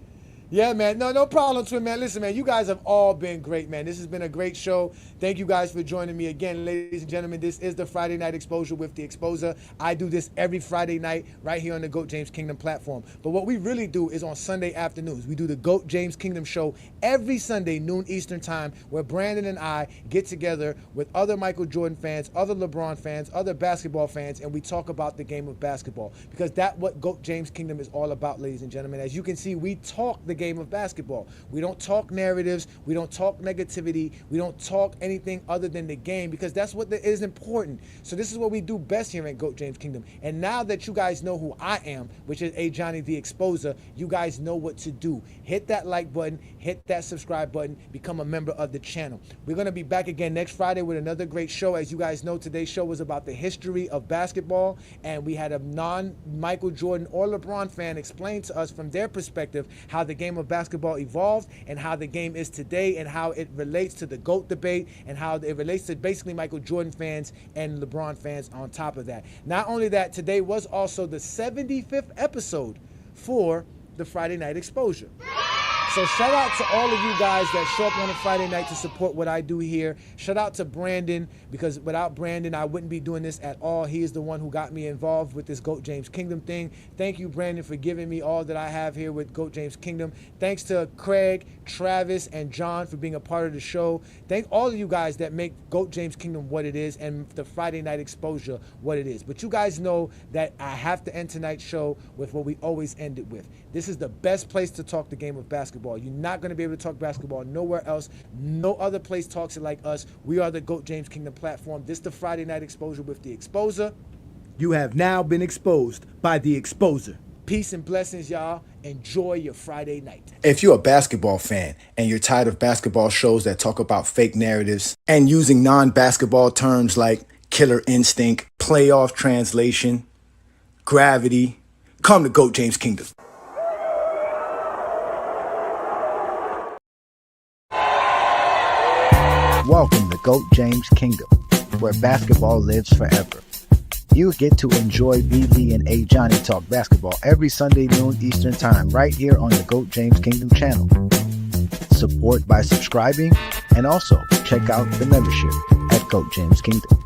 Yeah, man. No problem, Twin, man. Listen, man, you guys have all been great, man. This has been a great show. Thank you guys for joining me again, ladies and gentlemen. This is the Friday Night Exposure with the Exposer. I do this every Friday night right here on the GOAT James Kingdom platform. But what we really do is on Sunday afternoons. We do the GOAT James Kingdom show every Sunday, noon Eastern time, where Brandon and I get together with other Michael Jordan fans, other LeBron fans, other basketball fans, and we talk about the game of basketball. Because that's what GOAT James Kingdom is all about, ladies and gentlemen. As you can see, we talk the game of basketball. We don't talk narratives. We don't talk negativity. We don't talk anything other than the game, because that's what is important. So this is what we do best here at GOAT James Kingdom. And now that you guys know who I am, which is Ajani the Exposer, you guys know what to do. Hit that like button, hit that subscribe button, become a member of the channel. We're going to be back again next Friday with another great show. As you guys know, today's show was about the history of basketball, and we had a non-Michael Jordan or LeBron fan explain to us from their perspective how the game of basketball evolved and how the game is today and how it relates to the GOAT debate and how it relates to basically Michael Jordan fans and LeBron fans on top of that. Not only that, today was also the 75th episode for the Friday Night Exposure. So shout out to all of you guys that show up on a Friday night to support what I do here. Shout out to Brandon, because without Brandon, I wouldn't be doing this at all. He is the one who got me involved with this GOAT James Kingdom thing. Thank you, Brandon, for giving me all that I have here with GOAT James Kingdom. Thanks to Craig, Travis, and John for being a part of the show. Thank all of you guys that make GOAT James Kingdom what it is and the Friday Night Exposure what it is. But you guys know that I have to end tonight's show with what we always end it with. This is the best place to talk the game of basketball. You're not going to be able to talk basketball nowhere else. No other place talks it like us. We are the GOAT James Kingdom platform. This is the Friday Night Exposure with the Exposer. You have now been exposed by the Exposer. Peace and blessings, y'all. Enjoy your Friday night. If you're a basketball fan and you're tired of basketball shows that talk about fake narratives and using non-basketball terms like killer instinct, playoff translation, gravity, come to GOAT James Kingdom. Welcome to GOAT James Kingdom, where basketball lives forever. You get to enjoy BB and Ajani talk basketball every Sunday noon Eastern time right here on the GOAT James Kingdom channel. Support by subscribing, and also check out the membership at GOAT James Kingdom.